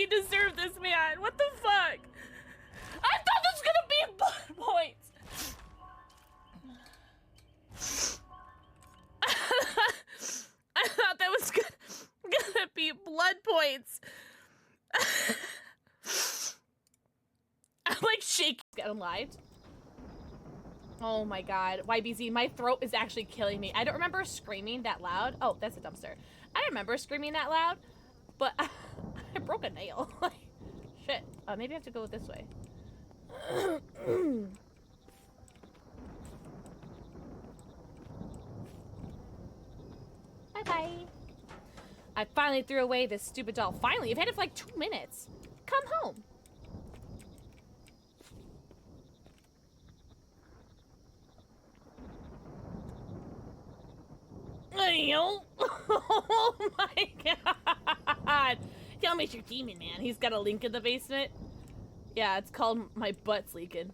deserve this, man. What the fuck? I thought this was gonna be blood points. I thought that was gonna be blood points. I'm like shaking. Got lied. Oh my god. YBZ, my throat is actually killing me. I don't remember screaming that loud. Oh, that's a dumpster. I remember screaming that loud, but I broke a nail. Shit. Maybe I have to go this way. Bye-bye. I finally threw away this stupid doll. Finally, I've had it for like 2 minutes. Come home. Oh my god. Tell me it's your demon, man. He's got a link in the basement. Yeah, it's called My Butt's Leaking.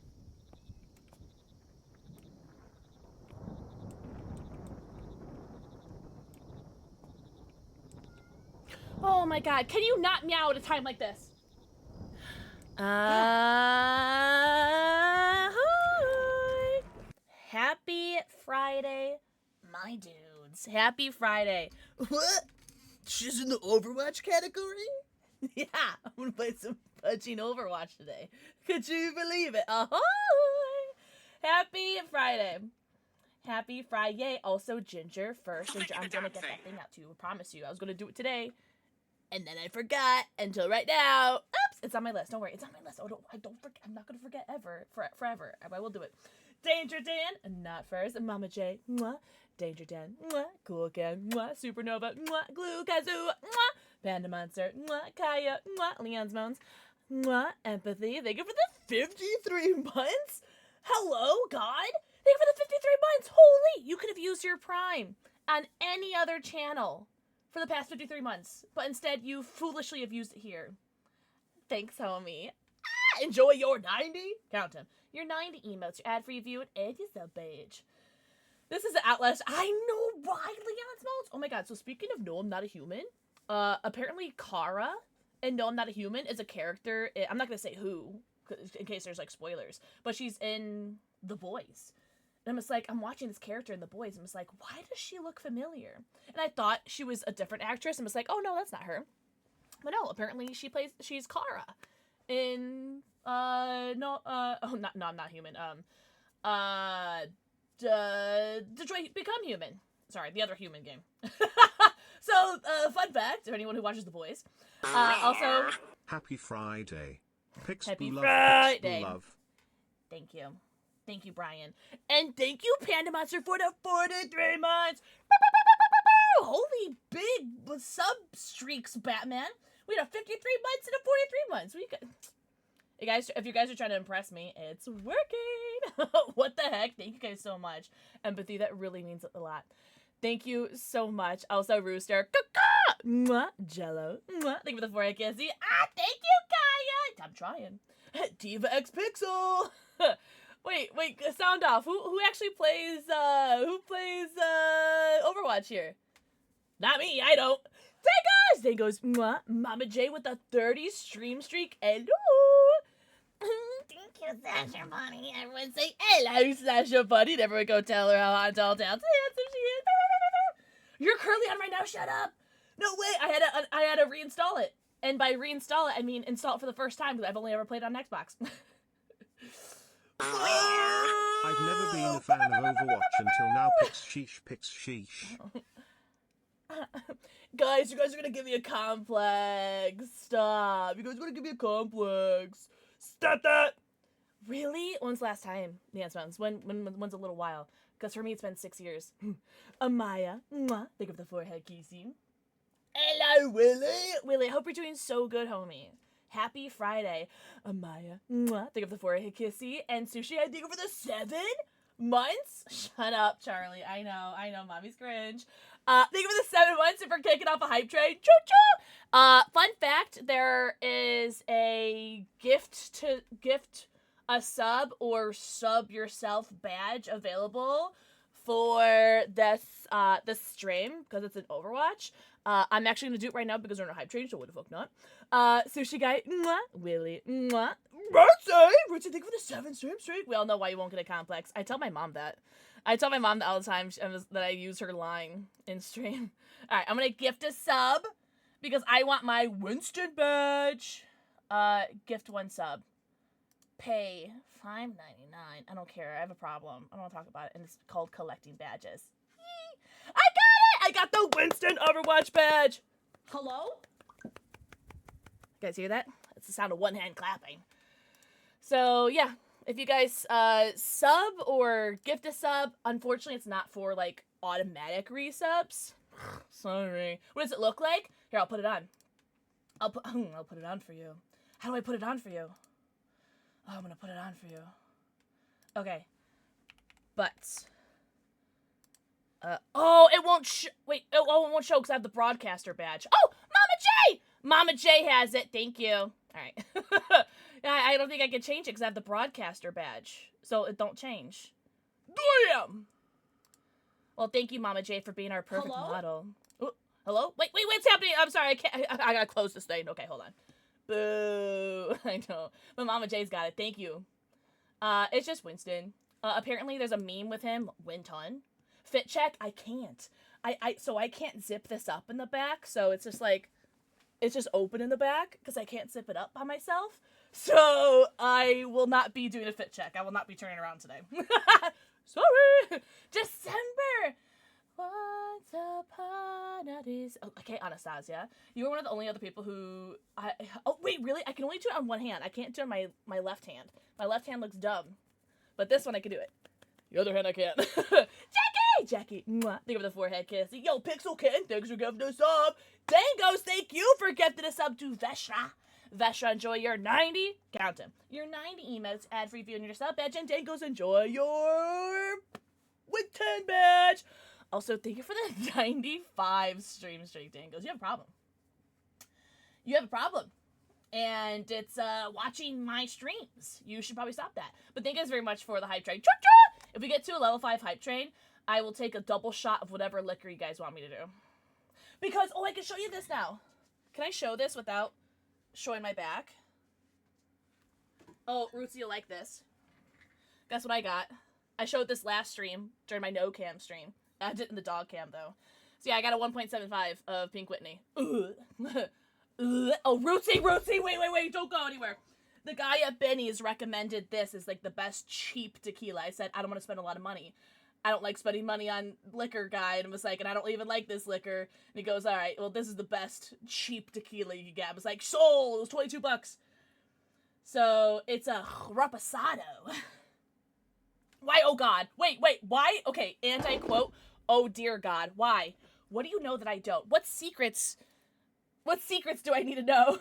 Oh my god, can you not meow at a time like this? Hi. Happy Friday, my dudes. Happy Friday. What? She's in the Overwatch category? Yeah, I'm gonna play some punching Overwatch today. Could you believe it? Ahoy! Happy Friday. Happy Friday. Also, Ginger first. Ginger, I'm gonna get that thing out to you. I promise you. I was gonna do it today. And then I forgot until right now. Oops! It's on my list. Don't worry. It's on my list. Oh, I don't forget. I'm not gonna forget ever. Forever. I will do it. Danger Dan. Not first. Mama J. Mwah. Danger Dan. Mwah. Cool Ken. Mwah. Supernova. Mwah. Glue Kazoo. Mwah. Panda Monster. Mwah. Kaya. Mwah. Leon's Moans. Mwah. Empathy. Thank you for the 53 months. Hello, God. Thank you for the 53 months. Holy. You could have used your Prime on any other channel for the past 53 months, but instead you foolishly have used it here. Thanks, homie. Enjoy your 90. Count them. Your 90 emotes, your ad-free view, and your sub page. This is the Outlast. I know why Leon's Moans. Oh my god, so speaking of No, I'm Not a Human, apparently Kara in No, I'm Not a Human is a character. I'm not going to say who, in case there's like spoilers, but she's in The Boys. And I'm just like, I'm watching this character in The Boys. I'm just like, why does she look familiar? And I thought she was a different actress. I'm just like, oh no, that's not her. But no, apparently she's Kara in, I'm Not Human. Detroit Become Human. Sorry, the other Human game. So, fun fact, for anyone who watches The Boys. Also, Happy Friday. Happy Love, Friday. Love. Thank you. Thank you, Brian. And thank you, Panda Monster, for the 43 months. Holy big sub-streaks, Batman. We had a 53 months and a 43 months. Hey guys, if you guys are trying to impress me, it's working. What the heck? Thank you guys so much. Empathy, that really means a lot. Thank you so much. Also, Rooster. Mwah. Jello. Mwah. Thank you for the 4 kissy. Thank you, Kaya. I'm trying. Diva X Pixel. Wait, sound off. Who actually plays Overwatch here? Not me, I don't. There goes Mwah. Mama J with a 30 stream streak. Hello. Thank you, Sasha Bunny. Everyone say hello, Sasha Bunny. And everyone go tell her how hot and tall handsome she is. You're currently on right now, shut up. No way, I had to reinstall it. And by reinstall it, I mean install it for the first time because I've only ever played on Xbox. I've never been a fan of Overwatch until now. Pix sheesh. Guys, you guys are gonna give me a complex. Stop. You guys are gonna give me a complex. Stop that. Really? When's the last time? Yeah, it's when's a little while. Because for me, it's been 6 years. Amaya. Mwah. Think of the forehead kissing. Hello, Willie. Willie, I hope you're doing so good, homie. Happy Friday. Amaya. Mwah. Think of the forehead kissy. And Sushi, I think over the 7 months. Shut up, Charlie. I know. Mommy's cringe. Think of the 7 months if we're kicking off a hype train. Choo-choo! Fun fact, there is a gift a sub or sub yourself badge available for this stream because it's an Overwatch. I'm actually gonna do it right now because we're in a hype train, so what the fuck not. Sushi guy, mwah, Willie, mwah, Rootsy, thank you for the 7 stream streak. We all know why you won't get a complex. I tell my mom that. I tell my mom that all the time, that I use her line in stream. Alright, I'm gonna gift a sub because I want my Winston badge. Gift 1 sub. Pay $5.99. I don't care. I have a problem. I don't want to talk about it. And it's called collecting badges. Yee! I got it! I got the Winston Overwatch badge. Hello? You guys hear that? It's the sound of one hand clapping. So, yeah. If you guys sub or gift a sub, unfortunately it's not for, like, automatic resubs. Sorry. What does it look like? Here, I'll put it on. I'll put it on for you. How do I put it on for you? Oh, I'm gonna put it on for you. Okay. But. Oh, it won't wait, it won't show because I have the broadcaster badge. Oh, Mama J! Mama J has it, thank you. Alright. Yeah, I don't think I can change it because I have the broadcaster badge. So it don't change. Damn! Well, thank you, Mama J, for being our perfect model. Ooh, hello? Wait, what's happening? I'm sorry, I gotta close this thing. Okay, hold on. Boo. I know. But Mama J's got it. Thank you. It's just Winston. Apparently there's a meme with him. Winton. Fit check? I can't. So I can't zip this up in the back. So it's just like, it's just open in the back because I can't zip it up by myself. So I will not be doing a fit check. I will not be turning around today. Sorry. December. Once upon a days. Oh, okay, Anastasia. You were one of the only other people who oh wait, really? I can only do it on one hand. I can't do it on my left hand. My left hand looks dumb. But this one I can do it. The other hand I can't. Jackie! Mwah. Think of the forehead kiss. Yo, PixelxKitten, thanks for giving us a sub. Dangos, thank you for gifting a sub to Vesha. Vesha, enjoy your 90. Count them. Your 90 emotes, ad-free view, and your sub badge. And Dangos, enjoy your with 10 badge. Also, thank you for the 95 stream streak, Dangos. You have a problem. You have a problem. And it's watching my streams. You should probably stop that. But thank you guys very much for the hype train. If we get to a level 5 hype train, I will take a double shot of whatever liquor you guys want me to do. Because, oh, I can show you this now. Can I show this without showing my back? Oh, Rootsy, you'll like this. Guess what I got? I showed this last stream during my no cam stream. I did it in the dog cam, though. So yeah, I got a 1.75 of Pink Whitney. Oh, Rootsy, wait, don't go anywhere. The guy at Benny's recommended this as, like, the best cheap tequila. I said, I don't want to spend a lot of money. I don't like spending money on liquor, guy. And was like, and I don't even like this liquor. And he goes, all right, well, this is the best cheap tequila you can get. I was like, sold! It was 22 bucks. So, it's a reposado. Why, oh God. Wait, why? Okay, anti-quote. Oh dear God, why? What do you know that I don't? What secrets do I need to know?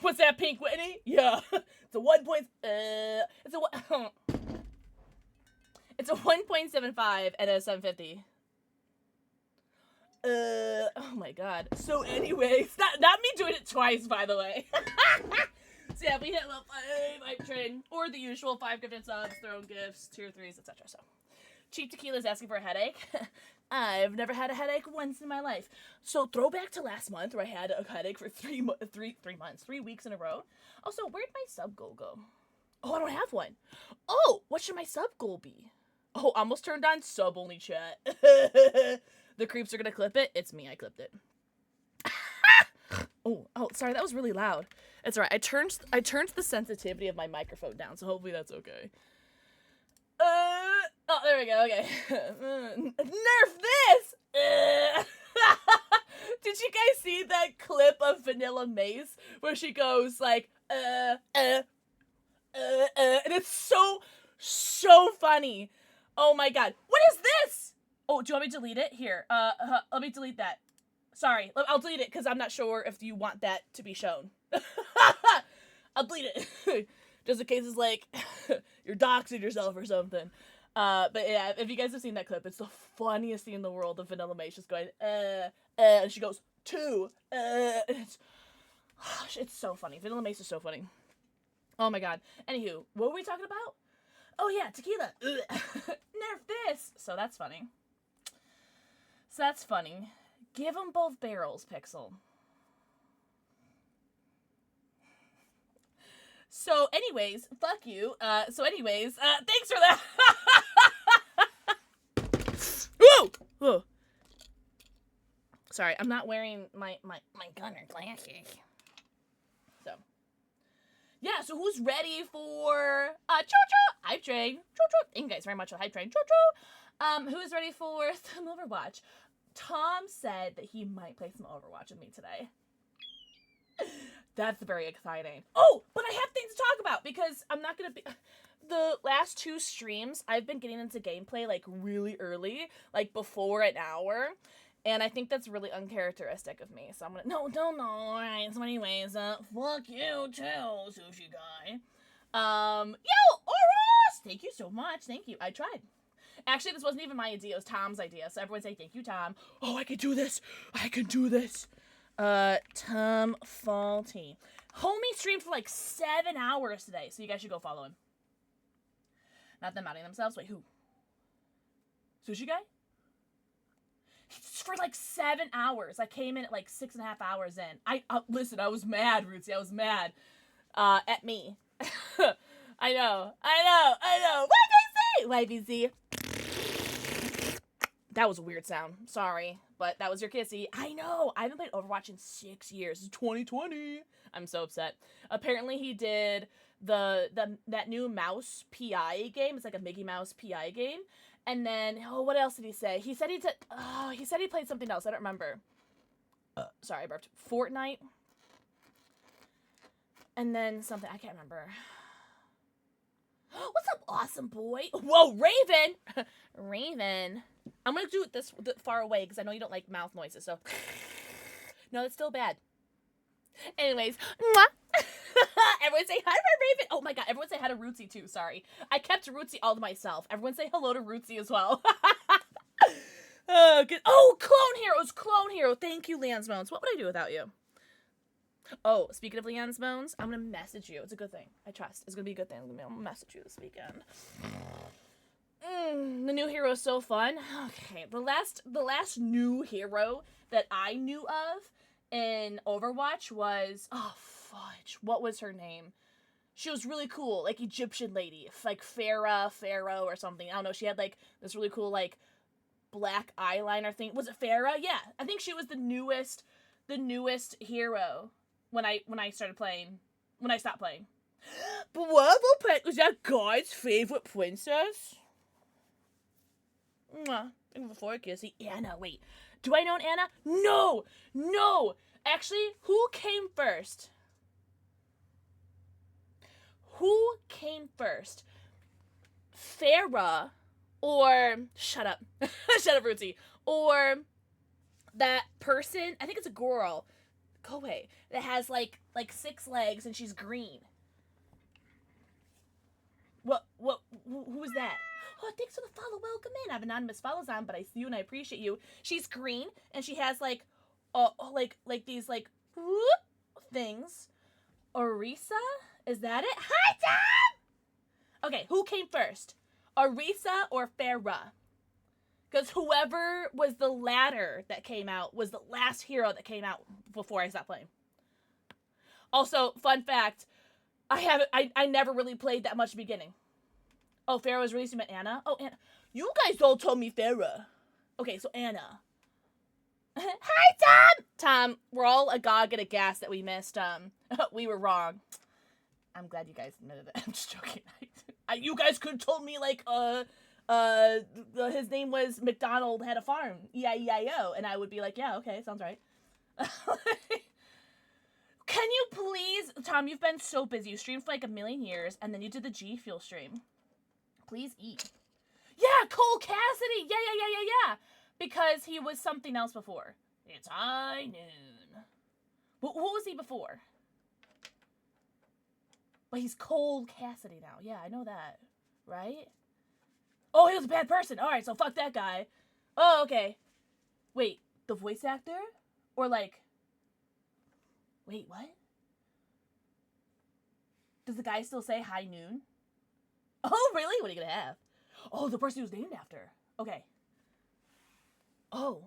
What's that, Pink Whitney? Yeah. It's a 1.75 and a 750. Oh my God. So anyways, not me doing it twice, by the way. So yeah, we hit level 5 hype train, or the usual 5 gifted subs, their own gifts, tier 3s, etc. So, cheap tequila's asking for a headache. I've never had a headache once in my life. So throwback to last month where I had a headache for 3 weeks in a row. Also, where'd my sub goal go? Oh, I don't have one. Oh, what should my sub goal be? Oh, almost turned on sub only chat. The creeps are gonna clip it. It's me, I clipped it. Oh, sorry, that was really loud. It's alright. I turned the sensitivity of my microphone down, so hopefully that's okay. Oh, there we go, okay. Nerf this! Did you guys see that clip of Vanilla Mace where she goes like, and it's so funny. Oh my God. What is this? Oh, do you want me to delete it? Here, let me delete that. Sorry, I'll delete it because I'm not sure if you want that to be shown. I'll delete it. Just in case it's like, you're doxing yourself or something. But yeah, if you guys have seen that clip, it's the funniest thing in the world of Vanilla Mace just going, and she goes, and it's so funny. Vanilla Mace is so funny. Oh my God. Anywho, what were we talking about? Oh yeah, tequila. Nerf this. So that's funny. Give them both barrels, Pixel. So anyways, fuck you. Thanks for that. Whoa! Whoa. Sorry, I'm not wearing my gunner glasses. So. Yeah, so who's ready for Cho-Cho? Hype Train. Cho-Cho. Thank you guys very much for Hype Train. Cho-Cho. Who is ready for some Overwatch? Tom said that he might play some Overwatch with me today. That's very exciting. Oh, but I have things to talk about because I'm not going to be... The last 2 streams, I've been getting into gameplay, like, really early. Like, before an hour. And I think that's really uncharacteristic of me. So I'm gonna... No. Alright, so anyways, fuck you too, Sushi Guy. Yo, Oros! Thank you so much. Thank you. I tried. Actually, this wasn't even my idea. It was Tom's idea. So everyone say, thank you, Tom. Oh, I can do this. I can do this. Tom Faulty. Homie streamed for like 7 hours today, so you guys should go follow him. Not them outing themselves. Wait, who? Sushi Guy? For like 7 hours. I came in at like 6.5 hours in. Listen, I was mad, Rootsy. I was mad. At me. I know. What did I say? YBZ. That was a weird sound. Sorry. But that was your kissy. I know. I haven't played Overwatch in 6 years. It's 2020. I'm so upset. Apparently he did that new mouse PI game. It's like a Mickey Mouse PI game. And then, what else did he say? He said he played something else. I don't remember. Sorry, I burped. Fortnite. And then something. I can't remember. What's up, awesome boy? Whoa, Raven! Raven. I'm going to do it this far away because I know you don't like mouth noises, so. No, that's still bad. Anyways. Mwah. Everyone say hi to Raven. Oh my god, everyone say hi to Rootsy too, sorry. I kept Rootsy all to myself. Everyone say hello to Rootsy as well. Oh, good. Oh, Clone Hero. Thank you, Leon's Bones. What would I do without you? Oh, speaking of Leon's Bones, I'm gonna message you. It's a good thing. I trust. It's gonna be a good thing. I'm gonna message you this weekend. The new hero is so fun. Okay, the last new hero that I knew of in Overwatch was, oh fudge, what was her name? She was really cool, like Egyptian lady, like Pharaoh or something. I don't know. She had like this really cool like black eyeliner thing. Was it Farah? Yeah, I think she was the newest hero when I started playing. When I stopped playing. But what Pet was that guy's favorite princess? Mwah. Thank you for the kissy. Anna, wait. Do I know Anna? No! Actually, who came first? Farah or... Shut up. Shut up, Rootsy. Or that person, I think it's a girl. Go away. That has like 6 legs and she's green. Who is that? Oh, thanks for the follow. Welcome in. I have anonymous follows on, but I see you and I appreciate you. She's green and she has like these like whoop things. Orisa? Is that it? Hi, Tom! Okay, who came first? Orisa or Farah? Because whoever was the latter that came out was the last hero that came out before I stopped playing. Also, fun fact, I never really played that much beginning. Oh, Farah was released, you meant Anna? Oh, Anna. You guys all told me Farah. Okay, so Anna. Hi, Tom! Tom, we're all agog and aghast that we missed, we were wrong. I'm glad you guys admitted it. I'm just joking. You guys could have told me, like, his name was McDonald had a farm. E-I-E-I-O. And I would be like, yeah, okay, sounds right. Can you please... Tom, you've been so busy. You streamed for like 1,000,000 years, and then you did the G Fuel stream. Please eat. Yeah, Cole Cassidy! Yeah. Because he was something else before. It's high noon. Who was he before? But he's Cole Cassidy now. Yeah, I know that. Right? Oh, he was a bad person. Alright, so fuck that guy. Oh, okay. Wait, the voice actor? Or like... Wait, what? Does the guy still say high noon? Oh, really? What are you gonna have? Oh, the person he was named after. Okay. Oh.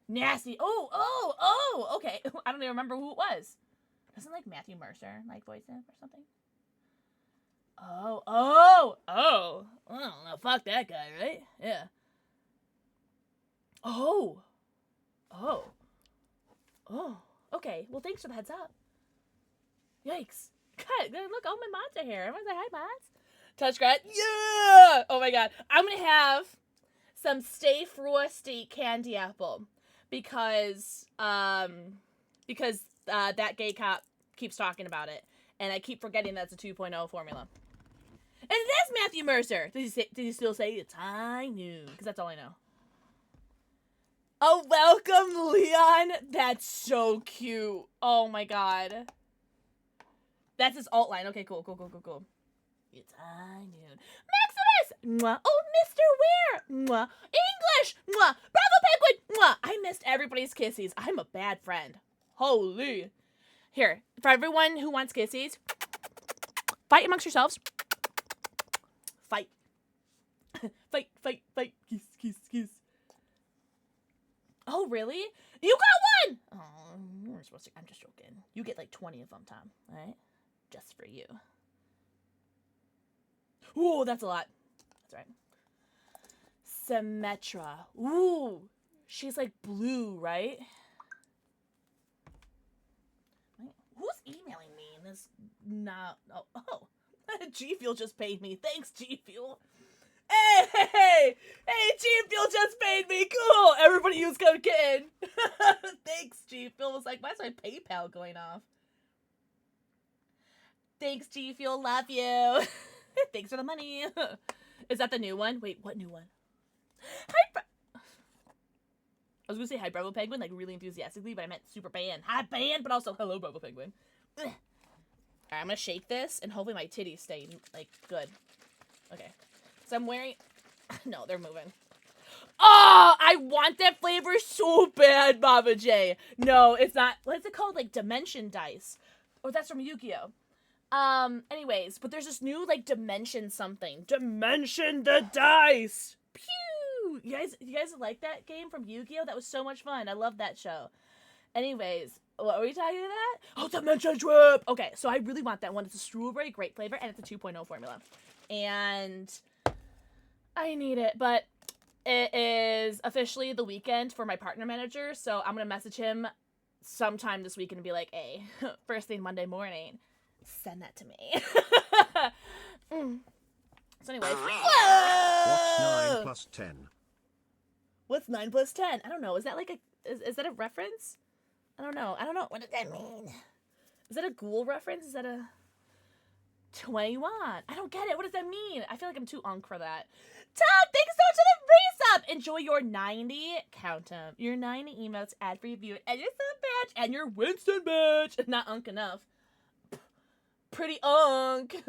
Nasty. Okay. I don't even remember who it was. Doesn't like Matthew Mercer like voice it or something? Oh. I don't know. Fuck that guy, right? Yeah. Oh. Okay. Well, thanks for the heads up. Yikes. God, look, all my mods are here. Everyone's like, hi, mods. Touch grad. Yeah! Oh my god. I'm gonna have some Stay Frosty candy apple because that gay cop keeps talking about it, and I keep forgetting that's a 2.0 formula. And it is Matthew Mercer. Did he still say it's high noon? Because that's all I know. Oh, welcome, Leon. That's so cute. Oh my god. That's his alt line. Okay, cool. It's high noon. Maximus! Mwah. Oh, Mr. Ware! Mwah. English! Mwah. Bravo Penguin! Mwah. I missed everybody's kissies. I'm a bad friend. Holy. Here, for everyone who wants kissies, fight amongst yourselves. Fight. fight. Kiss. Oh, really? You got one! Oh, you were supposed to. I'm just joking. You get like 20 of them, Tom. All right? Just for you. Ooh, that's a lot. That's right. Symmetra. Ooh. She's like blue, right? Who's emailing me in this? Oh. G Fuel just paid me. Thanks, G Fuel. Hey, G Fuel just paid me. Cool. Everybody use code Kitten. Thanks, G Fuel. Was like, why is my PayPal going off? Thanks, G Fuel. Love you. Thanks for the money. Is that the new one? Wait, what new one? I was gonna say hi, Bravo Penguin, like really enthusiastically, but I meant super band. Hi, band, but also hello, Bravo Penguin. Alright, I'm gonna shake this, and hopefully my titties stay, like, good. Okay. So I'm wearing... No, they're moving. Oh, I want that flavor so bad, Baba J. No, it's not... What's it called? Like, Dimension Dice. Oh, that's from Yu-Gi-Oh! Anyways, but there's this new, like, Dimension something. Dimension the Dice! Pew! You guys like that game from Yu-Gi-Oh? That was so much fun. I love that show. Anyways, what were we talking about? Oh, Dimension Trip! Okay, so I really want that one. It's a strawberry grape flavor, and it's a 2.0 formula. And I need it, but it is officially the weekend for my partner manager, so I'm gonna message him sometime this weekend and be like, hey, first thing Monday morning, send that to me. So anyways. What's 9 plus 10? What's 9 plus 10? I don't know. Is that like a... Is that a reference? I don't know. What does that mean? Is that a ghoul reference? Is that a... 21? I don't get it. What does that mean? I feel like I'm too unk for that. Tom, thanks so much for the race up. Enjoy your 90... Count them. Your 90 emotes, ad-free view, and your sub badge, and your Winston badge. Not unk enough. Pretty unk.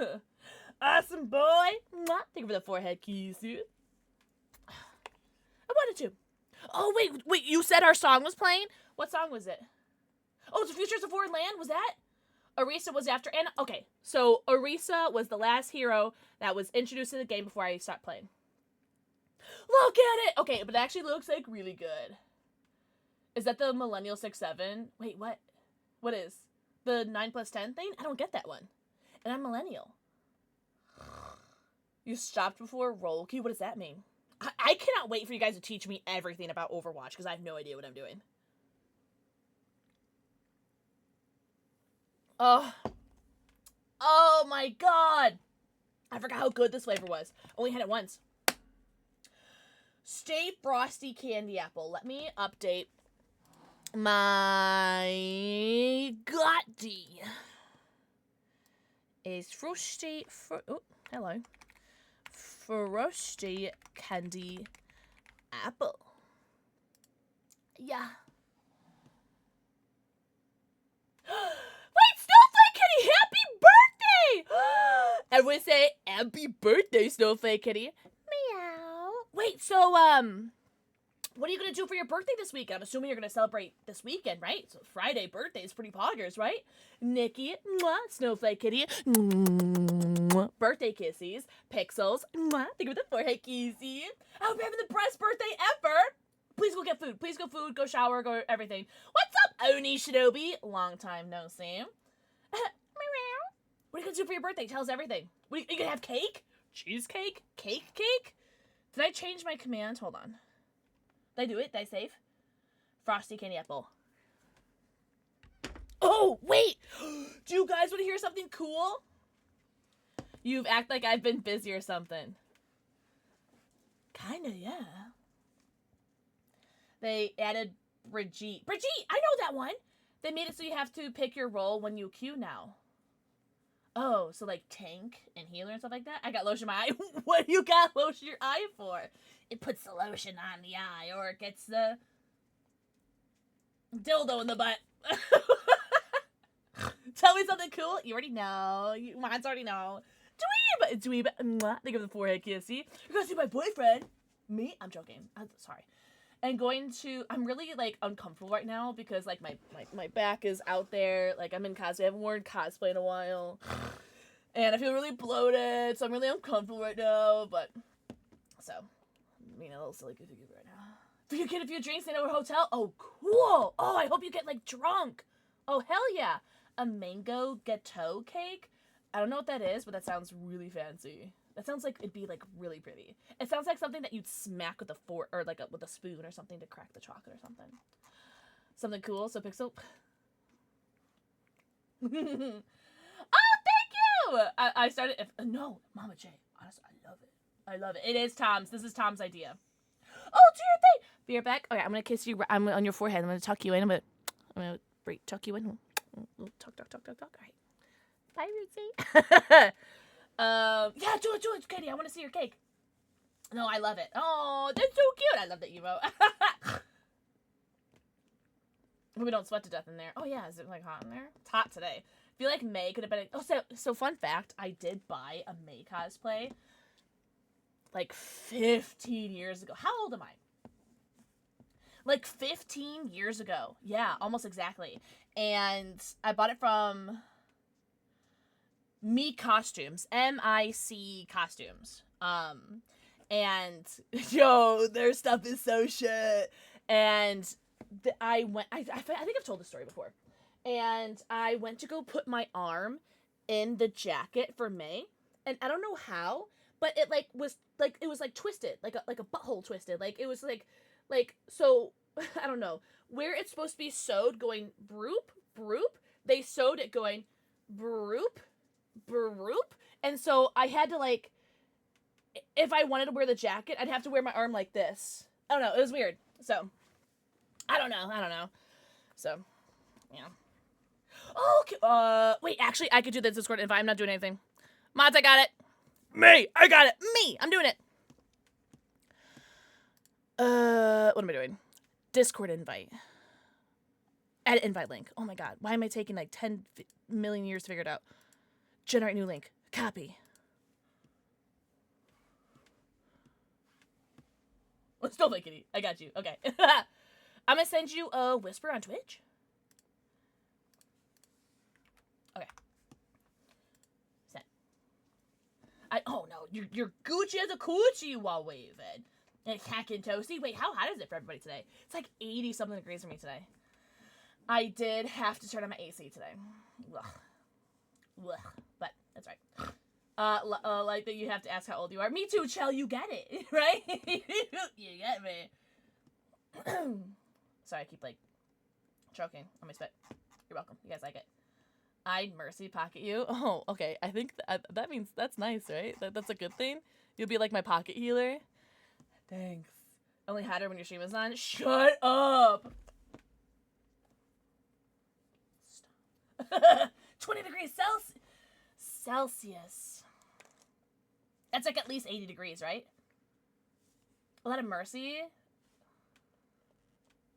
Awesome boy. Mwah. Thank you for the forehead kiss, dude. I wanted to. Oh, wait, you said our song was playing? What song was it? Oh, it's Futures of Foreign Land? Was that? Orisa was after Anna? Okay, so Orisa was the last hero that was introduced to the game before I stopped playing. Look at it! Okay, but it actually looks like really good. Is that the Millennial 6-7? Wait, what? What is? The 9 plus 10 thing? I don't get that one. And I'm Millennial. You stopped before roll key? What does that mean? I cannot wait for you guys to teach me everything about Overwatch, because I have no idea what I'm doing. Oh my god! I forgot how good this flavor was. Only had it once. Stay Frosty Candy Apple. Let me update my Gotti. Is Frosty... Oh, hello. Frosty Candy Apple. Yeah. Wait, Snowflake Kitty, happy birthday! Everyone say, happy birthday, Snowflake Kitty. Meow. Wait, so, what are you gonna do for your birthday this week? I'm assuming you're gonna celebrate this weekend, right? So Friday birthday is pretty poggers, right? Nikki, mwah, Snowflake Kitty, mwah, birthday kisses, Pixels, mwah, think of the forehead kissy. I hope you're having the best birthday ever. Please go get food. Please go food. Go shower. Go everything. What's up, Oni Shinobi? Long time no see. What are you gonna do for your birthday? Tell us everything. Are you gonna have cake? Cheesecake? Cake? Did I change my command? Hold on. Did I do it? Did I save? Frosty candy apple. Oh, wait! Do you guys want to hear something cool? You've act like I've been busy or something. Kinda, yeah. They added Brigitte. Brigitte! I know that one! They made it so you have to pick your role when you queue now. Oh, so like tank and healer and stuff like that? I got lotion in my eye. What do you got lotion your eye for? It puts the lotion on the eye, or it gets the dildo in the butt. Tell me something cool. You already know. Mine's already know. Dweeb. Mwah. Think of the forehead kissy. You're gonna see my boyfriend. Me? I'm joking. I'm sorry. And I'm really, like, uncomfortable right now because, like, my back is out there. Like, I'm in cosplay. I haven't worn cosplay in a while. And I feel really bloated, so I'm really uncomfortable right now. But, so, I'm being a little silly goofy right now. If you get a few drinks in our hotel, oh, cool. Oh, I hope you get, like, drunk. Oh, hell yeah. A mango gâteau cake? I don't know what that is, but that sounds really fancy. That sounds like it'd be, like, really pretty. It sounds like something that you'd smack with a fork, or, like, with a spoon or something to crack the chocolate or something. Something cool, so Pixel. Oh, thank you! I started, no, Mama J, honestly, I love it. It is Tom's. This is Tom's idea. Oh, do your thing! Be right back. Okay, I'm gonna kiss you, I'm on your forehead. I'm gonna tuck you in. I'm gonna tuck you in. Tuck. All right. Bye, Rootsie. Yeah, do it, Katie. I want to see your cake. No, I love it. Oh, that's so cute. I love that emote. We don't sweat to death in there. Oh, yeah. Is it, like, hot in there? It's hot today. I feel like May could have been... Oh, so fun fact. I did buy a May cosplay, like, 15 years ago. How old am I? Like, 15 years ago. Yeah, almost exactly. And I bought it from... Me Costumes. M-I-C Costumes. And, yo, their stuff is so shit. And I think I've told this story before. And I went to go put my arm in the jacket for May. And I don't know how, but it, like, was, like, it was, like, twisted. Like a butthole twisted. Like, it was, like, so, I don't know. Where it's supposed to be sewed going broop, they sewed it going broop, and so I had to, like, if I wanted to wear the jacket, I'd have to wear my arm like this. I don't know, it was weird. So, I don't know. So, yeah. Okay, wait, actually, I could do the Discord invite. I'm not doing anything. Mods, I got it. I got it. I'm doing it. What am I doing? Discord invite. Add invite link. Oh my god, why am I taking, like, 10 million years to figure it out? Generate new link. Copy. Well, still making it. I got you. Okay. I'm gonna send you a whisper on Twitch. Okay. Send. Oh no, you're Gucci as a coochie while waving. And hacking toasty. Wait, how hot is it for everybody today? It's like 80 something degrees for me today. I did have to turn on my AC today. Ugh. But that's right. Like that you have to ask how old you are. Me too, Chell, you get it, right? You get me. Sorry, I keep, like, choking on my spit. You're welcome. You guys like it. I'd mercy pocket you. Oh, okay. I think that means that's nice, right? That's a good thing. You'll be like my pocket healer. Thanks. Only hotter when your stream is on. Shut up. Stop. 20 degrees Celsius. That's like at least 80 degrees, right? A lot of Mercy.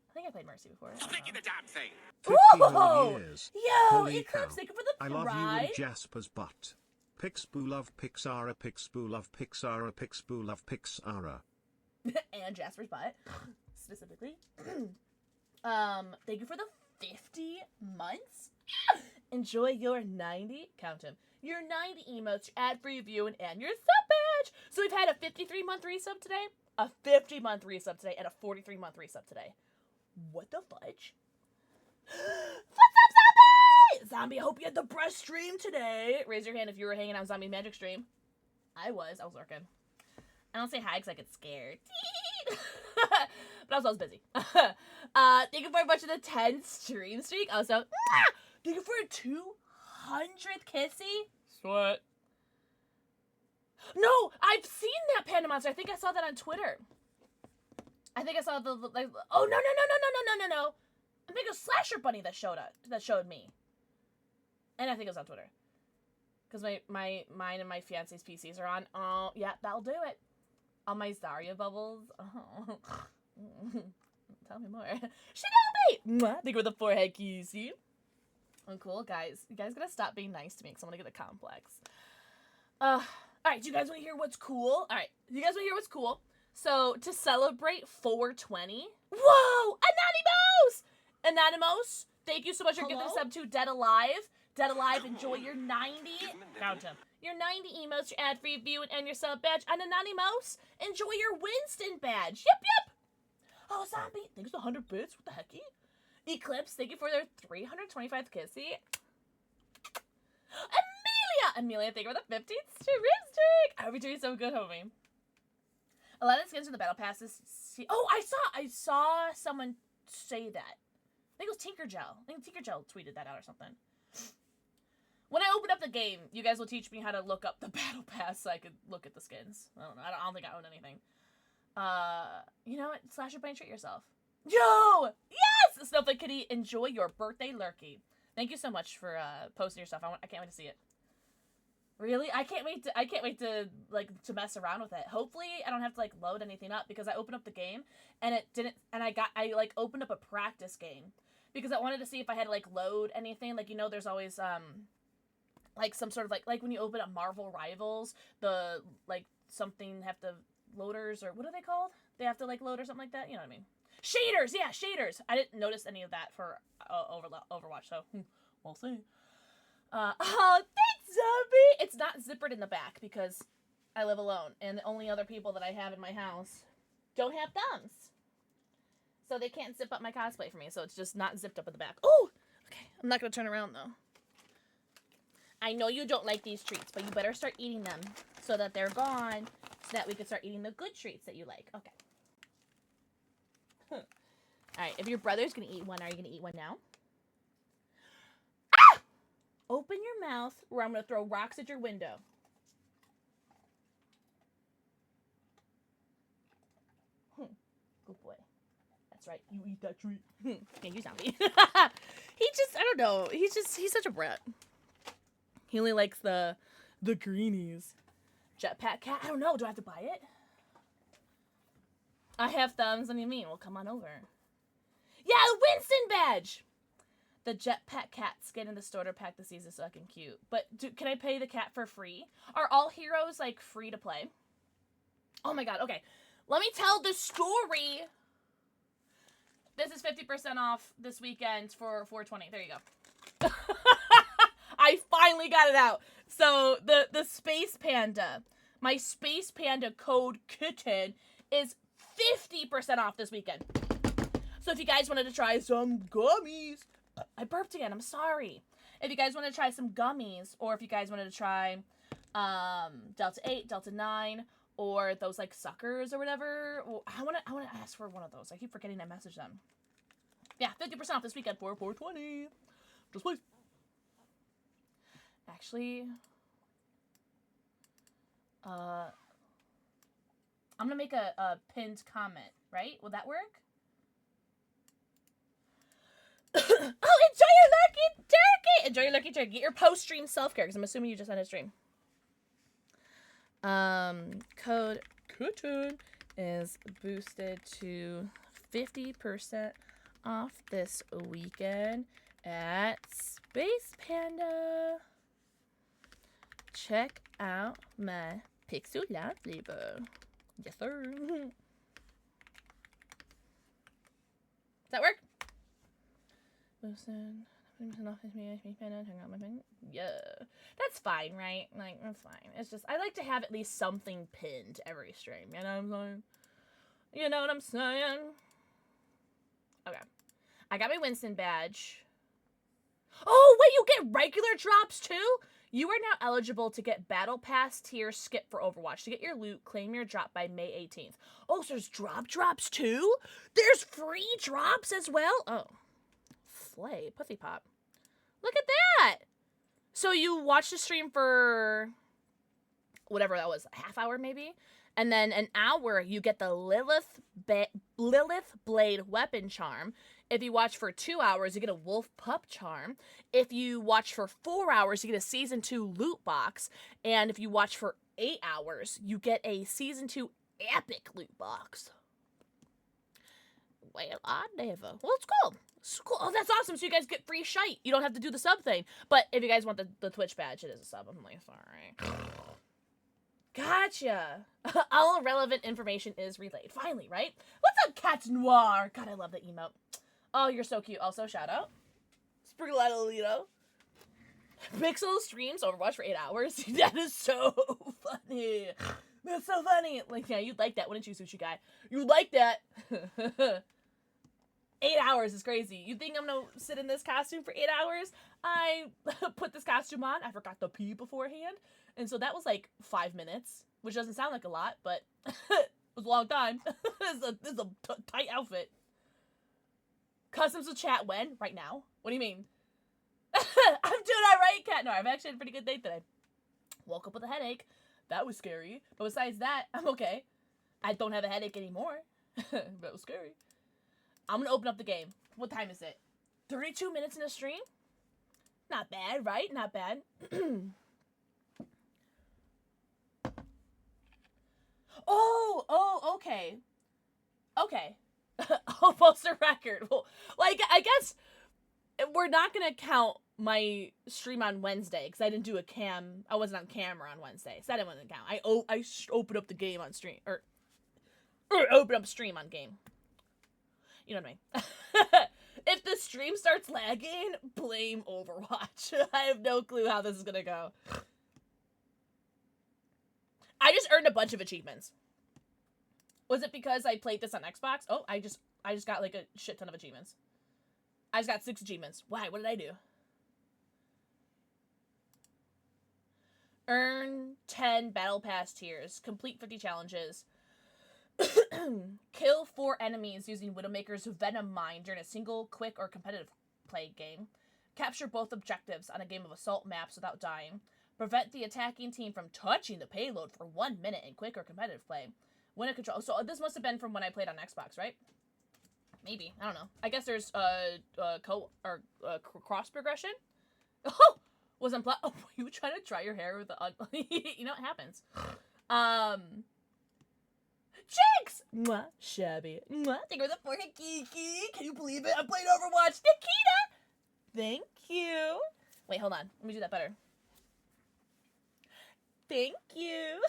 I think I played Mercy before. Sticky the damn thing. Whoa! Years. Yo, Holy Eclipse, cow. thank you for the I love pride. you and Jasper's butt. Pixboo love Pixara, Pixboo love Pixara, Pixboo love Pixara. And Jasper's butt, specifically. Thank you for the 50 months. Enjoy your 90, count them, your 90 emotes, your ad-free viewing, and your sub badge. So we've had a 53-month resub today. a 50-month resub today and a 43-month resub today. What the fudge? What's up, Zombie? Zombie, I hope you had the brush stream today. Raise your hand if you were hanging out on Zombie Magic stream. I was lurking. I don't say hi because I get scared. But also I was busy. Thank you for a bunch of the 10 stream streak. Also, thank you for a 200th kissy. What? No, I've seen that panda monster. I think I saw that on Twitter. I think I saw the like. Oh no. I think it was Slasher Bunny that showed me. And I think it was on Twitter. Because mine and my fiance's PCs are on. Oh yeah, that'll do it. All my Zarya bubbles. Oh. Tell me more. Shinobi! Thank you for the forehead kissy. Oh, cool, guys. You guys gotta stop being nice to me because I'm gonna get a complex. Alright, do you guys want to hear what's cool? Alright, you guys want to hear what's cool? So, to celebrate 420... Whoa! Anonymous, thank you so much for giving us up to Dead Alive. Dead Alive, enjoy your 90... Count him. Your 90 emotes, your ad-free view, and your sub badge. And Anonymous, enjoy your Winston badge. Yep. Oh, Zombie, thanks for 100 bits. What the hecky? Eclipse, thank you for their 325th kissy. Amelia, thank you for the 15th streak. I hope you're doing so good, homie. A lot of skins in the battle passes. Oh, I saw someone say that. I think it was Tinkergel. I think Tinkergel tweeted that out or something. When I open up the game, you guys will teach me how to look up the battle pass so I could look at the skins. I don't know. I don't think I own anything. You know what? Slasher Bunny, treat yourself. Yo! Yes! Snowflake Kitty, enjoy your birthday lurky. Thank you so much for posting your stuff. I can't wait to see it. Really? I can't wait to to mess around with it. Hopefully I don't have to like load anything up because I opened up the game and it didn't, and I opened up a practice game because I wanted to see if I had to like load anything. Like, you know, there's always like some sort of like when you open up Marvel Rivals, the like something have to loaders, or what are they called? They have to like load or something like that. You know what I mean? Shaders, yeah, shaders. I didn't notice any of that for Overwatch, so we'll see. Oh, thanks, Zombie! It's not zippered in the back because I live alone, and the only other people that I have in my house don't have thumbs. So they can't zip up my cosplay for me, so it's just not zipped up at the back. Oh! Okay, I'm not gonna turn around, though. I know you don't like these treats, but you better start eating them so that they're gone, so that we can start eating the good treats that you like. Okay. Alright, if your brother's gonna eat one, are you gonna eat one now? Open your mouth, or I'm going to throw rocks at your window. Good boy. That's right. You eat that treat. Thank you, Zombie. He just, I don't know. He's such a brat. He only likes the greenies. Jetpack cat. I don't know. Do I have to buy it? I have thumbs. What do you mean? Well, come on over. Yeah, the Winston badge. The Jetpack cat skin in the starter pack this season is fucking cute. But can I pay the cat for free? Are all heroes, like, free to play? Oh my god, okay. Let me tell the story. This is 50% off this weekend for 420. There you go. I finally got it out. So, the Space Panda, my Space Panda code kitten is 50% off this weekend. So if you guys wanted to try some gummies... I burped again, I'm sorry. If you guys want to try some gummies, or if you guys wanted to try Delta 8, Delta 9, or those like suckers or whatever, well, I want to ask for one of those. I keep forgetting to message them. Yeah, 50% off this weekend for 420. Just please. Actually, I'm gonna make a pinned comment, right? Will that work? Oh, enjoy your lucky turkey! Enjoy your lucky turkey. Get your post-stream self-care, because I'm assuming you just had a stream. Code kitten is boosted to 50% off this weekend at Space Panda. Check out my Pixel Livestream. Yes, sir. Does that work? Yeah, that's fine, right? Like, that's fine. It's just, I like to have at least something pinned every stream, you know what I'm saying? You know what I'm saying? Okay. I got my Winston badge. Oh, wait, you get regular drops too? You are now eligible to get Battle Pass tier skip for Overwatch. To get your loot, claim your drop by May 18th. Oh, so there's drops too? There's free drops as well? Oh. Flay, Puffy Pop. Look at that! So you watch the stream for whatever that was, a half hour maybe? And then an hour, you get the Lilith Blade Weapon Charm. If you watch for 2 hours, you get a Wolf Pup Charm. If you watch for 4 hours, you get a Season 2 loot box. And if you watch for 8 hours, you get a Season 2 epic loot box. Well, I never. Well, it's cool. It's cool. Oh, that's awesome. So you guys get free shite. You don't have to do the sub thing. But if you guys want the Twitch badge, it is a sub. I'm like, sorry. Gotcha. All relevant information is relayed. Finally, right? What's up, Cat Noir? God, I love the emote. Oh, you're so cute. Also, shout out. Sprigalito. Pixel streams Overwatch for 8 hours. That is so funny. That's so funny. Like, yeah, you'd like that, wouldn't you, Sushi Guy? You'd like that. 8 hours is crazy. You think I'm gonna sit in this costume for 8 hours? I put this costume on. I forgot to pee beforehand. And so that was like 5 minutes, which doesn't sound like a lot, but it was a long time. This is a tight outfit. Customs with chat when? Right now? What do you mean? I'm doing alright, Cat. No, I've actually had a pretty good day today. Woke up with a headache. That was scary. But besides that, I'm okay. I don't have a headache anymore. That was scary. I'm gonna open up the game. What time is it? 32 minutes in a stream? Not bad, right? Not bad. Oh, okay. Okay. Almost a record. Well, like, I guess we're not gonna count my stream on Wednesday because I didn't do a cam. I wasn't on camera on Wednesday, so that didn't want to count. I opened up the game on stream, or open up stream on game. You know what I mean? If the stream starts lagging, blame Overwatch. I have no clue how this is gonna go. I just earned a bunch of achievements. Was it because I played this on Xbox? Oh, I just got like a shit ton of achievements. I just got 6 achievements. Why? What did I do? Earn 10 Battle Pass tiers. Complete 50 challenges. Kill 4 enemies using Widowmaker's Venom Mine during a single, quick, or competitive play game. Capture both objectives on a game of assault maps without dying. Prevent the attacking team from touching the payload for 1 minute in quick or competitive play. Win a control. So this must have been from when I played on Xbox, right? Maybe. I don't know. I guess there's cross progression. Oh, was unplugged. Oh, you trying to dry your hair with the you know, it happens. Jinx! Mwah, shabby. Mwah, thank you for the 4 Kiki. Can you believe it? I'm playing Overwatch. Nikita! Thank you. Wait, hold on. Let me do that better. Thank you.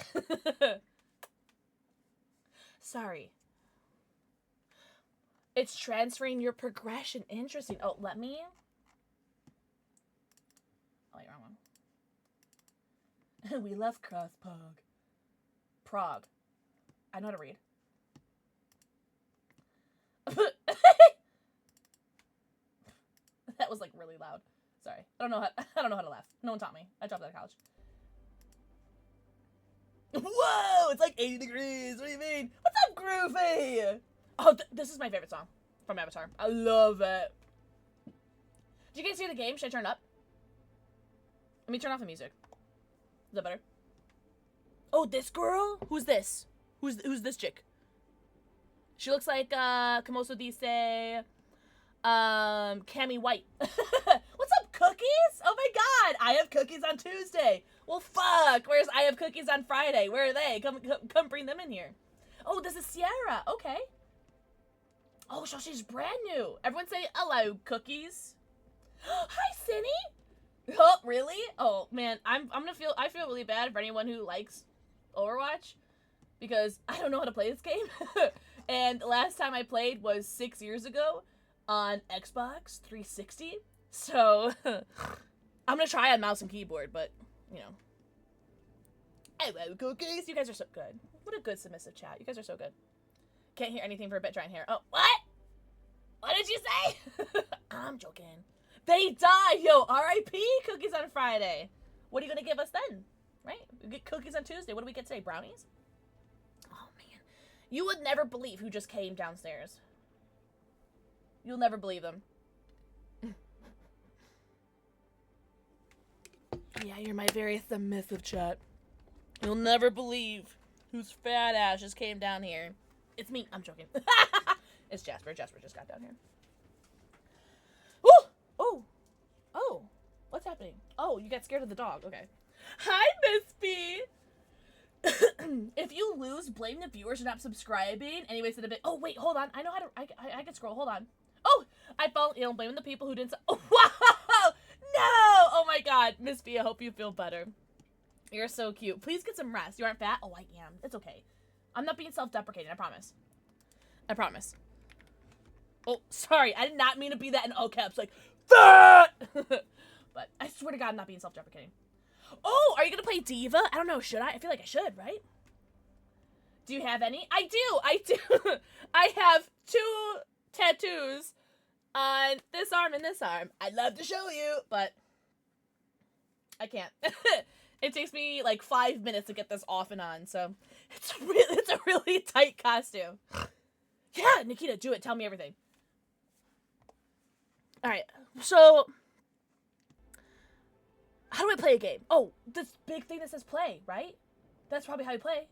Sorry. It's transferring your progression. Interesting. Oh, let me... Oh, wait, wrong one. We love cross-pog. Prague. I know how to read. That was like really loud. Sorry. I don't know how to laugh. No one taught me. I dropped out of college. Whoa! It's like 80 degrees. What do you mean? What's up, Groovy? Oh, this is my favorite song from Avatar. I love it. Did you guys hear the game? Should I turn it up? Let me turn off the music. Is that better? Oh, this girl? Who's this? Who's this chick? She looks like, Kamoso Dice, Cammy White. What's up, cookies? Oh my god, I have cookies on Tuesday. Well, fuck, where's I have cookies on Friday? Where are they? Come bring them in here. Oh, this is Sierra. Okay. Oh, so she's brand new. Everyone say hello, cookies. Hi, Cindy. Oh, really? Oh, man, I feel really bad for anyone who likes Overwatch because I don't know how to play this game. And the last time I played was 6 years ago on Xbox 360. So I'm gonna try on mouse and keyboard, but you know. Hello, cookies. You guys are so good. What a good submissive chat. You guys are so good. Can't hear anything for a bit. Drying hair. Oh, what? What did you say? I'm joking. They die, yo. R.I.P. Cookies on Friday. What are you gonna give us then? Right? We get cookies on Tuesday. What do we get today? Brownies? Oh man, you would never believe who just came downstairs. You'll never believe them. Yeah, you're my very submissive chat. You'll never believe whose fat ass just came down here. It's me. I'm joking. It's Jasper. Jasper just got down here. Ooh! Oh! Oh! What's happening? Oh, you got scared of the dog. Okay. Hi, Miss B! If you lose, blame the viewers for not subscribing. Anyways, in a bit. Oh, wait, hold on. I know how to. I can scroll. Hold on. Oh! I fell ill. Blaming the people who didn't. Oh, wow! No! Oh my god. Miss B, I hope you feel better. You're so cute. Please get some rest. You aren't fat? Oh, I am. It's okay. I'm not being self-deprecating. I promise. I promise. Oh, sorry. I did not mean to be that in all caps. Like, fat! But I swear to God, I'm not being self-deprecating. Oh, are you gonna play Diva? I don't know. Should I? I feel like I should, right? Do you have any? I do. I do. I have 2 tattoos on this arm and this arm. I'd love to show you, but I can't. It takes me like 5 minutes to get this off and on, so it's a really tight costume. Yeah, Nikita, do it. Tell me everything. All right, so how do I play a game? Oh, this big thing that says play, right? That's probably how you play.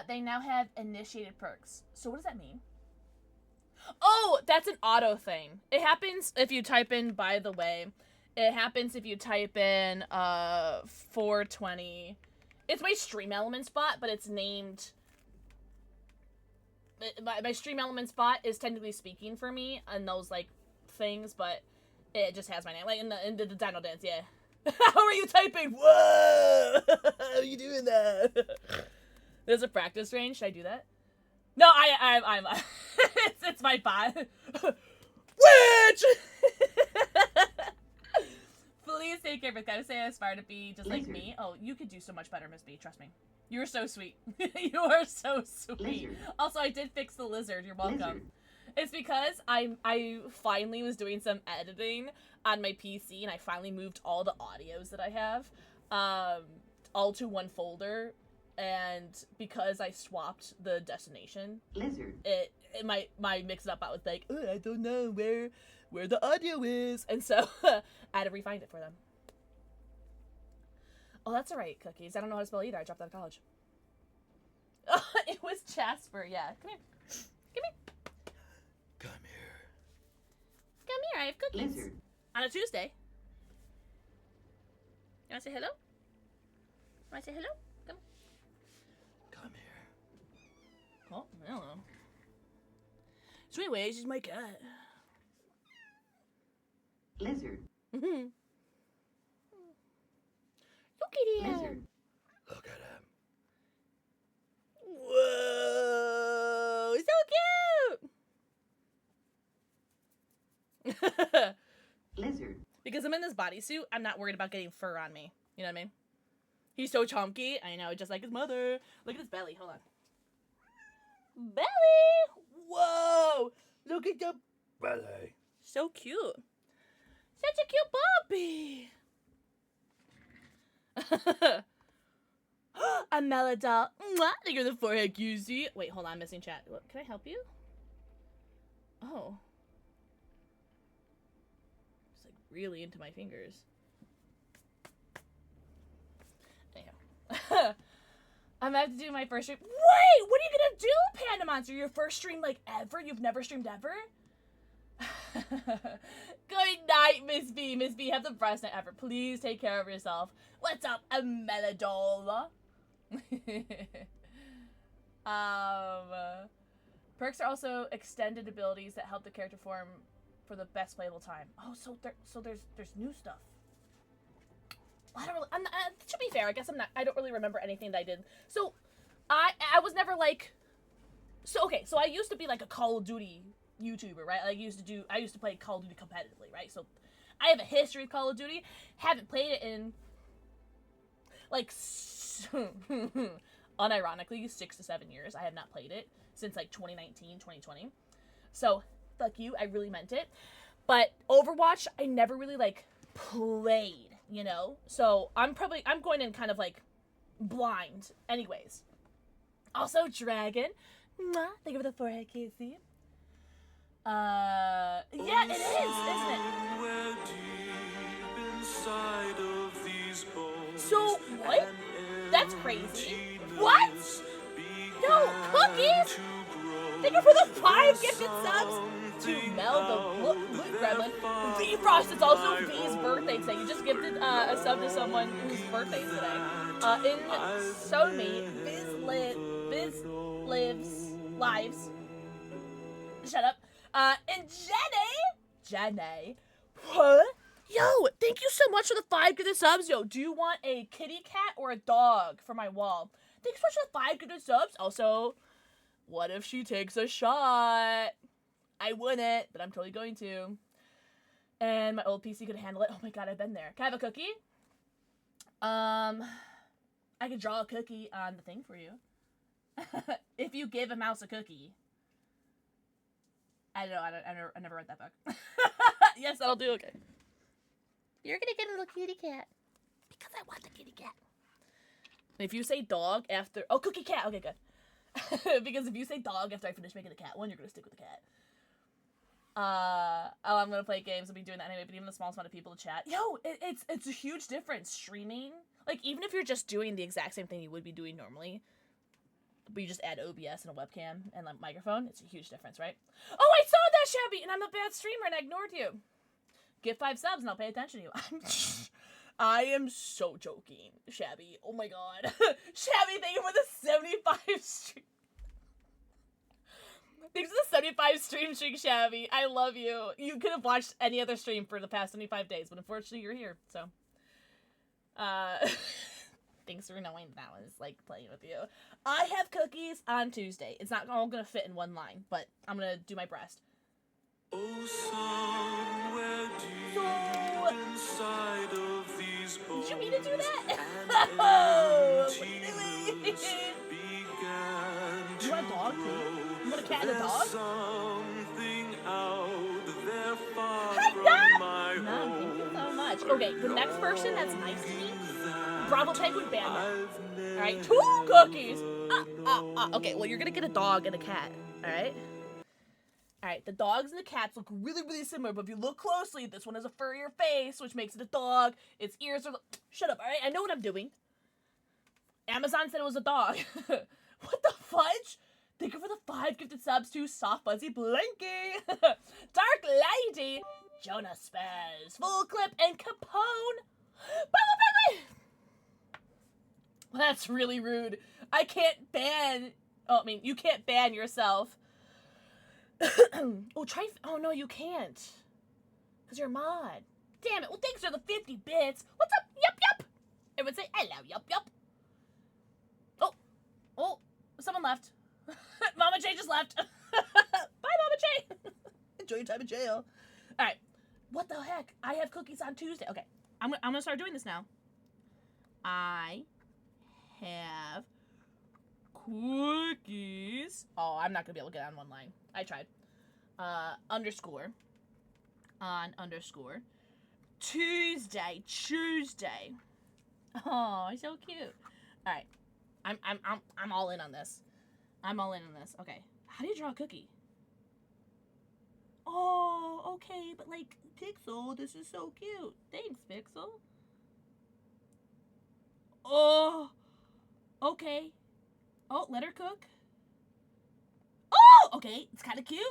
They now have initiated perks. So what does that mean? Oh, that's an auto thing. It happens if you type in, by the way. It happens if you type in 420. It's my stream element spot, but it's named... My stream element spot is technically speaking for me on those, like, things, but it just has my name. Like, in the dino dance, yeah. How are you typing? Whoa! How are you doing that? There's a practice range. Should I do that? No, I'm it's my bot. Witch! Please take care of it. Gotta say I aspire to be just like me. Oh, you could do so much better, Miss B. Trust me. You're so sweet. You are so sweet. Lizard. Also, I did fix the lizard. You're welcome. Lizard. It's because I finally was doing some editing on my PC, and I finally moved all the audios that I have all to one folder. And because I swapped the destination, Lizard. it my mix-up I was like, oh, I don't know where the audio is, and so I had to re-find it for them. Oh, that's alright, Cookies. I don't know how to spell either. I dropped out of college. It was Jasper. Yeah, come here. Come here. Come here. Come here. I have cookies Lizard. on a Tuesday. You wanna say hello? Wanna say hello? Come. Come here. Oh, I don't know. So anyways, she's my cat. Lizard. Mm-hmm. Look at him. Lizard. Look at him. Whoa, so cute. Lizard. Because I'm in this bodysuit, I'm not worried about getting fur on me. You know what I mean? He's so chunky. I know, just like his mother. Look at his belly. Hold on. Belly! Whoa! Look at the Belly. So cute. Such a cute puppy. A melodol. Mwah! You're the forehead QC. Wait, hold on. I'm missing chat. Look, can I help you? Oh. It's like really into my fingers. Anyhow. I'm about to do my first stream. Wait! What are you gonna do, Panda Monster? Your first stream, like, ever? You've never streamed ever? Good night, Miss B. Miss B, have the best night ever. Please take care of yourself. What's up, a melodol? Perks are also extended abilities that help the character form for the best playable time. Oh, so there's new stuff. I don't really. To be fair, I guess I don't really remember anything that I did. So, I was never like. So okay, so I used to be like a Call of Duty YouTuber, right? I used to play Call of Duty competitively, right? So, I have a history of Call of Duty. Haven't played it in like, unironically, 6 to 7 years. I have not played it since like 2019, 2020. So, fuck you, I really meant it. But Overwatch, I never really like played, you know? So I'm going in kind of like blind. Anyways. Also, Dragon. Mwah, thank you for the forehead, Casey. Yeah, it is, isn't it? So, what? That's crazy. What? No, cookies? Thank you for the 5 gifted subs to Mel the Blue Gremlin. V Frost, it's also V's birthday today. You just gifted a sub to someone whose birthday is today. In Somi, lives. Shut up. And Jenny. What? Yo, thank you so much for the 5 gifted subs. Yo, do you want a kitty cat or a dog for my wall? Thanks so much for the 5 gifted subs. Also, what if she takes a shot? I wouldn't, but I'm totally going to. And my old PC could handle it. Oh my god, I've been there. Can I have a cookie? I could draw a cookie on the thing for you. If you give a mouse a cookie. I don't know, I never read that book. Yes, that'll do, okay. You're gonna get a little kitty cat. Because I want the kitty cat. If you say dog after... Oh, cookie cat! Okay, good. Because if you say dog after I finish making the cat one, you're gonna stick with the cat. I'm gonna play games. I'll be doing that anyway, but even the smallest amount of people to chat. Yo, it's a huge difference streaming. Like, even if you're just doing the exact same thing you would be doing normally, but you just add OBS and a webcam and a microphone, it's a huge difference, right? Oh, I saw that, Shabby, and I'm a bad streamer and I ignored you. Get 5 subs and I'll pay attention to you. I am so joking, Shabby. Oh my god. Shabby, thank you for the 75 stream. Thanks for the 75 stream streak, Shabby. I love you. You could have watched any other stream for the past 75 days, but unfortunately you're here, so. Thanks for knowing that was, like, playing with you. I have cookies on Tuesday. It's not all gonna fit in one line, but I'm gonna do my best. Did you mean to do that? Oh, what are you doing? You want a dog, too? You want a cat and a dog? Hi, Dad! No, thank you so much. Okay, the next person that's nice to me, Bravo Penguin Bandit. Alright, 2 cookies! Okay, well, you're gonna get a dog and a cat, alright? Alright, the dogs and the cats look really, really similar, but if you look closely, this one has a furrier face, which makes it a dog. Its ears are... Shut up, alright? I know what I'm doing. Amazon said it was a dog. What the fudge? Thank you for the 5 gifted subs to Soft Fuzzy Blinky, Dark Lady, Jonah Spaz, Full Clip, and Capone. Well, that's really rude. I can't ban... Oh, I mean, you can't ban yourself. Oh, no, you can't. Because you're a mod. Damn it. Well, thanks for the 50 bits. What's up? Yup. Everyone say hello, yup. Oh, someone left. Mama J just left. Bye, Mama J. Enjoy your time in jail. All right. What the heck? I have cookies on Tuesday. Okay. I'm going to start doing this now. I have cookies. Oh, I'm not going to be able to get on one line. I tried. Underscore. On underscore. Tuesday. Oh, so cute. All right. I'm all in on this. Okay. How do you draw a cookie? Oh, okay, but like, Pixel, this is so cute. Thanks, Pixel. Oh, okay. Oh, let her cook. Oh, okay, it's kind of cute.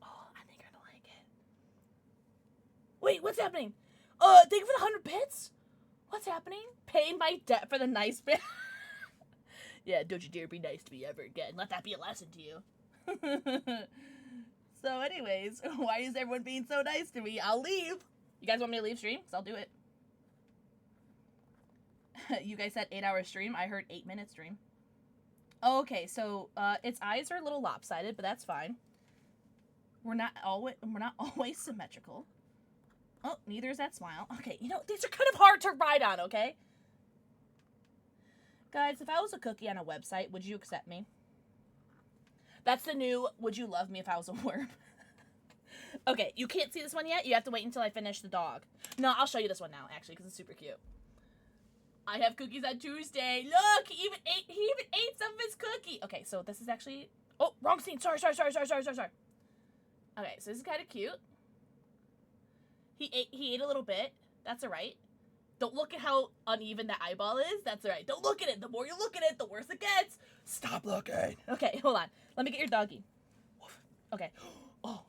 Oh, I think you're gonna like it. Wait, what's happening? Thank you for the 100 bits? What's happening? Pay my debt for the nice bit. Yeah, don't you dare be nice to me ever again. Let that be a lesson to you. So anyways, why is everyone being so nice to me? I'll leave. You guys want me to leave stream? Because I'll do it. You guys said 8-hour stream. I heard 8-minute stream. Oh, okay, so its eyes are a little lopsided, but that's fine. We're not always symmetrical. Oh, neither is that smile. Okay, you know, these are kind of hard to ride on, okay? Guys, if I was a cookie on a website, would you accept me? That's the new, would you love me if I was a worm? Okay, you can't see this one yet. You have to wait until I finish the dog. No, I'll show you this one now, actually, because it's super cute. I have cookies on Tuesday. Look, he even ate some of his cookie. Okay, so this is actually, oh, wrong scene. Sorry. Okay, so this is kind of cute. He ate a little bit. That's all right. Don't look at how uneven that eyeball is. That's all right. Don't look at it. The more you look at it, the worse it gets. Stop looking. Okay, hold on. Let me get your doggy. Okay. Oh.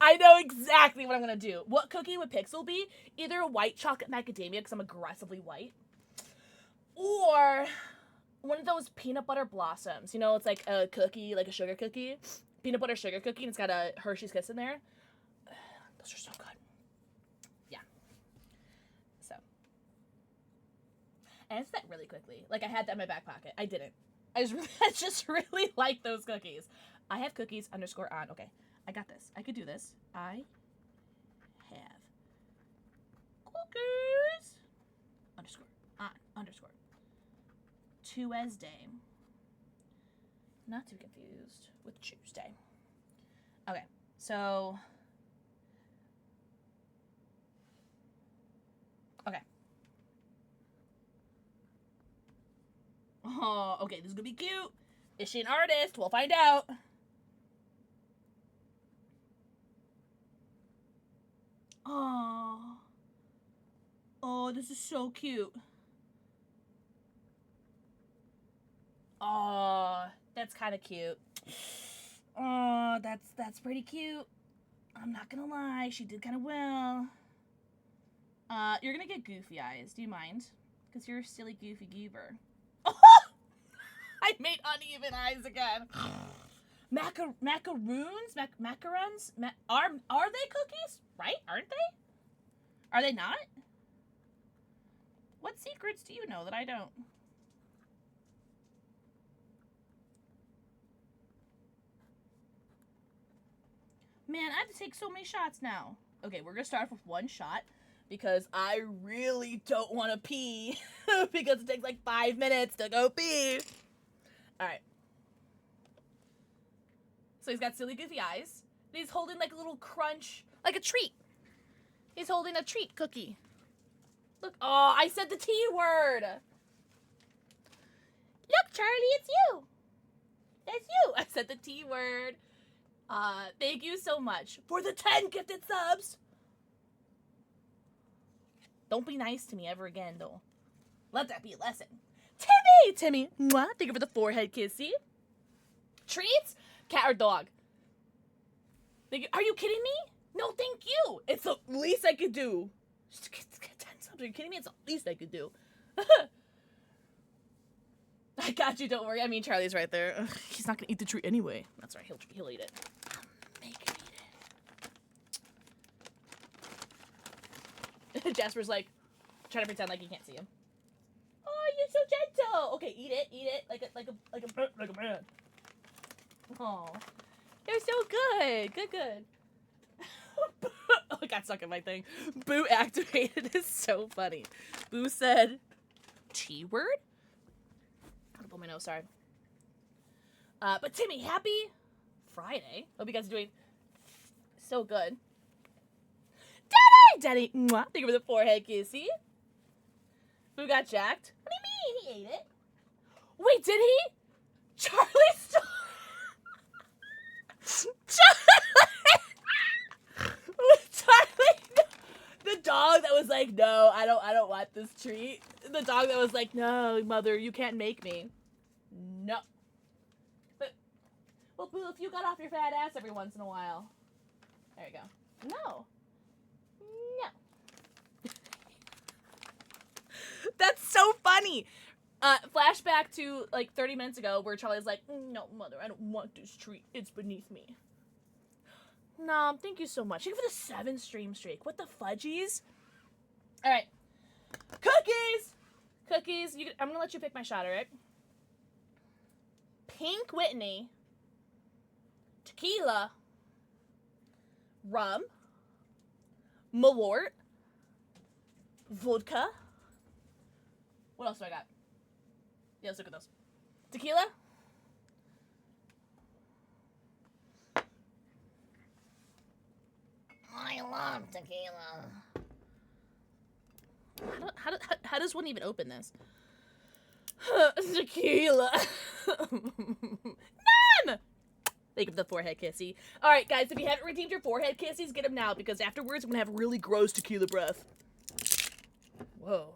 I know exactly what I'm going to do. What cookie would Pixel be? Either a white chocolate macadamia, because I'm aggressively white, or one of those peanut butter blossoms. You know, it's like a cookie, like a sugar cookie. Peanut butter sugar cookie, and it's got a Hershey's Kiss in there. Those are so good. Yeah. So. I answered that really quickly. Like, I had that in my back pocket. I didn't. I just really like those cookies. I have cookies underscore on. Okay. I got this. I could do this. I have cookies underscore on underscore Tuesday. Not to be confused with Tuesday. Okay, so okay. Oh, okay. This is gonna be cute. Is she an artist? We'll find out. Oh. Oh, this is so cute. Oh, that's kind of cute. Oh, that's pretty cute. I'm not gonna lie, she did kind of well. You're gonna get goofy eyes. Do you mind? Because you're a silly goofy goober. I made uneven eyes again. Macaroons? Macarons? Are they cookies? Right? Aren't they? Are they not? What secrets do you know that I don't? Man, I have to take so many shots now. Okay, we're gonna start off with one shot because I really don't want to pee because it takes like 5 minutes to go pee. Alright. So he's got silly goofy eyes. And he's holding like a little crunch, like a treat. He's holding a treat cookie. Look, oh, I said the T word. Look, Charlie, it's you. That's you. I said the T word. Thank you so much for the 10 gifted subs. Don't be nice to me ever again, though. Let that be a lesson. Timmy, mwah, thank you for the forehead kissy. Treats? Cat or dog? Are you kidding me? No, thank you. It's the least I could do. Just get 10 subs. Are you kidding me? It's the least I could do. I got you. Don't worry. I mean, Charlie's right there. Ugh, he's not gonna eat the treat anyway. That's right. He'll eat it. Make him eat it. Jasper's like trying to pretend like he can't see him. Oh, you're so gentle. Okay, eat it. Like a man. Oh, you're so good. Good. Oh, it got stuck in my thing. Boo activated is so funny. Boo said, T word? I'm gonna pull my nose, sorry. But Timmy, happy Friday. Hope you guys are doing so good. Daddy, mwah. Thank you for the forehead kissy. Boo got jacked. What do you mean? He ate it. Wait, did he? Charlie stole. Charlie, the dog that was like, no, I don't want this treat. The dog that was like, no, mother, you can't make me. No. But, well, Boo, if you got off your fat ass every once in a while. There you go. No. That's so funny. Flashback to like 30 minutes ago where Charlie's like, no, mother, I don't want this treat. It's beneath me. Nom, thank you so much. Thank you for the 7 stream streak. What the fudgies? All right. Cookies! I'm going to let you pick my shot, all right? Pink Whitney. Tequila. Rum. Malort. Vodka. What else do I got? Yeah, let's look at those. Tequila. I love tequila. How does one even open this? Tequila. None! Think of the forehead kissy. Alright, guys, if you haven't redeemed your forehead kissies, get them now, because afterwards I'm gonna have really gross tequila breath. Whoa.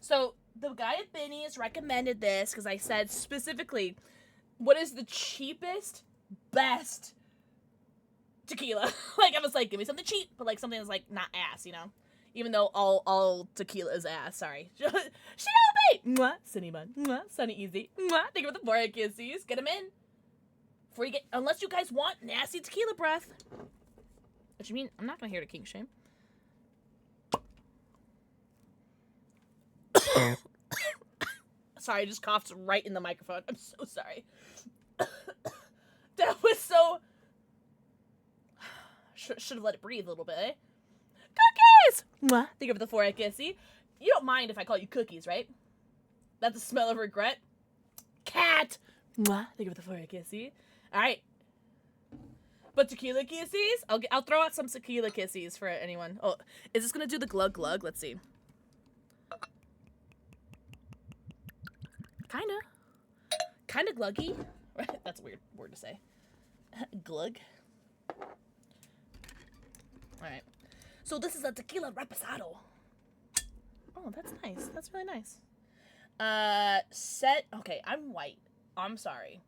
So, the guy at Benny's recommended this, because I said specifically, what is the cheapest, best tequila? Like, I was like, give me something cheap, but like something that's like not ass, you know? Even though all tequila is ass, sorry. Shinobi! Mwah, Sunny Bun. Mwah, Sunny Easy. Mwah, think of the forehead kisses. Get them in. Before you get, unless you guys want nasty tequila breath. Which you mean, I'm not gonna hear the king shame. Sorry, I just coughed right in the microphone. I'm so sorry. That was so... Should have let it breathe a little bit, eh? Cookies! Mwah. Think of the forehead kissy. You don't mind if I call you cookies, right? That's the smell of regret. Cat! Mwah. Think of the forehead kissy. Alright. But tequila kissies? I'll throw out some tequila kissies for anyone. Oh, is this gonna do the glug glug? Let's see. Kinda gluggy. That's a weird word to say. Glug. Alright. So this is a tequila reposado. Oh, that's nice. That's really nice. Okay, I'm white. I'm sorry.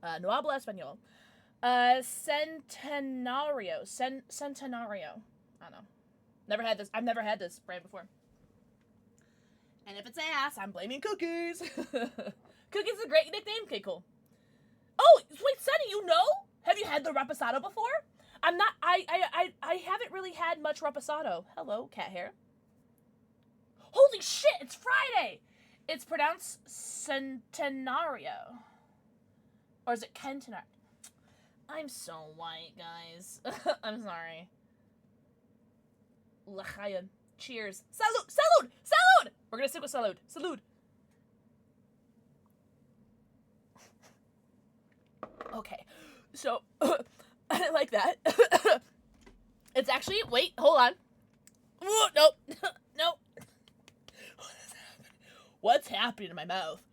No habla español. Centenario. Centenario. I don't know. Never had this. I've never had this brand before. And if it's ass, I'm blaming Cookies. Cookies is a great nickname? Okay, cool. Oh, wait, Sunny, you know? Have you had the reposado before? I haven't really had much reposado. Hello, cat hair. Holy shit, it's Friday! It's pronounced Centenario. Or is it Centenario? I'm so white, guys. I'm sorry. L'chaim. Cheers. Salud! Salud! Salud! We're gonna stick with salud. Salud. Okay. So, I like that. It's actually, wait, hold on. Ooh, nope. Nope. What's happening in my mouth?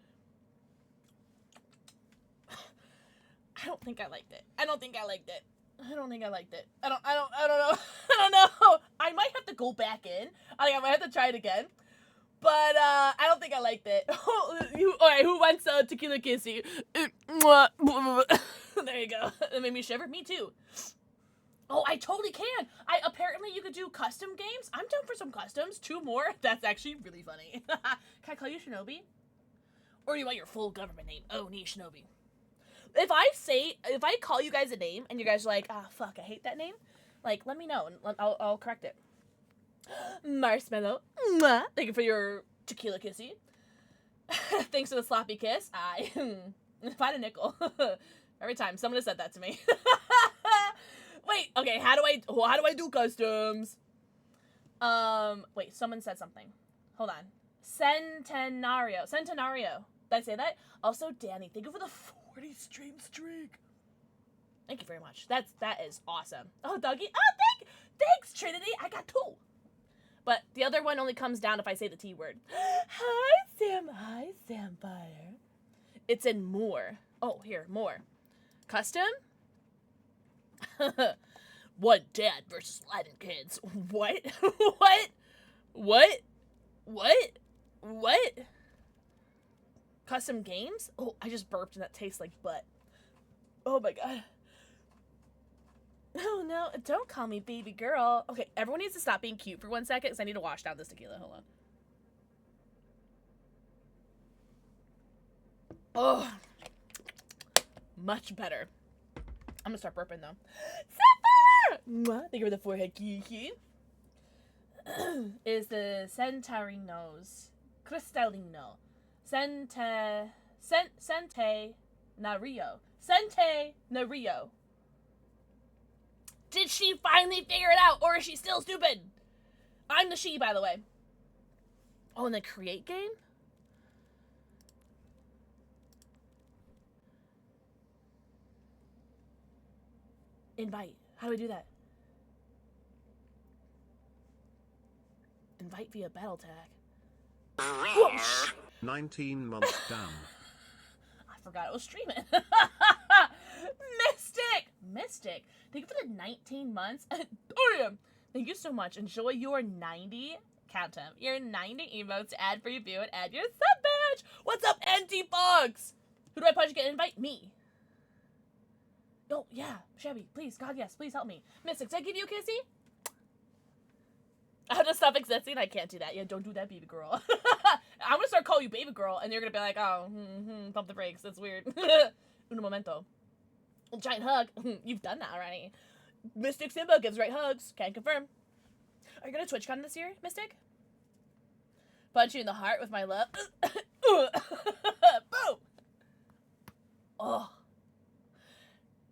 I don't think I liked it. I don't think I liked it. I don't think I liked it. I don't know. I don't know. I might have to go back in. I might have to try it again. But, I don't think I liked it. Alright, who wants a tequila kissy? There you go. That made me shiver. Me too. Oh, I totally can. Apparently you could do custom games. I'm down for some customs. 2 more. That's actually really funny. Can I call you Shinobi? Or do you want your full government name? Oh, nee, Shinobi. If I call you guys a name and you guys are like, ah, fuck, I hate that name, like, let me know and I'll correct it. Marshmallow. Mwah. Thank you for your tequila kissy. Thanks for the sloppy kiss. Find a nickel. Every time someone has said that to me. Wait, okay, how do I do customs? Wait, someone said something. Hold on. Centenario. Centenario. Did I say that? Also, Danny, thank you for the 40 stream streak. Thank you very much. That is awesome. Oh, doggy. Oh, thanks, Trinity. I got 2. But the other one only comes down if I say the T word. Hi, Sam. Hi, Sampire. It's in more. Oh, here, more. Custom? What dad versus Latin kids? What? What? Custom games? Oh, I just burped and that tastes like butt. Oh my god. Oh no, don't call me baby girl. Okay, everyone needs to stop being cute for 1 second because I need to wash down this tequila. Hold on. Oh. Much better. I'm gonna start burping though. Sapphire! Thank you for the forehead kiki. Is the Centarinos Cristallino. Sente Nario. Sente Nario. Did she finally figure it out, or is she still stupid? I'm the she, by the way. Oh, and then create game? Invite. How do I do that? Invite via battle tag. Whoosh. 19 months down. I forgot it was streaming. Mystic. Thank you for the 19 months. Oh yeah. Thank you so much. Enjoy your 90 countdown. Your 90 emotes, ad free view, and add your sub badge. What's up, NT Fox? Who do I punch to get an invite? Me. Oh, yeah. Shabby, please. God, yes. Please help me. Mystic, did I give you a kissy? I have to stop existing. I can't do that. Yeah, don't do that, baby girl. I'm gonna start calling you baby girl, and you're gonna be like, oh, pump the brakes. That's weird. Un momento. A giant hug. You've done that already. Mystic Simba gives right hugs. Can't confirm. Are you gonna TwitchCon this year, Mystic? Punch you in the heart with my love. Boom! Oh.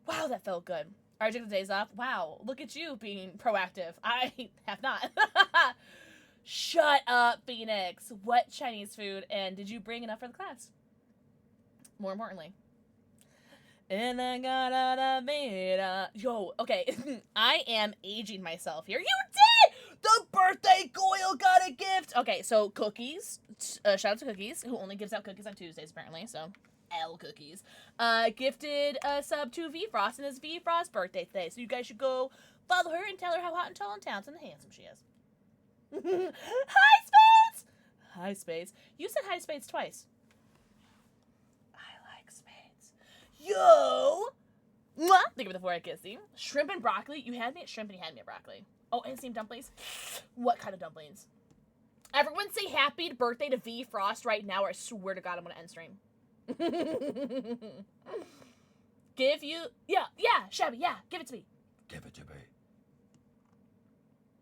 Wow, that felt good. I took the days off. Wow, look at you being proactive. I have not. Shut up, Phoenix. What Chinese food, and did you bring enough for the class? More importantly. And I got a yo, okay. I am aging myself here. You did! The birthday Goyle got a gift! Okay, so Cookies. Shout out to Cookies, who only gives out cookies on Tuesdays, apparently, so... L Cookies. Gifted a sub to V Frost and his V Frost birthday today. So you guys should go follow her and tell her how hot and tall and talented and handsome she is. Hi, Spades! Hi, Spades. You said hi, Spades, twice. I like Spades. Yo! Mwah! Think of it before I kiss you. Shrimp and broccoli. You had me at shrimp and you had me at broccoli. Oh, and steamed dumplings. What kind of dumplings? Everyone say happy birthday to V Frost right now, or I swear to God I'm gonna end stream. Give you... Yeah, Shabby, yeah, give it to me. Give it to me.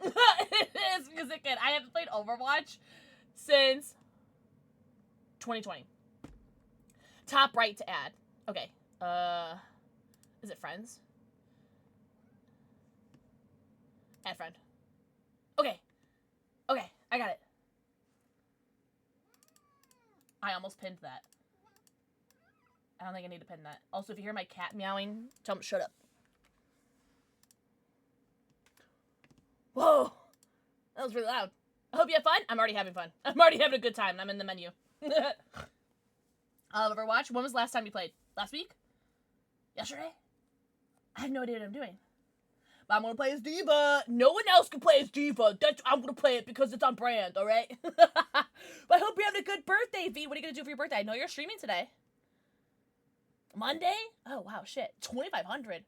It's because it can. I haven't played Overwatch since 2020. Top right to add. Okay. Is it friends? Add friend. Okay, I got it. I almost pinned that. I don't think I need to pin that. Also, if you hear my cat meowing, tell him shut up. Whoa! That was really loud. I hope you have fun. I'm already having fun. I'm already having a good time. I'm in the menu. Overwatch, when was the last time you played? Last week? Yesterday? I have no idea what I'm doing. But I'm gonna play as D.Va. No one else can play as D.Va. I'm gonna play it because it's on brand, alright? But I hope you're having a good birthday, V. What are you gonna do for your birthday? I know you're streaming today. Monday? Oh, wow, shit. 2,500.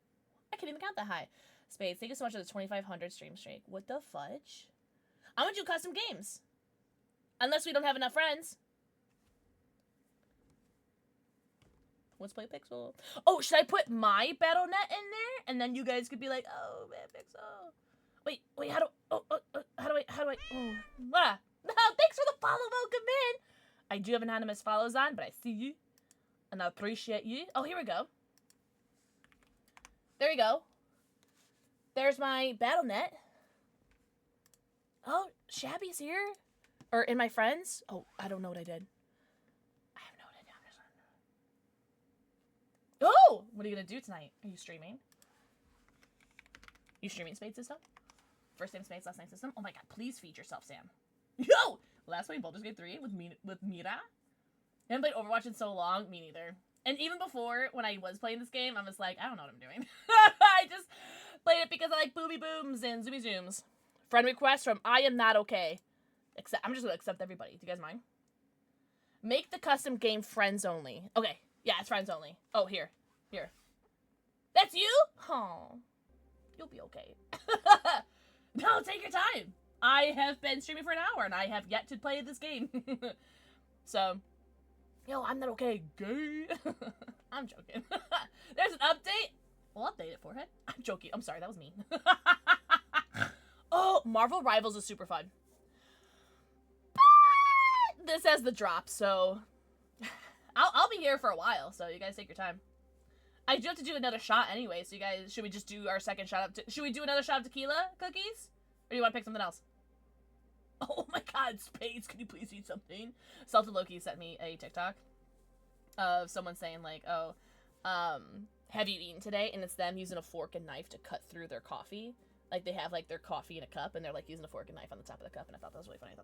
I can't even count that high. Spades, thank you so much for the 2,500 stream streak. What the fudge? I'm gonna do custom games. Unless we don't have enough friends. Let's play Pixel. Oh, should I put my Battle.net in there? And then you guys could be like, oh, man, Pixel. Wait, how do I, no, thanks for the follow, welcome in. I do have anonymous follows on, but I see you. And I appreciate you. Oh, here we go. There we go. There's my Battle.net. Oh, Shabby's here. Or in my friends. Oh, I don't know what I did. I have no idea. Oh! What are you going to do tonight? Are you streaming? You streaming Spade System? First name Spades, last name System? Oh my god, please feed yourself, Sam. Yo! Last played Baldur's Gate 3 with Mira. I haven't played Overwatch in so long. Me neither. And even before, when I was playing this game, I was like, I don't know what I'm doing. I just played it because I like booby booms and zoomy zooms. Friend request from I am not okay. I'm just gonna accept everybody. Do you guys mind? Make the custom game friends only. Okay. Yeah, it's friends only. Oh, here. That's you? Oh. You'll be okay. No, take your time. I have been streaming for an hour and I have yet to play this game. So... Yo, I'm not okay, gay. I'm joking. There's an update. We'll update it, forehead. I'm joking. I'm sorry, that was mean. Oh, Marvel Rivals is super fun. But this has the drop, so... I'll be here for a while, so you guys take your time. I do have to do another shot anyway, so you guys, should we just do our second shot of, should we do another shot of tequila cookies? Or do you want to pick something else? Oh my god, Spades, can you please eat something? Salted Loki sent me a TikTok of someone saying, like, oh, have you eaten today? And it's them using a fork and knife to cut through their coffee. Like, they have, like, their coffee in a cup, and they're, like, using a fork and knife on the top of the cup, and I thought that was really funny.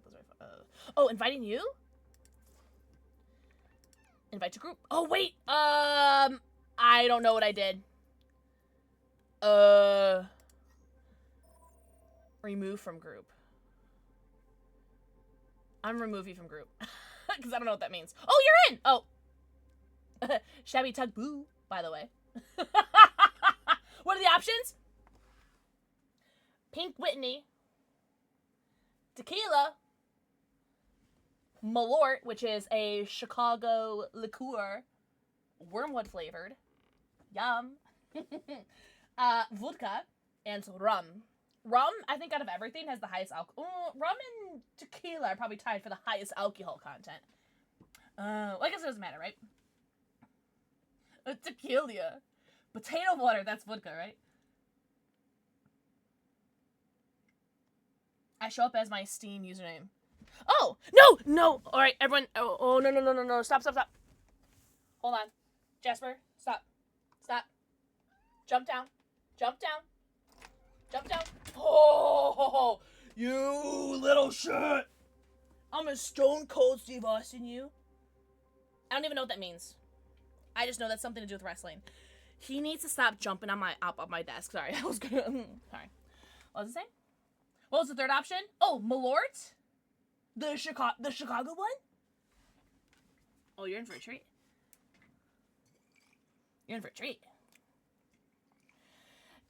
Oh, inviting you? Invite to group. Oh, wait! I don't know what I did. Remove from group. I'm remove you from group. Because I don't know what that means. Oh, you're in! Oh. Shabby Tug Boo, by the way. What are the options? Pink Whitney. Tequila. Malort, which is a Chicago liqueur. Wormwood flavored. Yum. Vodka. And rum. Rum, I think out of everything, has the highest alcohol. Rum and tequila are probably tied for the highest alcohol content. Well, I guess it doesn't matter, right? Tequila. Potato water, that's vodka, right? I show up as my Steam username. Oh! No! Alright, everyone. Oh, no. Stop. Hold on. Jasper, stop. Jump down. Oh, you little shit! I'm a stone cold Steve Austin, you. I don't even know what that means. I just know that's something to do with wrestling. He needs to stop jumping on my desk. Sorry, I was gonna. Sorry. What was it saying? What was the third option? Oh, Malort, the Chicago one. Oh, you're in for a treat.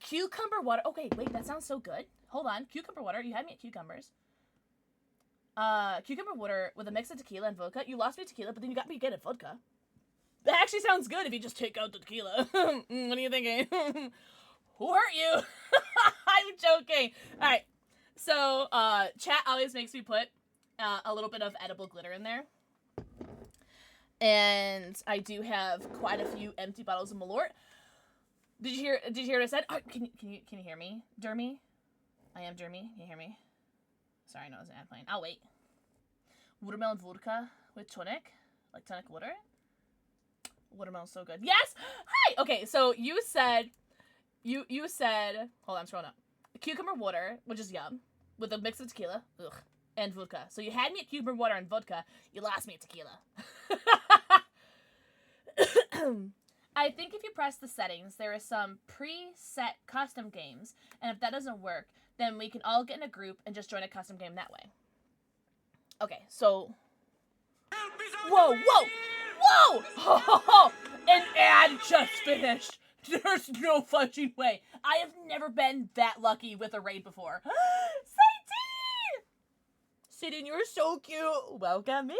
Cucumber water. Okay, wait, that sounds so good. Hold on. Cucumber water. You had me at cucumbers. Cucumber water with a mix of tequila and vodka. You lost me at tequila, but then you got me again at vodka. That actually sounds good if you just take out the tequila. What are you thinking? Who hurt you? I'm joking. Alright. So, chat always makes me put a little bit of edible glitter in there. And I do have quite a few empty bottles of Malort. Did you hear what I said? Oh, can you hear me, Dermy? I am Dermy. Can you hear me? Sorry, no, it was an ad playing. I'll wait. Watermelon vodka with tonic, like tonic water. Watermelon's so good. Yes. Hi. Okay, so you said, hold on, I'm scrolling up. Cucumber water, which is yum, with a mix of tequila, and vodka. So you had me at cucumber water and vodka. You lost me at tequila. I think if you press the settings, there is some preset custom games, and if that doesn't work, then we can all get in a group and just join a custom game that way. Okay, so... Whoa! An ad just finished! There's no fucking way! I have never been that lucky with a raid before. Sadine, you're so cute! Welcome in!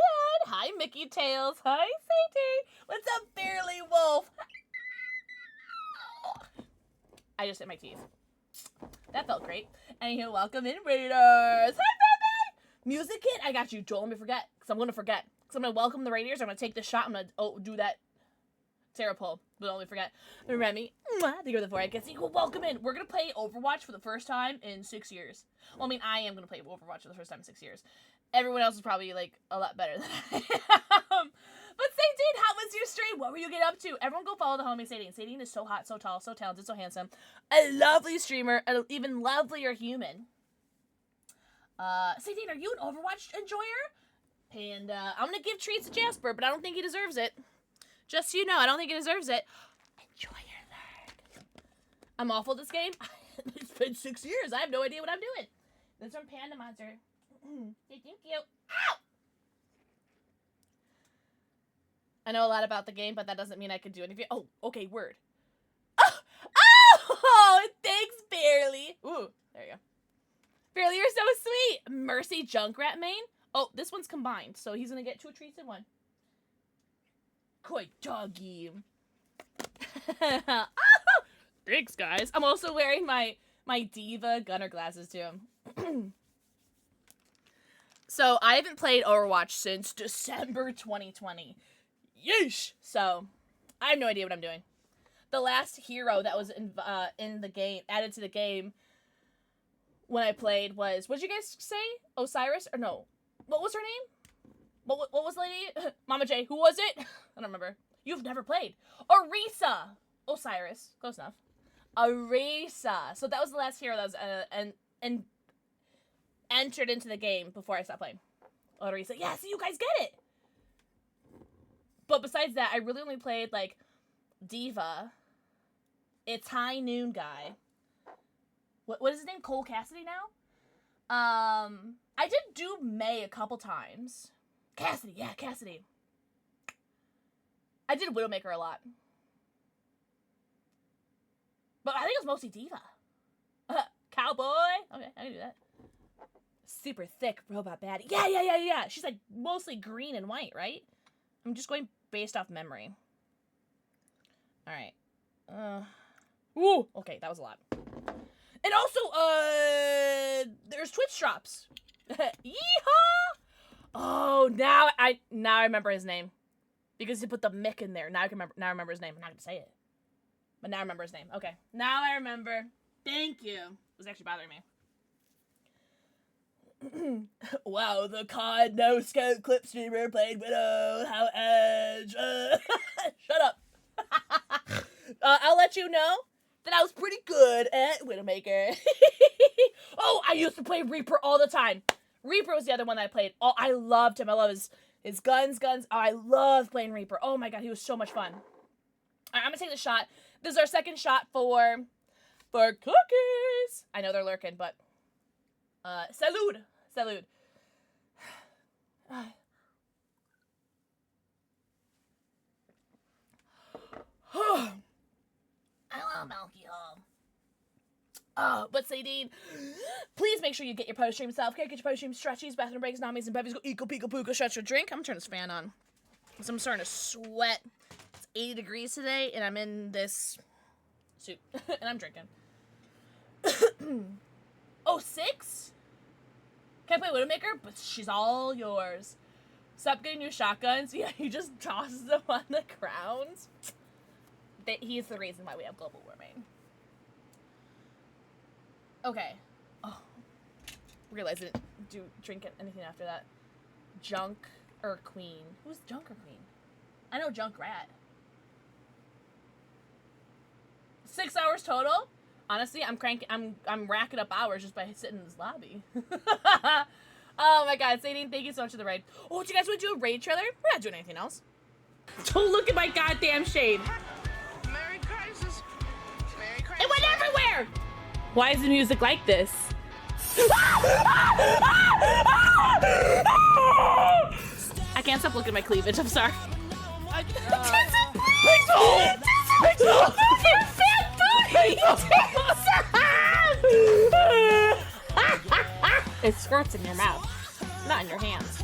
Hi, Mickey Tails! Hi, Sadine! What's up, Barely Wolf? I just hit my teeth. That felt great. Anywho, welcome in, Raiders! Hi, baby! Music Kit, I got you. Don't let me forget, because I'm going to forget. Because I'm going to welcome the Raiders, I'm going to take this shot, I'm going to do that Sarah pull, but don't let me forget. Remy, thank you for the 4 I guess you can welcome in. We're going to play Overwatch for the first time in 6 years. Well, I mean, I am going to play Overwatch for the first time in 6 years. Everyone else is probably, like, a lot better than I am. But Sadine, how was your stream? What were you getting up to? Everyone go follow the homie Sadine. Sadine is so hot, so tall, so talented, so handsome. A lovely streamer, an even lovelier human. Sadine, are you an Overwatch enjoyer? And, I'm going to give treats to Jasper, but I don't think he deserves it. Just so you know, I don't think he deserves it. Enjoy your leg. I'm awful at this game. It's been 6 years. I have no idea what I'm doing. This is from Panda Monster. Thank you. Ow! I know a lot about the game, but that doesn't mean I can do anything. Oh, okay, word. Oh, thanks, Barely. Ooh, there you go. Barely, you're so sweet. Mercy Junkrat main. Oh, this one's combined, so he's gonna get 2 treats in one. Good doggy. Thanks, guys. I'm also wearing my Diva Gunner glasses, too. So, I haven't played Overwatch since December 2020. Yeesh! So, I have no idea what I'm doing. the last hero that was in the game, added to the game when I played was, what did you guys say? Osiris? Or no. What was her name? What was the lady? Mama J. Who was it? I don't remember. You've never played. Orisa. Osiris. Close enough. Orisa. So that was the last hero that was and entered into the game before I stopped playing. Orisa. Yeah, so you guys get it. But besides that, I really only played, like, Diva. It's High Noon guy. What is his name? Cole Cassidy now? I did do May a couple times. Cassidy, yeah, Cassidy. I did Widowmaker a lot. But I think it was mostly Diva. Cowboy. Okay, I can do that. Super thick robot baddie. Yeah. She's like mostly green and white, right? I'm just going based off memory. Alright. Ooh! Okay, that was a lot. And also, there's Twitch drops. Yeehaw! Oh, now I remember his name. Because he put the Mick in there. Now I remember his name. I'm not gonna say it. But now I remember his name. Okay. Now I remember. Thank you. It was actually bothering me. Wow, the COD no scope clip streamer played Widow. How edge. Shut up. I'll let you know that I was pretty good at Widowmaker. Oh, I used to play Reaper all the time. Reaper was the other one that I played. Oh, I loved him. I love his guns. Oh, I loved playing Reaper. Oh my god, he was so much fun. All right, I'm gonna take the shot. This is our second shot for cookies. I know they're lurking, but salud. I love alcohol. But Sadine, please make sure you get your post-stream self-care, get your post-stream stretchies, bathroom breaks, namis, and bevies, go eco, pico, puka, stretch your drink. I'm gonna turn this fan on. Because I'm starting to sweat. It's 80 degrees today, and I'm in this suit. And I'm drinking. Oh, 6? Can't play Widowmaker, but she's all yours. Stop getting new shotguns. Yeah, he just tosses them on the ground. He's the reason why we have global warming. Okay. Oh. Realized I didn't drink anything after that. Junk or Queen. Who's Junk or Queen? I know Junkrat. 6 hours total? Honestly, I'm racking up hours just by sitting in this lobby. Oh my god, Sadine, thank you so much for the raid. Oh, do you guys want to do a raid trailer? We're not doing anything else. Don't look at my goddamn shade. Merry Crisis. Merry Crisis. It went everywhere! Why is the music like this? I can't stop looking at my cleavage, I'm sorry. Pixel! It squirts in your mouth, not in your hands.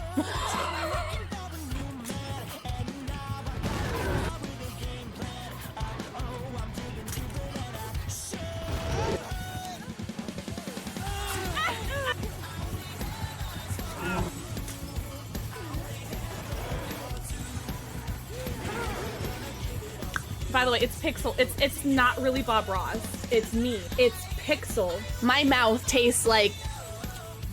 By the way, it's Pixel. It's not really Bob Ross. It's me. It's Pixel. My mouth tastes like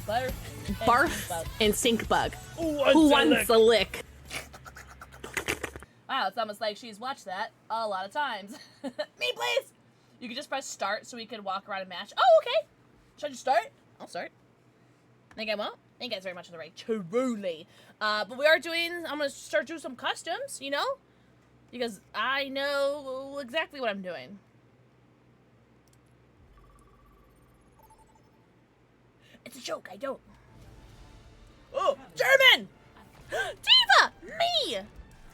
barf and stink bug. Who wants a lick? Wow, it's almost like she's watched that a lot of times. Me, please! You can just press start so we can walk around and match. Oh, okay. Should I just start? I'll start. Think I won't? Thank you guys very much for the raid. Truly. But we are doing, I'm going to start doing some customs, you know? Because I know exactly what I'm doing. It's a joke, I don't. Oh, German! Diva! Me!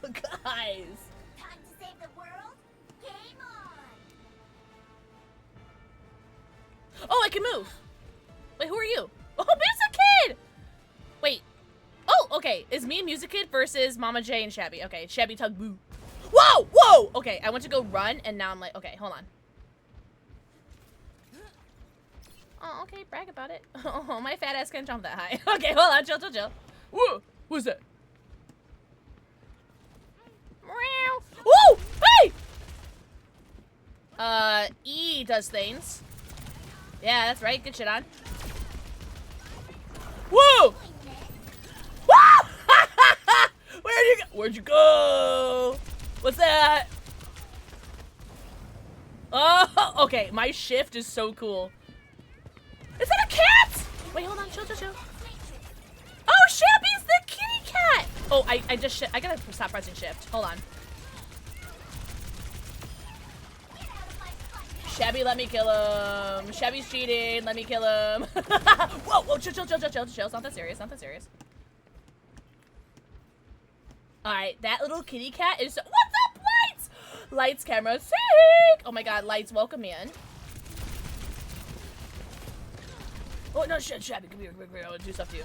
Guys. Time to save the world? Game on! Oh, I can move. Wait, who are you? Oh, Music Kid! Wait. Oh, okay. Is me and Music Kid versus Mama J and Shabby. Okay, Shabby Tug Boo. Whoa! Whoa! Okay, I went to go run, and now I'm like, okay, hold on. Oh, okay, brag about it. Oh, my fat ass can't jump that high. Okay, hold on, chill. Whoa! Who's that? Meow! Whoa! Hey! E does things. Yeah, that's right. Good shit on. Whoa! Whoa! Where'd you go? Where'd you go? What's that? Oh, okay. My shift is so cool. Is that a cat? Wait, hold on. Chill, chill, chill. Oh, Shabby's the kitty cat. Oh, I gotta stop pressing shift. Hold on. Shabby, let me kill him. Shabby's cheating. Let me kill him. Whoa, whoa, chill, chill, chill, chill, chill, chill. It's not that serious. Not that serious. All right, that little kitty cat is. What's up, Lights? Lights, camera, sync. Oh my God, Lights, welcome in. Oh no, shit, Shabby, come here, I want to do stuff to you.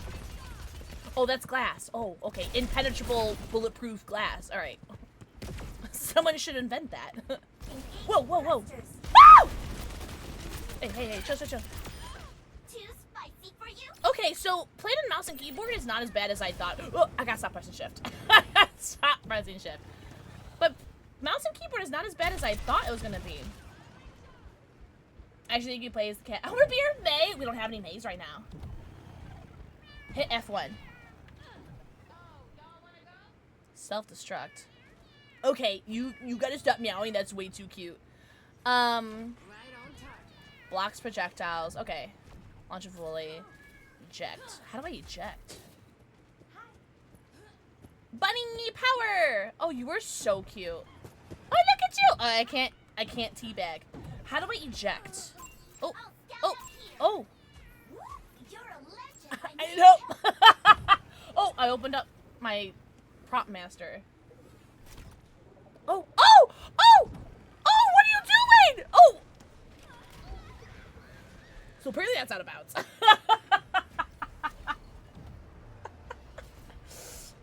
Oh, that's glass. Oh, okay, impenetrable, bulletproof glass. All right. Someone should invent that. Whoa, whoa, whoa. Woo! Hey, hey, hey, chill, chill, chill. Too spicy for you? Okay, so playing on mouse and keyboard is not as bad as I thought. Oh, I gotta stop pressing shift. Stop pressing shift. But mouse and keyboard is not as bad as I thought it was gonna be. I actually think you play as the cat. I wanna be your May. We don't have any Mays right now. Hit F1. Self-destruct. Okay, you gotta stop meowing. That's way too cute. Blocks projectiles. Okay. Launch a volley. Eject. How do I eject? Bunny power! Oh, you were so cute. Oh, look at you! Oh, I can't teabag. How do I eject? Oh, oh, oh. You're a legend. I know. Oh, I opened up my prop master. Oh, oh, oh! Oh, what are you doing? Oh! So apparently that's out of bounds.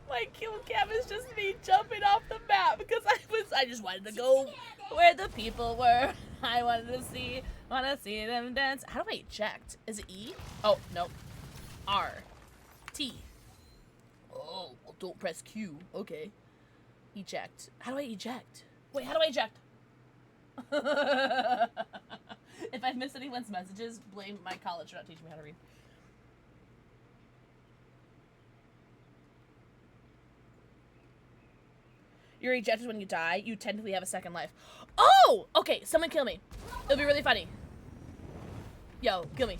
My kill cam is just me jumping off the map because I just wanted to go where the people were. I wanted to see them dance. How do I eject? Is it E? Oh, no. R. T. Oh, well, don't press Q. Okay. Eject. How do I eject? Wait, how do I eject? If I've missed anyone's messages, blame my college for not teaching me how to read. You're ejected when you die. You technically have a second life. Oh! Okay, someone kill me. It'll be really funny. Yo, kill me.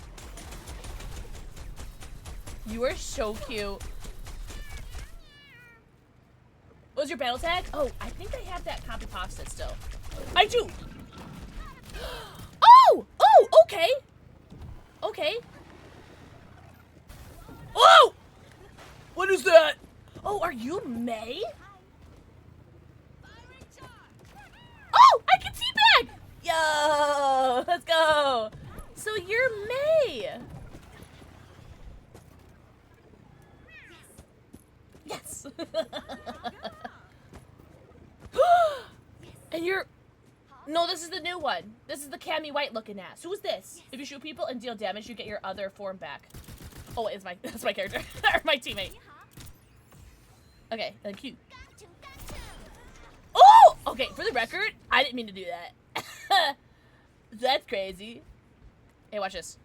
You are so cute. What was your battle tag? Oh, I think I have that copy pasta still. I do. Oh! Oh, okay. Okay. Oh! What is that? Oh, are you May? Oh, I can teabag! Yo, let's go. So you're May. Yes. And you're... No, this is the new one. This is the Cammy White looking ass. Who is this? If you shoot people and deal damage, you get your other form back. Oh, wait, that's my character. Or my teammate. Okay, then Q. Oh! Okay, for the record, I didn't mean to do that. That's crazy. Hey, watch this.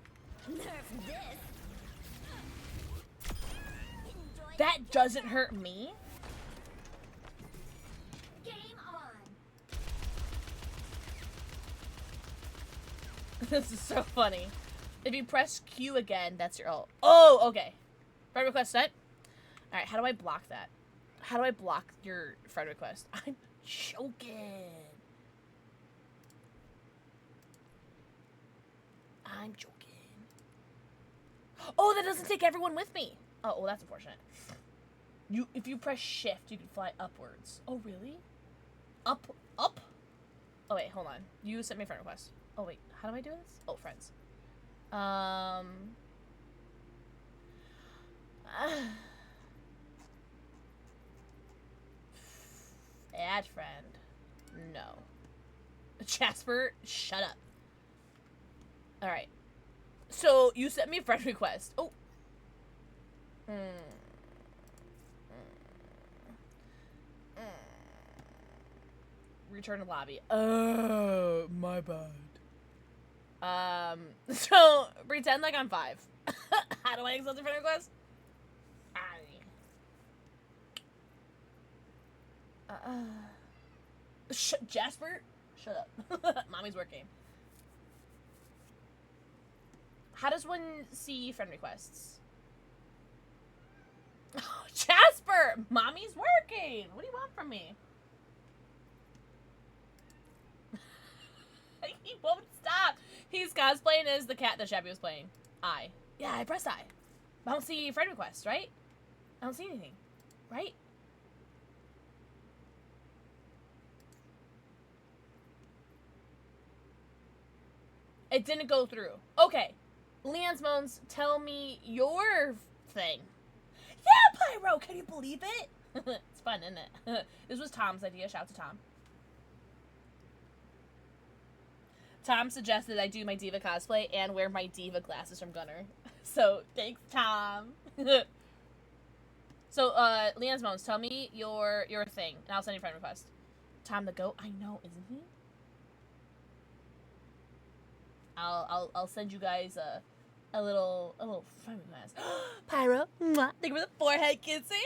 That doesn't hurt me. Game on. This is so funny. If you press Q again, that's your ult. Oh, okay. Friend request sent. All right, how do I block that? How do I block your friend request? I'm joking. I'm joking. Oh, that doesn't take everyone with me. Oh, well, that's unfortunate. If you press shift, you can fly upwards. Oh, really? Up? Oh, wait, hold on. You sent me a friend request. Oh, wait, how do I do this? Oh, friends. Add friend. No. Jasper, shut up. Alright. So, you sent me a friend request. Oh. Return to lobby. Oh, my bad. So pretend like I'm 5. How do I accept a friend request? Jasper? Shut up. Mommy's working. How does one see friend requests? Jasper! Mommy's working! What do you want from me? He won't stop! He's cosplaying as the cat that Shabby was playing. I. Yeah, I pressed I. I don't see friend requests, right? I don't see anything. Right? It didn't go through. Okay. Leon's Moans, tell me your thing. Yeah, Pyro! Can you believe it? It's fun, isn't it? This was Tom's idea. Shout out to Tom. Tom suggested I do my Diva cosplay and wear my Diva glasses from Gunner. So, thanks, Tom. So, Leon's Moans, tell me your thing, and I'll send you a friend request. Tom the goat? I know, isn't he? I'll send you guys a little friend request. Pyro, mwah, thank you for the forehead kissing.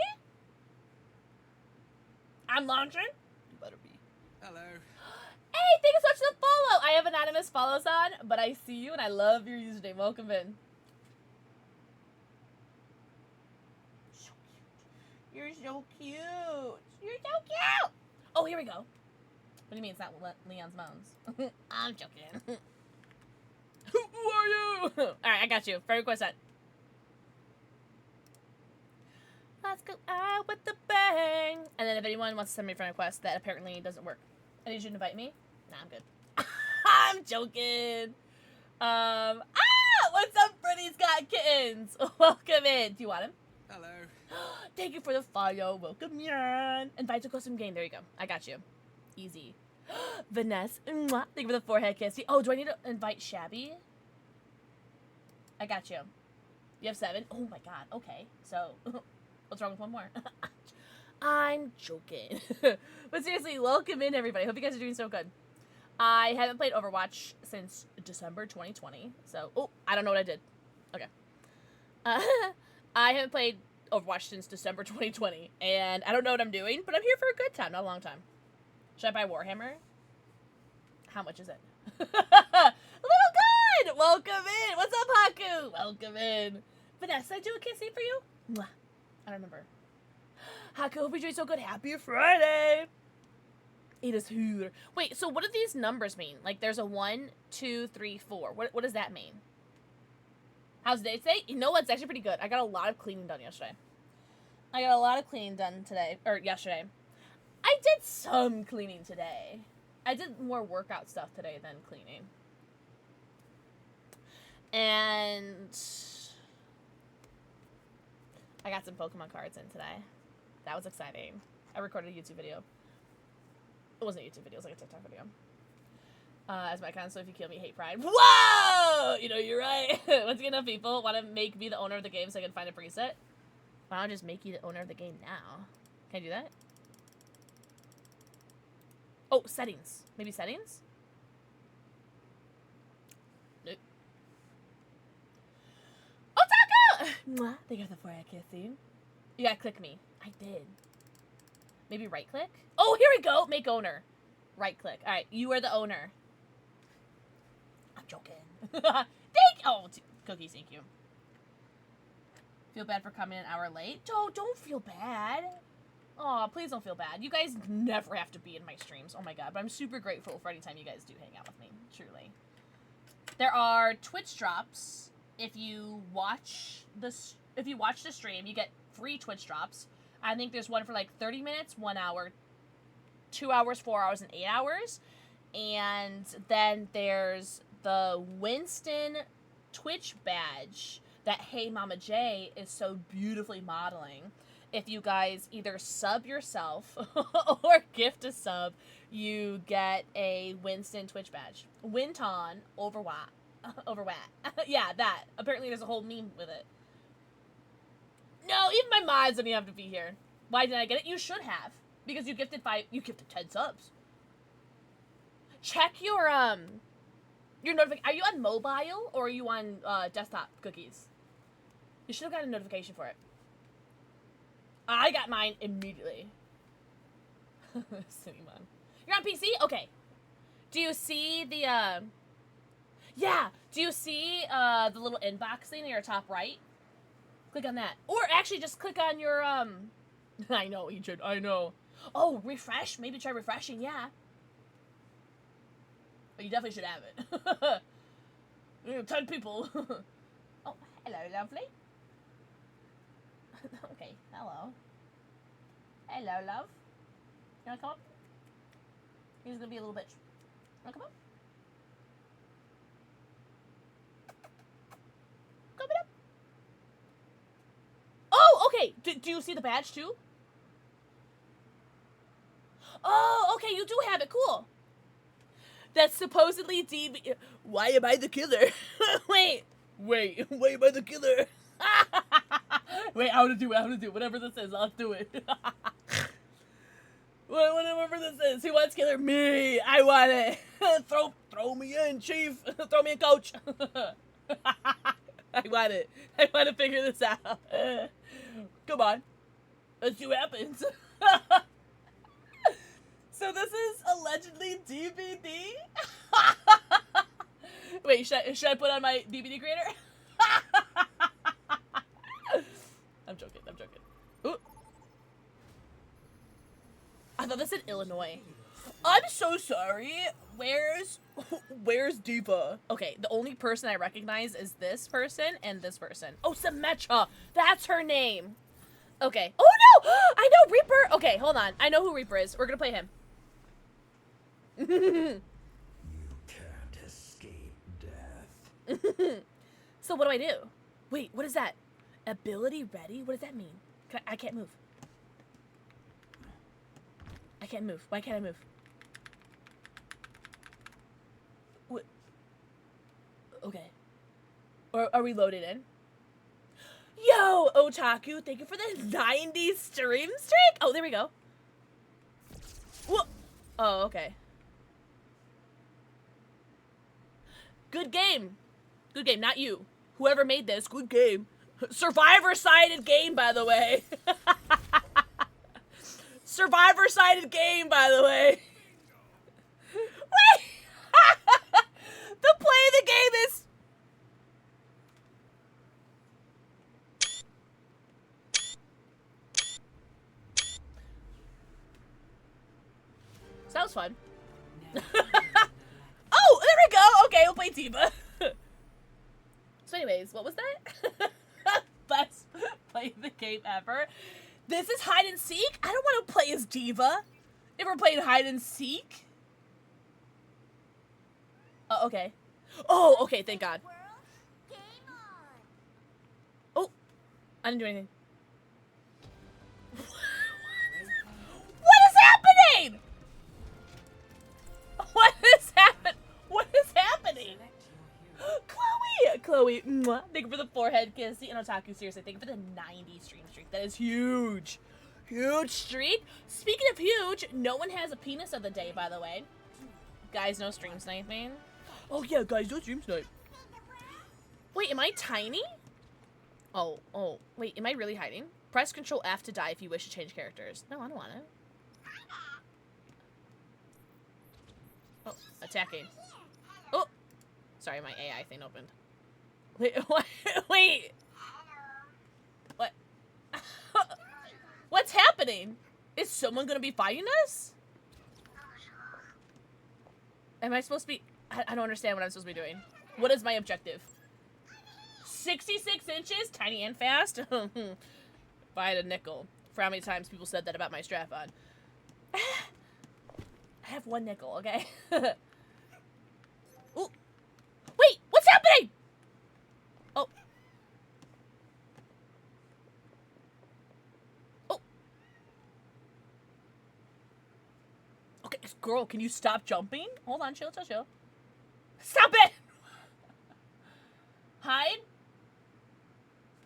I'm launching. You better be. Hello. Hey, thank you so much for the follow. I have anonymous follows on, but I see you and I love your username. Welcome in. So cute. You're so cute. You're so cute. Oh, here we go. What do you mean it's not Leon's Moans? I'm joking. Who are you? Alright, I got you. Friend request set. Let's go out with the bang. And then if anyone wants to send me a friend request, that apparently doesn't work. I need you to invite me. Nah, I'm good. I'm joking. What's up, Freddy's Got Kittens? Welcome in. Do you want him? Hello. Thank you for the follow. Welcome, Yan. Invite to custom game. There you go. I got you. Easy. Vanessa, mwah. Thank you for the forehead kiss. Oh, do I need to invite Shabby? I got you. You have 7? Oh my god. Okay. So, what's wrong with one more? I'm joking. But seriously, welcome in, everybody. Hope you guys are doing so good. I haven't played Overwatch since December 2020. So, oh, I don't know what I did. Okay. I haven't played Overwatch since December 2020. And I don't know what I'm doing, but I'm here for a good time, not a long time. Should I buy Warhammer? How much is it? Little good! Welcome in! What's up, Haku? Welcome in. Vanessa, do a kissing for you? Mwah. I don't remember. Haku, hope you're doing so good. Happy Friday! It is Hooter. Wait, so what do these numbers mean? Like, there's a 1, 2, 3, 4. What does that mean? How's the day today? You know what? It's actually pretty good. I got a lot of cleaning done yesterday. Yesterday. I did some cleaning today. I did more workout stuff today than cleaning. And I got some Pokemon cards in today. That was exciting. I recorded a YouTube video. It wasn't a YouTube video, it was like a TikTok video. As my account, so if you kill me, hate pride. Whoa! You know, you're right. Once again, enough people want to make me the owner of the game so I can find a preset. Why don't I just make you the owner of the game now? Can I do that? Oh, settings. Maybe settings? Nope. Oh, Taco! Mwah. Thank you for the forehead kissing. You gotta click me. I did. Maybe right click? Oh, here we go! Make owner. Right click. Alright, you are the owner. I'm joking. Cookies, thank you. Feel bad for coming an hour late? Don't feel bad. Aw, please don't feel bad. You guys never have to be in my streams. Oh my god, but I'm super grateful for any time you guys do hang out with me. Truly. There are Twitch drops. If you watch the stream, you get free Twitch drops. I think there's one for like 30 minutes, 1 hour, 2 hours, 4 hours, and 8 hours. And then there's the Winston Twitch badge that Hey Mama J is so beautifully modeling. If you guys either sub yourself or gift a sub, you get a Winston Twitch badge. Winton Overwatch. Yeah, that. Apparently there's a whole meme with it. No, even my mods didn't have to be here. Why didn't I get it? You should have. Because you gifted 10 subs. Check your Your are you on mobile or are you on desktop cookies? You should have got a notification for it. I got mine immediately. Cinnamon. You're on PC? Okay. Do you see the yeah, do you see the little inbox thing in your top right? Click on that. Or actually just click on your I know, Ejin, I know. Oh, refresh? Maybe try refreshing, yeah. But you definitely should have it. 10 people. Oh, hello, lovely. Okay, hello. Hello, love. You wanna come up? He's gonna be a little bitch. Wanna come up? Come up. Oh, okay. Do you see the badge too? Oh, okay. You do have it. Cool. That's supposedly DB. Why am I the killer? Wait. Why am I the killer? Wait, I want to do it. Whatever this is, I'll do it. Whatever this is. Who wants killer? Me. I want it. Throw me in, chief. Throw me in, coach. I want it. I want to figure this out. Come on. Let's see what happens. So this is allegedly DVD? Wait, should I put on my DVD creator? I'm joking. Ooh. I thought this said Illinois. I'm so sorry. Where's Diva? Okay, the only person I recognize is this person and this person. Oh, Symmetra. That's her name. Okay. Oh no! I know Reaper. Okay, hold on. I know who Reaper is. We're gonna play him. You can't escape death. So what do I do? Wait, what is that? Ability ready? What does that mean? I can't move. I can't move. Why can't I move? What? Okay. Are we loaded in? Yo, Otaku, thank you for the 90 stream streak. Oh, there we go. Whoa. Oh, okay. Good game. Good game, not you. Whoever made this, good game. Survivor-sided game, by the way. Survivor-sided game, by the way. Wait! The play of the game is... Sounds fun. Oh, there we go! Okay, we'll play Diva. So anyways, what was that? Best play the game ever. This is hide and seek? I don't want to play as Diva. Ever played hide and seek? Oh, okay. Oh, okay, thank God. World, game on. Oh, I didn't do anything. What is happening? What is happening? What is happening? Chloe, mwah. Thank you for the forehead kiss. The Otaku, seriously, thank you for the 90 stream streak. That is huge. Huge streak. Speaking of huge, no one has a penis of the day, by the way. Guys, no stream sniping. Oh yeah, guys, don't stream snipe. Wait, am I tiny? Oh, wait, am I really hiding? Press Control F to die if you wish to change characters. No, I don't want to. Oh, attacking. Oh, sorry, my AI thing opened. Wait, what? Wait. What? What's happening? Is someone gonna be fighting us? Am I supposed to be... I don't understand what I'm supposed to be doing. What is my objective? 66 inches? Tiny and fast? If I had a nickel. For how many times people said that about my strap-on. I have one nickel, okay? Ooh. Wait, what's happening? Oh. Oh. Okay, girl, can you stop jumping? Hold on, chill. Stop it! Hide?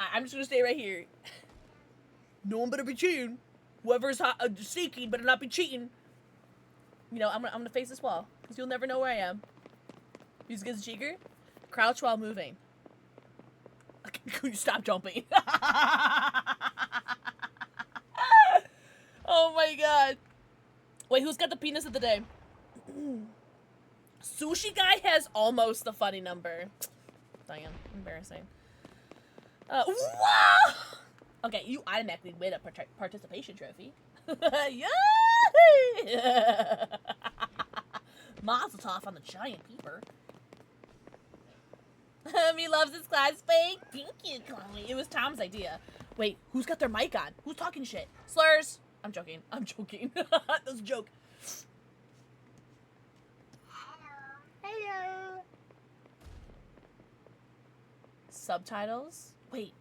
I'm just gonna stay right here. No one better be cheating. Whoever's seeking better not be cheating. You know, I'm gonna face this wall, because you'll never know where I am. Music is cheeker. Crouch while moving. Could you stop jumping? Oh my god. Wait, who's got the penis of the day? Sushi guy has almost the funny number. Damn, embarrassing. Wow! Okay, you automatically win a participation trophy. Yay! Mazel tov on the giant peeper. He loves his cosplay. Thank you, Chloe. It was Tom's idea. Wait, who's got their mic on? Who's talking shit? Slurs. I'm joking. I'm joking. That was a joke. Hello. Subtitles? Wait.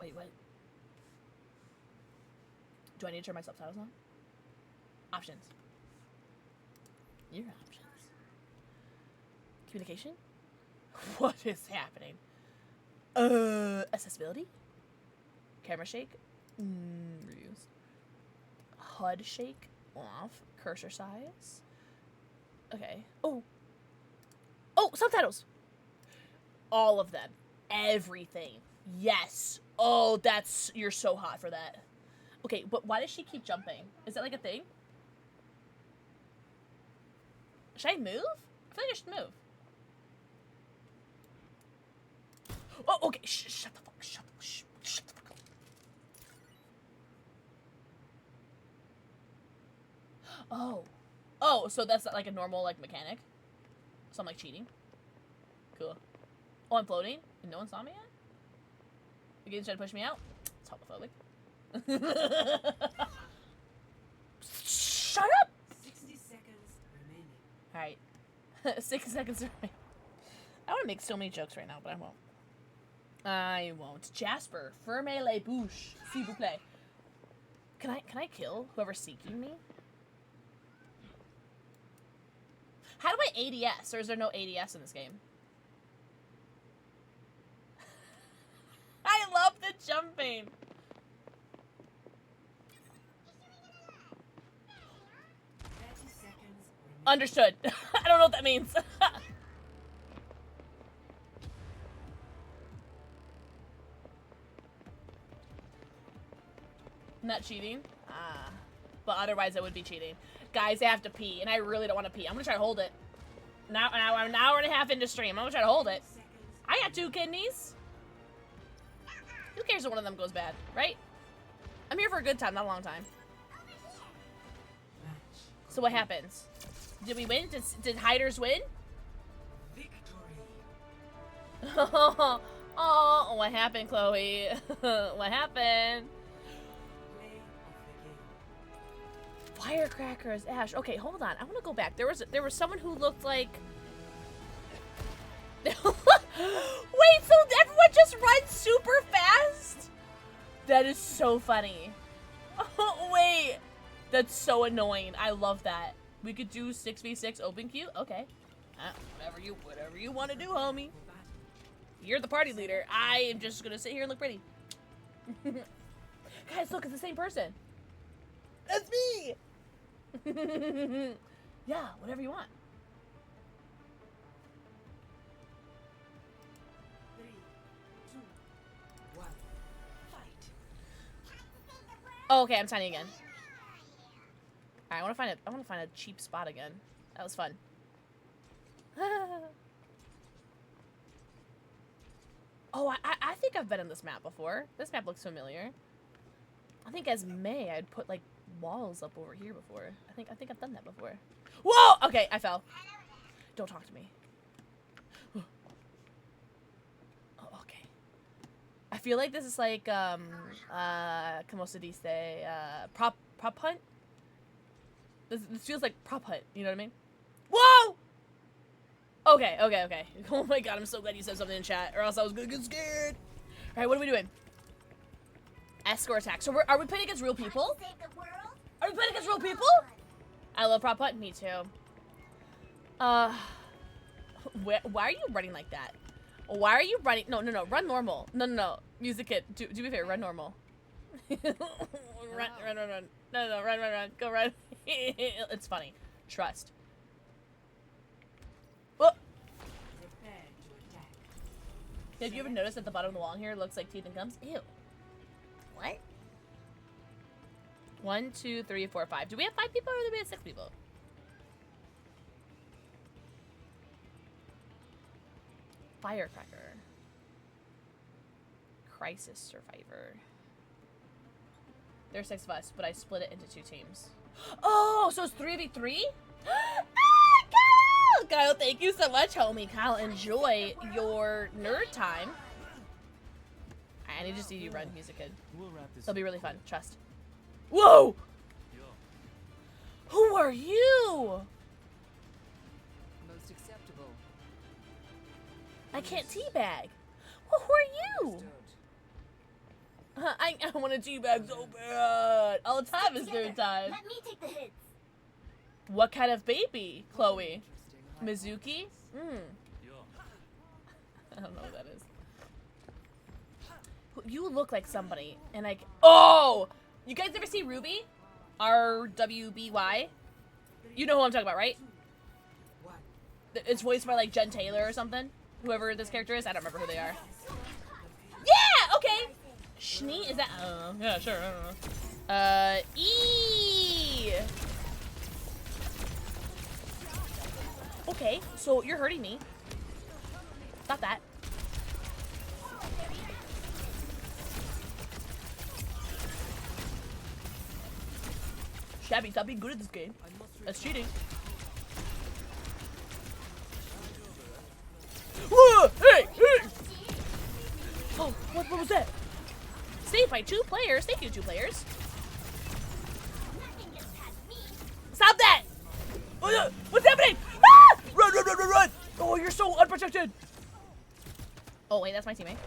Wait, what? Do I need to turn my subtitles on? Options. Your options. Communication? What is happening? Accessibility? Camera shake? Reviews. HUD shake? Off. Cursor size? Okay. Oh! Oh! Subtitles! All of them. Everything. Yes! Oh, that's... You're so hot for that. Okay, but why does she keep jumping? Is that like a thing? Should I move? I feel like I should move. Oh, okay. Shut the fuck. Shut the fuck up. Oh. Oh, so that's not like a normal, like, mechanic? So I'm, like, cheating? Cool. Oh, I'm floating? And no one saw me yet? The game's trying to push me out? It's homophobic. Shut up! 60 seconds remaining. Alright. 6 seconds remaining. I want to make so many jokes right now, but I won't. I won't. Jasper, fermez les bouches, s'il vous plaît. Can I kill whoever's seeking me? How do I ADS, or is there no ADS in this game? I love the jumping. Understood. I don't know what that means. Not cheating? Ah. But otherwise it would be cheating. Guys, I have to pee, and I really don't want to pee. I'm gonna try to hold it. Now I'm an hour and a half into stream. I'm gonna try to hold it. I got 2 kidneys. Who cares if one of them goes bad, right? I'm here for a good time, not a long time. So what happens? Did we win? Did hiders win? Victory. Oh, what happened, Chloe? What happened? Play of the game. Firecrackers, Ash. Okay, hold on. I want to go back. There was someone who looked like. Wait, so everyone just runs super fast? That is so funny. Oh, wait. That's so annoying. I love that. We could do 6v6 open queue? Okay. Whatever you want to do, homie. You're the party leader. I am just gonna sit here and look pretty. Guys, look, it's the same person. That's me! Yeah, whatever you want. 3, 2, 1. Fight. Oh, okay, I'm signing again. Alright, I wanna find a cheap spot again. That was fun. Oh, I think I've been in this map before. This map looks familiar. I think as May, I'd put like walls up over here before. I think I've done that before. Whoa! Okay, I fell. Don't talk to me. Oh, okay. I feel like this is like como se dice, prop hunt. This feels like prop hunt. You know what I mean? Whoa! Okay. Oh my god, I'm so glad you said something in chat, or else I was gonna get scared. All right, what are we doing? Escort attack. So are we playing against real people? Save the world? Are we playing against real people? I love prop hunt. Me too. Why are you running like that? Why are you running? No. Run normal. No. Music kid. Do me a favor. Run normal. Run. No. Run. Go run. It's funny. Trust. Oh. Prepare to attack. Have you ever noticed that the bottom of the wall here looks like teeth and gums? Ew. What? 1, 2, 3, 4, 5. Do we have 5 people or do we have 6 people? Firecracker. Crisis survivor. There's 6 of us, but I split it into 2 teams. Oh, so it's 3v3? Kyle, thank you so much, homie. Kyle, enjoy your nerd time. I need to see you run, Music Kid. It'll be really fun, trust. Whoa! Who are you? Most acceptable. I can't teabag. Well, who are you? I want to teabag so bad. All the time is third time. Let me take the hits. What kind of baby, Chloe? Mizuki? I don't know what that is. You look like somebody, and like, oh! You guys ever see Ruby? RWBY? You know who I'm talking about, right? It's voiced by like Jen Taylor or something. Whoever this character is, I don't remember who they are. Yeah, okay. Schnee, is that? Yeah, sure. I don't know. E. Okay, so you're hurting me. Stop that. Shabby, stop being good at this game. That's cheating. Whoa! Hey! Hey! Oh, what was that? Saved by 2 players. Thank you, 2 players. Nothing gets past me. Stop that! Oh, no. What's happening? Ah! Run, run, run, run, run! Oh, you're so unprotected. Oh, wait, that's my teammate.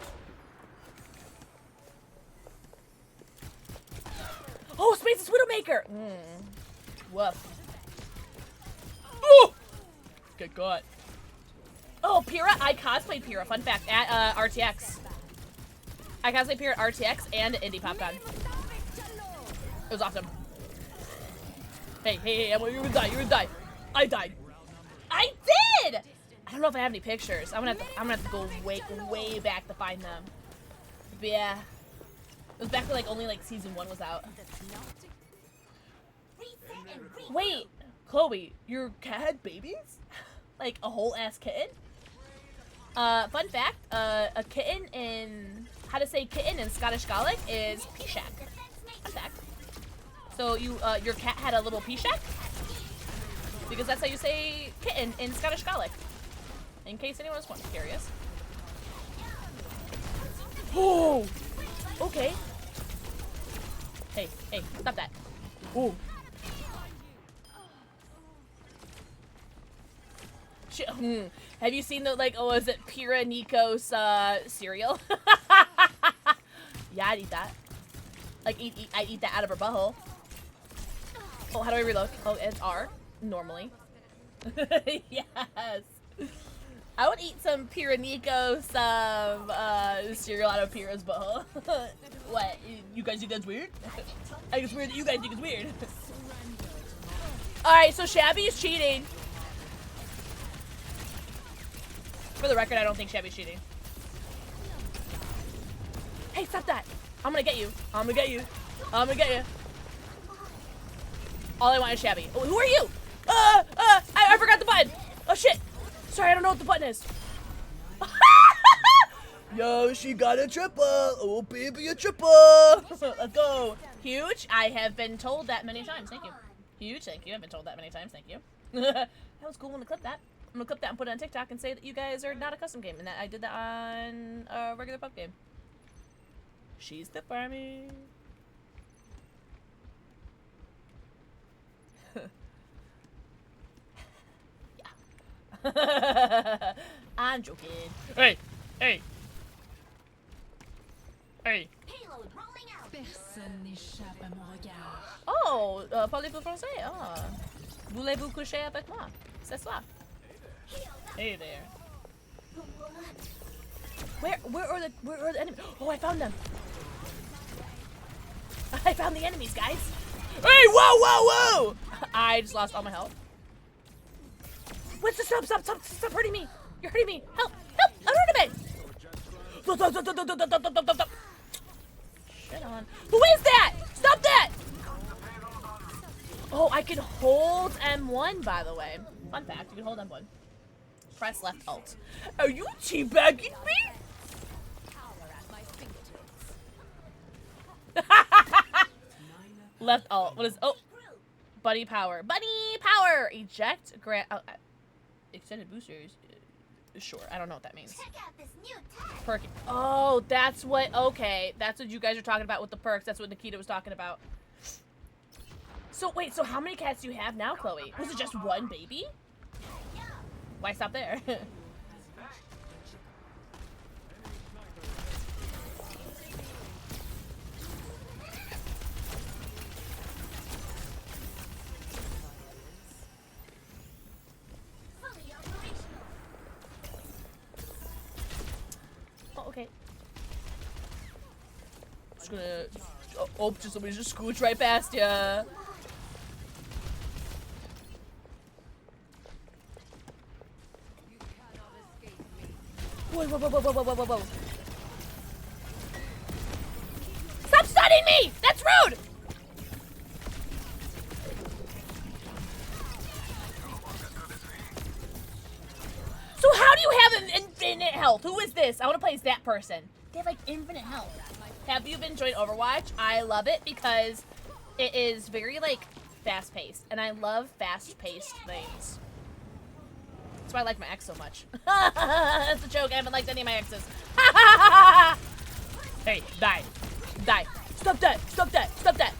Oh, Space's Widowmaker! Woof. Oh! Get got. Oh, Pyrrha. I cosplayed Pyrrha. Fun fact. At RTX. I cosplayed Pyrrha at RTX and Indie PopCon. It was awesome. Hey, hey, hey, you're gonna die. You're gonna die. I died. I did! I don't know if I have any pictures. I'm gonna have to go way back to find them. But yeah. It was back when only season 1 was out. Wait, Chloe, your cat had babies? Like a whole ass kitten? Fun fact, a kitten in how to say kitten in Scottish Gaelic is Pishak. Fun fact. So your cat had a little Pishak? Because that's how you say kitten in Scottish Gaelic. In case anyone was curious. Oh! Okay. Hey, hey, stop that. Ooh. Have you seen the, is it Pyrrha Nikos, cereal? Yeah, I'd eat that. I'd eat that out of her butthole. Oh, how do I reload? Oh, it's R, normally. Yes. I would eat some Pyrrha Nikos, cereal out of Pyrrha's butthole. What? You guys think that's weird? I think it's weird that you guys think it's weird. Alright, so Shabby is cheating. For the record, I don't think Shabby's cheating. Hey, stop that! I'm gonna get you. I'm gonna get you. I'm gonna get you. All I want is Shabby. Oh, who are you? I forgot the button. Oh shit. Sorry, I don't know what the button is. Yo, she got a triple. Oh, baby, a triple. Let's go. Huge. I have been told that many times. Thank you. Huge. Thank you. I've been told that many times. Thank you. That was cool. I'm gonna clip that. I'm gonna clip that and put it on TikTok and say that you guys are not a custom game and that I did that on a regular pub game. She's the farmy. Yeah. I'm joking. Hey, hey, hey. Payload rolling out. Personne n'échappe à mon regard. Oh, parlez-vous français? Ah. Voulez-vous coucher avec moi? Ce soir. Hey there. Where are the enemies? Oh, I found them. I found the enemies, guys. Hey, whoa, whoa, whoa! I just lost all my health. What's the stop hurting me. You're hurting me. Help. I'm hurting me. Shit on. Who is that? Stop that. Oh, I can hold M1, by the way. Fun fact, you can hold M1. Press left alt. Are you teabagging me? Left alt. What is... Oh. Buddy power. Buddy power! Eject. Grant... extended boosters. Sure. I don't know what that means. Check out this new tech. Perk. Oh, that's what... Okay. That's what you guys are talking about with the perks. That's what Nikita was talking about. So, wait. So, how many cats do you have now, Chloe? Was it just one baby? Why stop there? Fully operational. Oh, okay. Just gonna... Oh, just somebody just scooch right past ya. Whoa. Stop stunning me! That's rude! So how do you have an infinite health? Who is this? I want to play as that person. They have like infinite health. Have you been enjoying Overwatch? I love it because it is very like fast-paced, and I love fast-paced things. That's why I like my ex so much. That's a joke. I haven't liked any of my exes. Hey, die. Die. Stop that.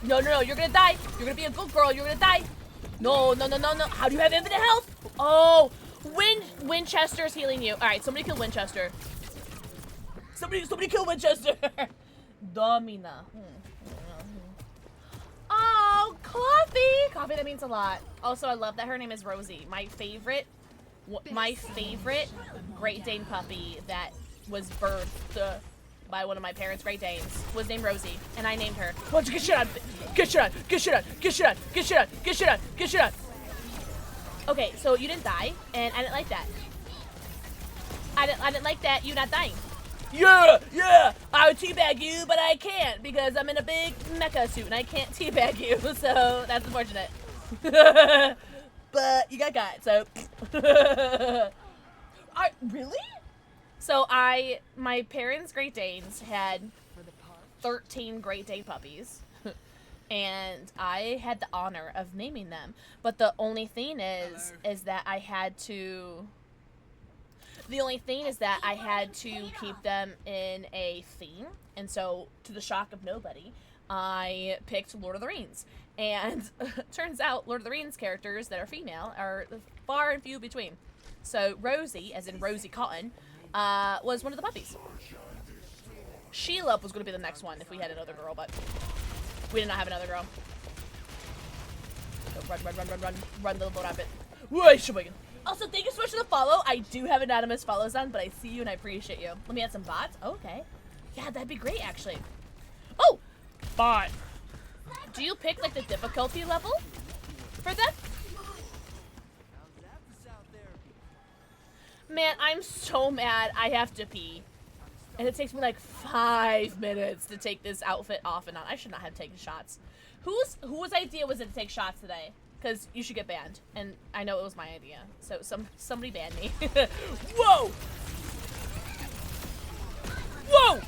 No. You're gonna die. You're gonna be a good girl. You're gonna die. No. How do you have infinite health? Oh, Winchester's healing you. All right, somebody kill Winchester. Somebody kill Winchester. Domina. Oh, coffee. Coffee, that means a lot. Also, I love that her name is Rosie. My favorite Great Dane puppy that was birthed by one of my parents' Great Danes was named Rosie, and I named her. Why don't you get shit on. Okay, so you didn't die, and I didn't like that. I didn't like that you not dying. Yeah, I would teabag you, but I can't because I'm in a big mecha suit and I can't teabag you, so that's unfortunate. But you got, so. Really? So my parents' Great Danes had 13 Great Dane puppies, and I had the honor of naming them. But the only thing is that I had to keep them in a theme, and so to the shock of nobody, I picked Lord of the Rings. And turns out Lord of the Rings characters that are female are far and few between. So Rosie, as in Rosie Cotton, was one of the puppies. Sheila was going to be the next one if we had another girl, but we did not have another girl. So run, little rabbit. Whoa, sheboygan. Also, thank you so much for the follow. I do have anonymous follows on, but I see you and I appreciate you. Let me add some bots. Okay. Yeah, that'd be great, actually. Oh! Bot. Do you pick, like, the difficulty level for them? Man, I'm so mad I have to pee. And it takes me, like, 5 minutes to take this outfit off and on. I should not have taken shots. Whose idea was it to take shots today? Because you should get banned. And I know it was my idea. So somebody banned me. Whoa! Whoa!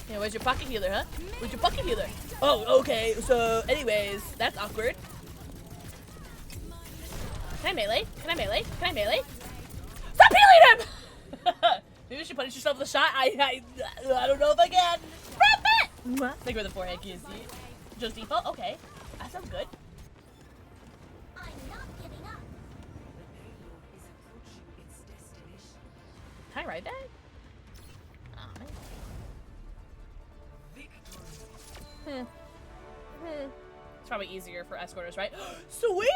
Yeah, where's your pocket healer, huh? Where's your pocket healer? Oh, okay. So, anyways, that's awkward. Can I melee? Stop healing him! Maybe you should punish yourself with a shot. I don't know if I can. Rip it! Think with the forehead kiss. Just default? Okay. That sounds good. I'm not giving up. Can I ride that? Oh, man. It's probably easier for escorters, right? Sweetie!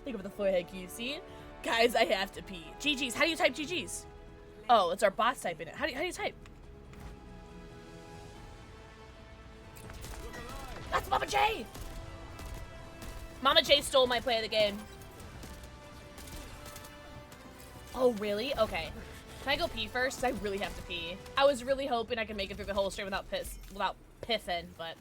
Think of the forehead QC. Guys, I have to pee. GG's. How do you type GG's? Oh, it's our bots typing it. How do you type? Mama J! Mama J stole my play of the game. Oh, really? Okay. Can I go pee first? 'Cause I really have to pee. I was really hoping I could make it through the whole stream without piffing, but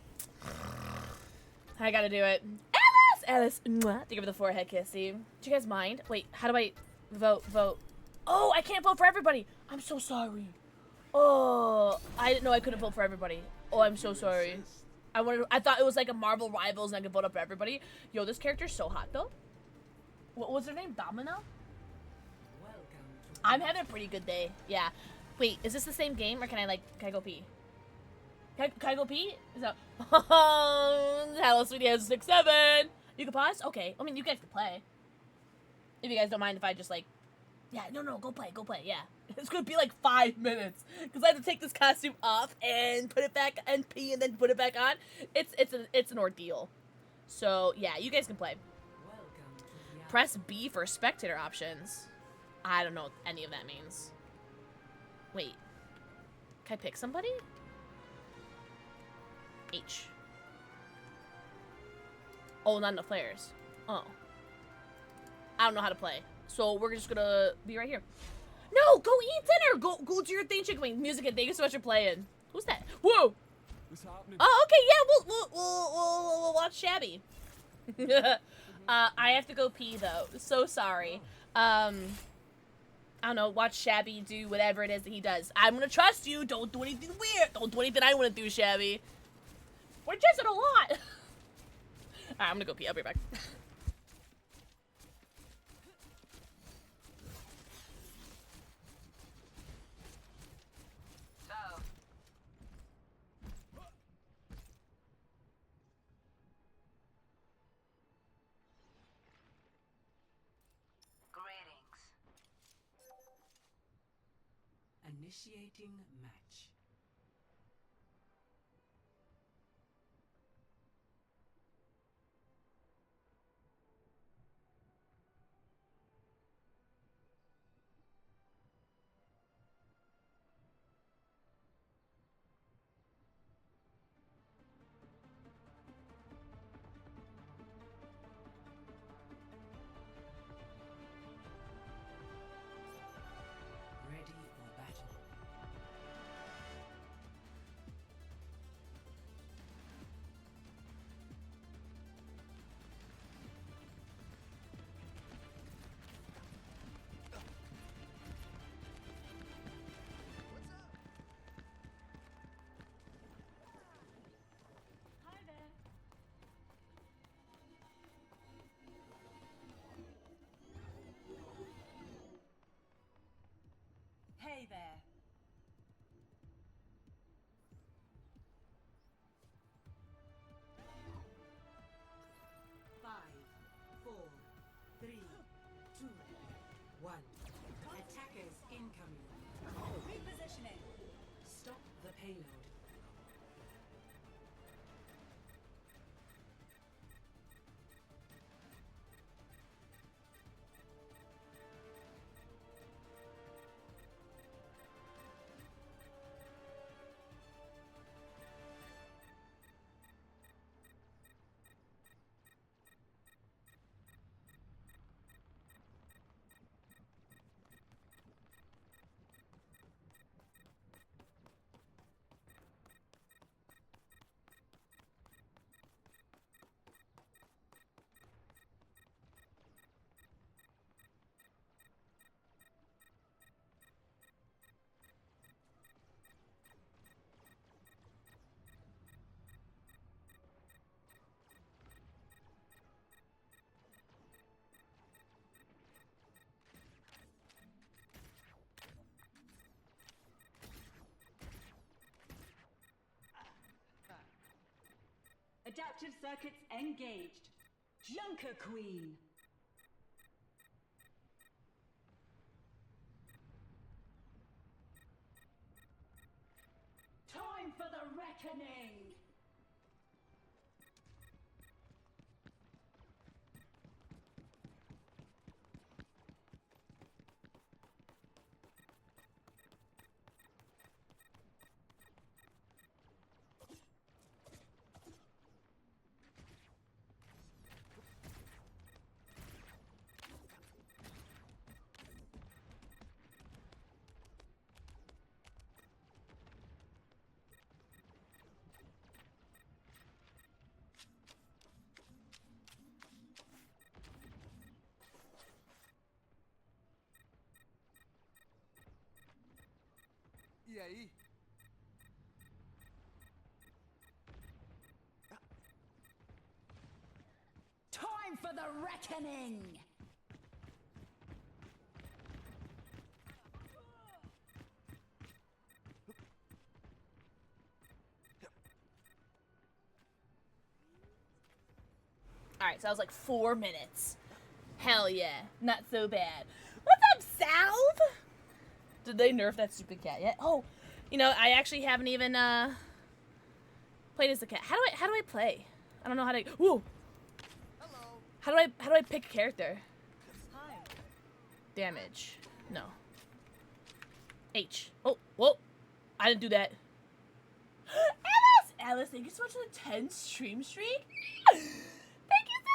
I gotta do it. Alice! Alice! Mwah. Thank you for the forehead kissy. Do you guys mind? Wait, how do I vote? Oh, I can't vote for everybody! I'm so sorry. Oh, I didn't know I couldn't vote for everybody. Oh, I'm so sorry. I thought it was like a Marvel Rivals and I could vote up for everybody. Yo, this character's so hot though. What was her name? Domino? I'm having a pretty good day. Yeah. Wait, is this the same game or can I go pee? Can I go pee? Is that Hello Sweetie has 6-7. You can pause? Okay. I mean you guys can play. If you guys don't mind if I just like yeah, no, go play, yeah. It's gonna be like 5 minutes. Because I have to take this costume off and put it back and pee and then put it back on. It's an ordeal. So yeah, you guys can play. Press B for spectator options. I don't know what any of that means. Wait. Can I pick somebody? H. Oh, not enough players. Oh. I don't know how to play. So we're just gonna be right here. No, go eat dinner. Go do your thing, chicken wing. Music and thank you so much for playing. Who's that? Whoa. Oh, okay, yeah, we'll watch Shabby. I have to go pee though. So sorry. I don't know, watch Shabby do whatever it is that he does. I'm gonna trust you. Don't do anything weird. Don't do anything I want to do, Shabby. We're just a lot. Alright, I'm gonna go pee. I'll be right back. Initiating match. Ready for battle. Hey there. Five, four, three, two, one. Attackers incoming. Repositioning. Stop the payload. Adaptive circuits engaged. Junker Queen. Time for the reckoning. E aí? Time for the reckoning! Alright, so that was like 4 minutes. Hell yeah. Not so bad. What's up, Salve? Did they nerf that stupid cat yet? Oh, you know, I actually haven't even played as the cat. How do I play? I don't know how to. Whoa. How do I pick a character? Damage. No. H. Oh, whoa. I didn't do that. Alice, thank you so much for the 10 stream streak. Thank you so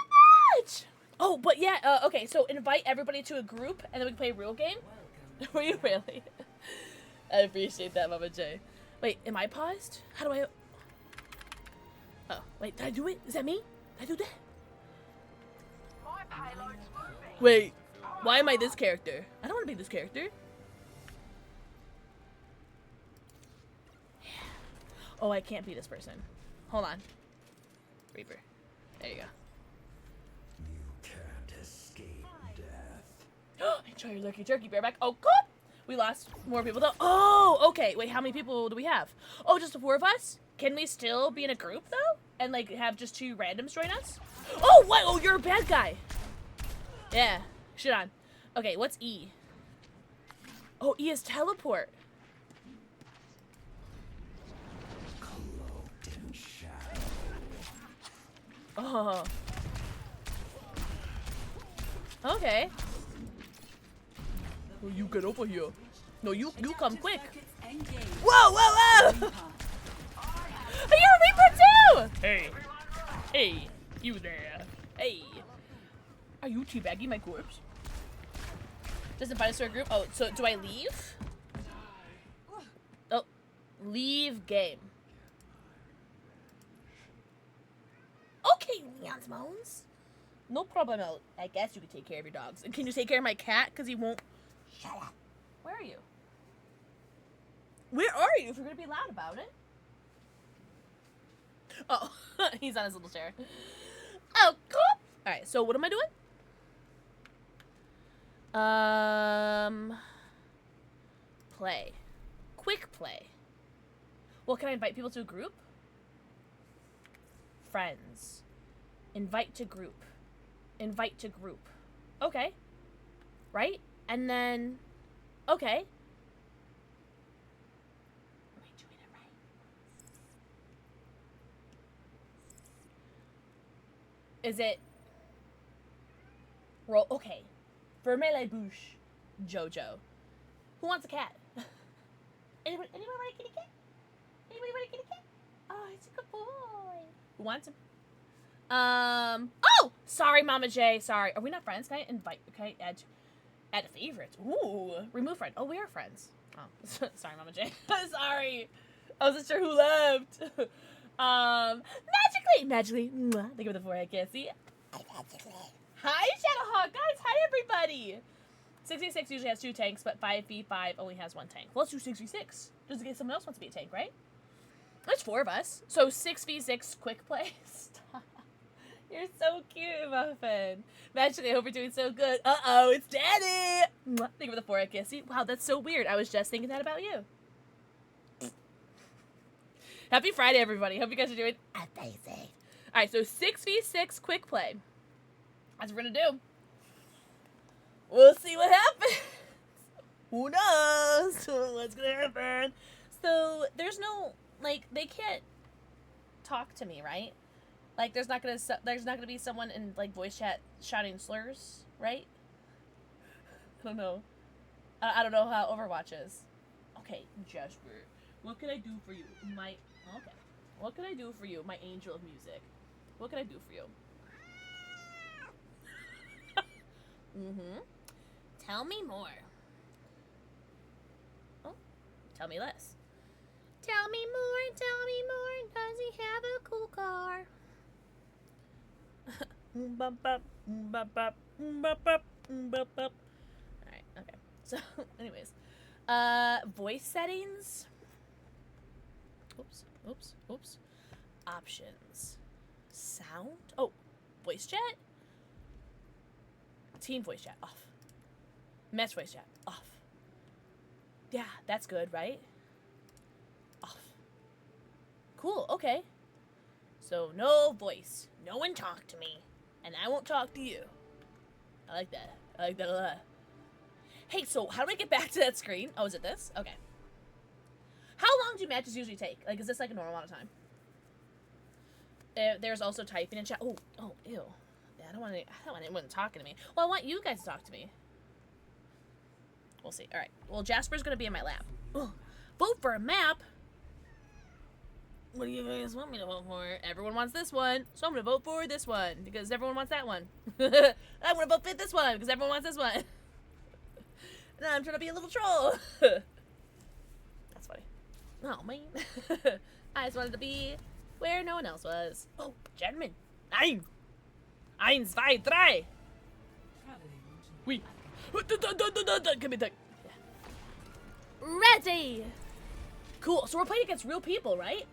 much. Oh, but yeah, okay, so invite everybody to a group and then we can play a real game. Were you really? I appreciate that, Mama J. Wait, am I paused? How do I... Oh, wait, did I do it? Is that me? Did I do that? Wait, why am I this character? I don't want to be this character. Yeah. Oh, I can't be this person. Hold on. Reaper. There you go. You can't escape death. Enjoy your lurky turkey, bareback. Oh, cool. We lost more people though. Oh, okay. Wait, how many people do we have? Oh, just the 4 of us? Can we still be in a group though? And like have just 2 randoms join us? Oh, what? Oh, you're a bad guy. Yeah. Shit on. Okay, what's E? Oh, E is teleport. Cloaked in shadow. Oh. Okay. Oh, you get over here. No, you come quick. Whoa, whoa, whoa! Oh, you're a Reaper too! Hey. Hey, you there. Hey. Are you teabagging my corpse? Doesn't invite us to a group? Oh, so do I leave? Oh, leave game. Okay, Leon's moans. No problem. I guess you could take care of your dogs. And can you take care of my cat? Because he won't. Shut up. Where are you? Where are you? If you're gonna be loud about it. Oh, he's on his little chair. Oh, cool. All right. So what am I doing? Play. Quick play. Well, can I invite people to a group? Friends. Invite to group. Invite to group. Okay. Right? And then... Okay. Am I doing it right? Is it... Roll... Okay. Ferme la bouche. Jojo. Who wants a cat? Anyone want a kitty cat? Anybody want a kitty cat? Oh, it's a good boy. Who wants him? Oh! Sorry, Mama J. Sorry. Are we not friends? Can I invite... Can I add a favorite? Ooh. Remove friend. Oh, we are friends. Oh. Sorry, Mama J. Sorry. I wasn't sure who left. Magically. Mwah. Thank you for the forehead kissy. Hi, Shadowhawk. Guys, hi, everybody. 6v6 usually has 2 tanks, but 5v5 only has 1 tank. Well, let's do 6v6. Just in case someone else wants to be a tank, right? There's 4 of us. So 6v6 quick play. Stop. You're so cute, Muffin. Magically, I hope you're doing so good. Uh-oh, it's Daddy. Mwah. Thank you for the forehead kissy. Wow, that's so weird. I was just thinking that about you. Happy Friday, everybody. Hope you guys are doing amazing. All right, so 6v6 quick play. That's what we're gonna do. We'll see what happens. Who knows what's gonna happen? So there's no like they can't talk to me, right? Like there's not gonna be someone in like voice chat shouting slurs, right? I don't know. I don't know how Overwatch is. Okay, Jasper, what can I do for you? Okay. What can I do for you, my angel of music? What can I do for you? Mm-hmm. Tell me more. Oh, tell me less. Tell me more, does he have a cool car? Alright, okay. So, anyways. Voice settings. Oops. Options. Sound. Oh, voice chat. Team voice chat off. Match voice chat off. Yeah, that's good, right? Off. Cool. Okay. So no voice. No one talk to me, and I won't talk to you. I like that. I like that a lot. Hey, so how do I get back to that screen? Oh, is it this? Okay. How long do matches usually take? Like, is this like a normal amount of time? There's also typing in chat. Oh, ew. Yeah, I don't want anyone talking to me. Well, I want you guys to talk to me. We'll see. All right. Well, Jasper's gonna be in my lap. Ugh. Vote for a map. What do you guys want me to vote for? Everyone wants this one, so I'm gonna vote for this one because everyone wants that one. I'm gonna vote for this one because everyone wants this one. And I'm trying to be a little troll. That's funny. Oh man. I just wanted to be where no one else was. Oh, gentlemen. Eins, zwei, drei. Oui. Give me that. Ready. Cool. So we're playing against real people, right?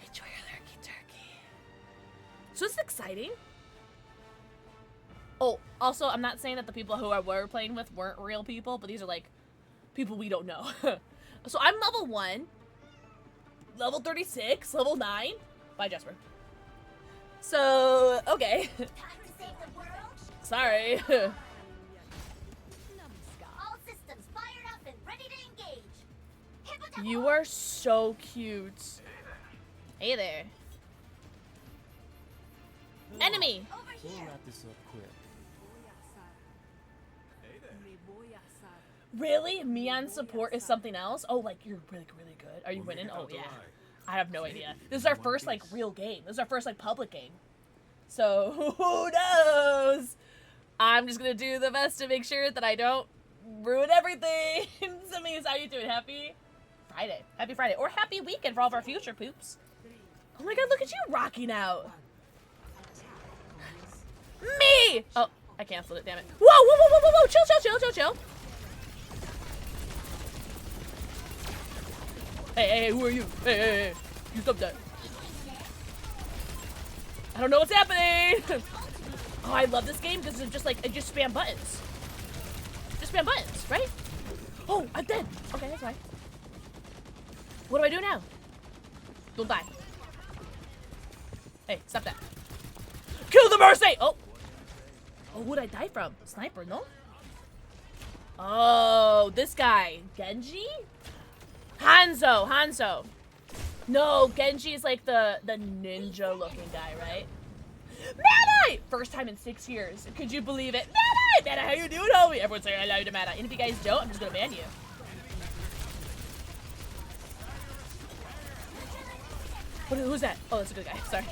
Enjoy your lurky turkey. So this is exciting. Oh, also, I'm not saying that the people who I were playing with weren't real people, but these are like people we don't know. So I'm level 1, level 36, level 9. Bye, Jasper. So, okay. Time to save the world. Sorry. All systems fired up and ready to engage. Hippodammus. You are so cute. Hey there. Enemy. Over here. this up quick. Really? Me on support is something else? Oh, like you're really good. Are you winning? Oh yeah. I have no idea. This is our first like real game. This is our first like public game. So who knows? I'm just gonna do the best to make sure that I don't ruin everything. Somebody's how you doing? Happy Friday. Happy Friday. Or happy weekend for all of our future poops. Oh my god, look at you rocking out. Me! Oh, I canceled it, damn it. Whoa. Chill. Hey, who are you? Hey. You stop that. I don't know what's happening. Oh, I love this game because it's just like, I just spam buttons. Just spam buttons, right? Oh, I'm dead. Okay, that's fine. What do I do now? Don't die. Hey, stop that. Kill the Mercy! Oh, who'd I die from? Sniper, no? Oh, this guy. Genji? Hanzo. No, Genji is like the ninja looking guy, right? Mad-Eye! First time in 6 years. Could you believe it? Mad-Eye, how you doing, homie? Everyone say hello to Mad-Eye. And if you guys don't, I'm just gonna ban you. Who's that? Oh, that's a good guy. Sorry.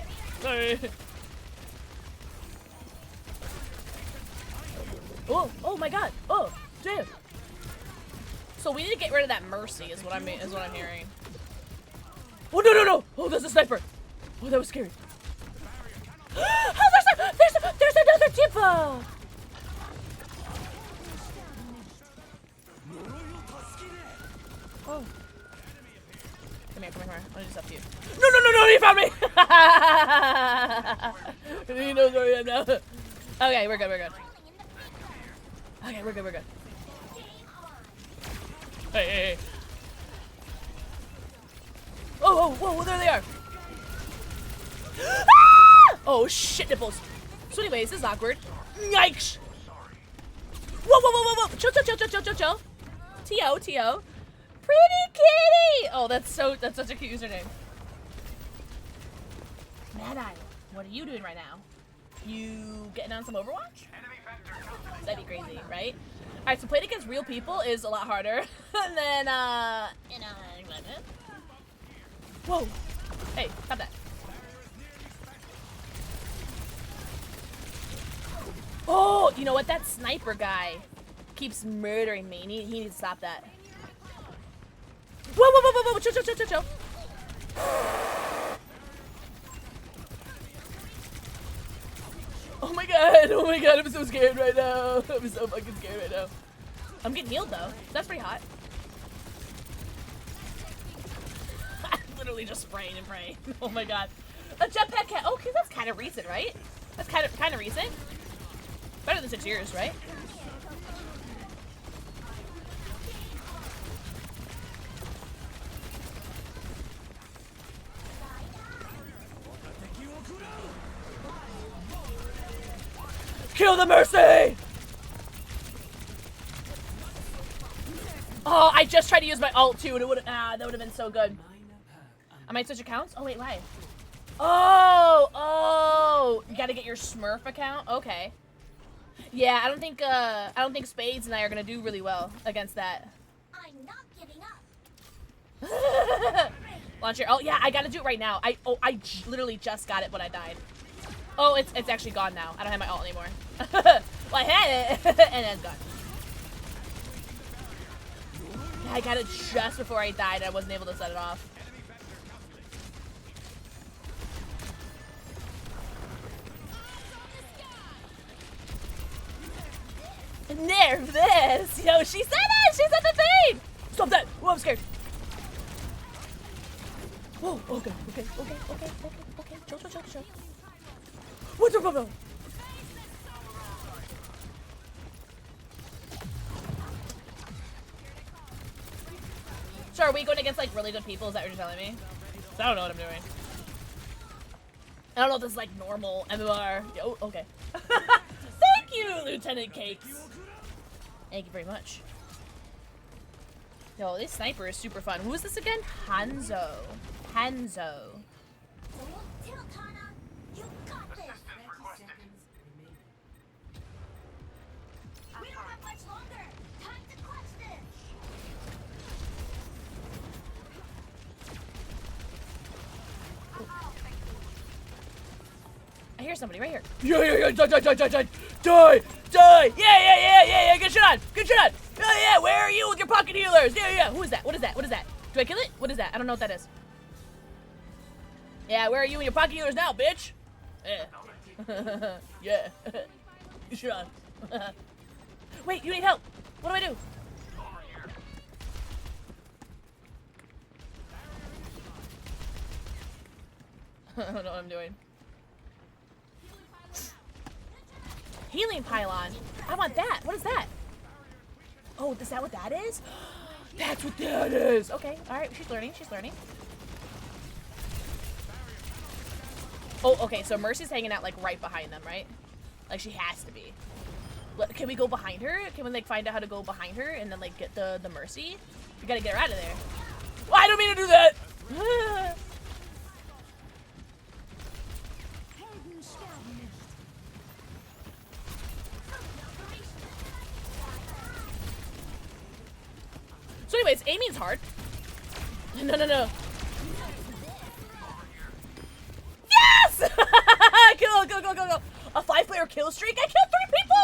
Oh my god. Oh, damn. So we need to get rid of that Mercy is what I'm hearing. Oh no. Oh, there's a sniper. Oh, that was scary. Oh, there's another Tifa. Oh. Come here. I want to do stuff to you. No, he found me. He knows where I am now. Okay, we're good. Okay, we're good. Hey. Oh, there they are. Ah! Oh, shit, nipples. So anyways, this is awkward. Yikes. Whoa. Chill. T.O. Pretty kitty. Oh, that's such a cute username. Mad-Eye, what are you doing right now? You getting on some Overwatch? That'd be crazy, right? Alright, so playing against real people is a lot harder than, Whoa! Hey, stop that. Oh, you know what? That sniper guy keeps murdering me. He needs to stop that. Whoa! Chill. Oh my god, I'm so scared right now. I'm so fucking scared right now. I'm getting healed though. That's pretty hot. literally just spraying and praying. Oh my god. A jetpack cat. Okay, that's kind of recent, right? That's kind of recent. Better than 6 years, right? Kill the Mercy! Oh, I just tried to use my ult too, and it would that would have been so good. I might switch accounts. Oh wait, why? Oh, you gotta get your Smurf account. Okay. Yeah, I don't think Spades and I are gonna do really well against that. I'm not giving up. Launch your. Oh yeah, I gotta do it right now. I literally just got it when I died. Oh, it's actually gone now. I don't have my ult anymore. Well, I had it, and then it's gone. Yeah, I got it just before I died. I wasn't able to set it off. Nerf this! Yo, she said it! She said the thing! Stop that! Oh, I'm scared. Whoa, okay. Chill. What's your problem? So are we going against like really good people? Is that what you're telling me? I don't know what I'm doing. I don't know if this is like normal MMR. Oh, okay. Thank you, Lieutenant Cakes. Thank you very much. Yo, this sniper is super fun. Who is this again? Hanzo. Don't tilt, Hana. You got this. We don't have much longer. Time to clutch this. I hear somebody right here. Yeah. Die. Yeah. Good shot on. Yeah. Where are you with your pocket healers? Yeah. Who is that? What is that? Do I kill it? What is that? I don't know what that is. Yeah, where are you and your pocket healers now, bitch? Yeah. Yeah. Good shot on. Wait, you need help. What do I do? I don't know what I'm doing. Healing pylon. I want that. What is that? Oh, is that what that is? That's what that is. Okay. All right. She's learning. Oh, okay. So Mercy's hanging out like right behind them, right? Like she has to be. Can we go behind her? Can we like find out how to go behind her and then like get the Mercy? We gotta get her out of there. Oh, I don't mean to do that. So anyways, aiming's hard. No. Yes! Kill. A 5-player kill streak? I killed 3 people!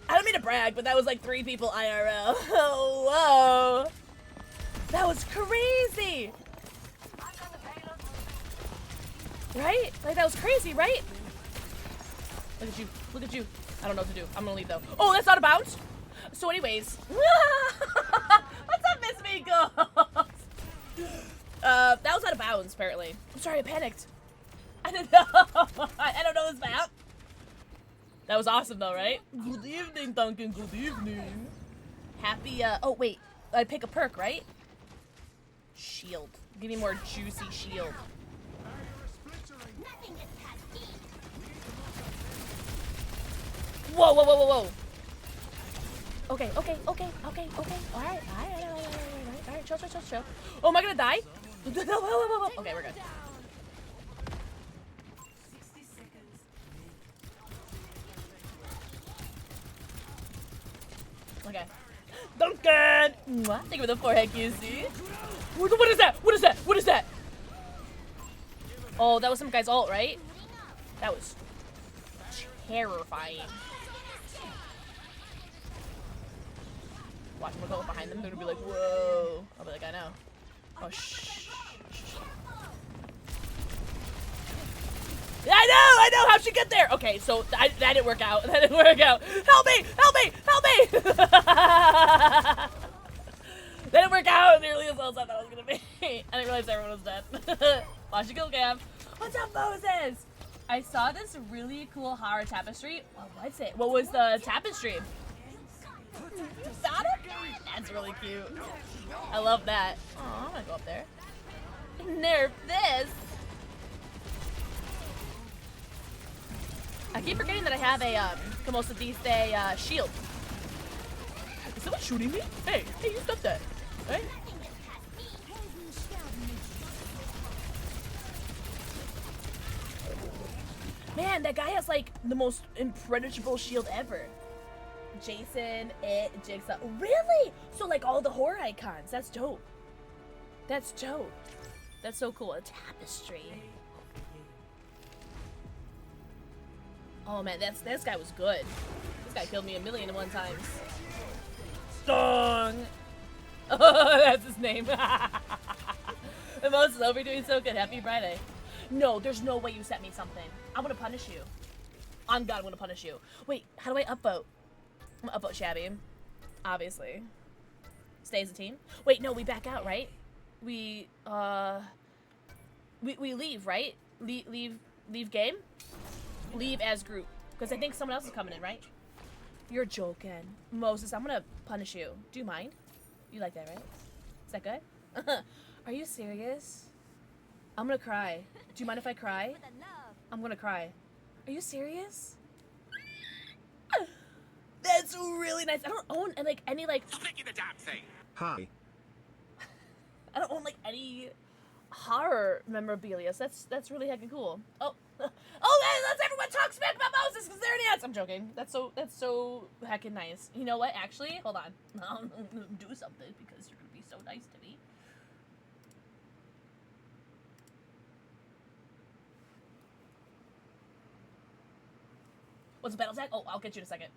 I don't mean to brag, but that was like 3 people IRL. Oh, whoa. That was crazy. Right? Like that was crazy, right? Look at you. I don't know what to do. I'm gonna leave though. Oh, that's out of bounds? So anyways, what's up, Miss Miko? That was out of bounds, apparently. I'm sorry, I panicked. I don't know. I don't know this map. That was awesome, though, right? Good evening, Duncan. Good evening. Happy, oh, wait. I pick a perk, right? Shield. Give me more juicy shield. Nothing gets past me. Whoa. Okay. Alright. Chill. Oh, am I gonna die? Okay, we're good. Okay. Duncan! Mwah. Thank you for the forehead, QC. What is that? Oh, that was some guy's ult, right? That was terrifying. Watch them go behind them. They're gonna be like, whoa. I'll be like, I know. Oh, shh. I know. How'd she get there? Okay, so that didn't work out. Help me! That didn't work out nearly as well as I thought it was gonna be. I didn't realize everyone was dead. Watch the kill cam. What's up, Moses? I saw this really cool horror tapestry. What was it? What was the tapestry? You got it? That's really cute. I love that. Oh, I'm gonna go up there. Nerf this. I keep forgetting that I have a como se dice shield. Is someone shooting me? Hey, you stop that. Right? Man, that guy has like the most impenetrable shield ever. Jason, Jigsaw. Really? So like all the horror icons. That's dope. That's dope. That's so cool. A tapestry. Oh man, this guy was good. This guy killed me 1,000,001 times. Stung! Oh, that's his name. The most is over doing so good. Happy Friday. No, there's no way you sent me something. I'm gonna punish you. On God, I'm gonna punish you. Wait, how do I upvote? I'm gonna upvote Shabby. Obviously. Stay as a team. Wait, no, we back out, right? We leave, right? Leave game? Leave as group. Because I think someone else is coming in, right? You're joking. Moses, I'm gonna punish you. Do you mind? You like that, right? Is that good? Are you serious? I'm gonna cry. Do you mind if I cry? I'm gonna cry. Are you serious? That's really nice. I don't own like any like. Hi. I don't own like any horror memorabilia. So that's really heckin' cool. Oh, let's everyone talk smack about Moses because they're an ants. I'm joking. That's so heckin' nice. You know what? Actually, hold on. I'm gonna do something because you're gonna be so nice to me. What's a battle tag? Oh, I'll get you in a second.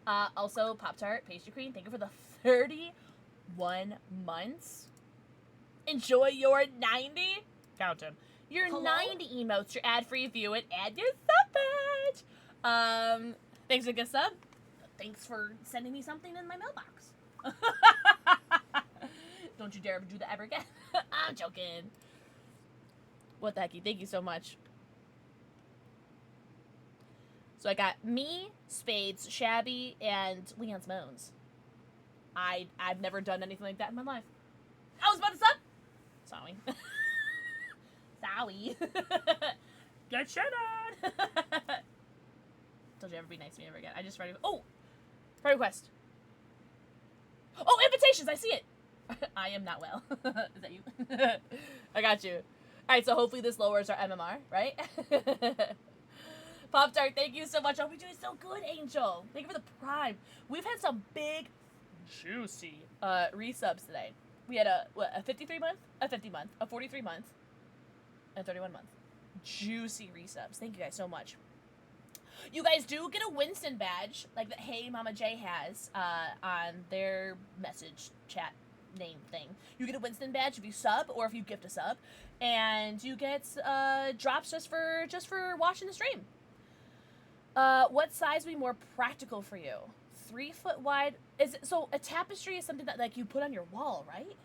Also, Pop-Tart, Pastry Queen, thank you for the 31 months. Enjoy your 90. Count them. Your Hello? 90 emotes, your ad-free view, and add your sub badge. Thanks for the good sub. Thanks for sending me something in my mailbox. Don't you dare do that ever again. I'm joking. What the hecky? Thank you so much. So I got me, Spades, Shabby, and Leon's Moans. I've never done anything like that in my life. I was about to sub. Sorry. Sorry. Get shit on. Told you ever be nice to me ever again. I just read. Oh, friend request. Oh, invitations. I see it. I am not well. Is that you? I got you. All right. So hopefully this lowers our MMR, right? Pop-Tart, thank you so much. Oh, we're doing so good, Angel. Thank you for the prime. We've had some big, juicy resubs today. We had a 53 month, a 50 month, a 43 month, and a 31 month. Juicy resubs. Thank you guys so much. You guys do get a Winston badge, like that Hey Mama J has on their message chat name thing. You get a Winston badge if you sub or if you gift a sub, and you get drops just for watching the stream. What size would be more practical for you? 3 foot wide? Is it, so a tapestry is something that like you put on your wall, right?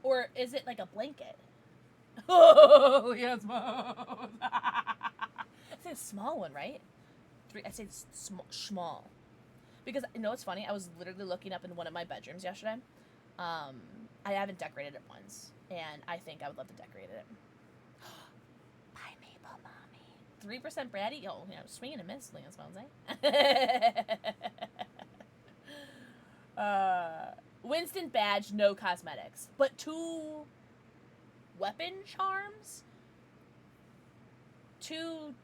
Or is it like a blanket? Oh, yes, Mom. I'd say a small one, right? I'd say small. Because, you know what's funny? I was literally looking up in one of my bedrooms yesterday. I haven't decorated it once, and I think I would love to decorate it. 3% bratty? Oh, you know, swing and a miss, Leon Smells, eh? Winston badge, no cosmetics. But 2 weapon charms? 2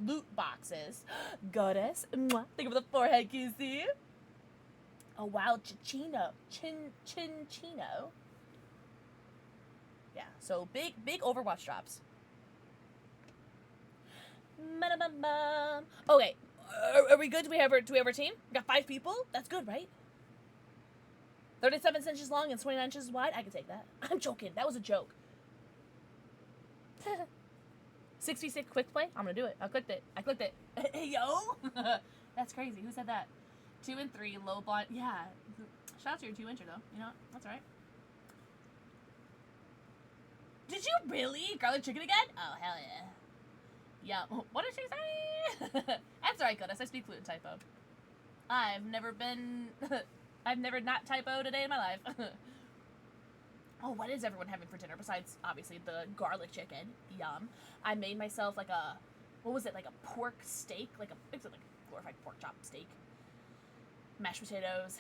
loot boxes. Goddess. Mwah. Think of the forehead, kissy. Oh, wow, Chinchino. Chinchino. Yeah, so big Overwatch drops. Okay, are we good? Do we have our team? We got 5 people? That's good, right? 37 inches long and 29 inches wide? I can take that. I'm joking. That was a joke. 6v6 quick play? I'm gonna do it. I clicked it. Hey, yo! That's crazy. Who said that? 2 and 3, low blonde. Yeah. Shout out to your 2-incher though. You know what? That's alright. Did you really eat garlic chicken again? Oh, hell yeah. Yeah. What did she say? That's alright, Gladys. I speak fluent in typo. I've never not typoed a day in my life. Oh, what is everyone having for dinner besides, obviously, the garlic chicken? Yum. I made myself like a, what was it, like a pork steak? Like a glorified pork chop steak. Mashed potatoes.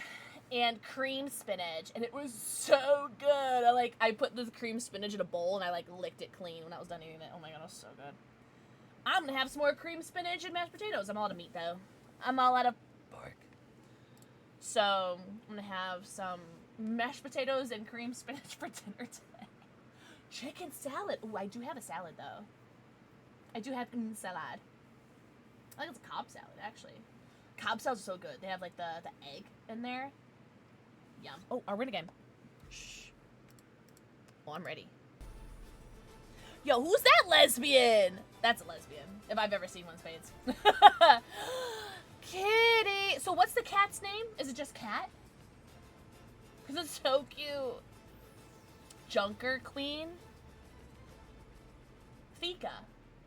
And cream spinach. And it was so good. I put the cream spinach in a bowl and I, licked it clean when I was done eating it. Oh my god, it was so good. I'm gonna have some more cream spinach and mashed potatoes. I'm all out of meat, though. I'm all out of pork. So, I'm gonna have some mashed potatoes and cream spinach for dinner today. Chicken salad. Ooh, I do have a salad, though. I do have salad. I think it's a Cobb salad, actually. Cobb salads are so good. They have, the egg in there. Yum. Oh, we're in a game. Shh. Oh, I'm ready. Yo, who's that lesbian? That's a lesbian, if I've ever seen one, Spades. Kitty! So what's the cat's name? Is it just Cat? Because it's so cute. Junker Queen? Fika.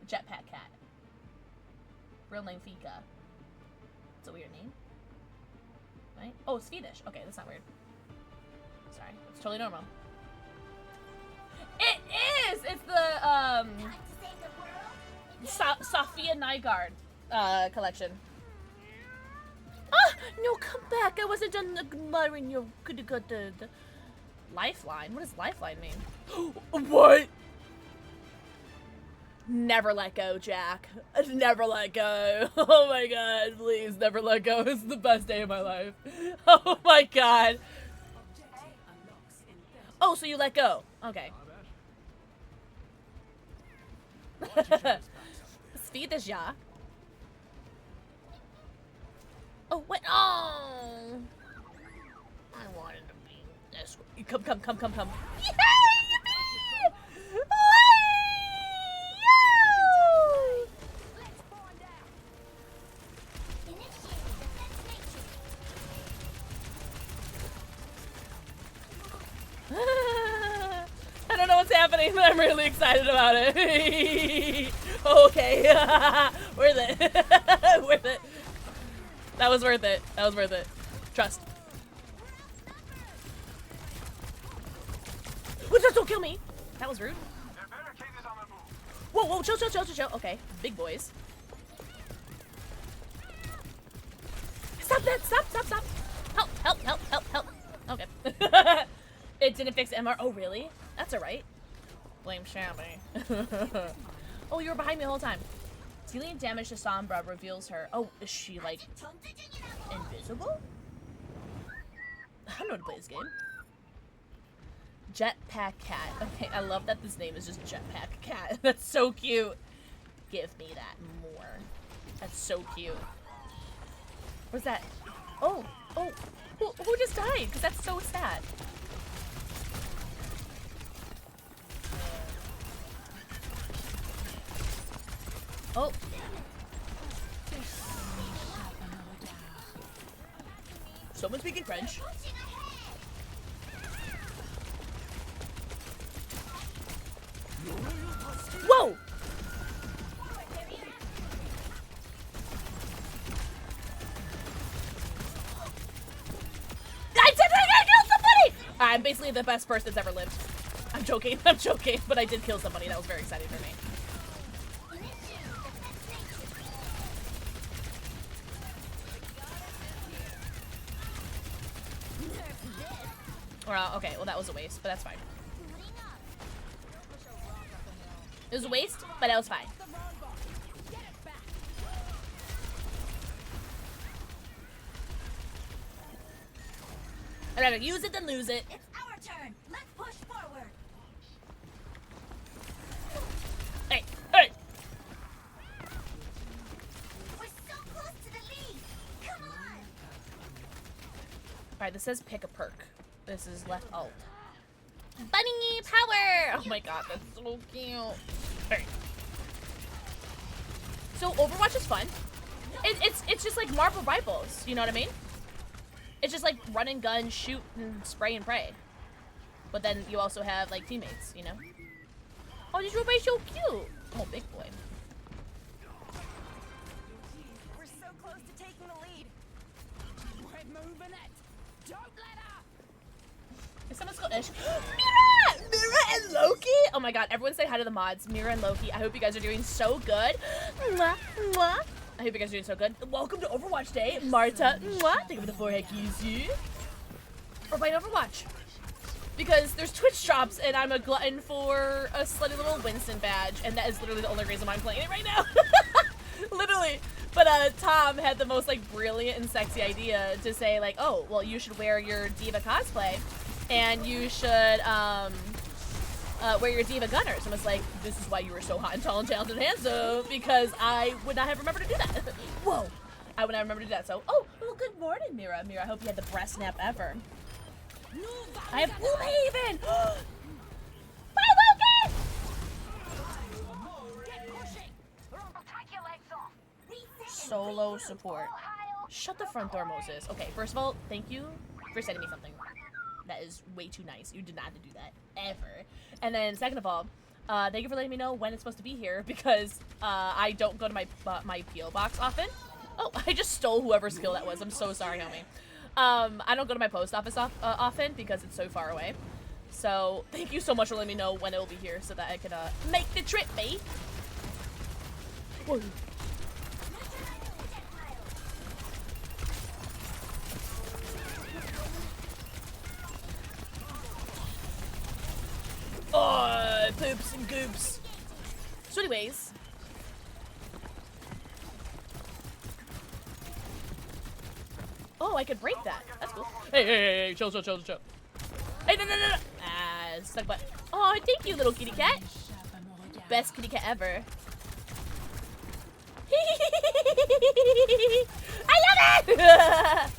Jetpack Cat. Real name Fika. It's a weird name. Right? Oh, Swedish. Okay, that's not weird. Sorry. It's totally normal. It is! It's the, Sophia Nygaard, collection. Ah! No, come back! I wasn't done admiring your good the lifeline. What does lifeline mean? What? Never let go, Jack. Never let go. Oh my god, please never let go. It's the best day of my life. Oh my god. Oh, so you let go. Okay. Swedish, ja. Oh, what? Oh. I wanted to be this way. Come. Yay! Yippee! Yo! I don't know what's happening, but I'm really excited about it. Okay. Worth it. Worth it. That was worth it. That was worth it. Trust. Well, just don't kill me. That was rude. Whoa, chill. Okay, big boys. Stop that! Stop! Help! Okay. It didn't fix MR. Oh, really? That's alright. Blame Shabby. Oh, you were behind me the whole time. Dealing damage to Sombra reveals her. Oh, is she, invisible? I don't know how to play this game. Jetpack Cat. Okay, I love that this name is just Jetpack Cat. That's so cute. Give me that more. That's so cute. What's that? Oh. Who just died? Because that's so sad. Oh. Someone speaking French. Whoa! I killed somebody! I'm basically the best person that's ever lived. I'm joking, but I did kill somebody. That was very exciting for me. Okay, well that was a waste, but that's fine. It was a waste, but that was fine. I'd rather use it than lose it. It's our turn. Let's push forward. Hey! We're so close to the lead. Come on. Alright, this says pick a perk. This is left alt. Bunny power! Oh my god, that's so cute. Alright. So Overwatch is fun. It's just like Marvel Rivals, you know what I mean? It's just like run and gun, shoot and spray and pray. But then you also have like teammates, you know? Oh, this robot's so cute. Oh, big boy. We're so close to taking the lead. We're moving it. Don't let her. Is someone still ish? Mira! Mira and Loki! Oh my god, everyone say hi to the mods. Mira and Loki, I hope you guys are doing so good. Mwah, mwah. I hope you guys are doing so good. Welcome to Overwatch Day, Marta. Mwah. Thank you for the forehead kizzy. We're playing Overwatch. Because there's Twitch drops and I'm a glutton for a slutty little Winston badge. And that is literally the only reason why I'm playing it right now. Literally. But Tom had the most like brilliant and sexy idea to say like, oh, well you should wear your Diva cosplay. And you should wear your Diva gunners. And was like, this is why you were so hot and tall and talented and handsome, because I would not have remembered to do that. Whoa. I would not remember to do that. So, oh, well, good morning, Mira. Mira, I hope you had the best nap ever. I have Haven! Bye, Logan! Solo support. Shut the front door, Moses. Okay, first of all, thank you for sending me something. That is way too nice. You did not have to do that, ever. And then, second of all, thank you for letting me know when it's supposed to be here, because I don't go to my my P.O. box often. Oh, I just stole whoever's skill that was. I'm so sorry, homie. I don't go to my post office often because it's so far away. So, thank you so much for letting me know when it will be here so that I can make the trip, mate. Whoa. Oh, poops and goops. So anyways. Oh, I could break that. That's cool. Hey, chill. Hey, no. Ah, stuck butt. Oh, thank you, little kitty cat. Best kitty cat ever. I love it!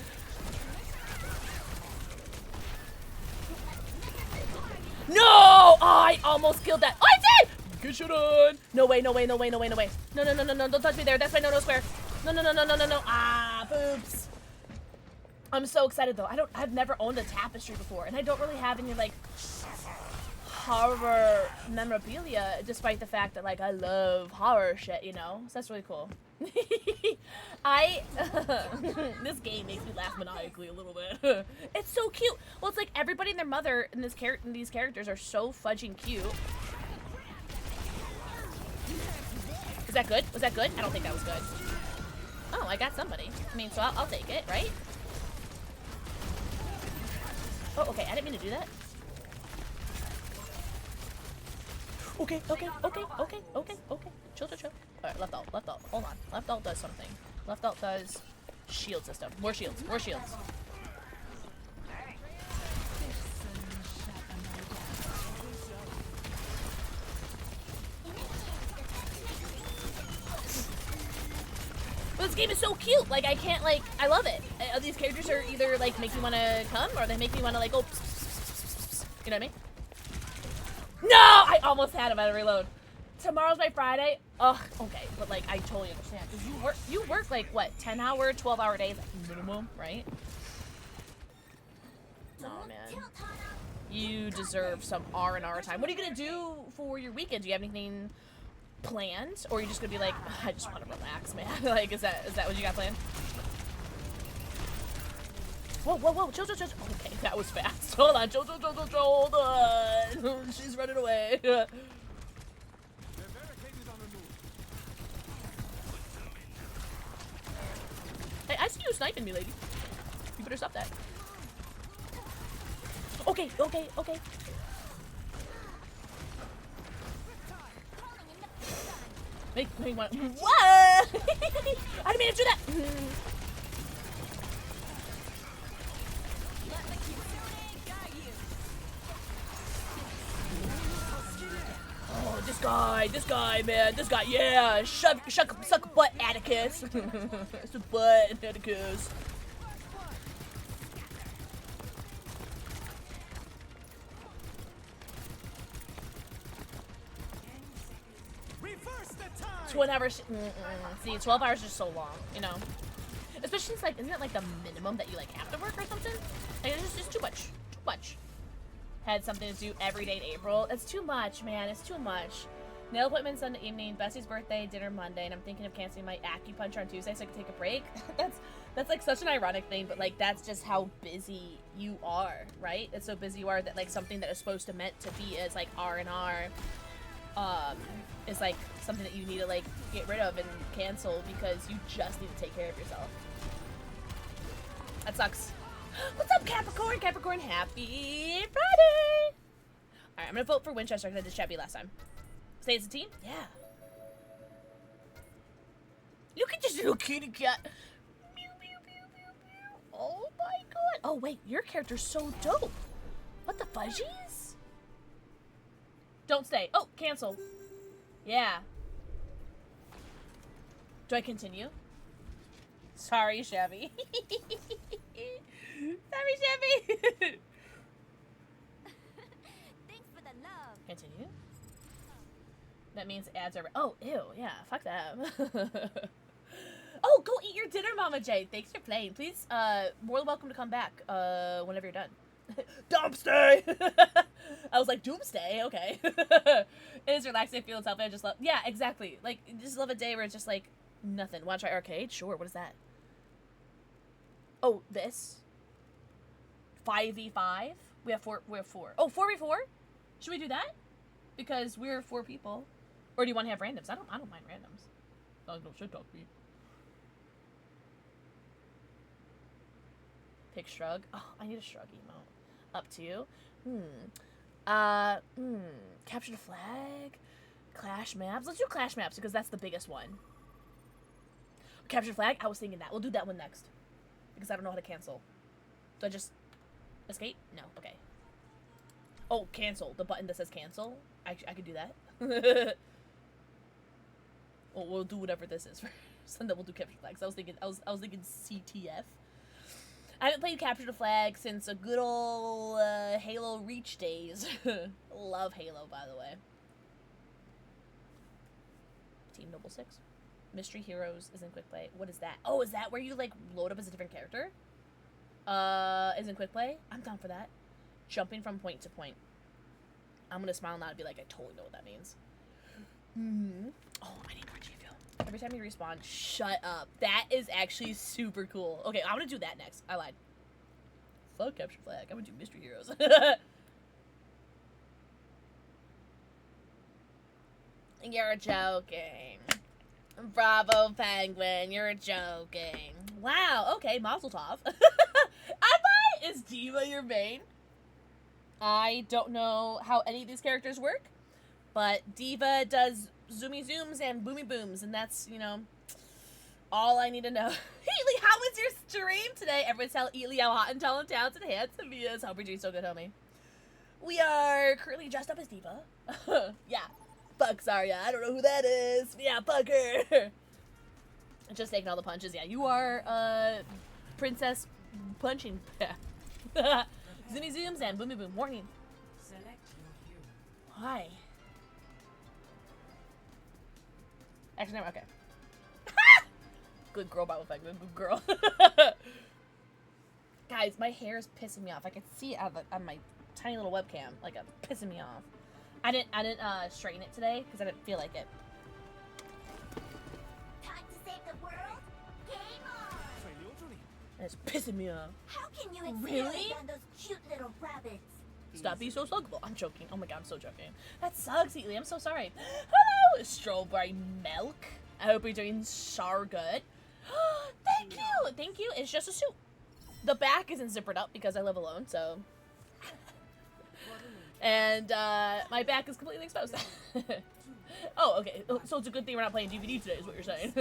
No! Oh, I almost killed that. Oh, I did! Good shit on. No way. No, don't touch me there. That's my no square. No. Ah, boobs. I'm so excited though. I've never owned a tapestry before, and I don't really have any like horror memorabilia, despite the fact that like I love horror shit, you know? So that's really cool. This game makes me laugh maniacally a little bit. It's so cute. Well, it's like everybody and their mother in these characters are so fudging cute. Is that good? Was that good? I don't think that was good. Oh, I got somebody. I mean, so I'll take it, right? Oh, okay. I didn't mean to do that. Okay. Chill. Alright, left alt. Hold on. Left alt does something. Left alt does shield system. More shields. Well, this game is so cute. Like, I can't, like, I love it. These characters are either, like, make me want to come, or they make me want to, like, go, you know what I mean? No! I almost had him at a reload. Tomorrow's my Friday. Ugh, okay, but like I totally understand because you work like what 10-hour, 12-hour days minimum, right? Oh man, you deserve some R&R time. What are you gonna do for your weekend? Do you have anything planned, or are you just gonna be like, I just want to relax, man? Like, is that what you got planned? Whoa, chill. Okay, that was fast. Hold on, chill, hold on. She's running away. Hey, I see you sniping me, lady. You better stop that. Okay. Make me want. What? I didn't mean to do that. Oh, this guy, man. This guy, yeah. Suck butt, Atticus. It's a butt, Atticus. Reverse the time. 12 hours. See, 12 hours is so long, you know. Especially since, like, isn't it like the minimum that you like have to work or something? Like, it's just too much. Too much. Had something to do every day in April. It's too much, man. It's too much. Nail appointment Sunday evening, Bessie's birthday, dinner Monday, and I'm thinking of canceling my acupuncture on Tuesday so I can take a break. That's like such an ironic thing, but like that's just how busy you are, right? It's so busy you are that like something that is supposed to meant to be as like R&R is like something that you need to like get rid of and cancel because you just need to take care of yourself. That sucks. What's up, Capricorn? Capricorn, happy Friday! Alright, I'm gonna vote for Winchester because I did Shabby last time. Stay as a team? Yeah. Look at this little kitty cat. Mew, mew, mew, mew, mew. Oh my god. Oh wait, your character's so dope. What the fudgies? Don't stay. Oh, cancel. Yeah. Do I continue? Sorry, Shabby. Sorry, Shabby. Thanks for the love. Continue. That means ads are. Oh, ew. Yeah, fuck them. Oh, go eat your dinner, Mama J. Thanks for playing. Please, more than welcome to come back whenever you're done. Doomsday! I was like, Doomsday? Okay. It is relaxing. Feel it's healthy. I just love. Yeah, exactly. Like, just love a day where it's just like nothing. Want to try arcade? Sure. What is that? Oh, this. 5v5. We have four. Oh, 4v4. Should we do that? Because we're 4 people. Or do you want to have randoms? I don't mind randoms. No shit talk me. Pick shrug. Oh, I need a shrug emote. Up to you. Capture the flag. Clash maps. Let's do clash maps because that's the biggest one. Capture the flag. I was thinking that. We'll do that one next. Because I don't know how to cancel. Do I just escape? No. Okay. Oh, cancel. The button that says cancel. I could do that. Well, we'll do whatever this is first, and then we'll do capture the flags. I was thinking CTF. I haven't played capture the flag since a good old Halo Reach days. Love Halo, by the way. Team Noble 6. Mystery Heroes is in quick play. What is that? Oh, is that where you like load up as a different character? Is in quick play? I'm down for that. Jumping from point to point. I'm gonna smile now and be like, I totally know what that means. Oh, I need more G fuel. Every time you respawn, shut up. That is actually super cool. Okay, I'm gonna do that next. I lied. Fuck capture flag. I'm gonna do Mystery Heroes. You're joking. Bravo, Penguin. You're joking. Wow. Okay, Mazel Tov. Is Diva your main? I don't know how any of these characters work, but Diva does zoomy zooms and boomy booms, and that's, you know, all I need to know. Heatley, how was your stream today? Everyone tell Heatley how hot and tall and talented and handsome he is. Hope you're doing so good, homie. We are currently dressed up as Diva. Yeah. Fuck Zarya. I don't know who that is. Yeah, fuck her. Just taking all the punches. Yeah, you are, Princess Punching. Yeah. Zoomy zooms and boomy boom. Warning. Why? Actually, never. Okay. Good girl, Bible Effect. Good girl. Guys, my hair is pissing me off. I can see it on my tiny little webcam. Like, it's pissing me off. I didn't straighten it today because I didn't feel like it. Time to save the world? Game on! And it's pissing me off. How can you Really? experiment on those cute little rabbits? Stop being so sluggable. I'm joking. Oh my god, I'm so joking. That sucks, Heatley. I'm so sorry. Hello, Strawberry Milk. I hope you're doing so good. Thank you. Thank you. It's just a suit. The back isn't zippered up because I live alone, so. And my back is completely exposed. Oh, okay. So it's a good thing we're not playing DVD today, is what you're saying.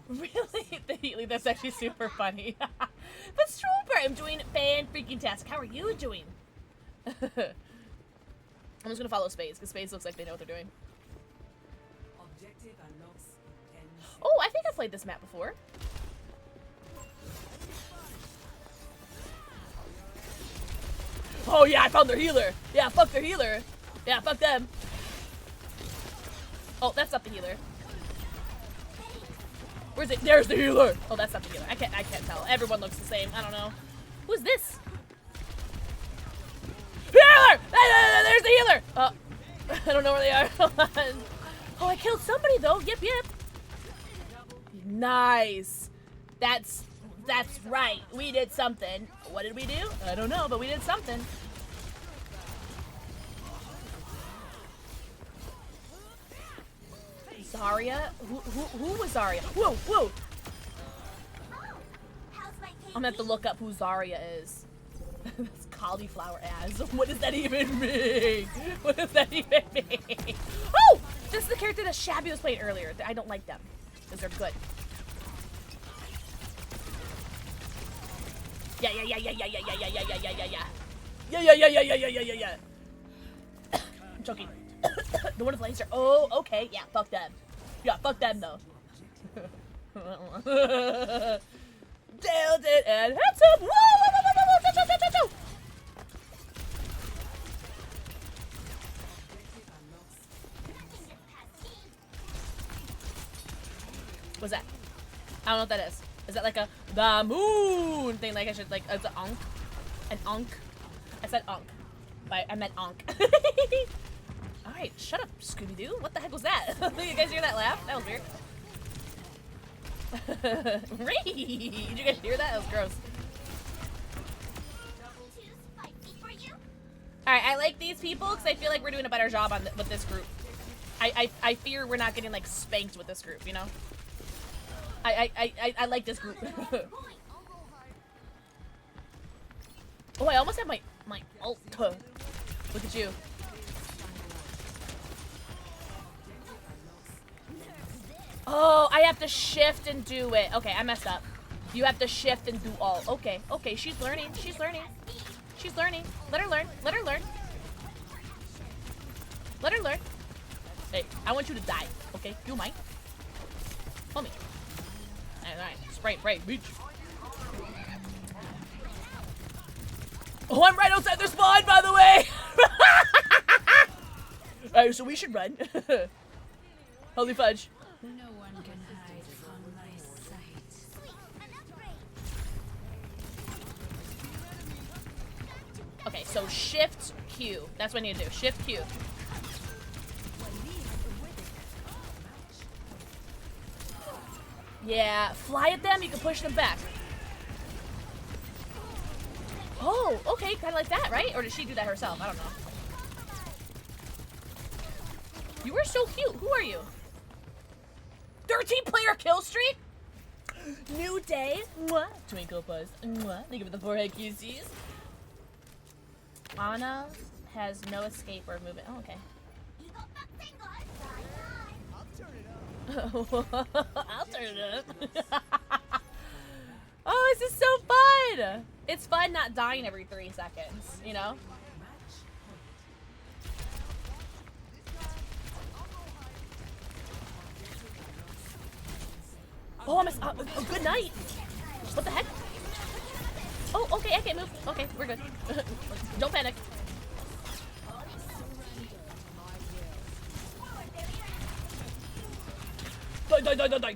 Really? Heatley, that's actually super funny. But Strawberry, I'm doing fan-freaking-tastic. How are you doing? I'm just gonna follow Spades, because Spades looks like they know what they're doing. Oh, I think I've played this map before. Oh yeah, I found their healer. Yeah, fuck their healer. Yeah, fuck them. Oh, that's not the healer. Where's it? There's the healer. Oh, that's not the healer. I can't tell. Everyone looks the same. I don't know. Who's this? Healer! There's the healer. I don't know where they are. Oh, I killed somebody though. Yep. Nice. That's right. We did something. What did we do? I don't know, but we did something. Zarya? Who was Zarya? Whoa! I'm gonna have to look up who Zarya is. That's cauliflower ass. What does that even mean? What does that even mean? Oh! This is the character that Shabby was playing earlier. I don't like them. Because they're good. Yeah. I'm joking. The one with laser. Oh, okay. Yeah, fuck them. Yeah, fuck them though. Nailed it and hits him. Whoa. What's that? I don't know what that is. Is that like a the moon thing? Like I should like it's an onk, an onk. I said onk, but I meant onk. All right, shut up, Scooby Doo. What the heck was that? You guys hear that laugh? That was weird. Did you guys hear that? That was gross. All right, I like these people because I feel like we're doing a better job on with this group. I fear we're not getting like spanked with this group, you know. I like this group. Oh, I almost have my ult. Look at you. Oh, I have to shift and do it. Okay, I messed up. You have to shift and do all. Okay, she's learning. She's learning. She's learning. Let her learn. Let her learn. Let her learn. Hey, I want you to die. Okay, you might. Homie. Alright. Spray, bitch. Oh, I'm right outside their spawn, by the way! Alright, so we should run. Holy fudge. No one can hide from my sight. Okay, so shift Q. That's what I need to do. Shift Q. Yeah, fly at them, you can push them back. Oh, okay, kind of like that, right? Or did she do that herself? I don't know. You were so cute. Who are you? 13-player kill streak? New day. Mwah. Twinkle buzz. Mwah. Think of the forehead kisses. Ana has no escape or movement. Oh, okay. I'll turn it up. Oh, this is so fun. It's fun not dying every 3 seconds, you know? Oh, oh, good night. What the heck? Oh, okay, I can't move. Okay, we're good. Don't panic. Die.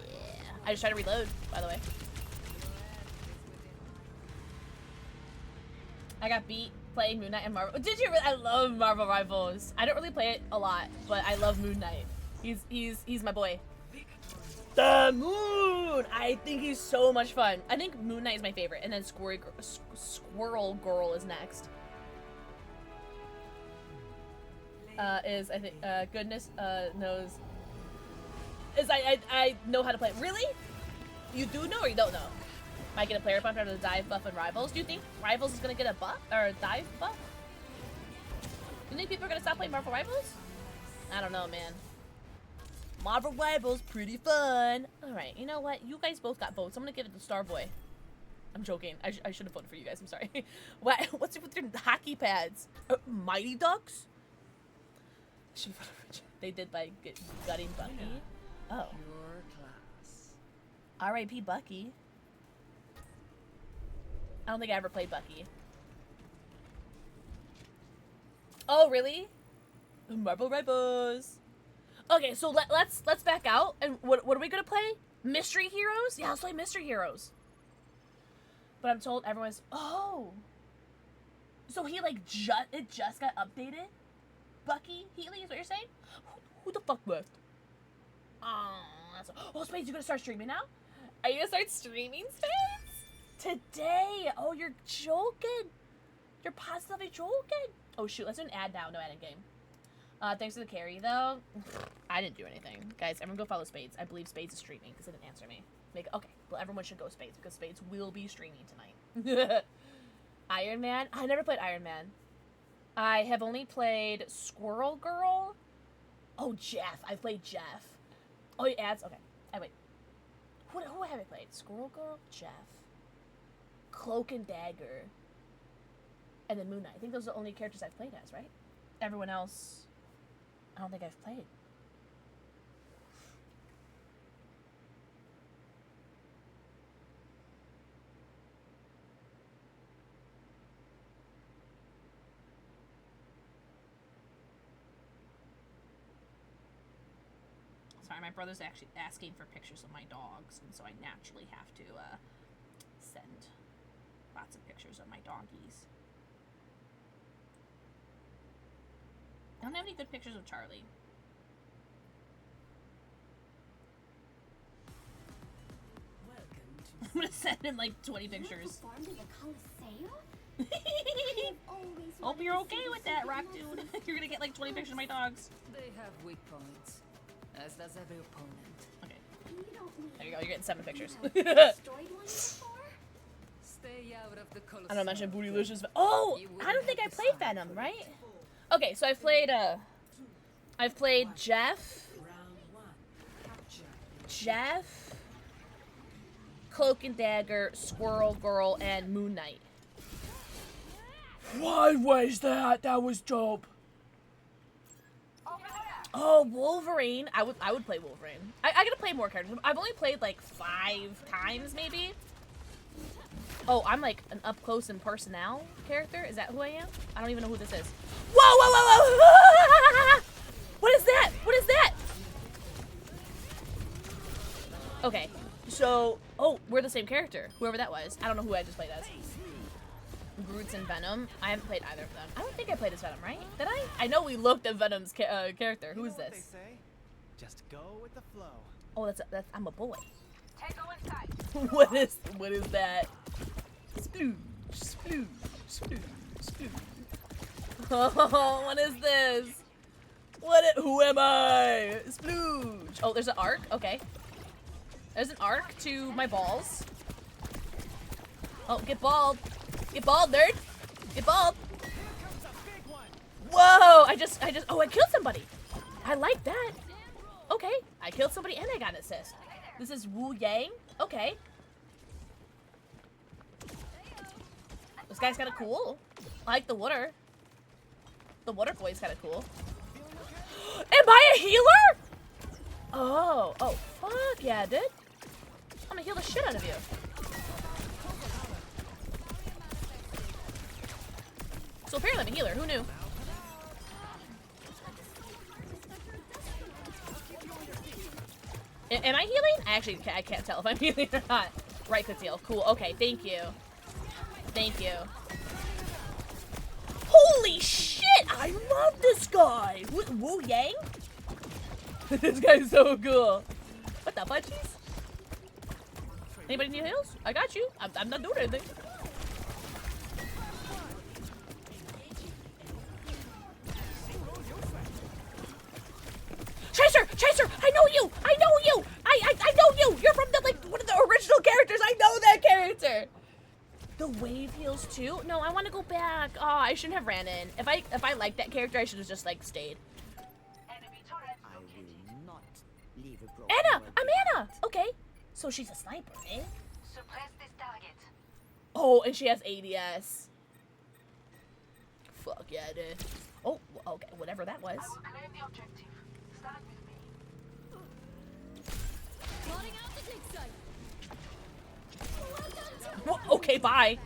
Yeah. I just tried to reload, by the way. I got beat playing Moon Knight and Marvel. Did you really? I love Marvel Rivals. I don't really play it a lot, but I love Moon Knight. He's my boy. The Moon! I think he's so much fun. I think Moon Knight is my favorite, and then Squirrel Girl is next. I think goodness knows. I know how to play. Really? You do know or you don't know? Might get a player buff after the dive buff and Rivals. Do you think Rivals is gonna get a buff or a dive buff? Do you think people are gonna stop playing Marvel Rivals? I don't know, man. Marvel Rivals, pretty fun. All right, you know what? You guys both got votes. I'm gonna give it to Starboy. I'm joking. I should have voted for you guys. I'm sorry. What's it with your hockey pads? Mighty Ducks? They did by gutting Bucky. Oh. R.I.P. Bucky. I don't think I ever played Bucky. Oh, really? Marvel Rivals. Okay, so let's back out. And what are we gonna play? Mystery Heroes? Yeah, let's play Mystery Heroes. But I'm told everyone's so he like it just got updated. Bucky Healy is what you're saying? Who the fuck left? Spades, you gonna start streaming now? Are you gonna start streaming, Spades? Today? Oh, you're joking. You're positively joking. Oh shoot, let's do an ad now. No ad in game. Thanks for the carry though. I didn't do anything. Guys, everyone go follow Spades. I believe Spades is streaming because they didn't answer me. Okay, well everyone should go Spades because Spades will be streaming tonight. Iron Man? I never played Iron Man. I have only played Squirrel Girl. Oh, Jeff. I played Jeff. Oh, he adds? Okay. Wait. Who have I played? Squirrel Girl? Jeff. Cloak and Dagger. And then Moon Knight. I think those are the only characters I've played as, right? Everyone else, I don't think I've played. Sorry, my brother's actually asking for pictures of my dogs, and so I naturally have to send lots of pictures of my doggies. I don't have any good pictures of Charlie. I'm gonna send him like 20 pictures. Hope you're okay with that, Rock Dude. You're gonna get like 20 pictures of my dogs. They have weak points, as does every opponent. Okay. There you go, you're getting 7 pictures. Stay out of the I don't mention Bootylicious. Oh! I don't think I played Venom, right? Okay, so I've played Jeff, Cloak and Dagger, Squirrel Girl, and Moon Knight. Why was that? That was dope. Oh, Wolverine. I would play Wolverine. I gotta play more characters. I've only played like 5 times, maybe. Oh, I'm like an up close and personal character. Is that who I am? I don't even know who this is. Whoa, whoa, whoa, whoa! What is that? What is that? Okay, so we're the same character. Whoever that was. I don't know who I just played as. Brutes and Venom. I haven't played either of them. I don't think I played as Venom, right? Did I? I know we looked at Venom's character. Who is this? Just go with the flow. Oh, that's I'm a boy. What is that? Splooge, splooge, splooge, splooge. Oh, what is this? Who am I? Splooge. Oh, there's an arc. Okay. There's an arc to my balls. Oh, get bald. Get bald, nerd. Get bald. Whoa! I just. Oh, I killed somebody. I like that. Okay, I killed somebody and I got an assist. This is Wu Yang. Okay. This guy's kind of cool. I like the water. The water boy's kind of cool. Am I a healer? Oh, fuck yeah, dude. I'm gonna heal the shit out of you. So apparently I'm a healer. Who knew? Am I healing? I can't tell if I'm healing or not. Right click heal. Cool. Okay, thank you. Thank you. Holy shit! I love this guy! Wu Yang? This guy's so cool. What the fudgies? Anybody need heals? I got you. I'm not doing anything. Chaser! I know you! I know you! I know you! You're from one of the original characters! I know that character! The wave heals too? No, I want to go back. Oh, I shouldn't have ran in. If I liked that character, I should have just stayed. I will not leave a broken Anna! word I'm behind. Anna! Okay. So she's a sniper, eh? Suppress this target. Oh, and she has ADS. Fuck yeah, dude. Oh, okay, whatever that was. I will claim the objective. Start with me. Well, okay, bye.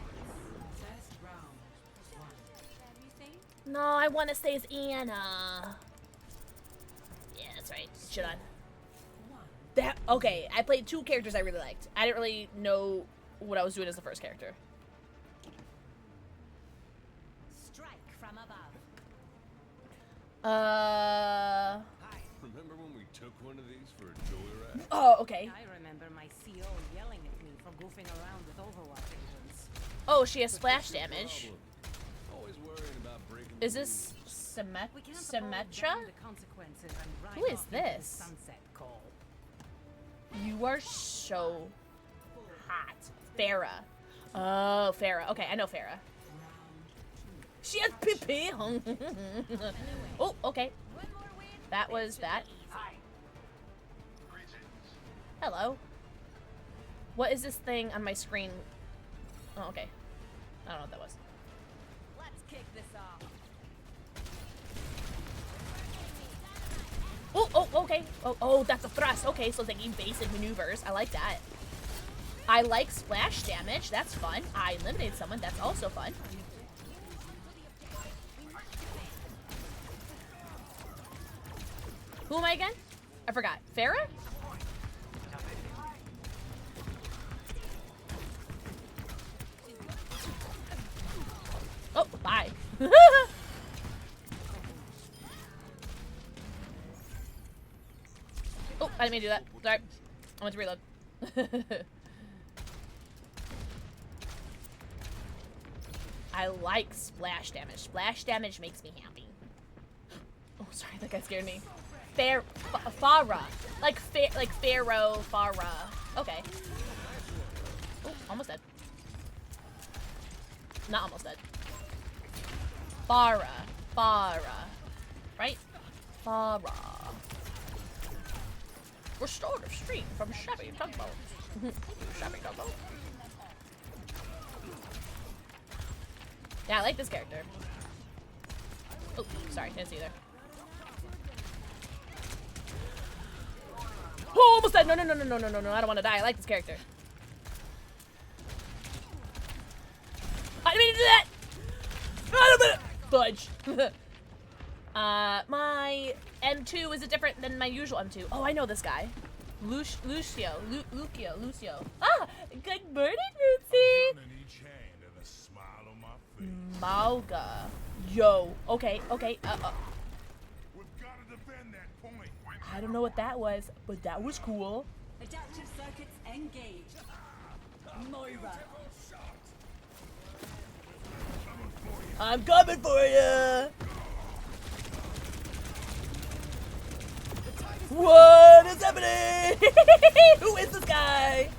No, I want to stay as Anna. Yes, right. Shit on. That okay. I played 2 characters I really liked. I didn't really know what I was doing as the first character. Strike from above. Remember when we took one of these for a joyride? Oh, okay. I remember my CO yelling at me for goofing around with Overwatch agents. Oh, she has splash damage. Always worrying about breaking. Is this We can't Symmetra? avoid the consequences and ride Who is off into the this? sunset call. You are so hot. Farah. Oh, Farah. Okay, I know Farah. She has pee. Oh, okay. That was that. Hello. What is this thing on my screen? Oh, okay. I don't know what that was. Let's kick this off. Oh, okay. Oh, that's a thrust. Okay, so it's like basic maneuvers. I like that. I like splash damage. That's fun. I eliminated someone. That's also fun. Who am I again? I forgot. Farah? Oh, bye. Oh, I didn't mean to do that. Sorry. I went to reload. I like splash damage. Splash damage makes me happy. Oh, sorry, that guy scared me. Farah. Like Pharaoh, Farah. Okay. Oh, almost dead. Not almost dead. Farah. Right? Farah. Restorative stream from Shabby Tugboat. Shabby Tugboat. Yeah, I like this character. Oh, sorry, didn't see there. Oh, almost died. No, I don't want to die. I like this character. I didn't mean to do that. I don't fudge. My M2 is different than my usual M2. Oh, I know this guy. Lucio. Ah, good morning, Lucy. Malga. Yo. Okay. I don't know what that was, but that was cool. Adaptive circuits engaged. Moira. I'm coming for you. What is happening? Who is this guy?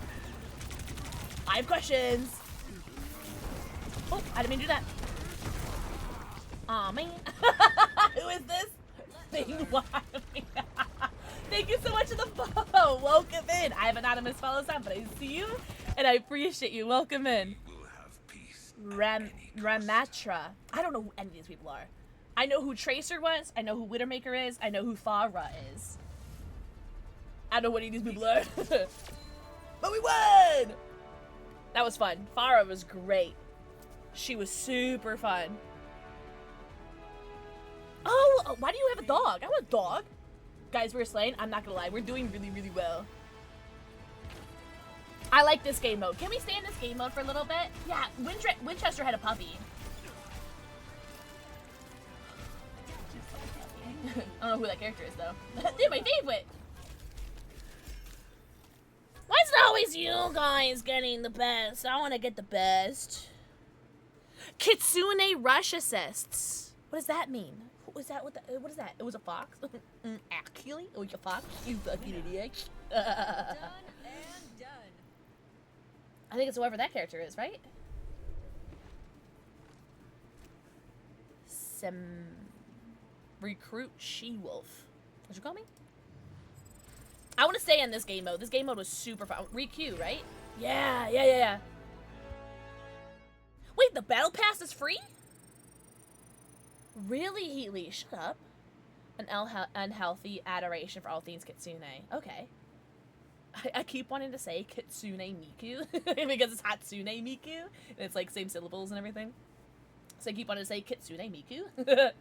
I have questions. Oh, I didn't mean to do that. Aw, man. Who is this? Thank you so much for the follow. Welcome in. I have anonymous follows on, but I see you, and I appreciate you. Welcome in. Ramatra. I don't know who any of these people are. I know who Tracer was. I know who Widowmaker is. I know who Farah is. I don't know what any of these people are. But we won! That was fun. Farah was great. She was super fun. Oh, why do you have a dog? I want a dog. Guys, we're slaying. I'm not gonna lie. We're doing really, really well. I like this game mode. Can we stay in this game mode for a little bit? Yeah, Winchester had a puppy. I don't know who that character is, though. Dude, my favorite! Why is it always you guys getting the best? I want to get the best. Kitsune rush assists. What does that mean? What is that? What is that? It was a fox? Actually? It was a fox? You fucking idiot. Done and done. I think it's whoever that character is, right? Recruit She-Wolf. What'd you call me? I want to stay in this game mode. This game mode was super fun. Requeue, right? Yeah. Wait, the battle pass is free? Really, Heatley? Shut up. An unhealthy adoration for all things Kitsune. Okay. I keep wanting to say Kitsune Miku because it's Hatsune Miku and it's like same syllables and everything. So I keep wanting to say Kitsune Miku.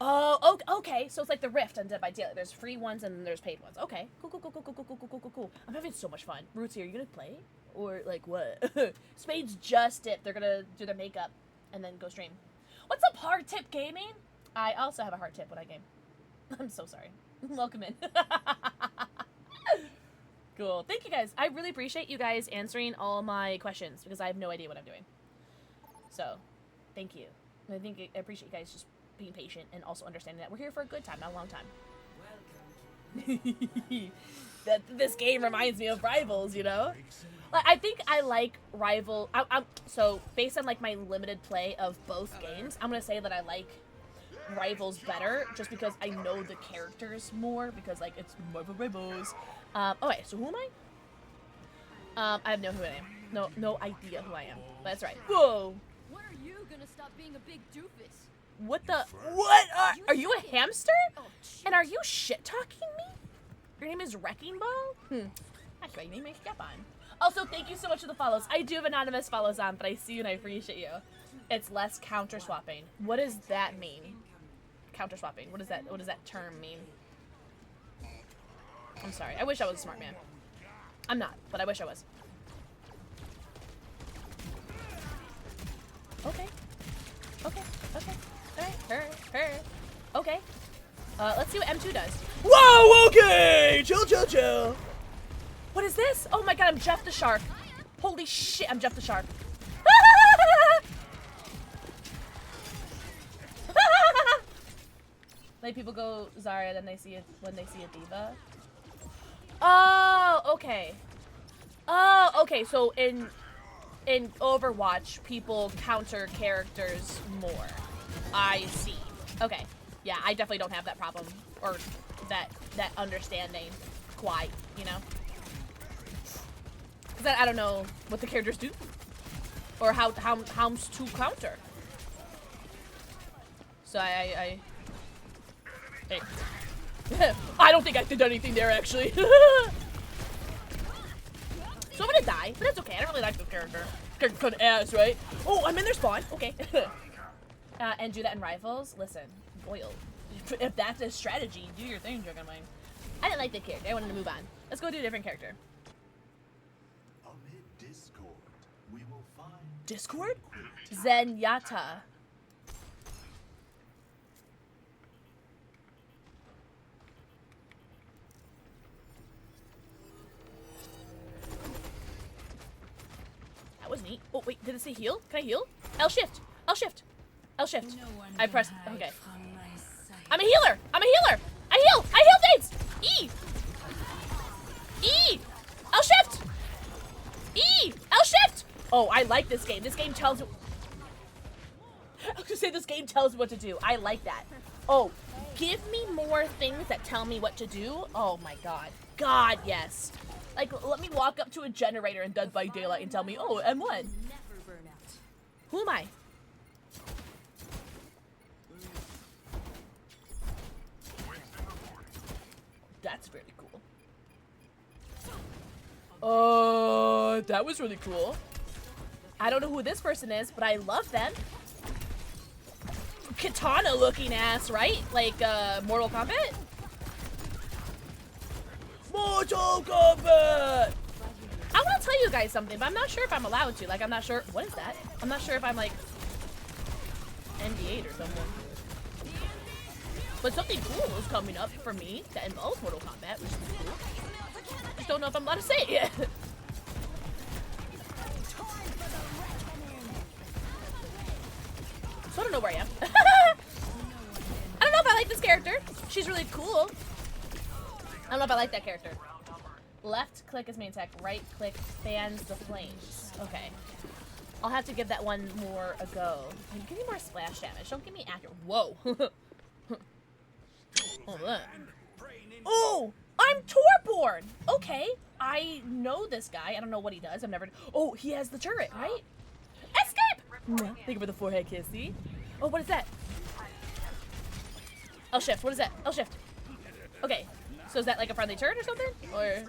Oh, okay. So it's like the Rift on Dead by Daylight. There's free ones and then there's paid ones. Okay. Cool. I'm having so much fun. Rootsy, are you gonna play? Or like what? Spades just dipped. They're gonna do their makeup and then go stream. What's up, Hard Tip Gaming? I also have a hard tip when I game. I'm so sorry. Welcome in. Cool. Thank you guys. I really appreciate you guys answering all my questions because I have no idea what I'm doing. So, thank you. I appreciate you guys just being patient and also understanding that we're here for a good time, not a long time. That this game reminds me of Rivals, you know? I think I like Rival. So based on like my limited play of both games, I'm gonna say that I like Rivals better just because I know the characters more because like it's Marvel Rivals. Okay, so who am I? I have no who I am. No idea who I am. But that's right. Whoa. When are you gonna stop being a big doofus? What the? What? Are you a hamster? And are you shit-talking me? Your name is Wrecking Ball? That's right, name is Stefan. Also, thank you so much for the follows. I do have anonymous follows on, but I see you and I appreciate you. It's less counter-swapping. What does that mean? Counter-swapping. What does that term mean? I'm sorry. I wish I was a smart man. I'm not, but I wish I was. Okay. Alright, her. Okay. Let's see what M2 does. Whoa, okay! Chill. What is this? Oh my god, I'm Jeff the Shark. Holy shit, I'm Jeff the Shark. Like people go Zarya, then they see it when they see a diva. Oh, okay. So in Overwatch, people counter characters more. I see. Okay. Yeah, I definitely don't have that problem or that understanding quite, you know? Because I don't know what the characters do or how to counter. So I hey. I don't think I did anything there actually. So I'm gonna die, but that's okay. I don't really like this character. Character kind of ass, right? Oh, I'm in their spawn. Okay. And do that in Rivals. Listen, Boyle. If that's a strategy, do your thing, Dragon Mine. I didn't like the character. I wanted to move on. Let's go do a different character. Amid discord, we will find Discord? Zenyatta. That was neat. Oh, wait, did it say heal? Can I heal? L shift. I pressed, okay. I'm a healer. I heal things. L shift. Oh, I like this game. This game tells. I was gonna say this game tells me what to do. I like that. Oh, give me more things that tell me what to do. Oh my god. God, yes. Like, let me walk up to a generator in Dead by Daylight and tell me, oh, M1. Who am I? That's very cool. Oh, that was really cool. I don't know who this person is, but I love them. Katana looking ass, right? Like, Mortal Kombat? Mortal Kombat! I want to tell you guys something, but I'm not sure if I'm allowed to. Like, I'm not sure. What is that? I'm not sure if I'm, like, NDA'd or something. But something cool is coming up for me that involves Mortal Kombat, which is cool. Just don't know if I'm allowed to say it yet. So I don't know where I am. I don't know if I like this character. She's really cool. I don't know if I like that character. Left click is main attack. Right click fans the flames. Okay. I'll have to give that one more a go. Give me more splash damage. Don't give me accurate. Whoa. Hold on. Oh, I'm Torborn. Okay. I know this guy. I don't know what he does. I've never. Oh, he has the turret, right? Escape! Thank you for the forehead kissy. Oh, what is that? L shift. What is that? L shift. Okay. So is that like a friendly turret or something? Or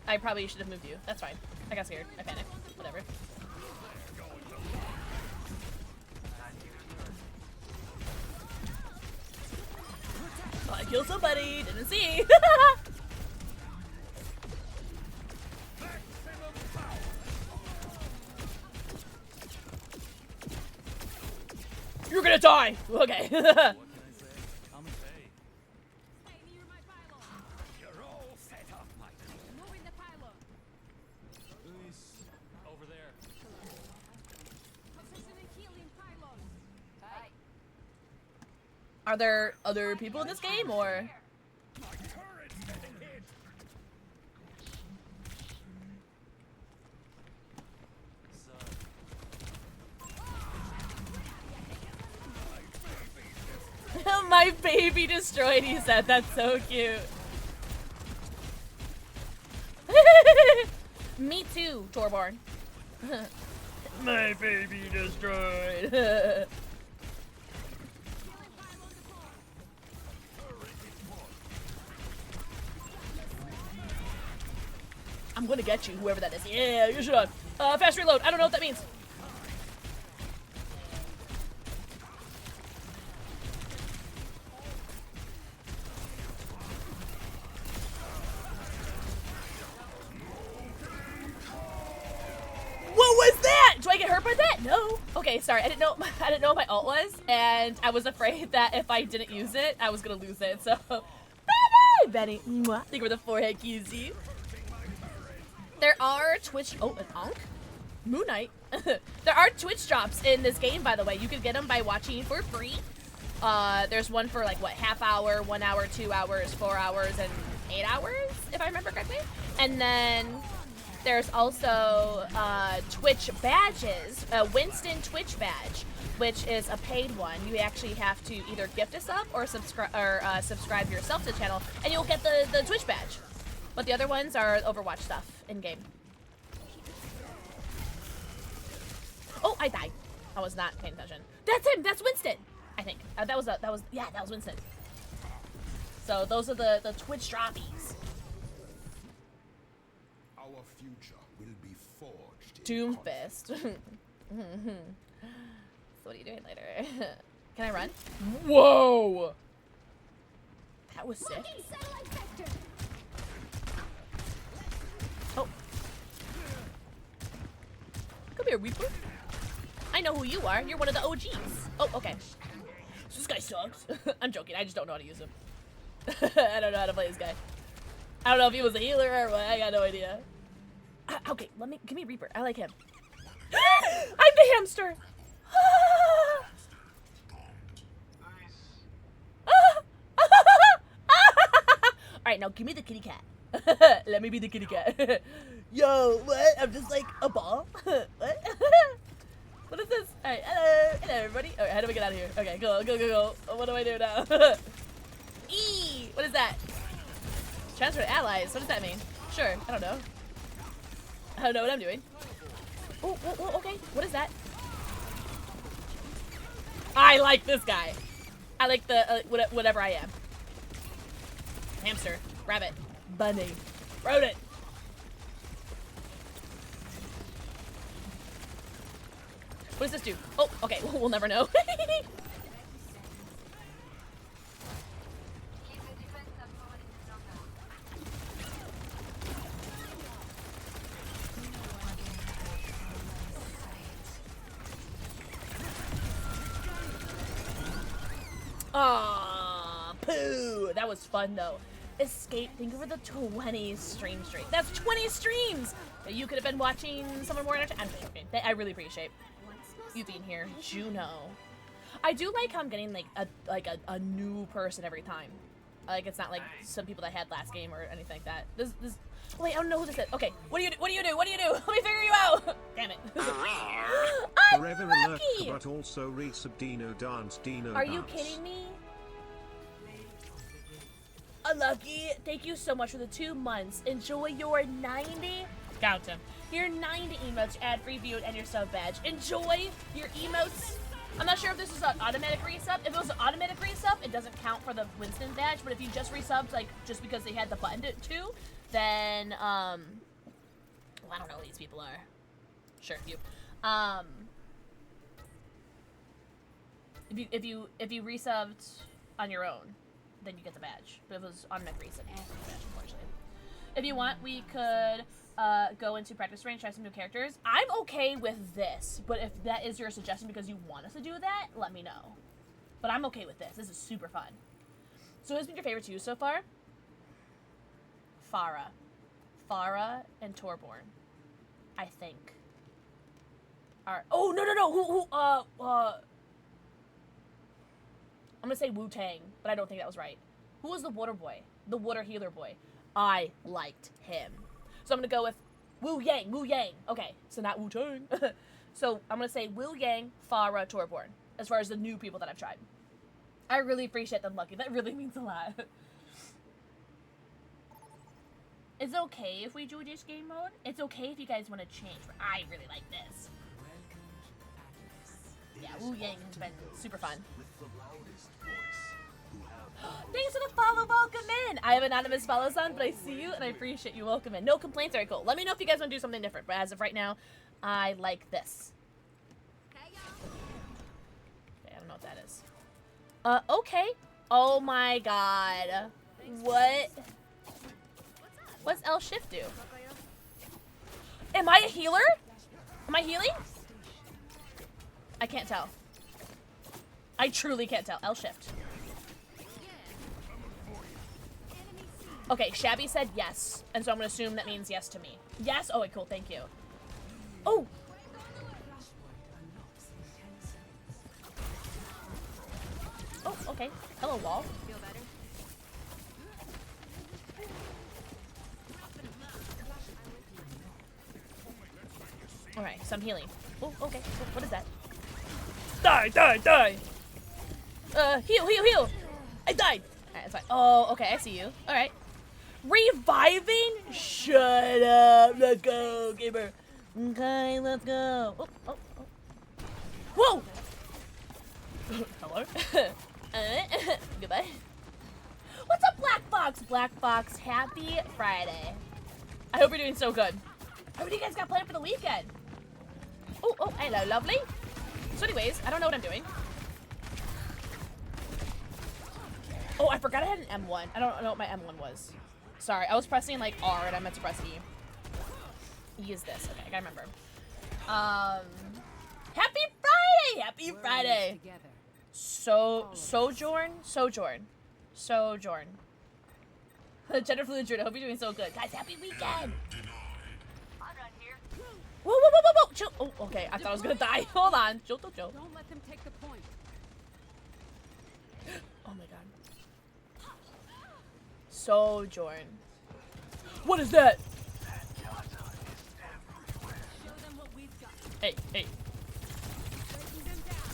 I probably should have moved you. That's fine. I got scared. I panicked. Whatever. kill somebody. Didn't see. You're gonna die. Okay. What can I say? I'm a say. Stay near my pylon. You're all set up, Mike. Moving the pylon. Luis, over there. Positioning healing pylon. Aye. Are there other people in this game, or? My turret's getting hit. My baby destroyed, he said. That's so cute. Me too, Torborn. My baby destroyed. I'm gonna get you, whoever that is. Yeah, you should. Fast reload. I don't know what that means. What was that? Do I get hurt by that? No. Okay, sorry. I didn't know what my ult was, and I was afraid that if I didn't use it, I was gonna lose it. So, Benny, mwah. Think we're the forehead QZ. There are Twitch. Oh, an Ankh? Moon Knight. There are Twitch drops in this game, by the way. You can get them by watching for free. There's one for like what, half hour, 1 hour, 2 hours, 4 hours, and 8 hours, if I remember correctly. And then there's also Twitch badges, a Winston Twitch badge, which is a paid one. You actually have to either gift a sub or subscribe yourself to the channel, and you'll get the Twitch badge. But the other ones are Overwatch stuff in game. Oh, I died. I was not paying attention. That's him. That's Winston. I think that was Winston. So those are the Twitch droppies. Our future will be forged. Doomfist. So what are you doing later? Can I run? Whoa! That was sick. Oh. Come here, Reaper. I know who you are. You're one of the OGs. Oh, okay. So this guy sucks. I'm joking. I just don't know how to use him. I don't know how to play this guy. I don't know if he was a healer or what. I got no idea. Okay, give me Reaper. I like him. I'm the hamster. Alright, now give me the kitty cat. Let me be the kitty cat. Yo, what? I'm just like a ball? What? What is this? Alright, hello everybody. Alright, how do we get out of here? Okay, go. What do I do now? E! What is that? Transfer to allies. What does that mean? Sure, I don't know. I don't know what I'm doing. Oh, okay. What is that? I like this guy. I like the, whatever I am. Hamster. Rabbit. Bunny. Rodent. What does this do? Oh, okay. We'll never know. Aw, poo. That was fun though. Escape. Think over the 20 stream streak. That's 20 streams that you could have been watching someone more entertaining. I'm joking. I really appreciate you being here, Juno. I do like how I'm getting like a new person every time. Like it's not like some people that I had last game or anything like that. This. Wait, I don't know who this is. Okay, what do you do? Let me figure you out. Damn it. I'm Forever lucky. alert, but also resub Dino dance. Are you kidding me? Unlucky, thank you so much for the 2 months. Enjoy your 90, count them, your 90 emotes, ad-free view, and your sub badge. Enjoy your emotes. I'm not sure if this is an automatic resub. If it was an automatic resub, it doesn't count for the Winston badge, but if you just resubbed, like, just because they had the button to, then, well, I don't know who these people are. Sure, you. If you resubbed on your own, then you get the badge. But if it was automatic reset, you don't get the badge, unfortunately. If you want, we could go into practice range, try some new characters. I'm okay with this, but if that is your suggestion because you want us to do that, let me know. But I'm okay with this. This is super fun. So who's been your favorite two so far? Farah and Torborn, I think. Alright. Oh, no. I'm gonna say Wu-Tang, but I don't think that was right. Who was the water boy? The water healer boy. I liked him. So I'm gonna go with Wu Yang. Okay, so not Wu-Tang. So I'm gonna say Wu Yang, Farah, Torborn, as far as the new people that I've tried. I really appreciate them, Lucky. That really means a lot. It's okay if we do this game mode. It's okay if you guys want to change, but I really like this. Yeah, Wu Yang has been super fun. Thanks for the follow, welcome in! I have anonymous follows on, but I see you and I appreciate you, welcome in. No complaints, very cool. Let me know if you guys want to do something different, but as of right now, I like this. Okay, I don't know what that is. Okay. Oh my god. What? What's L shift do? Am I a healer? Am I healing? I can't tell. I truly can't tell. L shift. Okay, Shabby said yes, and so I'm gonna assume that means yes to me. Yes? Oh, wait, cool, thank you. Oh! Oh, okay. Hello, wall. Alright, so I'm healing. Oh, okay. What is that? Die! Heal! I died! Alright, that's fine. Oh, okay, I see you. Alright. Reviving? Shut up! Let's go, gamer. Okay, let's go. Oh. Whoa! Hello? Goodbye. What's up, Black Box? Black Box, happy Friday. I hope you're doing so good. What do you guys got planned for the weekend? Oh, hello, lovely. So anyways, I don't know what I'm doing. Oh, I forgot I had an M1. I don't know what my M1 was. Sorry, I was pressing like R and I meant to press E. E is this. Okay, I gotta remember. Happy Friday! Happy Friday! Sojourn. Jennifer Fluid Druid, I hope you're doing so good. Guys, happy weekend! Whoa! Chill. Oh, okay. I thought I was gonna die. Hold on. Chill. Don't let them take the point. Oh my god. Sojourn. What is that? Show them what we've got. Hey. Breaking them down.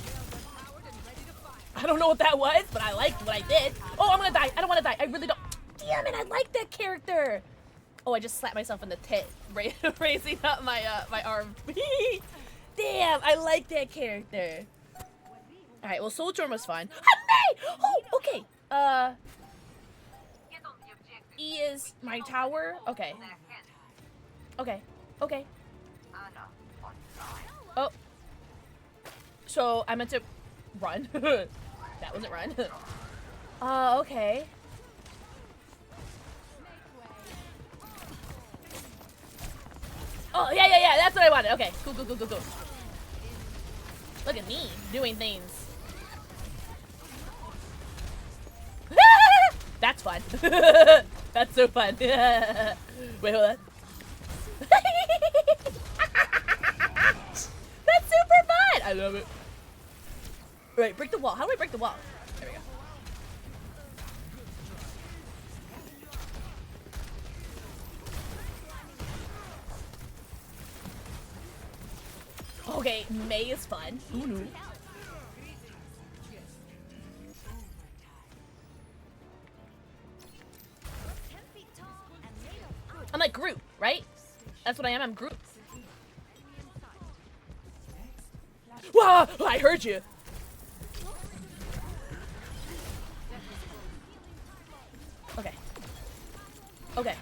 Rails empowered and ready to fire. I don't know what that was, but I liked what I did. Oh, I'm gonna die. I don't want to die. I really don't. Damn it! I like that character. Oh, I just slapped myself in the tit, raising up my my arm. Damn, I like that character. All right, well, Sojourn was fun. Hey! Oh, okay. E is my tower. Okay. Oh. So I meant to run. That wasn't run. Okay. Oh, yeah, that's what I wanted. Okay, cool. Look at me, doing things. That's fun. That's so fun. Wait, hold on. That's super fun! I love it. Right, break the wall. How do I break the wall? There we go. Okay, May is fun. Ooh. I'm like Groot, right? That's what I am. I'm Groot. Wow! I heard you. Okay.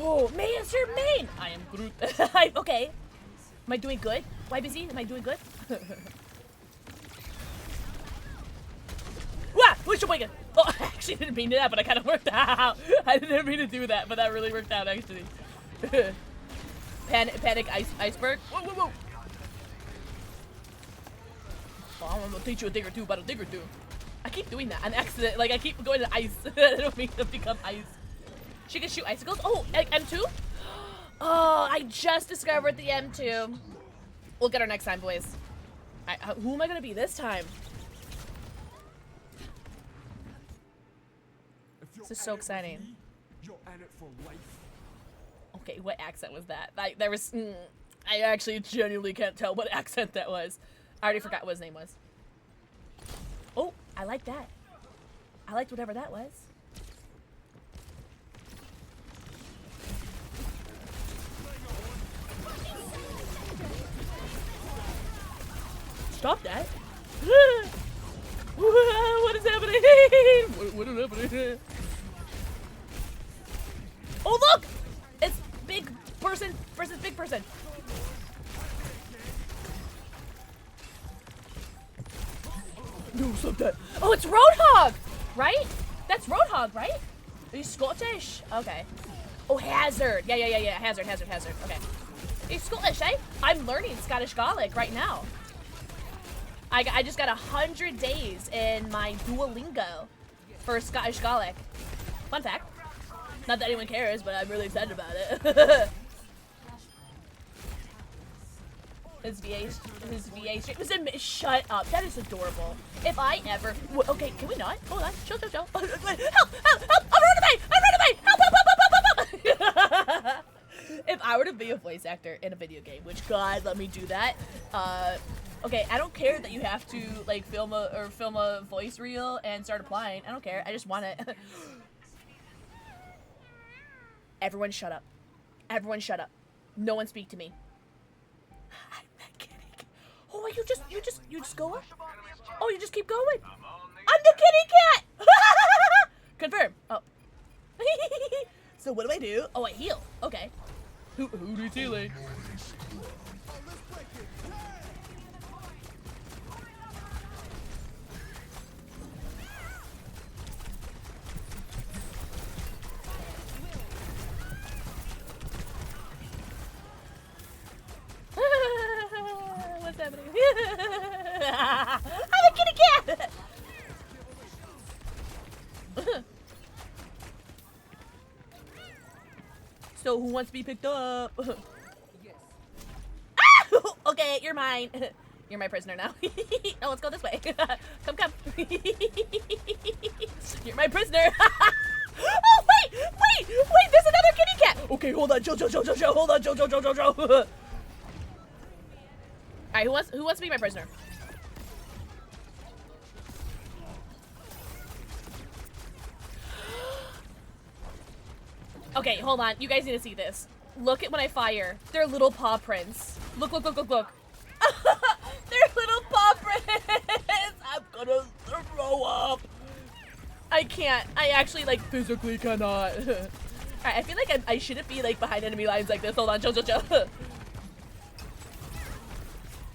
Oh, May is your main! I am Groot. Okay. Am I doing good? Why busy? Am I doing good? Wah! What's your blanket? Oh, I actually didn't mean that, but I kind of worked out. I didn't mean to do that, but that really worked out, actually. Panic iceberg. Whoa, whoa, whoa! Oh, I'm gonna teach you a thing or two about a thing or two. I keep doing that on accident. Like, I keep going to ice. I don't mean to become ice. She can shoot icicles? Oh, like M2? Oh, I just discovered the M2. We'll get her next time, boys. Who am I gonna be this time? This is so exciting. You're in it for life. Okay, what accent was that? There was... I actually genuinely can't tell what accent that was. I already forgot what his name was. Oh, I like that. I liked whatever that was. Stop that. What is happening? What is happening? Oh, look! It's big person versus big person. No, stop that. Oh, it's Roadhog, right? That's Roadhog, right? Are you Scottish? Okay. Oh, Hazard. Yeah. Hazard. Okay. He's Scottish, eh? I'm learning Scottish Gaelic right now. I just got 100 days in my Duolingo for Scottish Gaelic. Fun fact. Not that anyone cares, but I'm really excited about it. His VA stream. Shut up. That is adorable. If I ever... Okay, can we not? Hold on. Chill. Help! I'm running away! Help! If I were to be a voice actor in a video game, which God, let me do that. Okay, I don't care that you have to like film a voice reel and start applying. I don't care. I just want it. Everyone shut up. Everyone shut up. No one speak to me. I'm not kidding. Oh, you just go up? Oh, you just keep going? I'm the kitty cat! Confirm. Oh. So what do I do? Oh, I heal. Okay. Who needs healing? What's happening? I'm a kitty cat! So who wants to be picked up? Ah! Okay, you're mine. You're my prisoner now. Oh, let's go this way. Come. You're my prisoner. Oh, wait, there's another kitty cat. Okay, hold on, Joe. Hold on, Joe. Alright, who wants to be my prisoner? Okay, hold on. You guys need to see this. Look at when I fire. They're little paw prints. Look. They're little paw prints. I'm gonna throw up. I can't. I actually, like, physically cannot. Alright, I feel like I shouldn't be, like, behind enemy lines like this. Hold on, Joe.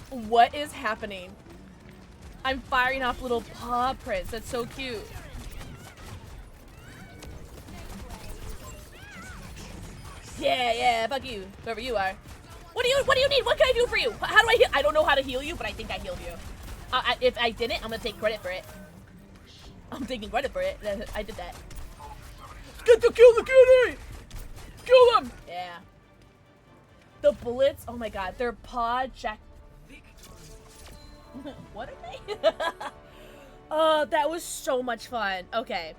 What is happening? I'm firing off little paw prints. That's so cute. Yeah, fuck you, whoever you are. What do you need? What can I do for you? How do I heal? I don't know how to heal you, but I think I healed you. If I didn't, I'm gonna take credit for it. I'm taking credit for it. I did that. Get to kill the kitty! Kill him! Yeah. The bullets, oh my god, they're paw jack. What are they? Oh, that was so much fun. Okay.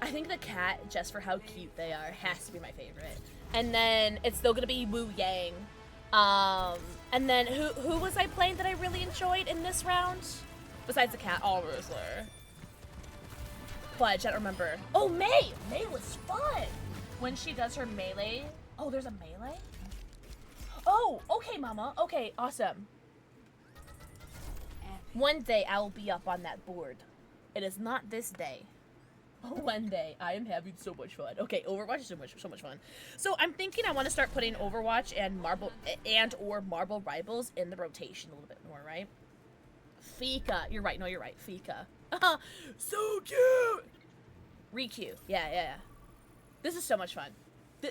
I think the cat, just for how cute they are, has to be my favorite. And then it's still gonna be Wu Yang. And then who was I playing that I really enjoyed in this round? Besides the cat, obviously. Pledge, I don't remember. Oh, May! May was fun! When she does her melee. Oh, there's a melee? Oh, okay, Mama. Okay, awesome. One day I will be up on that board. It is not this day. One day. I am having so much fun. Okay, Overwatch is so much fun. So I'm thinking I want to start putting Overwatch and Marble Rivals in the rotation a little bit more, right? Fika. You're right. No, you're right. Fika. So cute. Riku. Yeah. This is so much fun.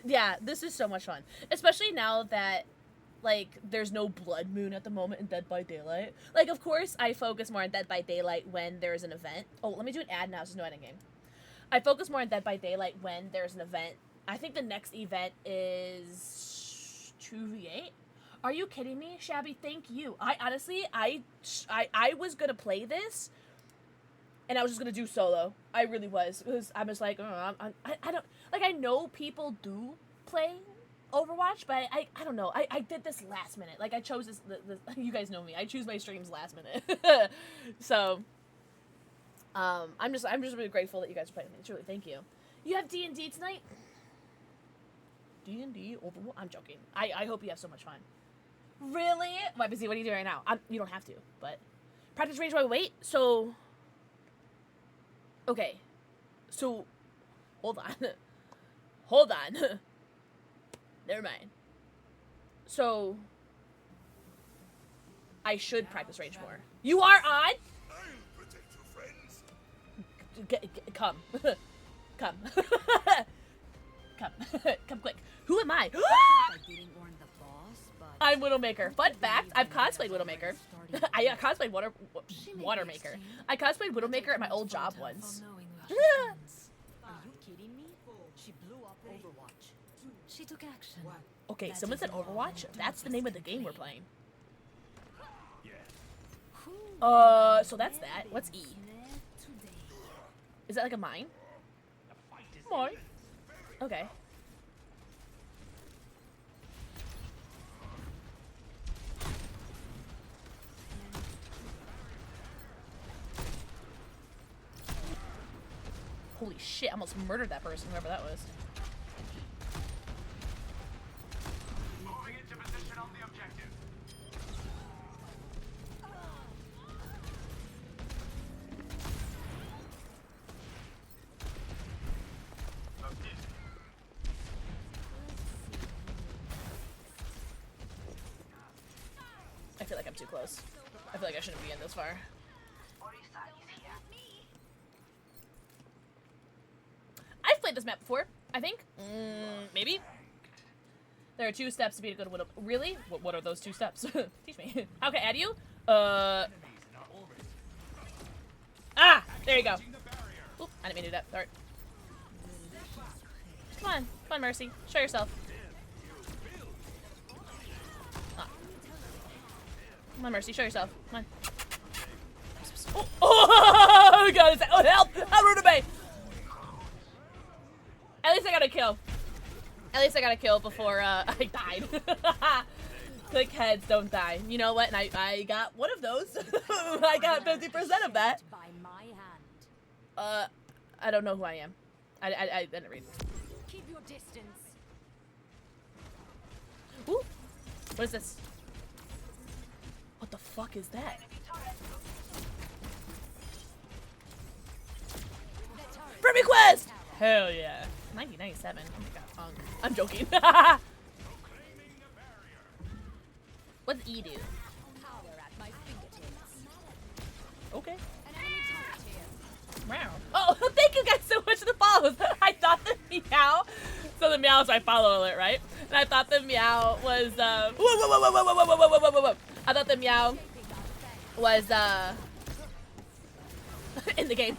This is so much fun. Especially now that, like, there's no Blood Moon at the moment in Dead by Daylight. Like, of course, I focus more on Dead by Daylight when there's an event. Oh, let me do an ad now. There's no ending game. I focus more on Dead by Daylight when there's an event. I think the next event is 2v8. Are you kidding me, Shabby? Thank you. I honestly, I was gonna play this, and I was just gonna do solo. I really was, because I was like, I don't, like, I know people do play Overwatch, but I don't know. I did this last minute. Like, I chose this you guys know me. I choose my streams last minute. So, I'm just really grateful that you guys are playing with me. Truly, thank you. You have D&D tonight? D&D Overwatch? I'm joking. I hope you have so much fun. Really? Why, busy? What are you doing right now? You don't have to, but practice range while we wait. So, okay. So, hold on. Hold on. Never mind. So, I should practice range more. You are on? Come. Come. Come. Come quick. Who am I? I'm Widowmaker. Fun fact, I've cosplayed Widowmaker. I cosplayed Watermaker. I cosplayed Widowmaker at my old job once. Are you kidding me? She blew up Overwatch. She took action. Okay, someone said Overwatch? That's the name of the game we're playing. So that's that. What's E? Is that like a mine? Mine? Okay. Holy shit, I almost murdered that person, whoever that was. Moving into position on the objective. I feel like I'm too close. I feel like I shouldn't be in this far. I've played this map before, I think. Maybe? There are 2 steps to be a good Widow. Really? What are those 2 steps? Teach me. How can I add you? Ah! There you go. Oop, I didn't mean to do that. Sorry. Come on. Come on, Mercy. Show yourself. Ah. Come on, Mercy. Show yourself. Come on. Oh, God. Oh, help! Help, Rudabay! At least I got a kill. At least I got a kill before I died. Click heads, don't die. You know what? And I got one of those. I got 50% of that. By my hand. I don't know who I am. I didn't read. Keep your distance. Ooh. What is this? What the fuck is that? Friend request! Hell yeah. 1997. Oh my god, punk. I'm joking. What's E do? Power at my fingertips. Okay. An enemy turret here. Meow. Oh, thank you guys so much for the follows. I thought the meow. So the meow is my follow alert, right? And I thought the meow was whoa. I thought the meow was in the game.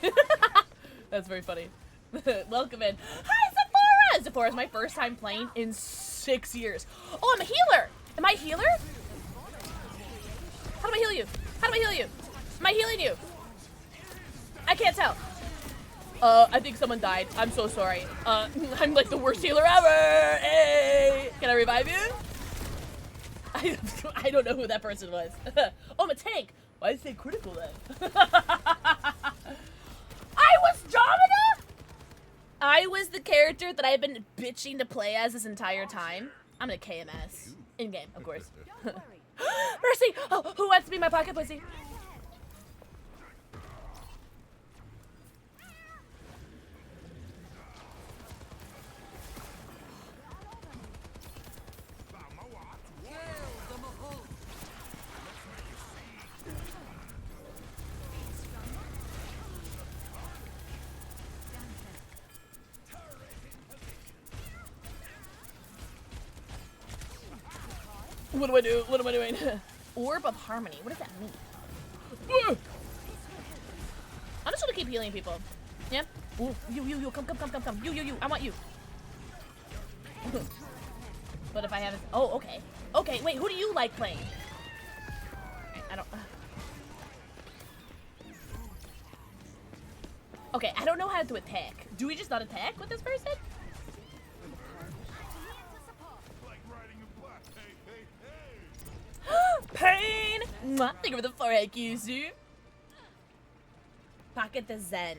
That's very funny. Welcome in. Hi, Sephora! Sephora's my first time playing in 6 years. Oh, I'm a healer! Am I a healer? How do I heal you? How do I heal you? Am I healing you? I can't tell. I think someone died. I'm so sorry. I'm like the worst healer ever! Hey! Can I revive you? I don't know who that person was. Oh, I'm a tank! Why did it say critical then? I was Jomina? I was the character that I've been bitching to play as this entire time. I'm gonna KMS. In-game, of course. Mercy! Oh, who wants to be my pocket pussy? What do I do? What am I doing? Orb of Harmony. What does that mean? I'm just gonna keep healing people. Yeah? Ooh, you, come. You, I want you. But if I haven't... Oh, okay. Okay, wait, who do you like playing? I don't... Okay, I don't know how to attack. Do we just not attack with this person? Pain! Mwah. Thank you for the forehead, Kyuzu. Pocket the Zen.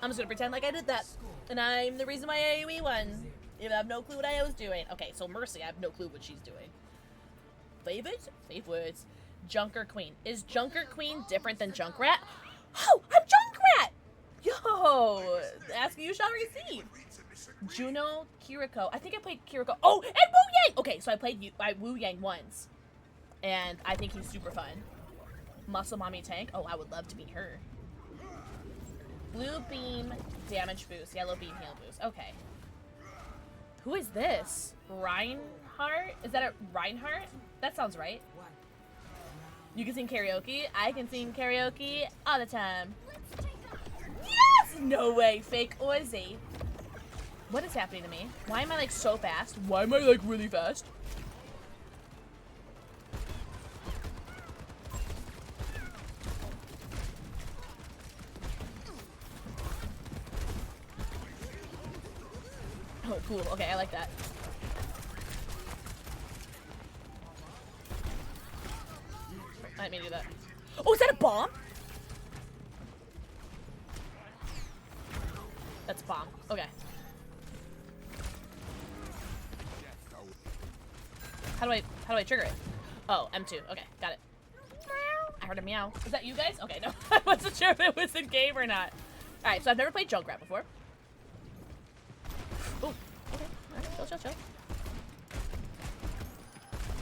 I'm just gonna pretend like I did that. And I'm the reason why AoE won. Even I have no clue what I was doing. Okay, so Mercy, I have no clue what she's doing. Favorites? Favorites. Junker Queen. Is Junker Queen different than Junkrat? Oh, I'm Junkrat! Yo! Ask you shall receive. Juno, Kiriko. I think I played Kiriko. Oh, and Wu Yang! Okay, so I played Wu Yang once. And I think he's super fun. Muscle Mommy Tank. Oh, I would love to meet her. Blue Beam, damage boost. Yellow Beam, heal boost. Okay. Who is this? Reinhardt? Is that a Reinhardt? That sounds right. You can sing karaoke. I can sing karaoke all the time. Yes! No way. Fake Ozzy. What is happening to me? Why am I like so fast? Why am I like really fast? Oh, cool. Okay, I like that. I didn't mean to do that. Oh, is that a bomb? That's a bomb. Okay. How do I trigger it? Oh, M2. Okay, got it. I heard a meow. Is that you guys? Okay, no. I wasn't sure if it was in game or not. Alright, so I've never played Junkrat before. Oh, okay. Alright, chill.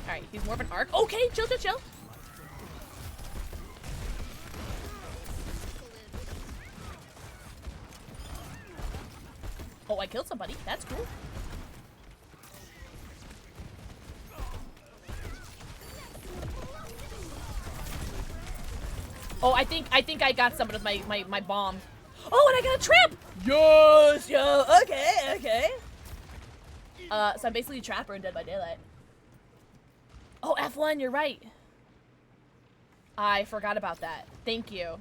Alright, he's more of an arc. Okay, chill. Oh, I killed somebody. That's cool. Oh, I think I got somebody with my bomb. Oh, and I got a trap! Yes, yo, okay. So I'm basically a trapper in Dead by Daylight. Oh, F1, you're right. I forgot about that. Thank you.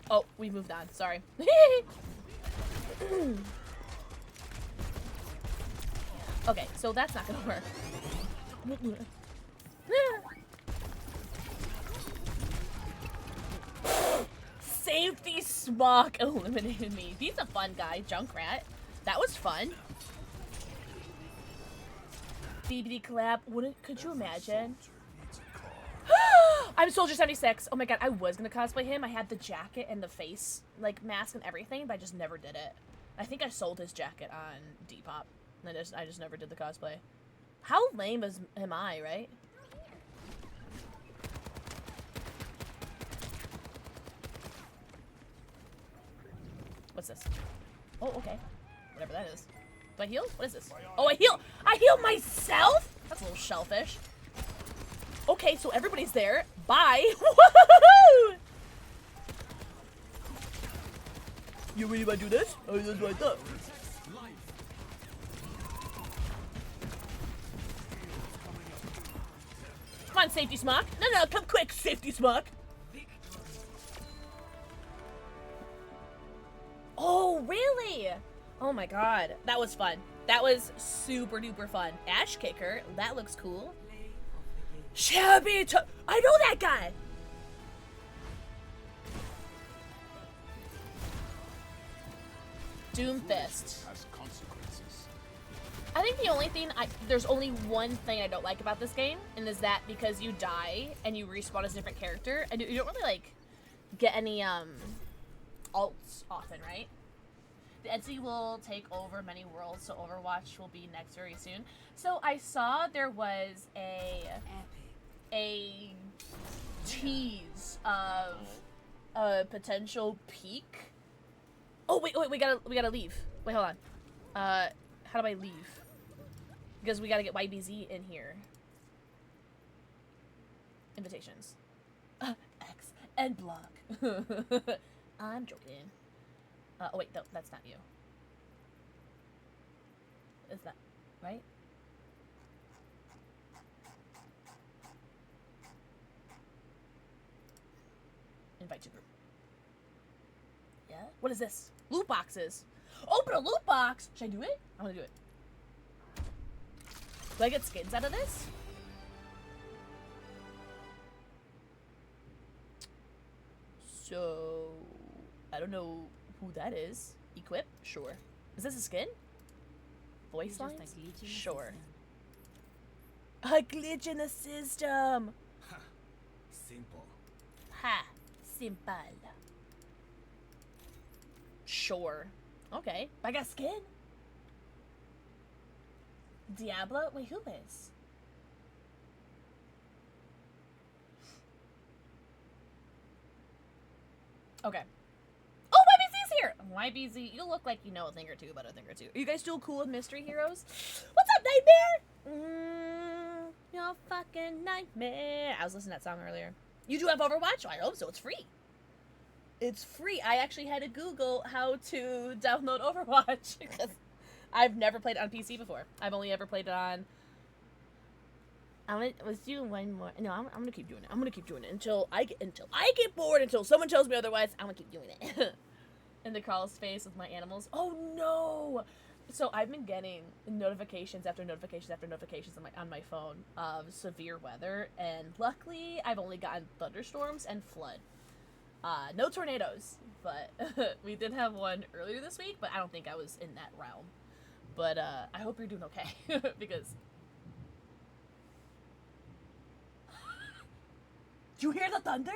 Oh, we moved on. Sorry. Okay, so that's not gonna work. Safety Smock eliminated me. He's a fun guy, Junkrat. That was fun. BBD collab. Could you imagine? I'm Soldier 76. Oh my god, I was gonna cosplay him. I had the jacket and the face, like, mask and everything, but I just never did it. I think I sold his jacket on Depop. And I just never did the cosplay. How lame am I, right? What's this? Oh, okay. Whatever that is. Do I heal? What is this? Oh, I heal! I heal myself? That's a little shellfish. Okay, so everybody's there. Bye. Woohoo! You really want to do this? Oh, that's what I thought. Come on, Safety Smock. No, come quick, Safety Smock. Oh, really? Oh my god. That was fun. That was super duper fun. Ash Kicker. That looks cool. Shabby. I know that guy. Doomfist. I think the only thing there's only one thing I don't like about this game, and is that because you die and you respawn as a different character, and you don't really like get any alts often, right? The entity will take over many worlds, so Overwatch will be next very soon. So I saw there was a tease of a potential peak. Oh wait, we gotta leave. Wait, hold on. How do I leave? Because we gotta get YBZ in here. Invitations. X and block. I'm joking. Oh wait, no, that's not you. Is that right? Invite to group. Yeah? What is this? Loot boxes. Open a loot box! Should I do it? I wanna do it. Do I get skins out of this? So, I don't know who that is. Equip? Sure. Is this a skin? Voice lines? Sure. A glitch in the system! Simple. Ha! Simple. Sure. Okay. I got skin. Diablo? Wait, who is? Okay. Oh, YBZ's here! YBZ, you look like you know a thing or two about a thing or two. Are you guys still cool with Mystery Heroes? What's up, Nightmare? Your fucking nightmare. I was listening to that song earlier. You do have Overwatch? I hope so. It's free. It's free. I actually had to Google how to download Overwatch because I've never played it on PC before. I've only ever played it on... Let's do one more. No, I'm gonna keep doing it. I'm gonna keep doing it until I get bored. Until someone tells me otherwise, I'm gonna keep doing it. In the crawl's face with my animals. Oh no! So I've been getting notifications after notifications after notifications on my phone of severe weather, and luckily I've only gotten thunderstorms and flood. No tornadoes, but we did have one earlier this week. But I don't think I was in that realm. But I hope you're doing okay because. Do you hear the thunder?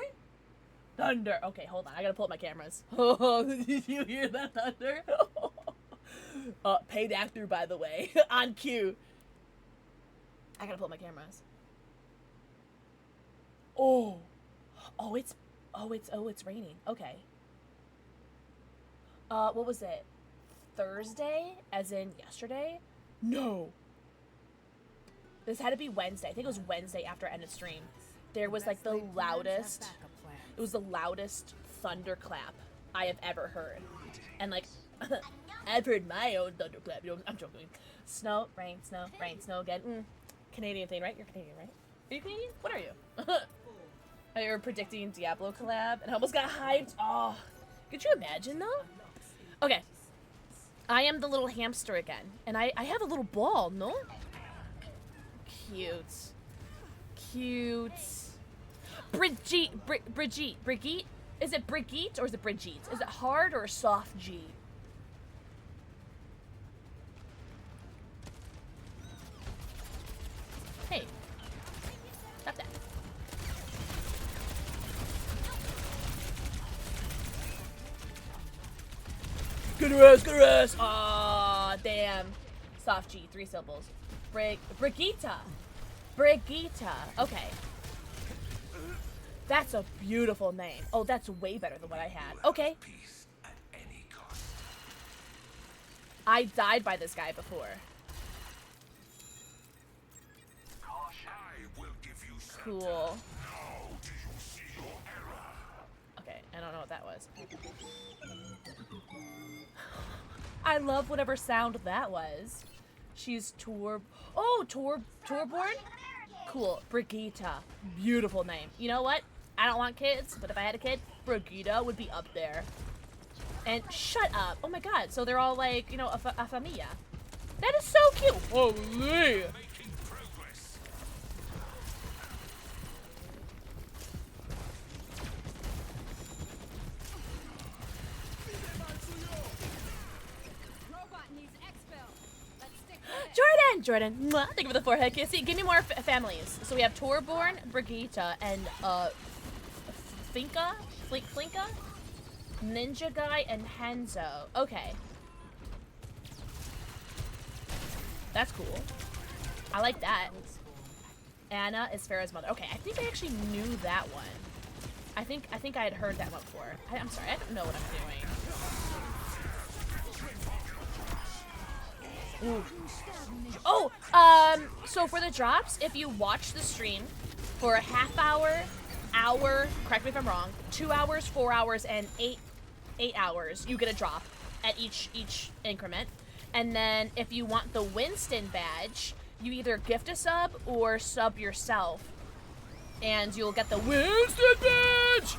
Thunder. Okay, hold on. I gotta pull up my cameras. Oh, did you hear that thunder? Paid actor, by the way. On cue. I gotta pull up my cameras. Oh. It's raining. Okay. What was it? Thursday? As in yesterday? No. This had to be Wednesday. I think it was Wednesday after I ended stream. There was like the loudest, it was the loudest thunderclap I have ever heard. And like, I've heard my own thunderclap. You know, I'm joking. Snow, rain, snow again. Canadian thing, right? You're Canadian, right? Are you Canadian? What are you? I were predicting Diablo collab and I almost got hyped. Oh, could you imagine though? Okay. I am the little hamster again. And I have a little ball, no? Cute. Cute. Brigitte? Is it Brigitte or is it Brigitte? Is it hard or a soft G? Hey. Stop that. Good rest. Aw, damn. Soft G, 3 syllables. Brigitta. Okay. That's a beautiful name. Oh, that's way better than what I had. Okay. I died by this guy before. Cool. Okay, I don't know what that was. I love whatever sound that was. She's Torborn? Cool. Brigitta. Beautiful name. You know what? I don't want kids, but if I had a kid, Brigitta would be up there. And shut up. Oh my god. So they're all like, you know, a familia. That is so cute. Holy. Jordan, mwah, thank you for the forehead kiss. Give me more families. So we have Torborn, Brigitta, and Flinka, Ninja Guy, and Hanzo. Okay. That's cool. I like that. Anna is Farrah's mother. Okay, I think I actually knew that one. I think I had heard that one before. I'm sorry, I don't know what I'm doing. Ooh. Oh, so for the drops, if you watch the stream for a half hour, correct me if I'm wrong, 2 hours, 4 hours, and 8 hours, you get a drop at each increment. And then if you want the Winston badge, you either gift a sub or sub yourself, and you'll get the Winston badge.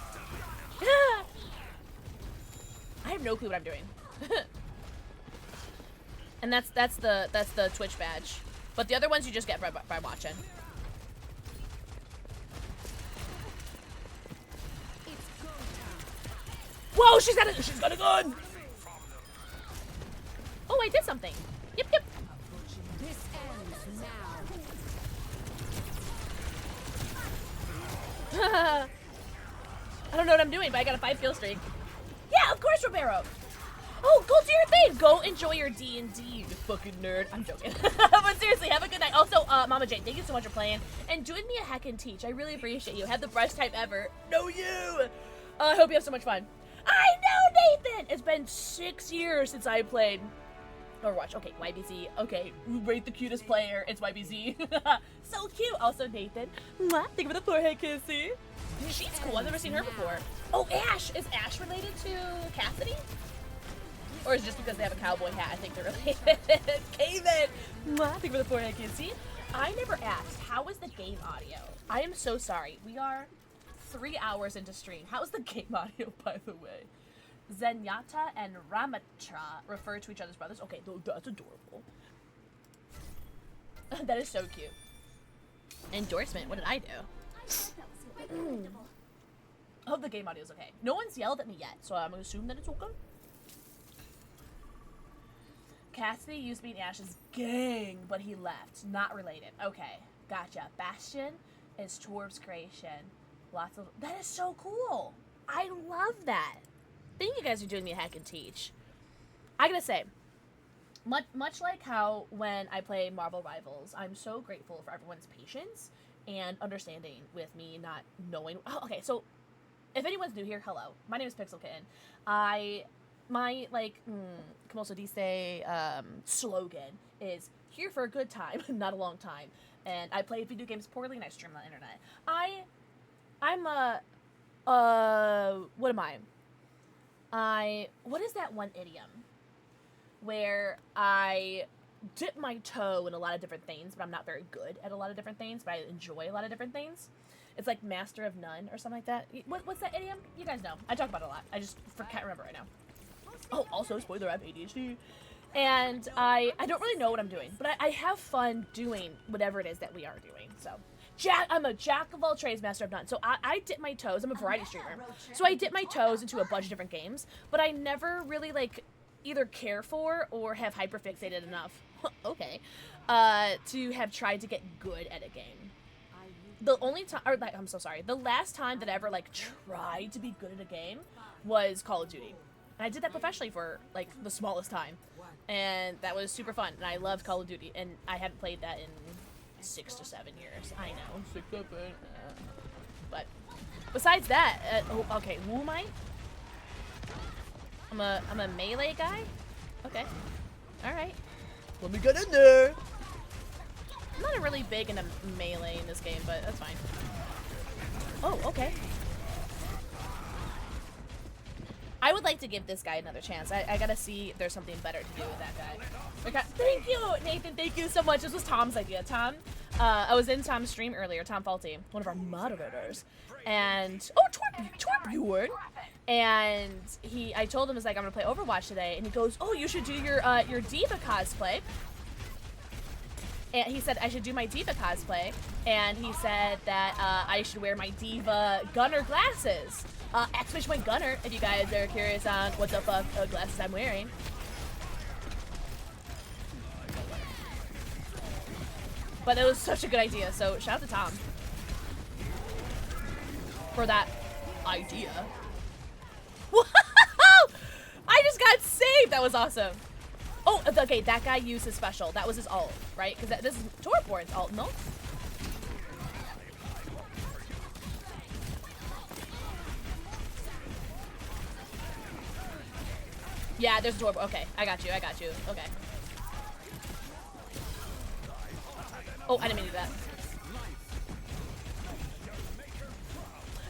I have no clue what I'm doing. And that's the Twitch badge. But the other ones you just get by watching. Whoa, she's got a gun. Oh, I did something. Yep. This ends now. I don't know what I'm doing, but I got a 5 kill streak. Yeah, of course, Romero. Oh, go do your thing. Go enjoy your D&D, you fucking nerd. I'm joking. But seriously, have a good night. Also, Mama Jane, thank you so much for playing and doing me a hack and teach. I really appreciate you. Have the best time ever. No, you. I hope you have so much fun. I know, Nathan. It's been 6 years since I played Overwatch. Okay, YBZ. Okay, rate the cutest player. It's YBZ. So cute. Also, Nathan. Mwah. Think of the forehead kissy. She's cool. I've never seen her before. Oh, Ash. Is Ash related to Cassidy? Or is it just because they have a cowboy hat? I think they're related. Caven. Mwah. Think of the forehead kissy. I never asked, how is the game audio? I am so sorry. We are 3 hours into stream. How is the game audio, by the way? Zenyatta and Ramatra refer to each other's brothers. Okay, that's adorable. That is so cute. Endorsement. What did I do? I hope the game audio is okay. No one's yelled at me yet, so I'm gonna assume that it's okay. Cassidy used to be in Ash's gang, but he left. Not related. Okay, gotcha. Bastion is Torb's creation. Lots of. That is so cool. I love that. Thank you guys for doing me a hack and teach. I gotta say, much like how when I play Marvel Rivals, I'm so grateful for everyone's patience and understanding with me not knowing. Oh, okay, so if anyone's new here, hello. My name is PixelxKitten. My como se dice, slogan is here for a good time, not a long time. And I play video games poorly and I stream on the internet. What am I? What is that one idiom where I dip my toe in a lot of different things, but I'm not very good at a lot of different things, but I enjoy a lot of different things? It's like master of none or something like that. What's that idiom? You guys know. I talk about it a lot. I just can't remember right now. Oh, also, spoiler, I have ADHD. And I don't really know what I'm doing, but I have fun doing whatever it is that we are doing, so. I'm a jack of all trades, master of none. So I dip my toes. I'm a variety streamer. So I dip my toes into a bunch of different games, but I never really, either care for or have hyperfixated enough, okay, to have tried to get good at a game. The only time, I'm so sorry, the last time that I ever, tried to be good at a game was Call of Duty. And I did that professionally for, the smallest time. And that was super fun. And I loved Call of Duty. And I haven't played that in 6 to 7 years. I know. 6 to 7. But besides that, okay, who am I? I'm a melee guy? Okay. Alright. Let me get in there. I'm not really big into melee in this game, but that's fine. Oh, okay. I would like to give this guy another chance. I gotta see if there's something better to do with that guy. Okay. Thank you, Nathan. Thank you so much. This was Tom's idea. Tom, I was in Tom's stream earlier. Tom Faulty, one of our moderators, and Torbjorn. And I told him, I'm gonna play Overwatch today, and he goes, oh, you should do your Diva cosplay. And he said I should do my Diva cosplay, and he said that I should wear my Diva Gunner glasses. Exclamation point Gunner, if you guys are curious on what the fuck glasses I'm wearing. But it was such a good idea, so shout out to Tom for that idea. Whoa! I just got saved! That was awesome. Oh, okay, that guy used his special. That was his ult, right? Because this is Torbjorn's ult, no? Yeah, there's a Torbjorn. Okay, I got you. Okay. Oh, I didn't mean to do that.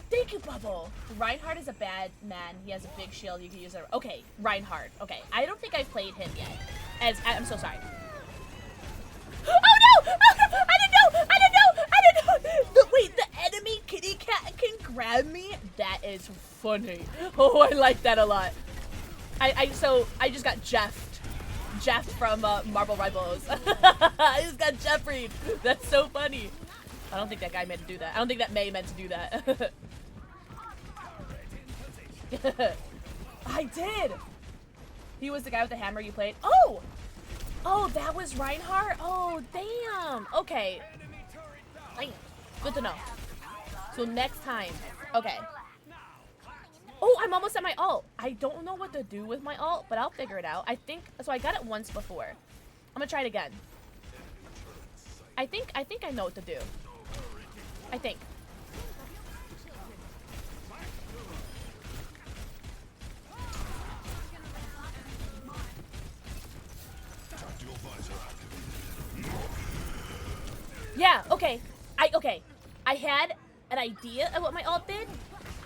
Thank you, Bubble. Reinhardt is a bad man. He has a big shield. You can use it. Okay, Reinhardt. Okay, I don't think I've played him yet. I'm so sorry. Oh no! Oh, no! I didn't know! I didn't know! I didn't know! Wait, the enemy kitty cat can grab me? That is funny. Oh, I like that a lot. So I just got Jeff from Marble Rivals. I just got Jeffrey'd. That's so funny. I don't think that guy meant to do that. I don't think that May meant to do that. I did. He was the guy with the hammer you played. Oh! Oh, that was Reinhardt? Oh, damn. Okay. Good to know. So next time. Okay. Oh, I'm almost at my ult. I don't know what to do with my ult, but I'll figure it out. I think, so I got it once before. I'm gonna try it again. I think I know what to do. I think. Yeah, okay. I had an idea of what my ult did.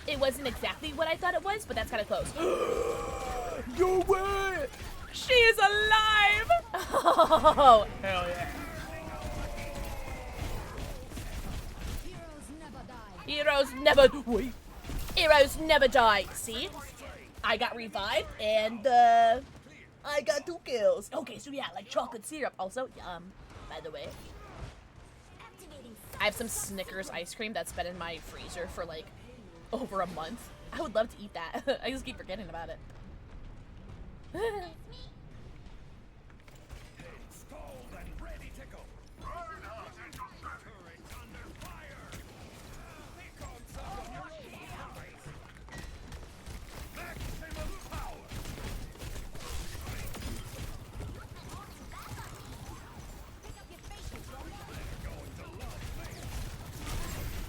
It wasn't exactly what I thought it was, but that's kind of close. No way! She is alive! Oh, hell yeah. Heroes never wait. Heroes never die. See? I got revived and I got 2 kills. Okay, so yeah, like chocolate syrup. Also, yum, by the way. I have some Snickers ice cream that's been in my freezer for like over a month. I would love to eat that. I just keep forgetting about it.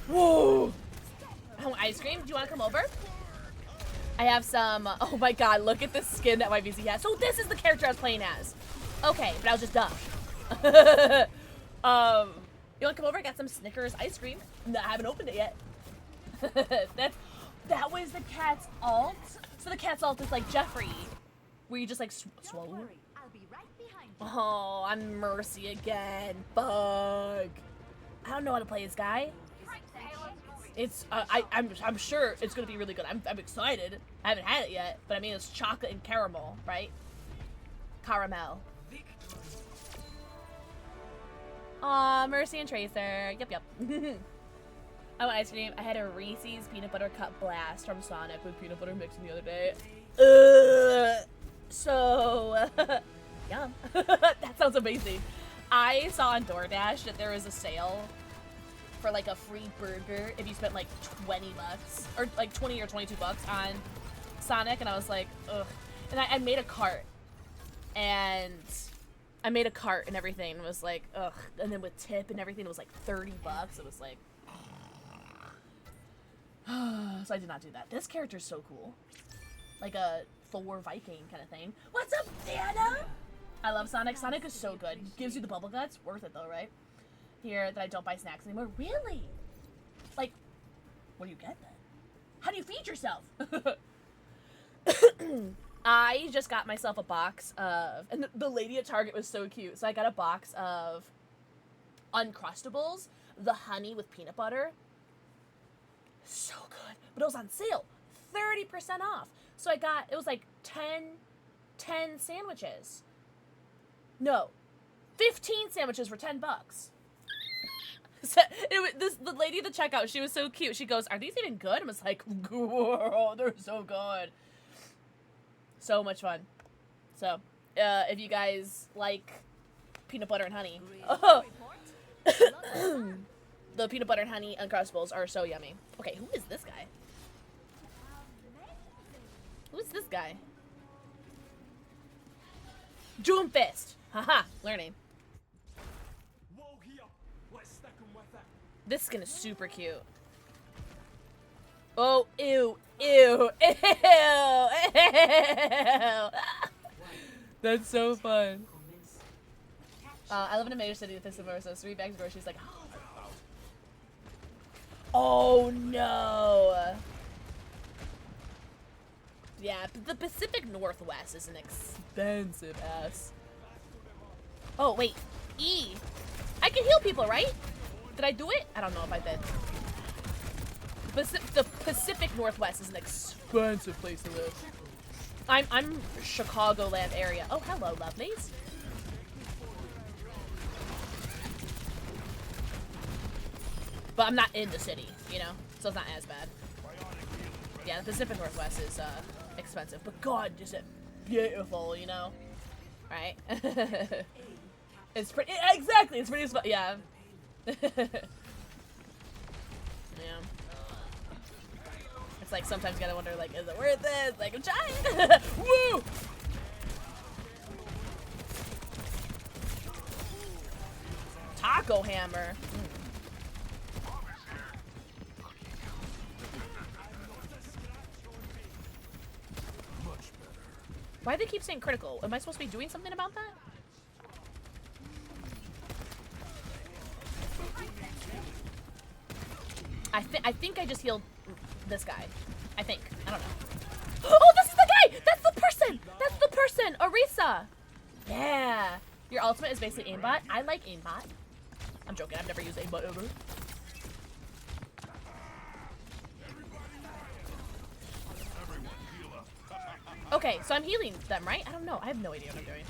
Whoa! Oh, ice cream? Do you want to come over? I have some. Oh my god, look at this skin that my VC has. So this is the character I was playing as. Okay, but I was just dumb. You want to come over? I got some Snickers ice cream. No, I haven't opened it yet. That was the cat's ult. So the cat's ult is like Jeffrey, where you just like swallow. Oh, I'm Mercy again. Bug. I don't know how to play this guy. It's I'm sure it's gonna be really good. I'm excited. I haven't had it yet, but I mean it's chocolate and caramel, right? Caramel. Aw, Mercy and Tracer. Yep. I want ice cream. I had a Reese's peanut butter cup blast from Sonic with peanut butter mixing the other day. Yum. That sounds amazing. I saw on DoorDash that there was a sale for like a free burger if you spent like 20 bucks or like 20 or 22 bucks on Sonic, and I was like, ugh. And I made a cart, and everything, and was like, ugh. And then with tip and everything, it was like 30 bucks. It was like, so I did not do that. This character's so cool, like a Thor Viking kind of thing. What's up, Dana? I love Sonic. Sonic is so good. Gives you the bubble guts. Worth it though, right? Here that I don't buy snacks anymore. Really? Like, what do you get then? How do you feed yourself? I just got myself a box of, and the lady at Target was so cute. So I got a box of Uncrustables, the honey with peanut butter. So good. But it was on sale. 30% off. So it was like 10 sandwiches. No, 15 sandwiches for 10 bucks. So the lady at the checkout, she was so cute. She goes, "Are these even good?" I was like, "Whoa, they're so good." So much fun. So, if you guys like peanut butter and honey, the peanut butter and honey Uncrustables are so yummy. Okay, who is this guy? Who is this guy? Doomfist. Haha, learning. This skin is super cute. Oh, ew, ew, ew, ew. That's so fun. I live in a major city with this similar, so 3 bags of groceries like. Oh no. Yeah, the Pacific Northwest is an expensive ass. Oh wait, E. I can heal people, right? Did I do it? I don't know if I did. The Pacific Northwest is an expensive place to live. I'm Chicagoland area. Oh, hello, lovelies. But I'm not in the city, you know, so it's not as bad. Yeah, the Pacific Northwest is expensive, but God, is it beautiful, you know? Right? It's pretty. Exactly, it's pretty. Yeah. Yeah. It's like sometimes you gotta wonder, like, is it worth it? Like, I'm trying. Woo! Taco hammer. Why do they keep saying critical? Am I supposed to be doing something about that? I think I just healed this guy. I think. I don't know. Oh, this is the guy! That's the person! That's the person! Orisa! Yeah. Your ultimate is basically aimbot. I like aimbot. I'm joking. I've never used aimbot ever. Okay, so I'm healing them, right? I don't know. I have no idea what I'm doing.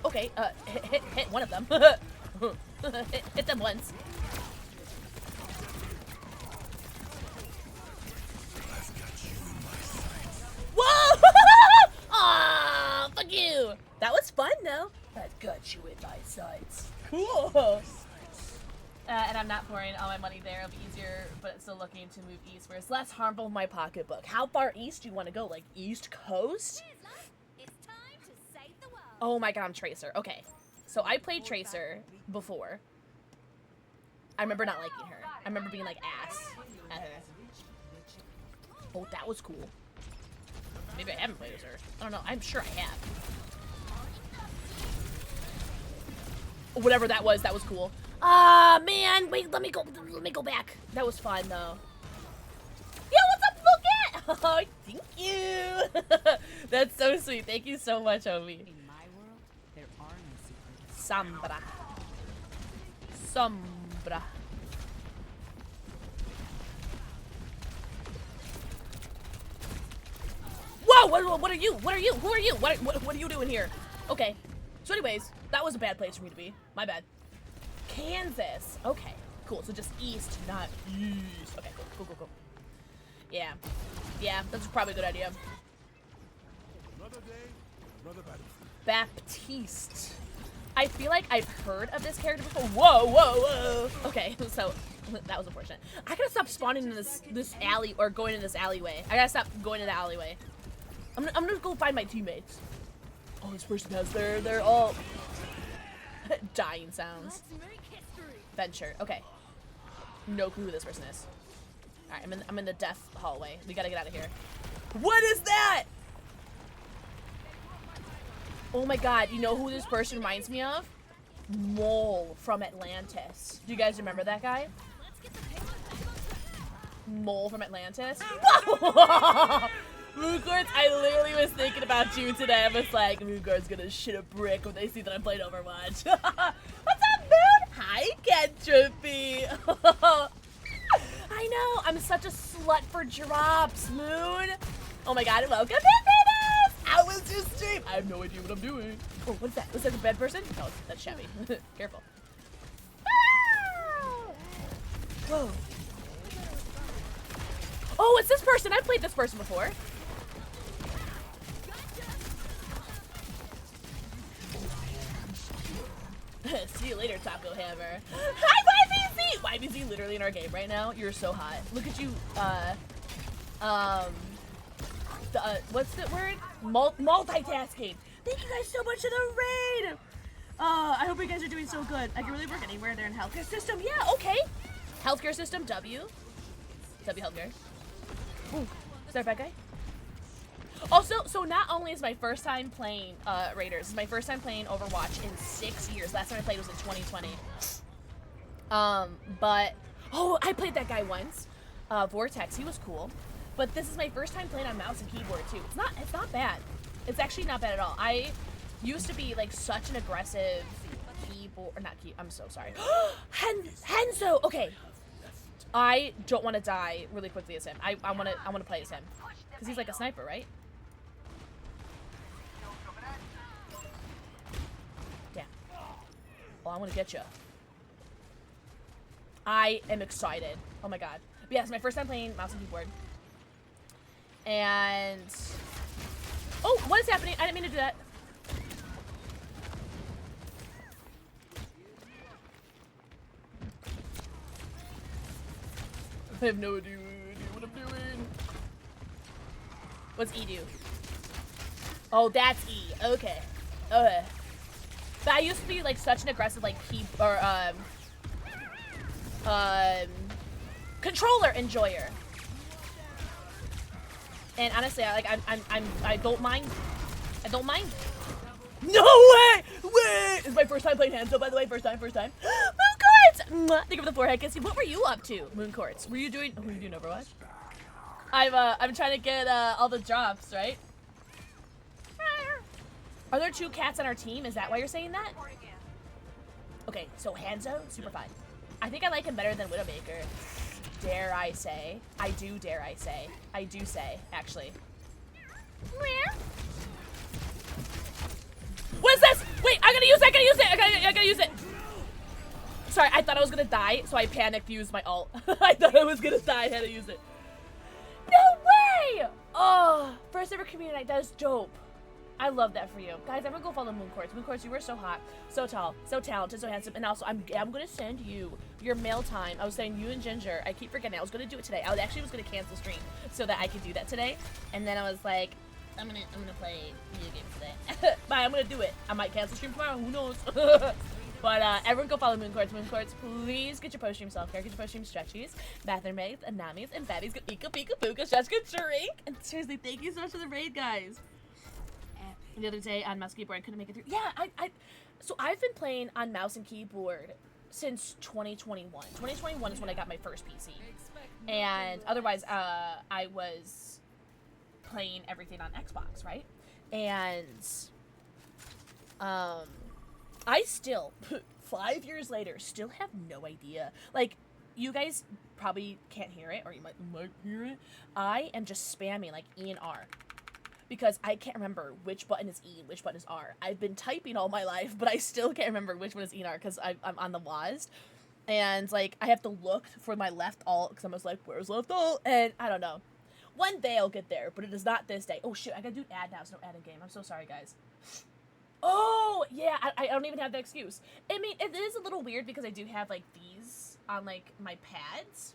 Okay, hit one of them. hit them once. Whoa! Aw, fuck you. That was fun, though. I've got you in my sights. Cool. And I'm not pouring all my money there. It'll be easier, but still looking to move east where it's less harmful in my pocketbook. How far east do you want to go? Like East Coast? Oh my god, I'm Tracer. Okay. So I played Tracer before. I remember not liking her. I remember being like ass at her. Oh, that was cool. Maybe I haven't played as her. I don't know. I'm sure I have. Whatever that was cool. Ah, man. Wait, let me go back. That was fun, though. Yo, what's up, Look? Oh, thank you. That's so sweet. Thank you so much, Obi. Sombra. Sombra. Whoa! What are you? What are you? Who are you? What are you doing here? Okay. So anyways, that was a bad place for me to be. My bad. Kansas. Okay. Cool. So just east, not east. Okay, cool. Yeah. Yeah, that's probably a good idea. Baptiste. I feel like I've heard of this character before. Whoa. Okay, so that was unfortunate. I gotta stop spawning in this alley or going in this alleyway. I gotta stop going in the alleyway. I'm gonna go find my teammates. Oh, this person has they're all dying sounds. Venture. Okay. No clue who this person is. All right, I'm in the death hallway. We gotta get out of here. What is that? Oh my god, you know who this person reminds me of? Mole from Atlantis. Do you guys remember that guy? Mole from Atlantis? Moogords, I literally was thinking about you today. I was like, Moogord's gonna shit a brick when they see that I'm playing Overwatch. What's up, Moon? Hi, Kentropy. I know, I'm such a slut for drops, Moon. Oh my god, welcome to Venus! How was your stream? I have no idea what I'm doing. Oh, what's that? Was that a bad person? No, that's Chevy. Careful. Whoa. Oh, it's this person. I've played this person before. See you later, Taco Hammer. Hi, YBZ! YBZ literally in our game right now. You're so hot. Look at you, what's the word? Multitasking. Thank you guys so much for the raid! I hope you guys are doing so good. I can really work anywhere there in healthcare system. Yeah, okay. Healthcare system, W healthcare. Ooh, is that a bad guy? Also, so not only is my first time playing Raiders, it's my first time playing Overwatch in 6 years. Last time I played was in 2020. But oh, I played that guy once, Vortex. He was cool. But this is my first time playing on mouse and keyboard too. It's not bad. It's actually not bad at all. I used to be like such an aggressive keyboard, or not key. I'm so sorry. Henzo. Okay. I don't want to die really quickly as him. I want to play as him because he's like a sniper, right? Yeah. Well, I want to get you. I am excited. Oh my god. But yeah, it's my first time playing mouse and keyboard. And oh, what is happening? I didn't mean to do that. I have no idea what I'm doing. What's E do? Oh, that's E. Okay. Okay. But I used to be like such an aggressive like controller enjoyer. And honestly, I don't mind. I don't mind. No way! Wait! It's my first time playing Hanzo, by the way. First time. Moon Courts! Mwah. Think of the forehead kissy. What were you up to, Moon Courts? Were you doing Overwatch? I'm trying to get all the drops, right? Are there 2 cats on our team? Is that why you're saying that? Okay, so Hanzo, super fun. I think I like him better than Widowmaker. Dare I say? I do dare I say. I do say, actually. What is this? Wait, I gotta use it, I gotta use it. Sorry, I thought I was gonna die, so I panicked, used my ult. I thought I was gonna die, I had to use it. No way! Oh, first ever community night, that is dope. I love that for you. Guys, everyone go follow Moon Courts. Moon Courts, you were so hot, so tall, so talented, so handsome, and also I'm gonna send you your mail time. I was saying you and Ginger. I keep forgetting. I was gonna do it today. I was gonna cancel stream so that I could do that today. And then I was like, I'm gonna play video games today. But I'm gonna do it. I might cancel stream tomorrow, who knows? But everyone go follow Moon Courts. Moon Courts, please get your post-stream self-care, get your post-stream stretchies, bathroom maids, and namis, and babbies, get pika pika puka, stretch good drink. And seriously, thank you so much for the raid, guys. The other day on mouse and keyboard, I couldn't make it through. Yeah, so I've been playing on mouse and keyboard since 2021. 2021 is when I got my first PC. And otherwise, I was playing everything on Xbox, right? And I still, 5 years later, still have no idea. Like, you guys probably can't hear it, or you might hear it. I am just spamming, like, E and R. Because I can't remember which button is E and which button is R. I've been typing all my life, but I still can't remember which one is E and R because I'm on the WASD. And, like, I have to look for my left alt because I'm just like, where's left alt? And I don't know. One day I'll get there, but it is not this day. Oh, shit, I gotta do ad now. It's no ad in game. I'm so sorry, guys. Oh, yeah, I don't even have that excuse. I mean, it is a little weird because I do have, like, these on, like, my pads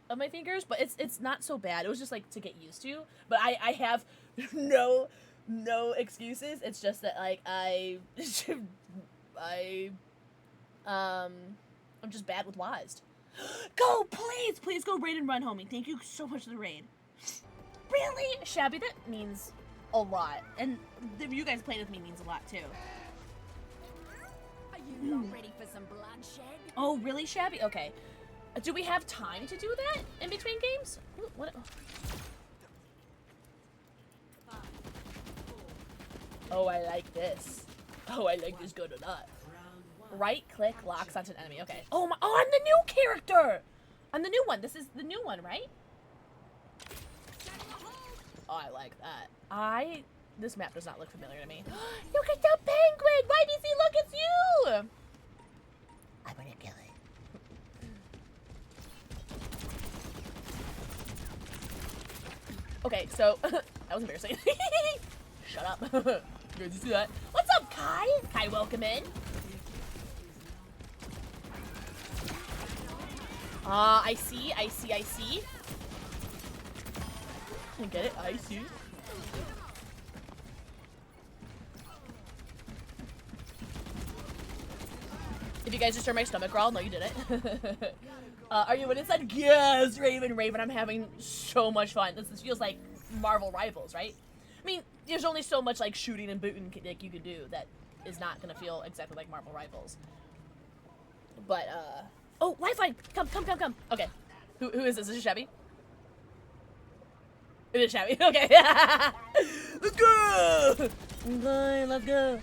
of my fingers, but it's not so bad. It was just, like, to get used to. But I have no excuses. It's just that, like, I'm just bad with WASD. Go, please go raid and run, homie. Thank you so much for the raid. Really? Shabby, that means a lot. And you guys playing with me means a lot, too. Are you not ready for some bloodshed? Oh, really, Shabby? Okay. Do we have time to do that in between games? Ooh, what? Oh, I like this. Oh, I like this good or not. Right click locks onto an enemy. Okay. Oh, I'm the new character! I'm the new one. This is the new one, right? Oh, I like that. This map does not look familiar to me. Look at the penguin! YBC, look, it's you! I'm gonna kill it. Okay, so, that was embarrassing. Shut up. Good to see that. What's up, Kai? Kai, welcome in. I see. I get it, I see. If you guys just heard my stomach growl, no, you didn't. Are you in inside? Yes, Raven, I'm having so much fun. This feels like Marvel Rivals, right? I mean, there's only so much like shooting and booting like you can do that is not gonna feel exactly like Marvel Rivals. But oh, Lifeline! Come. Okay, who is this? Is it Chevy? It is Chevy. Okay, let's go. Okay, let's go.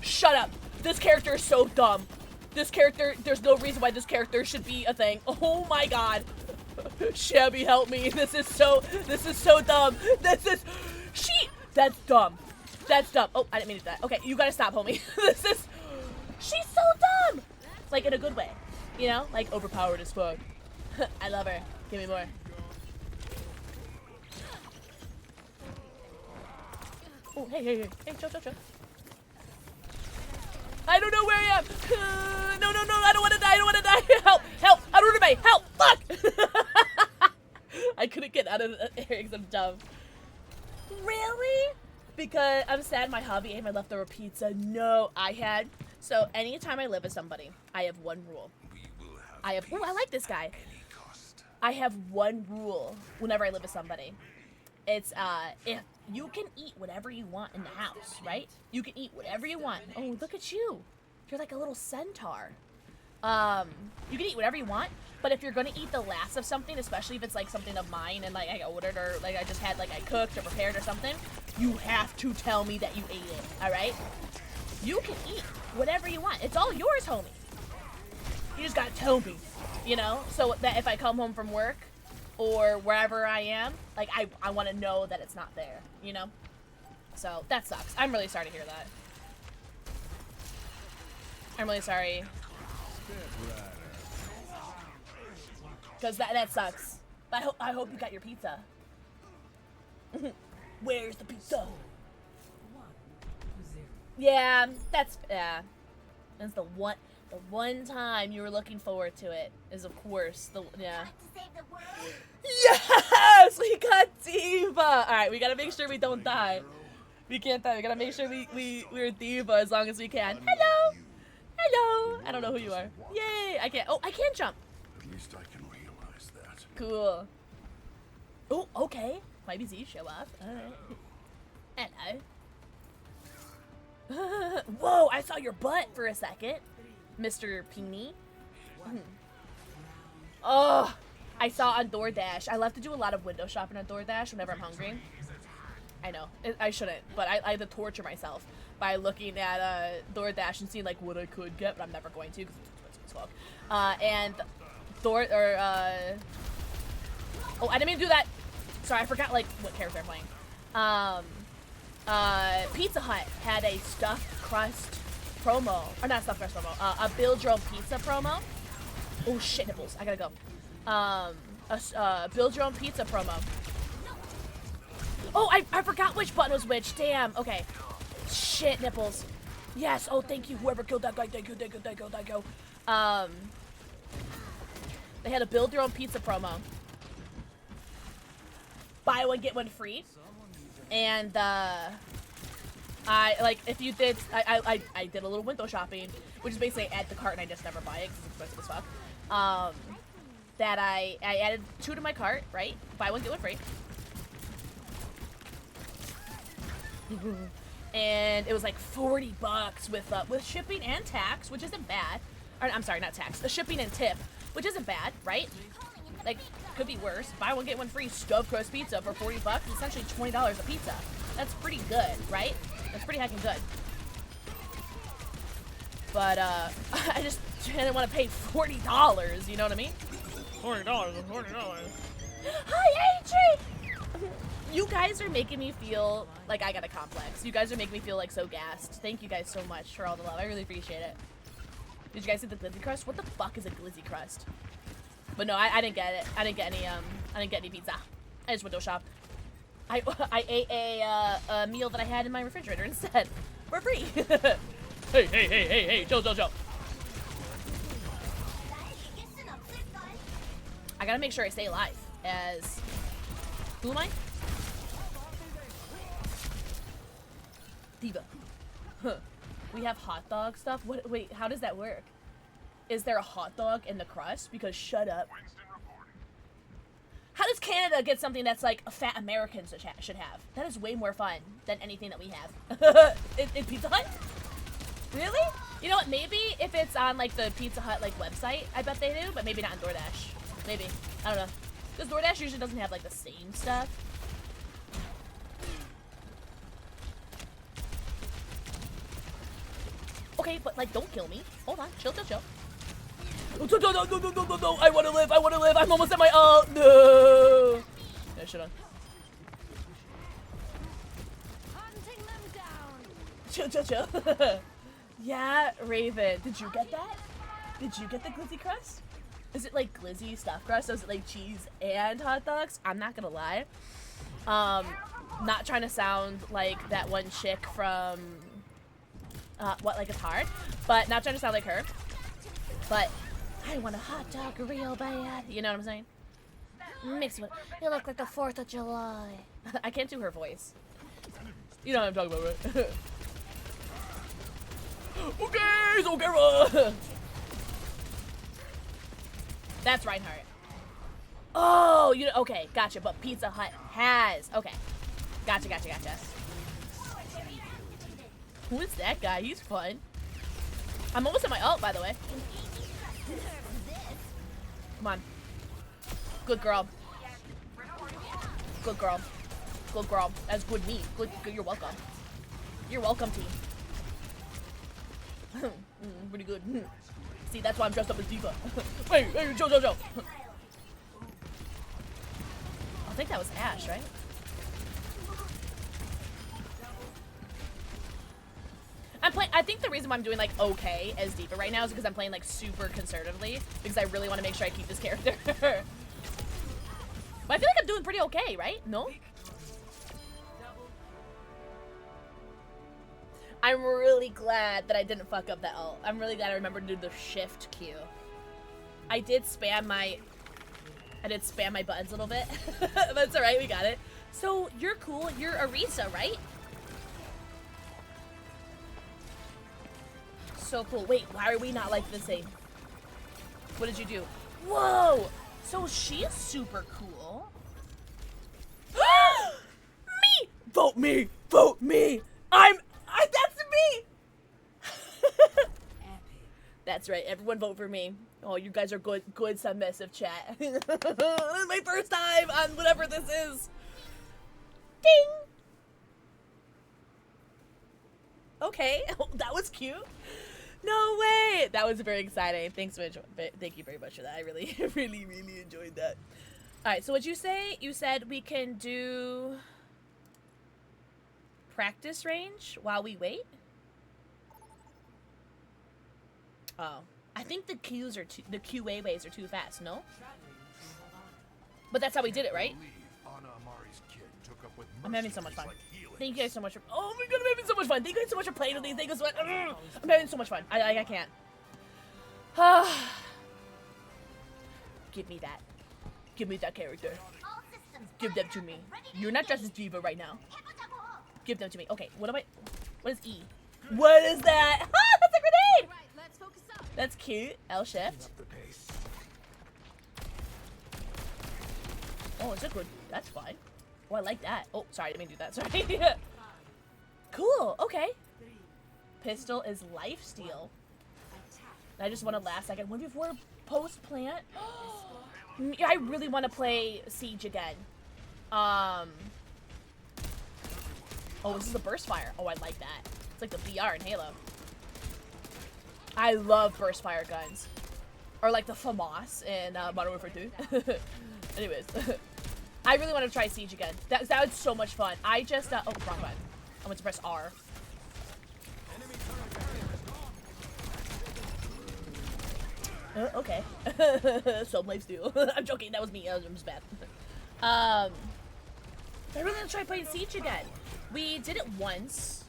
Shut up. This character is so dumb. This character, there's no reason why this character should be a thing. Oh my god. Shabby, help me. This is so dumb. That's dumb. That's dumb. Oh, I didn't mean to do that. Okay, you gotta stop, homie. She's so dumb. Like in a good way. You know? Like overpowered as fuck. I love her. Give me more. Oh, hey, chill. I don't know where I am. No, I don't want to die. Help, I don't want to die. Help, fuck. I couldn't get out of the area because I'm dumb. Really? Because I'm sad my hubby ate my leftover pizza. No, I had. So anytime I live with somebody, I have one rule. I like this guy. I have one rule whenever I live with somebody. It's, if you can eat whatever you want in the house, right? You can eat whatever you want. Oh, look at you. You're like a little centaur. You can eat whatever you want, but if you're gonna eat the last of something, especially if it's like something of mine and like I ordered or like I just had like I cooked or prepared or something, you have to tell me that you ate it, alright? You can eat whatever you want. It's all yours, homie. You just gotta tell me, you know? So that if I come home from work or wherever I am, like I want to know that it's not there, you know? So that sucks. I'm really sorry to hear that. I'm really sorry. Because that sucks. But I hope you got your pizza. Where's the pizza? Yeah, that's the one time you were looking forward to it is of course Yes! We got Diva! Alright, we gotta make sure we don't die. We can't die. We gotta make sure we're Diva as long as we can. Hello! Hello! I don't know who you are. Yay! I can't jump. At least I can realize that. Cool. Oh, okay. My BZ show off. Alright. Hello. Whoa, I saw your butt for a second, Mr. Peony. Oh, I saw on DoorDash. I love to do a lot of window shopping on DoorDash whenever I'm hungry. I know, I shouldn't, but I like to torture myself by looking at DoorDash and seeing like what I could get, but I'm never going to because it's expensive as fuck. Oh, I didn't mean to do that. Sorry, I forgot like what character I'm playing. Pizza Hut had a stuffed crust promo, or not stuffed crust promo, a build your own pizza promo. Oh shit, nipples! I gotta go. A build your own pizza promo. Oh, I forgot which button was which. Damn. Okay. Shit, nipples. Yes. Oh, thank you, whoever killed that guy. Thank you. They had a build your own pizza promo. Buy one get one free. And I like if you did I did a little window shopping, which is basically add to cart and I just never buy it because it's expensive as fuck. That I added 2 to my cart, right? Buy one get one free. And it was like $40 with shipping and tax, which isn't bad. Or, I'm sorry, not tax. The shipping and tip, which isn't bad, right? Like, could be worse. Buy one get one free stuffed crust pizza for $40. It's essentially $20 a pizza. That's pretty good, right? That's pretty heckin' good. But I just didn't want to pay $40. You know what I mean? $40. Hi, Adri! You guys are making me feel like I got a complex. You guys are making me feel like so gassed. Thank you guys so much for all the love. I really appreciate it. Did you guys see the glizzy crust? What the fuck is a glizzy crust? But no, I didn't get it. I didn't get any pizza. I just window shopped. I ate a meal that I had in my refrigerator instead for free. Hey, chill. I gotta make sure I stay alive. As who am I? Diva. Huh. We have hot dog stuff. What? Wait, how does that work? is there a hot dog in the crust? Because shut up. How does Canada get something that's like fat Americans should have? That is way more fun than anything that we have. in Pizza Hut? Really? You know what? Maybe if it's on like the Pizza Hut like website, I bet they do, but maybe not on DoorDash. Maybe. I don't know. Because DoorDash usually doesn't have like the same stuff. Okay, but like, don't kill me. Hold on, chill. No, I wanna live, I'm almost at my ult, no! Yeah, shit on. Hunting them down. Chill. Yeah, Raven, did you get that? Did you get the glizzy crust? Is it like glizzy stuffed crust? Is it like cheese and hot dogs? I'm not gonna lie. Not trying to sound like that one chick from What Like It's Hard, but not trying to sound like her, but I want a hot dog real bad. You know what I'm saying? Mixed with, you look like the 4th of July. I can't do her voice. You know what I'm talking about, right? Okay, so Kara. That's Reinhardt. Oh, you know, okay, gotcha. But Pizza Hut has, okay, gotcha. Who is that guy? He's fun. I'm almost at my ult, by the way. Come on. Good girl. Good girl. Good girl. That's good me. Good. You're welcome. You're welcome, team. Pretty good. See, that's why I'm dressed up as Diva. Hey, Joe. I think that was Ash, right? I think the reason why I'm doing like okay as Diva right now is because I'm playing like super conservatively because I really want to make sure I keep this character. But I feel like I'm doing pretty okay, right? No? I'm really glad that I didn't fuck up that ult. I'm really glad I remembered to do the shift Q. I did spam my buttons a little bit. But it's alright, we got it. So you're cool, you're Arisa, right? So cool. Wait, why are we not like the same? What did you do? Whoa! So she's super cool. Me! Vote me! Vote me! That's me! That's right, everyone vote for me. Oh, you guys are good submissive chat. This is my first time on whatever this is. Ding! Okay, that was cute. No way! That was very exciting. Thank you very much for that. I really, really enjoyed that. Alright, so what'd you say? You said we can do practice range while we wait? Oh. I think the QA ways are too fast, no? But that's how we did it, right? I'm having so much fun. Thank you guys so much for— oh my god, I'm having so much fun. Thank you guys so much for playing with these things. I'm having so much fun. I can't. Give me that. Give me that character. Give them to me. You're not just as Diva right now. Give them to me. Okay, what is E? What is that? Ah, that's a grenade! Right, let's focus up. That's cute. L shift. Oh, it's a good— that's fine. Oh, I like that. Oh, sorry, I didn't mean to do that. Sorry. Cool. Okay. Pistol is lifesteal. I just want to last second. 1v4 post plant. I really want to play Siege again. Oh, this is a burst fire. Oh, I like that. It's like the BR in Halo. I love burst fire guns. Or like the FAMAS in Modern Warfare 2. Anyways. I really want to try Siege again. That was so much fun. I just, oh, wrong button. I went to press R. Okay. Some lifesteal. I'm joking, that was me. That was just bad. I really want to try playing Siege again. We did it once.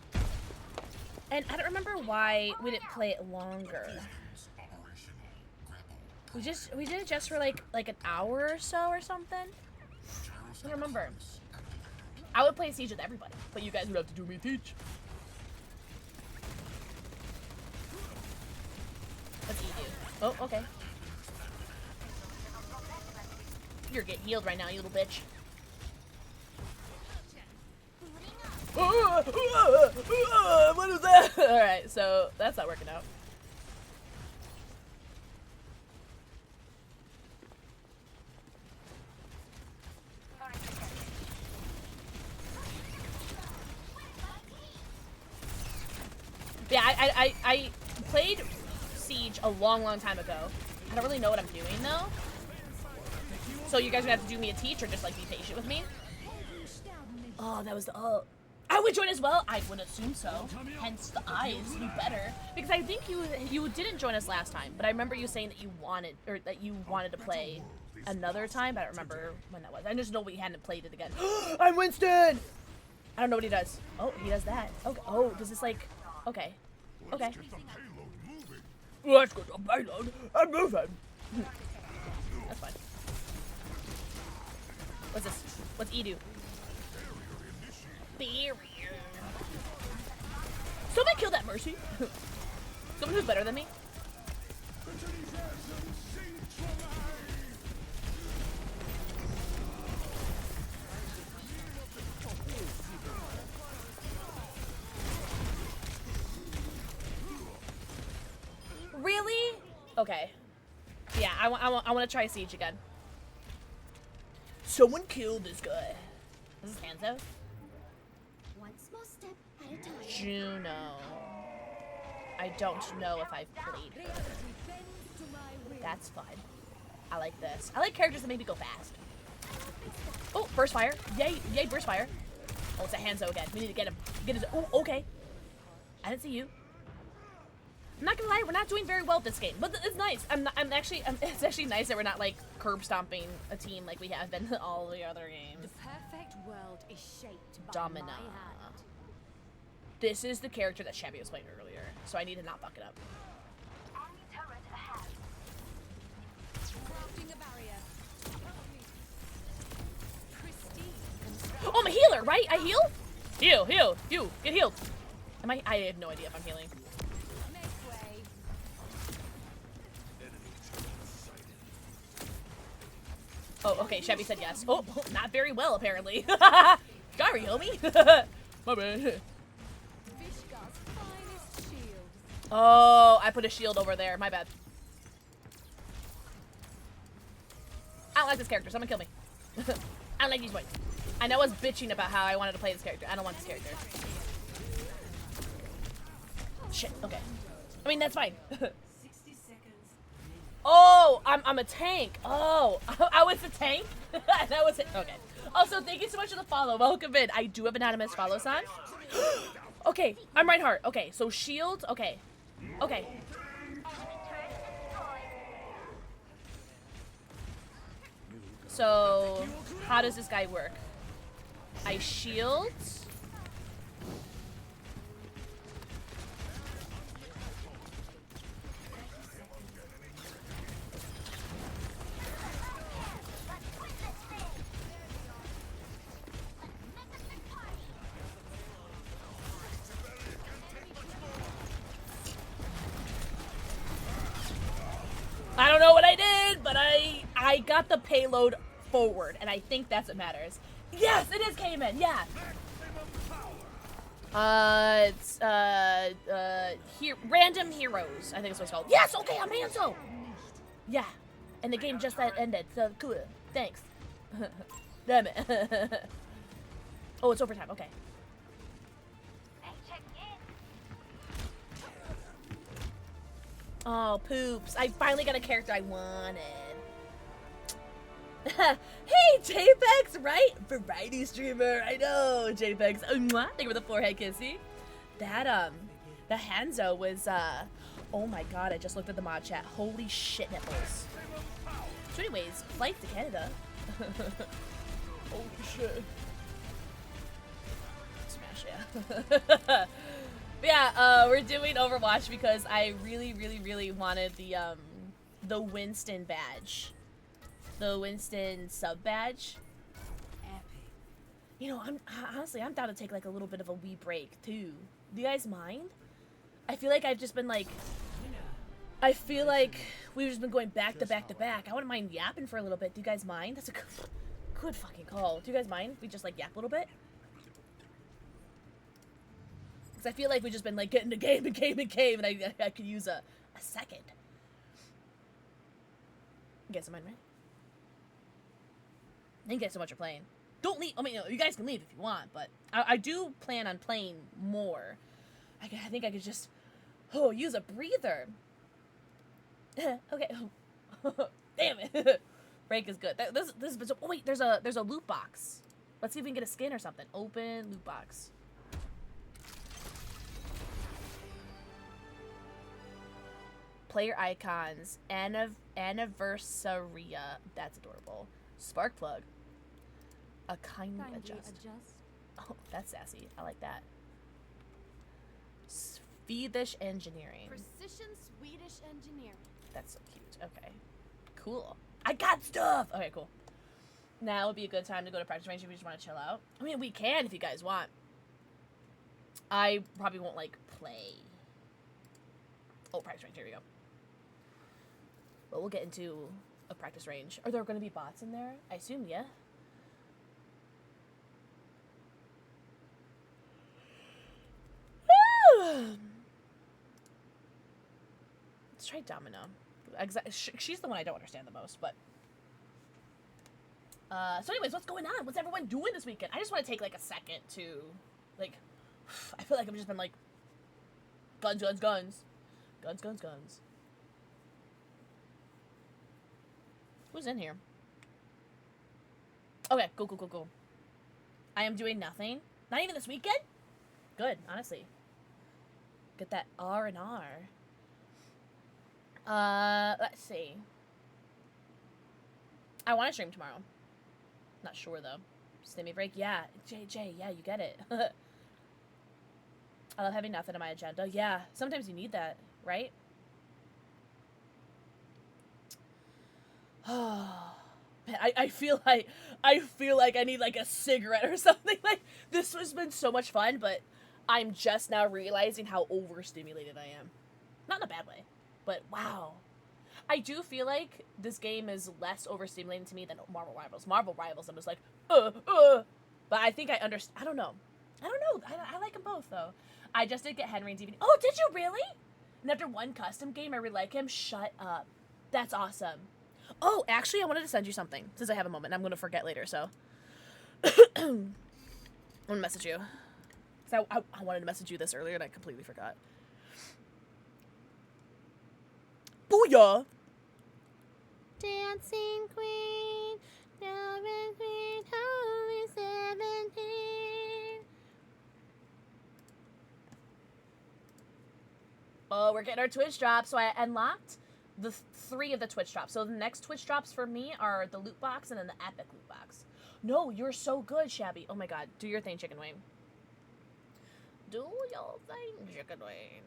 And I don't remember why we didn't play it longer. We did it just for like an hour or so or something. I don't remember. I would play Siege with everybody, but you guys would have to do me teach. What's E do? Oh, okay. You're getting healed right now, you little bitch. What is that? Alright, so that's not working out. Yeah, I played Siege a long time ago. I don't really know what I'm doing though. So you guys are gonna have to do me a teach or just like be patient with me. Oh, that was the I would join as well. I would assume so. Hence the eyes, you better. Because I think you didn't join us last time, but I remember you saying that you wanted to play another time, but I don't remember when that was. I just know we hadn't played it again. I'm Winston! I don't know what he does. Oh, he does that. Okay. Oh, does this like okay. Okay. Let's get the payload and moving. That's fine. What's this? What's E do? Barrier. Somebody kill that Mercy. Someone who's better than me. Really? Okay. Yeah, I want to try Siege again. Someone killed this guy. This is Hanzo? One small step at a time. Juno. I don't know if I've played her. That's fun. I like this. I like characters that make me go fast. Oh, burst fire. Yay, yay, burst fire. Oh, it's a Hanzo again. We need to get him. Get his. Oh, okay. I didn't see you. I'm not gonna lie, we're not doing very well this game, but it's nice. It's actually nice that we're not like curb stomping a team like we have been all the other games. The perfect world is shaped by Domina. my hand. This is the character that Shabby was playing earlier, so I need to not fuck it up. Enemy turret ahead. Crafting a barrier. Pristine. Oh, I'm a healer, right? I heal? Heal. You, get healed. Am I have no idea if I'm healing. Make way. Oh, okay, Shabby said yes. Oh, not very well, apparently. Sorry, homie. My bad. Fishgar's finest shield. Oh, I put a shield over there. My bad. I don't like this character. Someone kill me. I don't like these boys. I know I was bitching about how I wanted to play this character. I don't want this character. Shit, okay. I mean, that's fine. 60 seconds. Oh, I'm a tank. Oh, I was a tank? And I was okay. Also, thank you so much for the follow. Welcome in. I do have anonymous follow sign. Okay, I'm Reinhardt. Okay, so shield. Okay. Okay. So, how does this guy work? I shield. I don't know what I did, but I got the payload forward, and I think that's what matters. Yes, it is Cayman, yeah. It's random heroes, I think it's what it's called. Yes, okay, I'm Hanzo. Yeah, and the game just ended, so cool. Thanks. Damn it. Oh, it's overtime. Okay. Oh, poops. I finally got a character I wanted. Hey, JPEX, right? Variety streamer. I know, JPEX. Thank you for the forehead kissy. That, the Hanzo was, oh my god, I just looked at the mod chat. Holy shit nipples. So anyways, flight to Canada. Holy shit. Smash, yeah. Yeah, we're doing Overwatch because I really wanted the Winston badge. The Winston sub badge. Epic. You know, honestly, I'm down to take like a little bit of a wee break too. Do you guys mind? I feel like I've just been like I feel like we've just been going back to back to back. I wouldn't mind yapping for a little bit. Do you guys mind? That's a good fucking call. Do you guys mind if we just like yap a little bit? Because I feel like we've just been like getting to game, and I could use a second. You guys don't mind, right? Thank you guys so much for playing. Don't leave. I mean, you guys can leave if you want, but I do plan on playing more. I think I could just use a breather. Okay. Damn it. Break is good. This oh wait, there's a loot box. Let's see if we can get a skin or something. Open loot box. Player icons. Anniversaria. That's adorable. Spark plug. A kindly adjust. Oh, that's sassy. I like that. Swedish engineering. Precision Swedish engineering. That's so cute. Okay. Cool. I got stuff! Okay, cool. Now would be a good time to go to practice range if we just want to chill out. I mean, we can if you guys want. I probably won't, like, play. Oh, practice range. Here we go. But we'll get into a practice range. Are there going to be bots in there? I assume, yeah. Let's try Domino. She's the one I don't understand the most, but... so anyways, what's going on? What's everyone doing this weekend? I just want to take, like, a second to, like... I feel like I've just been, like... Guns, guns, guns. Guns, guns, guns. Who's in here? Okay, cool, cool, cool, cool. I am doing nothing. Not even this weekend? Good, honestly. Get that R&R. Let's see. I want to stream tomorrow. Not sure, though. Stimmy break? Yeah. JJ, yeah, you get it. I love having nothing on my agenda. Yeah, sometimes you need that, right? Oh, man, I feel like I need like a cigarette or something. Like, this has been so much fun, but I'm just now realizing how overstimulated I am. Not in a bad way, but wow. I do feel like this game is less overstimulating to me than Marvel Rivals. Marvel Rivals, I'm just like, but I think I understand. I don't know. I like them both, though. I just did get Henry's DVD. Oh, did you really? And after one custom game, I really like him. Shut up. That's awesome. Oh, actually, I wanted to send you something, since I have a moment. I'm going to forget later, so. I'm going to message you. Because I wanted to message you this earlier, and I completely forgot. Booyah! Dancing Queen, Dancing Queen, only 17. Oh, we're getting our Twitch drops, so I unlocked the 3 of the Twitch drops. So the next Twitch drops for me are the loot box and then the epic loot box. No, you're so good, Shabby. Oh my god, do your thing, Chicken Wing. Do your thing, Chicken Wing.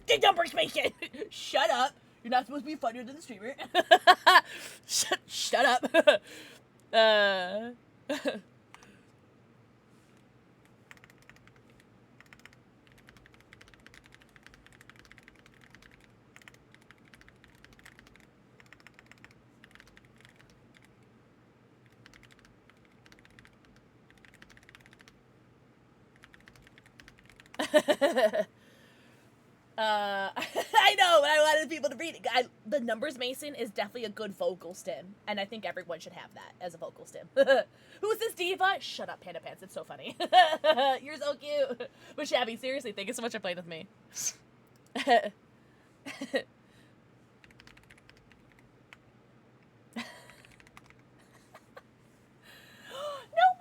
The number station. Shut up. You're not supposed to be funnier than the streamer. Shut up. I know, but I wanted people to read it. The numbers Mason is definitely a good vocal stim, and I think everyone should have that as a vocal stim. Who's this diva? Shut up, Panda Pants. It's so funny. You're so cute. But Shabby, seriously, thank you so much for playing with me. No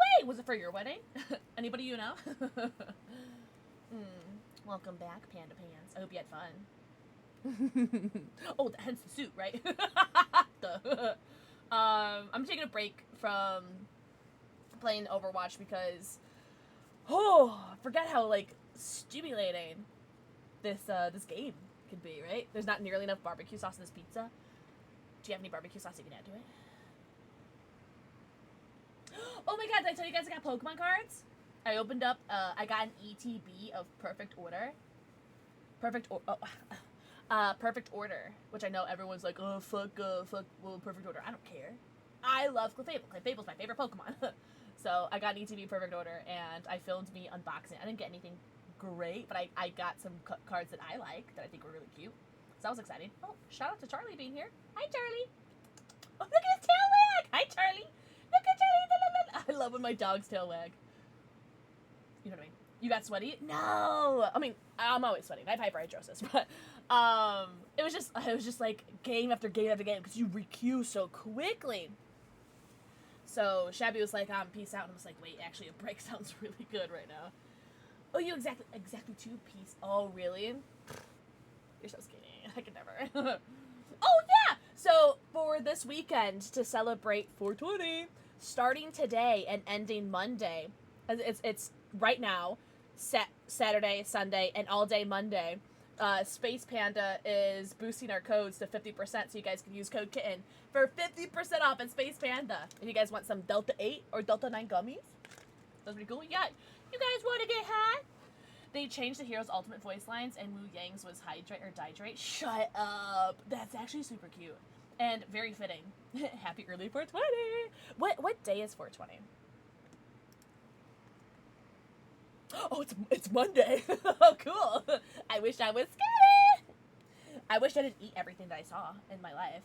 way! Was it for your wedding? Anybody you know? Welcome back, Panda Pants. I hope you had fun. Oh, hence the suit, right? I'm taking a break from playing Overwatch because, I forgot how, like, stimulating this game can be, right? There's not nearly enough barbecue sauce in this pizza. Do you have any barbecue sauce you can add to it? Oh my god, did I tell you guys I got Pokemon cards? I opened up, I got an ETB of Perfect Order. Perfect Order, which I know everyone's like, oh, fuck, Perfect Order. I don't care. I love Clefable. Clefable's my favorite Pokemon. So I got an ETB Perfect Order, and I filmed me unboxing. I didn't get anything great, but I got some cards that I like, that I think were really cute. So that was exciting. Oh, shout out to Charlie being here. Hi, Charlie. Oh, look at his tail wag. Hi, Charlie. Look at Charlie. I love when my dog's tail wag. You know what I mean? You got sweaty? No. I mean, I'm always sweating. I have hyperhidrosis, but it was just like game after game after game because you requeue so quickly. So Shabby was like, peace out, and I was like, wait, actually, a break sounds really good right now. Oh, you exactly 2 piece. Oh, really? You're so skinny. I could never. Oh yeah. So for this weekend to celebrate 420, starting today and ending Monday, it's right now, Saturday, Sunday, and all day Monday. Space Panda is boosting our codes to 50%, so you guys can use code Kitten for 50% off at Space Panda. And you guys want some Delta 8 or Delta 9 gummies? That's pretty cool. Yeah, you guys want to get high? They changed the hero's ultimate voice lines, and Wu Yang's was hydrate or dihydrate. Shut up. That's actually super cute and very fitting. Happy early 420. What day is 420? Oh, it's Monday. Oh, cool. I wish I was skinny. I wish I didn't eat everything that I saw in my life.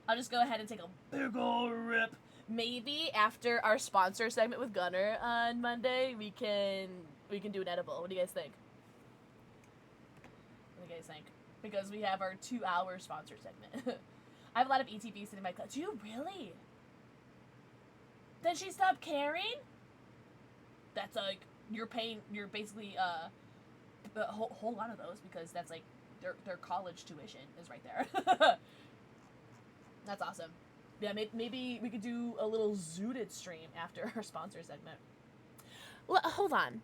I'll just go ahead and take a big ol' rip. Maybe after our sponsor segment with Gunner on Monday, we can do an edible. What do you guys think? What do you guys think? Because we have our 2-hour sponsor segment. I have a lot of ETBs sitting in my class. Do you really? Then she stopped caring? That's like, you're basically, hold on to those because that's like, their college tuition is right there. That's awesome. Yeah, maybe we could do a little zooted stream after our sponsor segment. Hold on.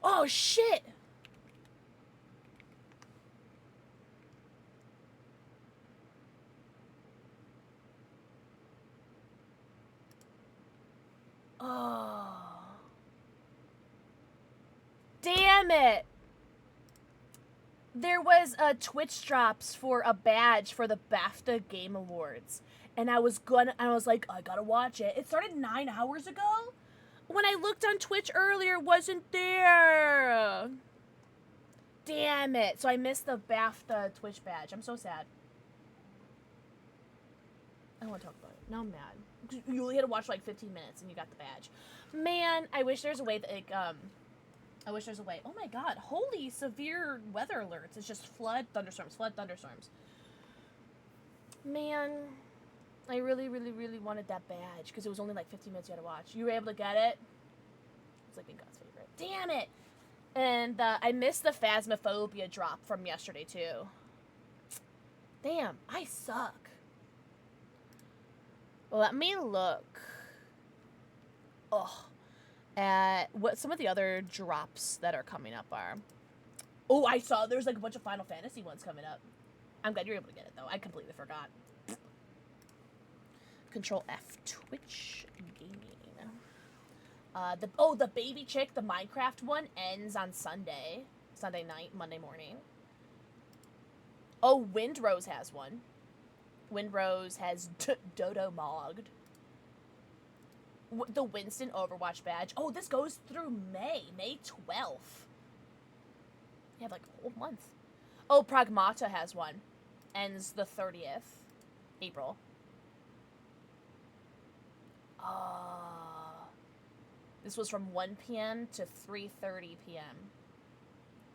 Oh, shit! Oh. Damn it! There was a Twitch drops for a badge for the BAFTA Game Awards. And I was like, I gotta watch it. It started 9 hours ago? When I looked on Twitch earlier, it wasn't there. Damn it. So I missed the BAFTA Twitch badge. I'm so sad. I don't want to talk about it. Now I'm mad. You only had to watch like 15 minutes and you got the badge. Man, I wish there's a way that, like, I wish there's a way. Oh my god, holy severe weather alerts. It's just flood, thunderstorms, flood, thunderstorms. Man, I really, really, really wanted that badge because it was only like 15 minutes you had to watch. You were able to get it? It's like being God's favorite. Damn it! And I missed the Phasmophobia drop from yesterday too. Damn, I suck. Let me look. At what some of the other drops that are coming up are. Oh, I saw there's like a bunch of Final Fantasy ones coming up. I'm glad you're able to get it though. I completely forgot. Control F, Twitch gaming. The baby chick, the Minecraft one ends on Sunday night, Monday morning. Oh, Windrose has one. Windrose has Dodo Mogged. The Winston Overwatch badge. Oh, this goes through May 12th. You have like a whole month. Oh, Pragmata has one. Ends the 30th. April. This was from 1 p.m. to 3:30 p.m.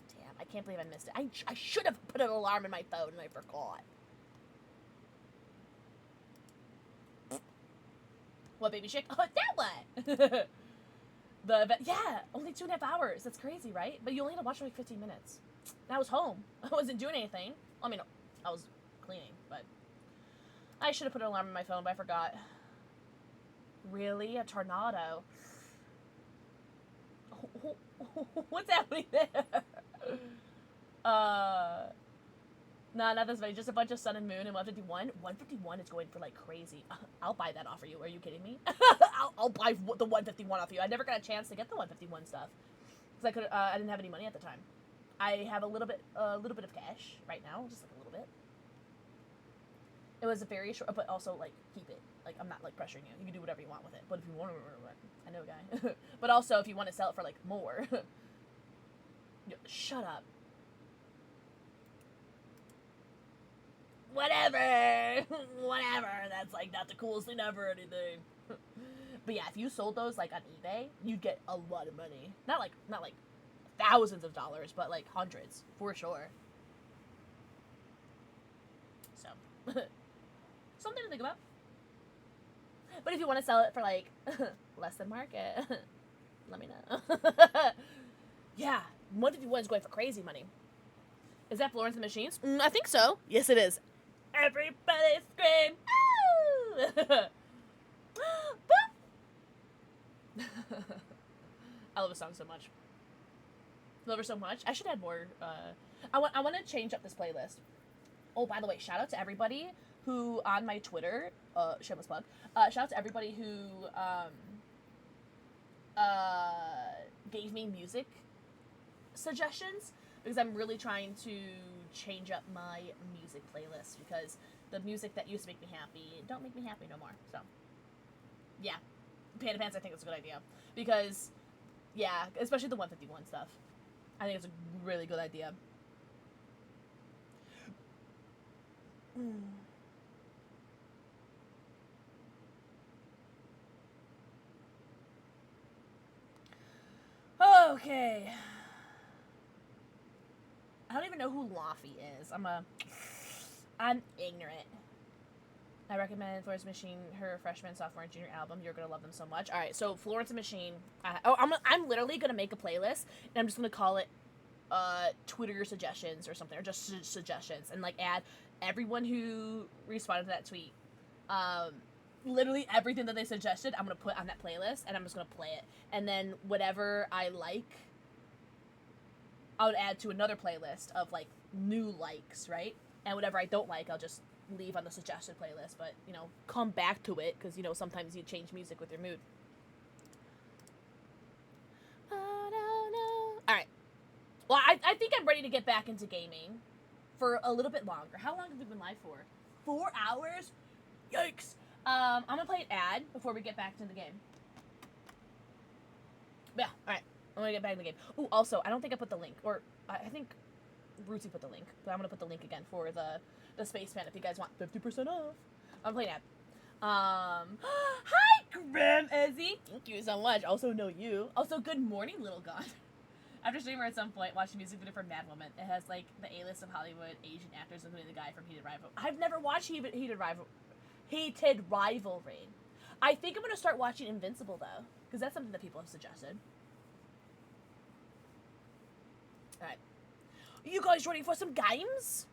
Damn, I can't believe I missed it. I should have put an alarm in my phone and I forgot. What, Baby Chick? Oh, that one! Yeah, only 2.5 hours. That's crazy, right? But you only had to watch for like 15 minutes. And I was home. I wasn't doing anything. I mean, I was cleaning, but I should have put an alarm in my phone, but I forgot. Really? A tornado? What's happening there? Nah, not this many. Just a bunch of sun and moon and 151. 151 is going for like crazy. I'll buy that off of you. Are you kidding me? I'll buy the 151 off you. I never got a chance to get the 151 stuff because I didn't have any money at the time. I have a little bit of cash right now, just like a little bit. It was a very short, but also like keep it. Like I'm not like pressuring you. You can do whatever you want with it. But if you want to, I know a guy. But also if you want to sell it for like more, shut up. Whatever. That's like not the coolest thing ever or anything. But yeah, if you sold those like on eBay, you'd get a lot of money. Not like thousands of dollars, but like hundreds for sure. So, something to think about. But if you want to sell it for like less than market, let me know. Yeah, 151 is going for crazy money. Is that Florence and the Machines? I think so. Yes, it is. Everybody scream! I love the song so much. Love her so much. I should add more. I want to change up this playlist. Oh, by the way, shout out to everybody who on my Twitter. Shameless plug. Shout out to everybody who gave me music suggestions because I'm really trying to change up my music playlist because the music that used to make me happy don't make me happy no more. So, yeah, Panda Pants. I think it's a good idea because, yeah, especially the 151 stuff. I think it's a really good idea. Okay. I don't even know who Laffy is. I'm ignorant. I recommend Florence and Machine, her freshman, sophomore, and junior album. You're gonna love them so much. All right, so Florence and Machine. I'm literally gonna make a playlist, and I'm just gonna call it Twitter suggestions or something, or just suggestions, and like add everyone who responded to that tweet. Literally everything that they suggested, I'm gonna put on that playlist, and I'm just gonna play it, and then whatever I like, I would add to another playlist of like new likes, right? And whatever I don't like, I'll just leave on the suggested playlist, but you know, come back to it because you know sometimes you change music with your mood. All right. Well, I think I'm ready to get back into gaming for a little bit longer. How long have we been live for? 4 hours? Yikes. I'm gonna play an ad before we get back to the game. Yeah, alright. I'm gonna get back in the game. Ooh, also, I don't think I put the link, or I think Rootsy put the link, but I'm gonna put the link again for the Spaceman if you guys want 50% off. I'm playing ad. Hi, Grim Izzy. Thank you so much. Also know you. Also, good morning, little god. After streamer at some point, watching music video for Mad Woman. It has like the A-list of Hollywood Asian actors, including the guy from Heated Rivalry. I've never watched Heated Rivalry. I think I'm gonna start watching Invincible though, because that's something that people have suggested. All right, you guys ready for some games?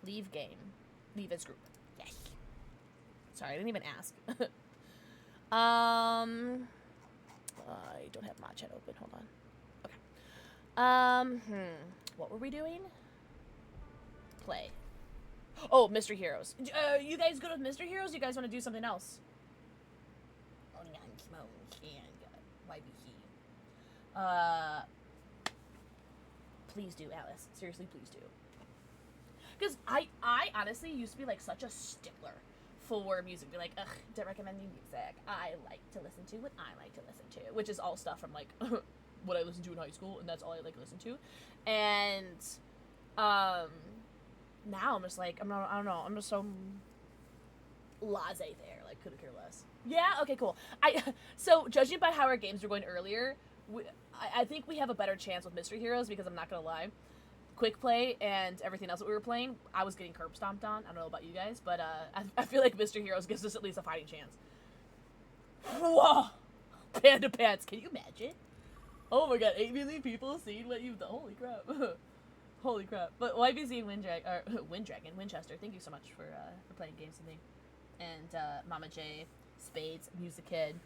Leave game. Leave as group. Yes. Sorry, I didn't even ask. I don't have mod chat open. Hold on. Okay. What were we doing? Play. Oh, Mystery Heroes. You guys good with Mystery Heroes? You guys want to do something else? Please do, Alice. Seriously, please do. Because I honestly used to be like such a stickler for music. Be like, ugh, don't recommend me music. I like to listen to what I like to listen to, which is all stuff from like what I listened to in high school, and that's all I like to listen to. And now I'm just like, I don't know, I'm just so laissez there, like couldn't care less. Yeah, okay, cool. So judging by how our games were going earlier, I think we have a better chance with Mystery Heroes, because I'm not gonna lie, Quick Play and everything else that we were playing, I was getting curb stomped on. I don't know about you guys, but I feel like Mystery Heroes gives us at least a fighting chance. Whoa! Panda Pants, can you imagine? Oh my god, 8 million people seeing what you've done. Holy crap. Holy crap. But YBZ and Winchester, thank you so much for playing games with me. And Mama J, Spades, Music Kid,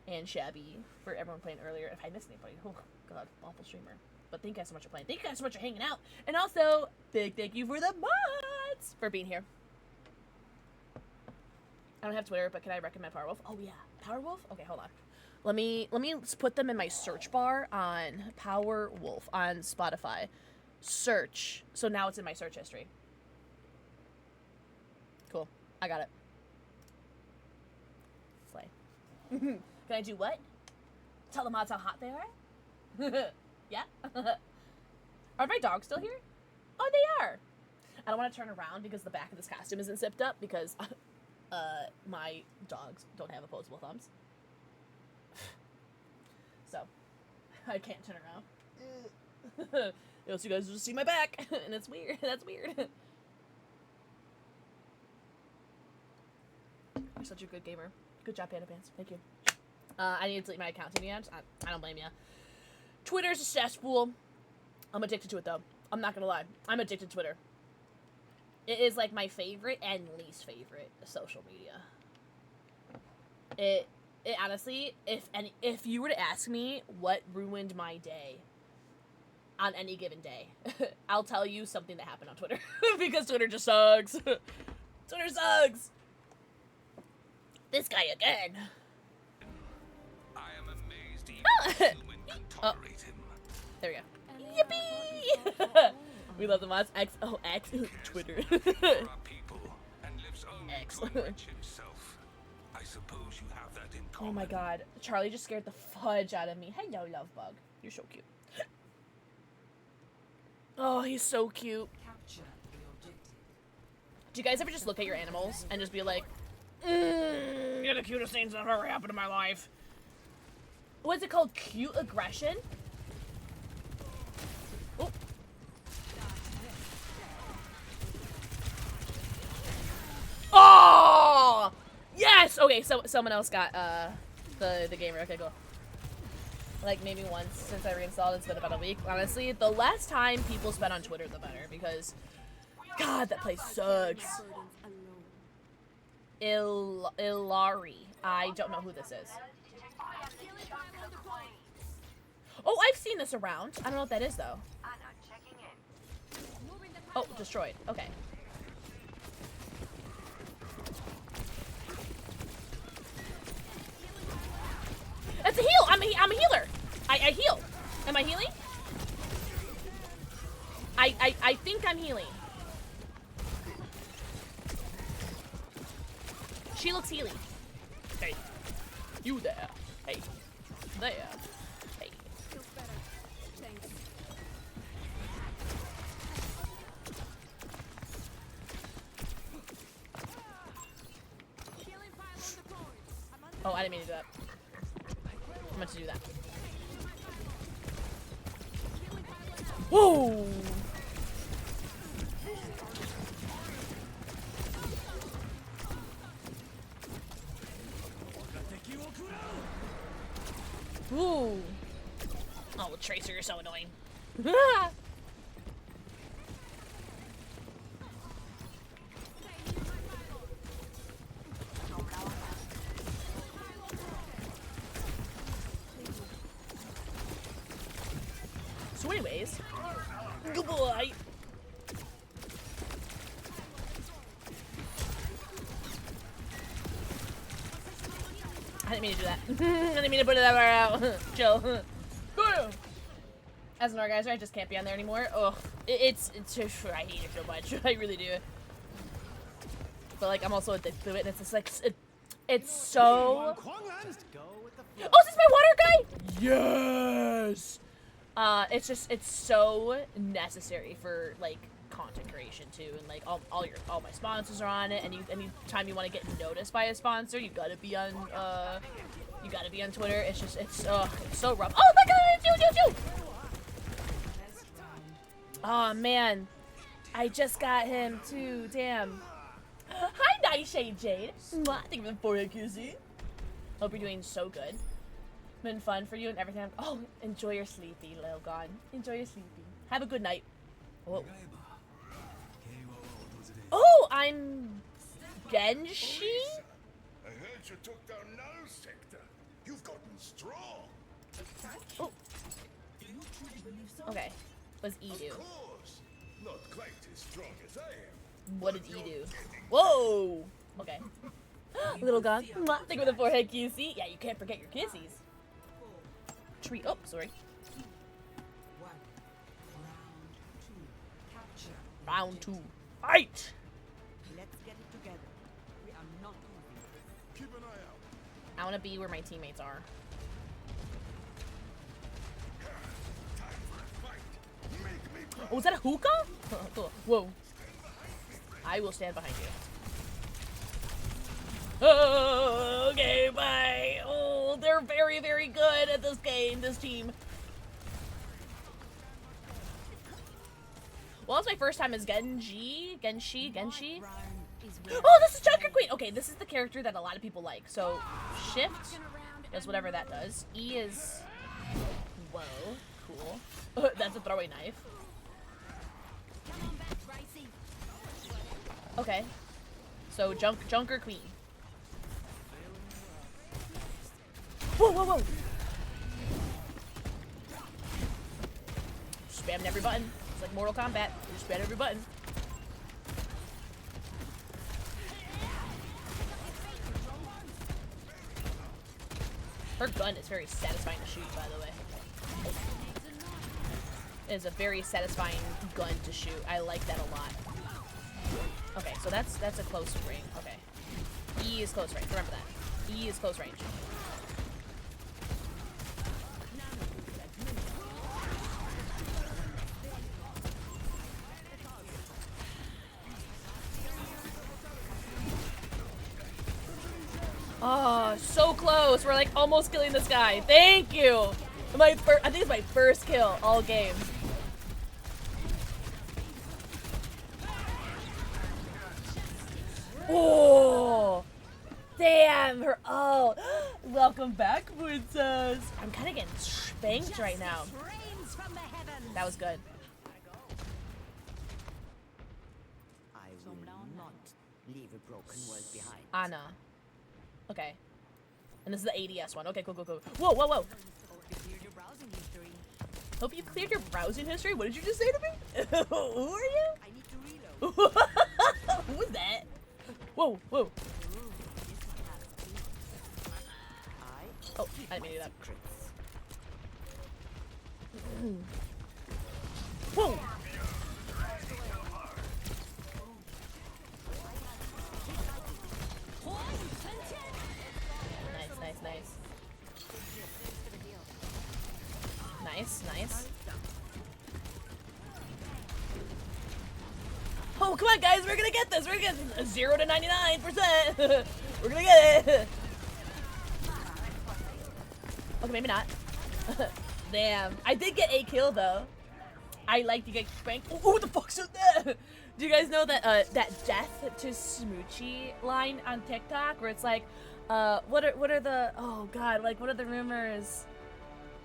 and Shabby for everyone playing earlier. If I missed anybody, oh god, awful streamer. But thank you guys so much for playing. Thank you guys so much for hanging out. And also, big thank you for the mods for being here. I don't have Twitter, but can I recommend Powerwolf? Oh yeah, Powerwolf? Okay, hold on. Let me put them in my search bar on Powerwolf on Spotify. Search. So now it's in my search history. Cool. I got it. Slay. Can I do what? Tell the mods how hot they are? Yeah? Are my dogs still here? Oh, they are! I don't want to turn around because the back of this costume isn't zipped up because my dogs don't have opposable thumbs. So, I can't turn around. Else you guys will just see my back, and it's weird. That's weird. You're such a good gamer. Good job, Panda Pants. Thank you. I need to delete my account to the end. I don't blame you. Twitter's a cesspool. I'm addicted to it, though. I'm not gonna lie. I'm addicted to Twitter. It is, like, my favorite and least favorite social media. It honestly, if you were to ask me what ruined my day on any given day, I'll tell you something that happened on Twitter. Because Twitter just sucks. Twitter sucks. This guy again. I am amazed even human can tolerate him. There we go. Yippee! We love the mods. X Twitter. There are people and lives only X. to enrich himself. I suppose you have that in common. Oh my god. Charlie just scared the fudge out of me. Hello, love bug. You're so cute. Oh, he's so cute. Do you guys ever just look at your animals and just be like, you're the cutest things that ever happened in my life? What's it called? Cute aggression? Oh. Oh! Yes! Okay, so someone else got the gamer. Okay, cool. Like maybe once since I reinstalled. It's been about a week. Honestly, the less time people spend on Twitter, the better. Because, God, that place sucks. Ilari. I don't know who this is. Oh, I've seen this around. I don't know what that is though. Oh, destroyed. Okay. That's a heal. I'm a healer. I heal. Am I healing? I think I'm healing. She looks healing. Hey. You there. Hey. There. Hey. Feels better. Thanks. Healing pile on the point. Oh, I didn't mean to do that. I meant to do that. Whoa! Ooh. Oh, Tracer, you're so annoying. So anyways, good boy. I didn't mean to do that. I didn't mean to put it that far out. Chill. As an organizer, I just can't be on there anymore. Ugh. It's I hate it so much. I really do. but like I'm also addicted to it, and it's just like it's so. Just go with the flow. Oh, is this my water guy? Yes. It's so necessary for like content creation too, and like all my sponsors are on it, and anytime you want to get noticed by a sponsor, you gotta be on Twitter. It's so rough. Oh my god, do. Oh man, I just got him too. Damn. Hi, Nice Shade Jade. Mwah, thank you for the kissy. Hope you're doing so good. Been fun for you and everything. Oh, enjoy your sleepy, little gon. Enjoy your sleepy. Have a good night. Whoa. Oh, I'm Genshi? I heard you took down Null Sector. You've gotten strong. Oh. Okay. What's E do? Of course. Not quite as strong as I am. What did E do? Whoa! Okay. Little gon. Mwah, thank you for the forehead kissy. Yeah, you can't forget your kissies. Tree. Oh, sorry. Round 2. Fight! Let's get it together. We are not moving. Keep an eye out. I want to be where my teammates are. Time for a fight. Make me proud. Oh, was that a hookah? Cool. Whoa. I will stand behind you. Oh, okay, bye. Oh, they're very, very good at this game, this team. Well, it's my first time as Genshi. Oh, this is Junker Queen. Okay, this is the character that a lot of people like. So, shift does whatever that does. E is... Whoa, cool. That's a throwing knife. Okay. So, Junker Queen. Whoa, whoa, whoa! Spamming every button. It's like Mortal Kombat. You just spam every button. Her gun is very satisfying to shoot, by the way. It is a very satisfying gun to shoot. I like that a lot. Okay, so that's a close range. Okay. E is close range. Remember that. E is close range. Oh, so close. We're like almost killing this guy. Thank you. I think it's my first kill all game. Oh, damn her. Oh, welcome back, princess. I'm kind of getting spanked right now. That was good. I will not leave a broken world behind. Anna. Okay. And this is the ADS one. Okay, cool, cool, cool. Whoa, whoa, whoa. Hope you cleared your browsing history. What did you just say to me? Who are you? I need to reload. Who was that? Whoa, whoa. Oh, I didn't mean to do that. Whoa. Nice. Nice. Oh, come on, guys. We're gonna get this. We're gonna get 0 to 99%. We're gonna get it. Okay, maybe not. Damn. I did get a kill, though. I like to get spanked. Oh, what the fuck's that? Do you guys know that that death to Smoochie line on TikTok where it's like, what are the, oh god, like what are the rumors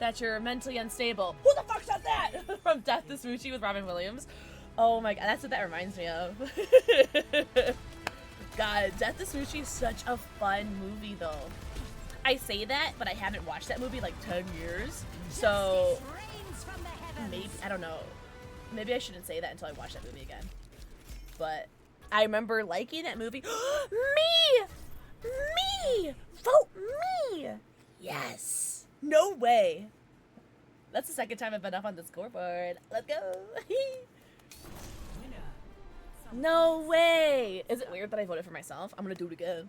that you're mentally unstable? Who the fuck said that? From Death to Smoochie with Robin Williams. Oh my god, that's what that reminds me of. God, Death to Smoochie is such a fun movie though. I say that, but I haven't watched that movie like 10 years. So maybe, I don't know. Maybe I shouldn't say that until I watch that movie again. But I remember liking that movie. Me! Vote me! Yes! No way! That's the second time I've been up on the scoreboard. Let's go! No way! Is it weird that I voted for myself? I'm gonna do it again.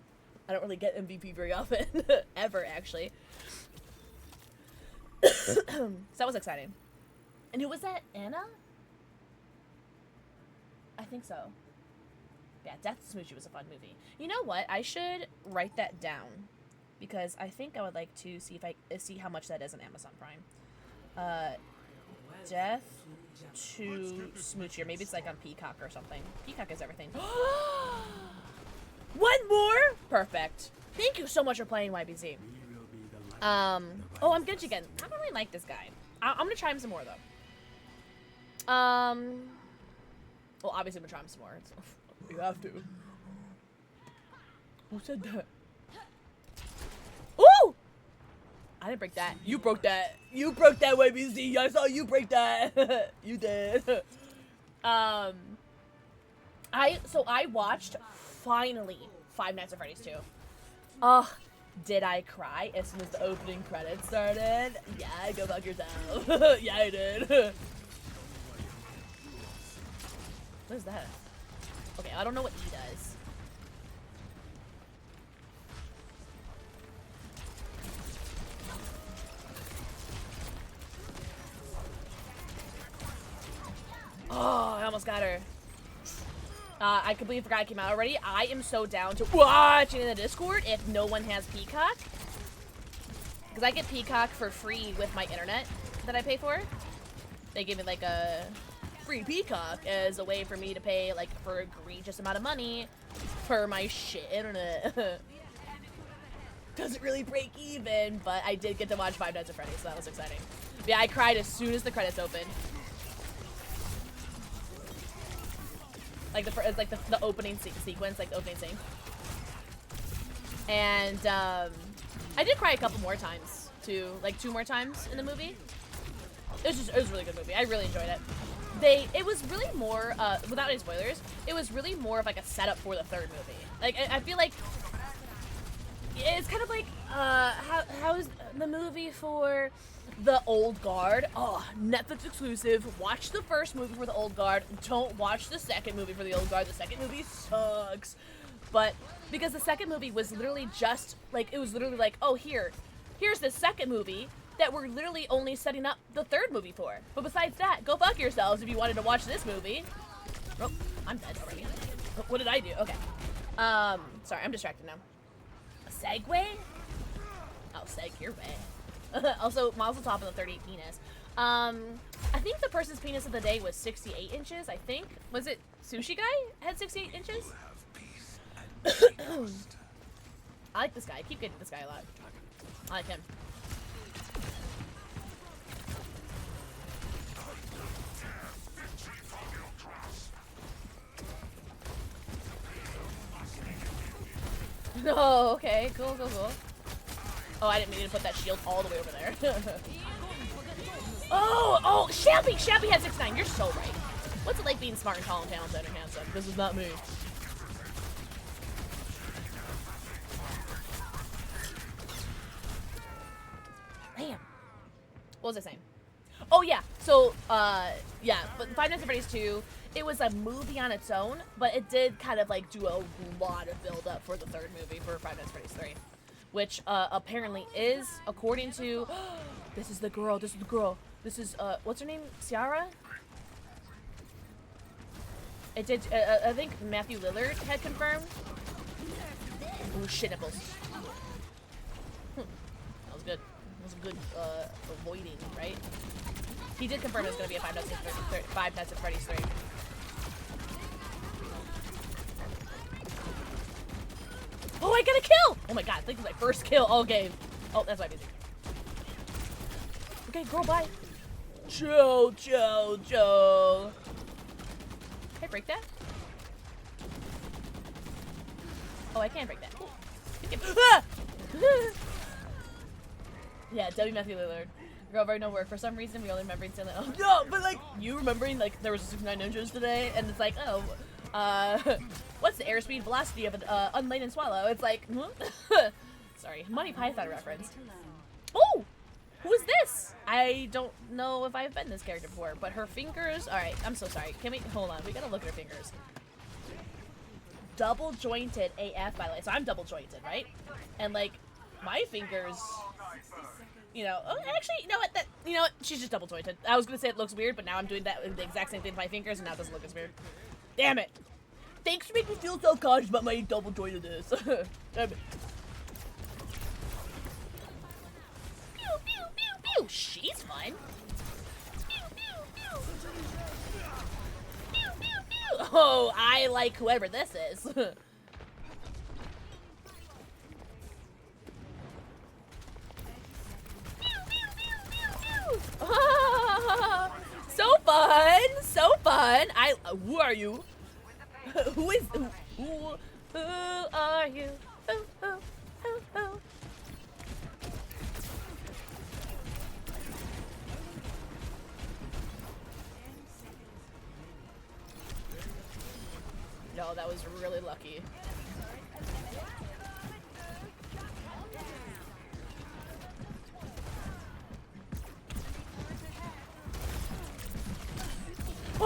I don't really get MVP very often. Ever, actually. So that was exciting. And who was that? Anna? I think so. Yeah, Death Smoochie was a fun movie. You know what? I should write that down. Because I think I would like to see if I see how much that is on Amazon Prime. Death to Smoochie, or maybe it's like on Peacock or something. Peacock is everything. One more? Perfect. Thank you so much for playing YBZ. Oh, I'm good again. I don't really like this guy. I'm gonna try him some more though. Well, obviously I'm gonna try him some more. You have to. Who said that? Ooh! I didn't break that. You broke that. You broke that, YBZ. I saw you break that. You did. I watched finally Five Nights at Freddy's 2. Ugh. Did I cry as soon as the opening credits started? Yeah, go fuck yourself. Yeah, I did. What is that? Okay, I don't know what E does. Oh, I almost got her. I completely forgot it came out already. I am so down to watching in the Discord if no one has Peacock. Because I get Peacock for free with my internet that I pay for. They give me like a free Peacock as a way for me to pay like for an egregious amount of money for my shit internet. Doesn't really break even, but I did get to watch Five Nights at Freddy's, so that was exciting. But yeah, I cried as soon as the credits opened. Like the opening sequence, like the opening scene. And I did cry a couple more times too, like 2 more times in the movie. It was a really good movie. I really enjoyed it. It was really more, without any spoilers, it was really more of like a setup for the 3rd movie. Like I feel like it's kind of like how's the movie for The Old Guard? Oh, Netflix exclusive. Watch the first movie for The Old Guard. Don't watch the second movie for The Old Guard. The second movie sucks. But because the second movie was literally just like, it was literally like, oh, here's the second movie that we're literally only setting up the 3rd movie for. But besides that, go fuck yourselves if you wanted to watch this movie. Oh, I'm dead already. What did I do? Okay. Sorry, I'm distracted now. A segue? I'll seg your way. Also, Mazel Tov on the 38 penis. I think the person's penis of the day was 68 inches, I think. Was it Sushi Guy had 68 inches? I like this guy. I keep getting this guy a lot. I like him. Oh, okay. Cool. Oh, I didn't mean to put that shield all the way over there. Oh, Shabby had 6'9". You're so right. What's it like being smart and tall and talented and handsome? This is not me. Damn. What was I saying? Oh, yeah. So, yeah. But Five Nights at Freddy's 2, it was a movie on its own, but it did kind of, like, do a lot of build-up for the 3rd movie for Five Nights at Freddy's 3. Which, apparently is, according to... This is the girl. This is, what's her name? Ciara? It did, I think Matthew Lillard had confirmed. Oh, shit, nipples. That was good. That was a good, avoiding, right? He did confirm it was going to be a Five Nights at Freddy's 3. Oh, I got a kill! Oh my god, I think it's my first kill all game. Oh, that's my music. Okay, girl, bye. Chill. Can I break that? Oh, I can break that. Ah! Yeah, W. Matthew Lillard. Girl, very no work. For some reason, we only remember Stanley. Oh, no, but like, you remembering, like, there was a 69 ninjas today, and it's like, oh, what's the airspeed velocity of an unladen swallow? It's like, sorry, Monty Python reference. Oh, who is this? I don't know if I've been this character before, but her fingers. All right, I'm so sorry. Can we hold on? We gotta look at her fingers. double jointed AF, by the way. So I'm double jointed, right? And like, my fingers, you know, oh, actually, you know what? You know what? She's just double jointed. I was gonna say it looks weird, but now I'm doing that the exact same thing with my fingers, and now it doesn't look as weird. Damn it! Thanks for making me feel self-conscious about my double jointedness. Damn it. Pew pew pew pew. She's fun. Pew pew pew. Pew pew pew. Oh, I like whoever this is. So fun, so fun. Who are you? Who are you? Who? No, that was really lucky.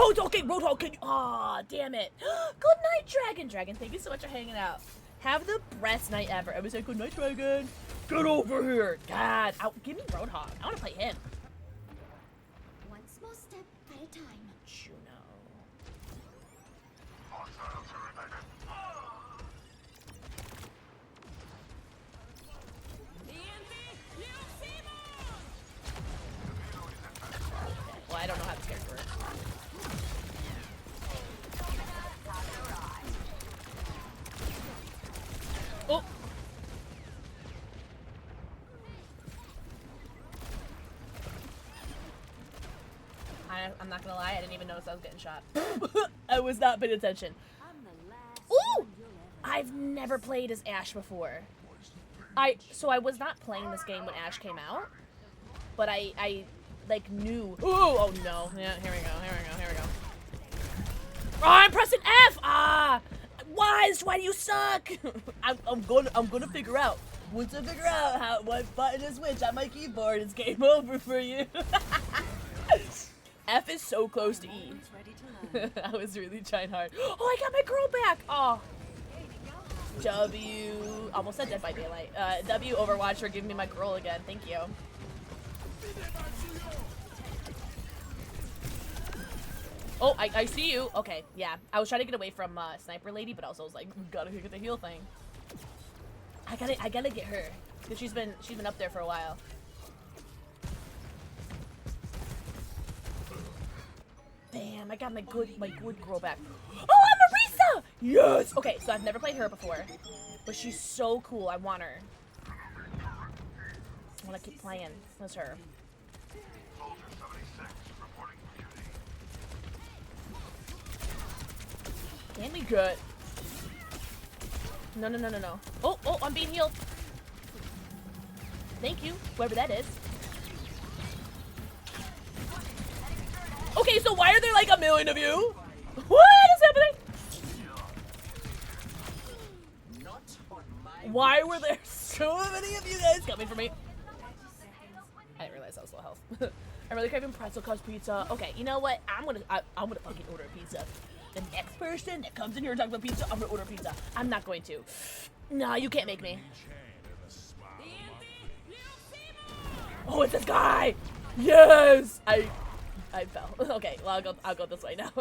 Oh, okay, Roadhog, can you? Aw, damn it. Good night, Dragon. Dragon, thank you so much for hanging out. Have the best night ever. Everybody say, good night, Dragon. Get over here. God, give me Roadhog. I want to play him. One small step at a time. Juno. Well, I don't know how this character works. Oh! I'm not gonna lie, I didn't even notice I was getting shot. I was not paying attention. Ooh! I've never played as Ashe before. So I was not playing this game when Ashe came out, but I like knew. Ooh, oh no! Yeah, here we go. Oh, I'm pressing F. Ah! Why do you suck? I'm gonna figure out. Once I figure out what button is which on my keyboard, it's game over for you. F is so close to E. I was really trying hard. Oh, I got my girl back. Oh. W. Almost said Dead by Daylight. W Overwatch for giving me my girl again. Thank you. Oh, I see you. Okay, yeah. I was trying to get away from Sniper Lady, but also was like, gotta get the heal thing. I gotta get her, cause she's been up there for a while. Damn, I got my good girl back. Oh, I'm Marisa! Yes. Okay, so I've never played her before, but she's so cool. I want her. I want to keep playing as her. Can we good? No. Oh, I'm being healed. Thank you, whoever that is. Okay, so why are there like a million of you? What is happening? Why were there so many of you guys coming for me? I didn't realize I was low health. I'm really craving pretzel crust pizza. Okay, you know what? I'm gonna fucking order a pizza. The next person that comes in here and talks about pizza, I'm gonna order pizza. I'm not going to. No, you can't make me. Oh, it's this guy! Yes! I fell. Okay, well I'll go this way now.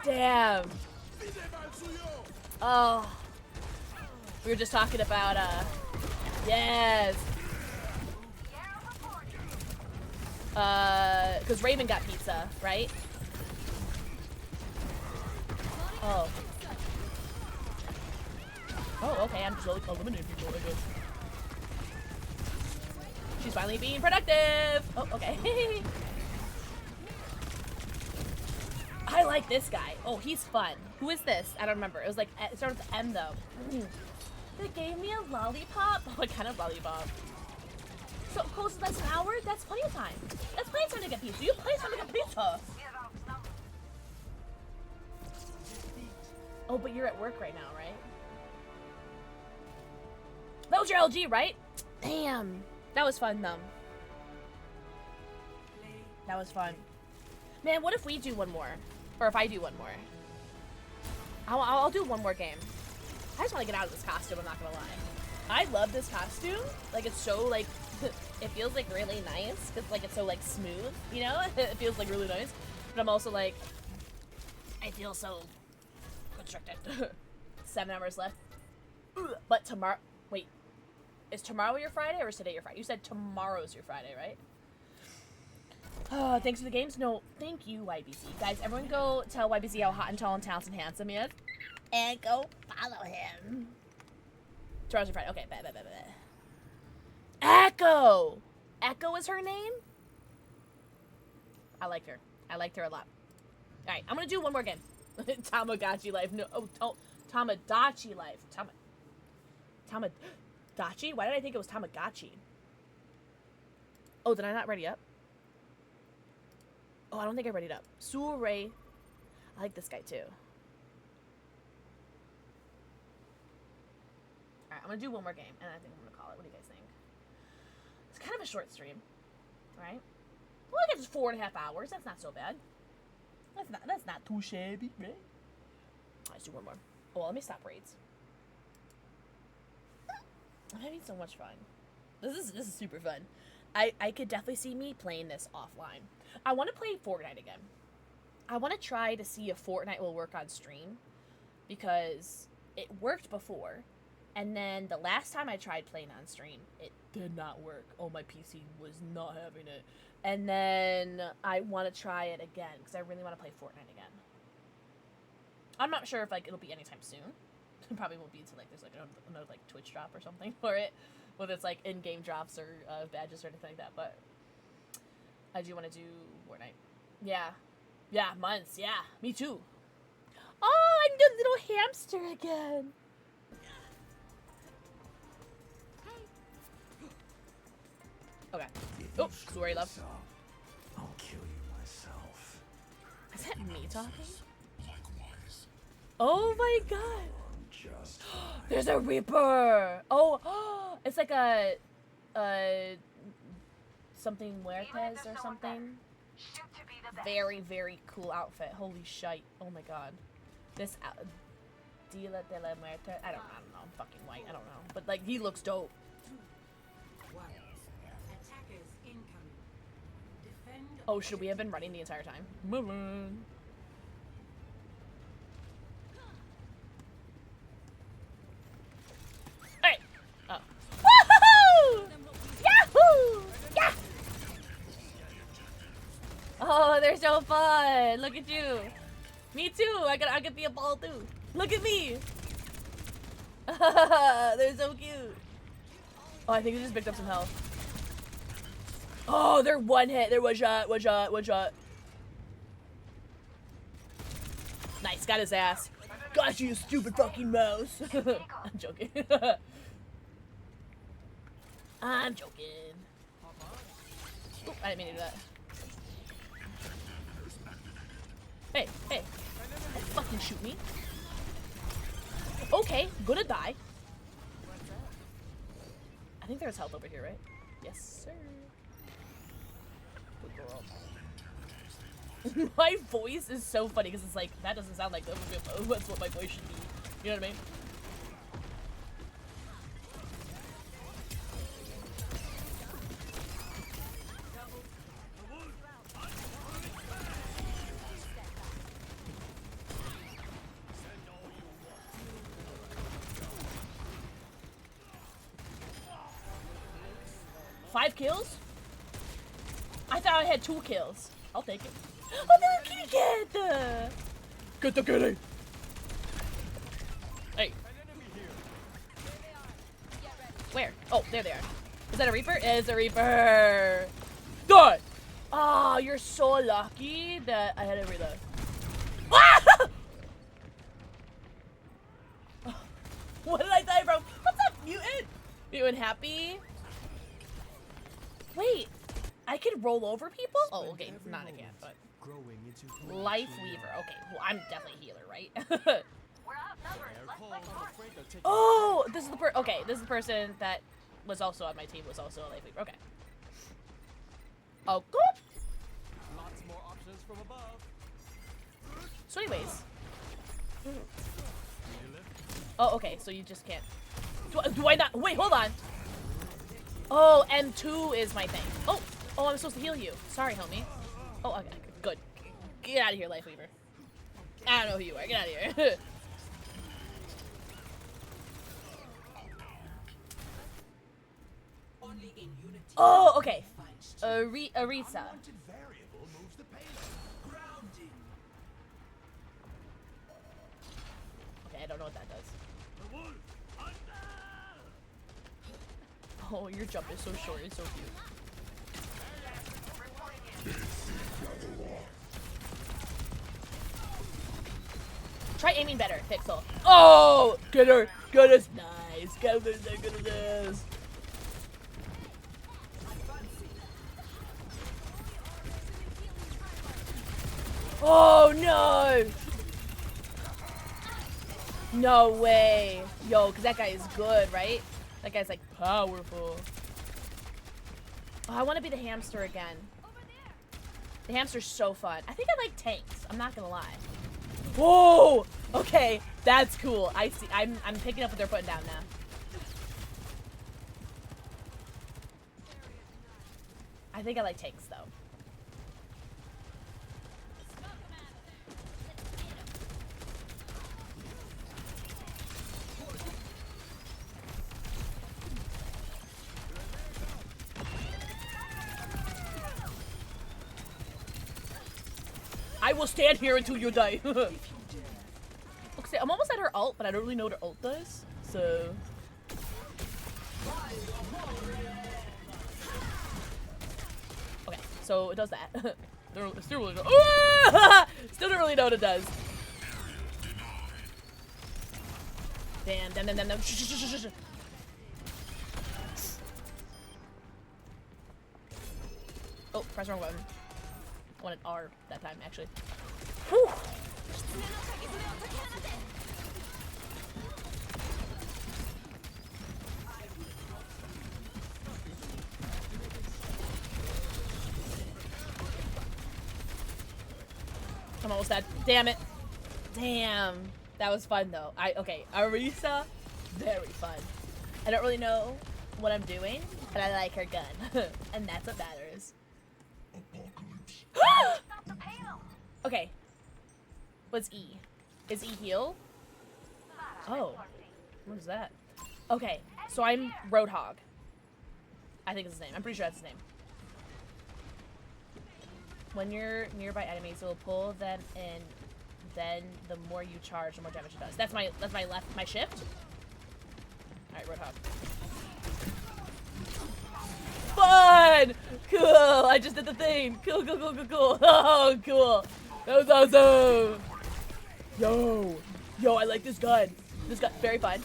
Damn. Oh. We were just talking about yes. Cause Raven got pizza, right? Oh. Oh, okay, I'm just like eliminating people, I guess. She's finally being productive! Oh, okay. I like this guy. Oh, he's fun. Who is this? I don't remember. It was like, it started with M though. They gave me a lollipop? Oh, what kind of lollipop? So close to less than an hour? That's plenty of time. That's plenty of time to get pizza. You have plenty of time to get pizza. Oh, but you're at work right now, right? That was your LG, right? Damn. That was fun, though. That was fun. Man, what if we do one more? Or if I do one more? I'll do one more game. I just want to get out of this costume, I'm not gonna lie. I love this costume. Like, it's so, like, it feels, like, really nice. Because, like, it's so, like, smooth, you know? It feels, like, really nice. But I'm also, like, I feel so constricted. 7 hours left. But tomorrow, wait. Is tomorrow your Friday or is today your Friday? You said tomorrow's your Friday, right? Oh, thanks for the games. No, thank you, YBC. Guys, everyone go tell YBC how hot and tall and talented and handsome he is. And go follow him. Tomorrow's your Friday. Okay, bad. Echo! Echo is her name? I like her. I liked her a lot. Alright, I'm gonna do one more game. Tamagotchi life. No, Tamagotchi life. Tamagotchi? Why did I think it was Tamagotchi? Oh, did I not ready up? Oh, I don't think I readied up. Suray. I like this guy too. Alright, I'm gonna do one more game, and I think I'm gonna call it. What do you guys think? It's kind of a short stream, right? Well, I guess it's 4.5 hours. That's not so bad. That's not too shabby, right? Let's do one more. Oh, let me stop raids. I'm having so much fun. This is super fun. I could definitely see me playing this offline. I want to play Fortnite again. I want to try to see if Fortnite will work on stream, because it worked before, and then the last time I tried playing on stream, it did not work. Oh, my PC was not having it. And then I want to try it again, because I really want to play Fortnite again. I'm not sure if, like, it'll be anytime soon. It probably won't be until, like, there's, like, another, like, Twitch drop or something for it. Whether it's, like, in-game drops or badges or anything like that. But I do want to do Fortnite. Yeah. Yeah, months. Yeah, me too. Oh, I'm the little hamster again. Okay. Oh, sorry, love. I'll kill you myself. Is that me talking? Oh my god. Just There's a Reaper. Oh, it's like a something Muertes or something. Very, very cool outfit. Holy shite. Oh my god. This Dila de la Muerte. I don't know. I'm fucking white. I don't know. But like, he looks dope. Oh, should we have been running the entire time? Moving. Alright. Oh. Woohoo! Yahoo! Yeah! Oh, they're so fun. Look at you. Me too. I get the ball too. Look at me. They're so cute. Oh, I think they just picked up some health. Oh, they're one hit. They're one shot. Nice, got his ass. Got you, stupid fucking mouse. I'm joking. I'm joking. Ooh, I didn't mean to do that. Hey, don't fucking shoot me. Okay, gonna die. I think there's health over here, right? Yes, sir. Good girl. My voice is so funny because it's like, that doesn't sound like that's what my voice should be. You know what I mean? Five kills? I thought I had 2 kills. I'll take it. Oh, the kitty cat! Get the kitty! Hey. Where? Oh, there they are. Is that a Reaper? It's a Reaper! Die! Oh, you're so lucky that I had to reload. Ah! What did I die from? What's up, mutant? Mutant happy? Wait, I can roll over people? Oh, okay, not again, but Life Weaver. Okay, well, I'm definitely a healer, right? Oh, this is the okay, this is the person that was also on my team, was also a Life Weaver. Okay. Oh, cool. lots more options from above. So anyways. Oh, okay, so you just can't. Do I not? Wait, hold on. Oh, M2 is my thing. Oh, I'm supposed to heal you. Sorry, homie. Oh, okay, good. Get out of here, Lifeweaver. I don't know who you are. Get out of here. Oh, okay. Arisa. Okay, I don't know what that does. Oh, your jump is so short. It's so cute. Try aiming better, Pixel. Oh, get her. Goodness, nice. Goodness, goodness. Oh no! No way. Yo, because that guy is good, right? That guy's like powerful. Oh, I want to be the hamster again. The hamster's so fun. I think I like tanks. I'm not gonna lie. Whoa! Okay, that's cool. I see. I'm picking up what they're putting down now. I think I like tanks though. I will stand here until you die. Okay, I'm almost at her ult, but I don't really know what her ult does. So. Okay, so it does that. Still really don't. Still don't really know what it does. Damn. Oh, press wrong button. I wanted R that time, actually. Whew. I'm almost dead. Damn it. Damn. That was fun, though. Okay, Arisa, very fun. I don't really know what I'm doing, but I like her gun. And that's what matters. Okay. What's E? Is E heal? Oh. What is that? Okay. So I'm Roadhog. I think it's his name. I'm pretty sure that's his name. When you're nearby enemies, it will pull them in. Then the more you charge, the more damage it does. That's my shift. All right, Roadhog. Fun! Cool! I just did the thing! Cool. Oh, cool! That was awesome! Yo, I like this gun. This gun, very fun.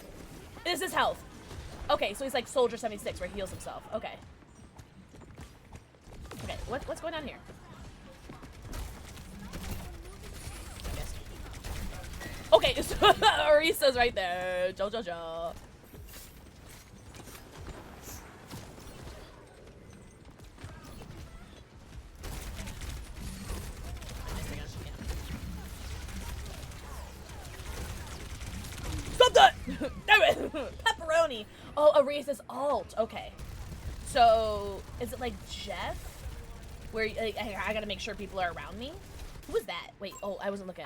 This is health. Okay, so he's like Soldier 76 where he heals himself. Okay. Okay, what's going on here? Okay, so Arisa's right there. Jo. Stop that! Damn it! Pepperoni! Oh, Arisa's alt. Okay. So, is it like Jeff? Where like, I gotta make sure people are around me? Who was that? Wait, oh, I wasn't looking.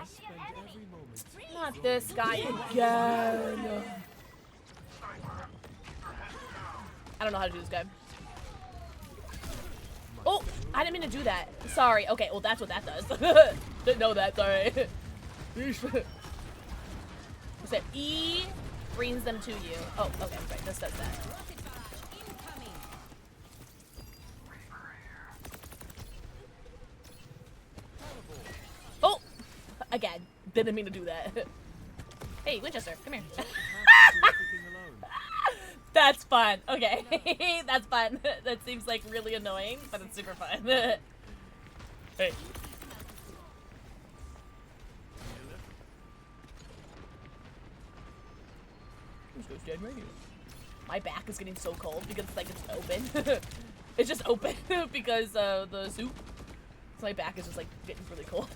Not this guy again. I don't know how to do this guy. Oh, I didn't mean to do that. Sorry. Okay, well, that's what that does. Didn't know that. Sorry. So E brings them to you. Oh, okay, right. This does that. Oh, again. Didn't mean to do that. Hey, Winchester, come here. That's fun. Okay, that's fun. That seems like really annoying, but it's super fun. Hey. Let's go stand right here. My back is getting so cold because it's like it's open. It's just open because the soup. So my back is just like getting really cold.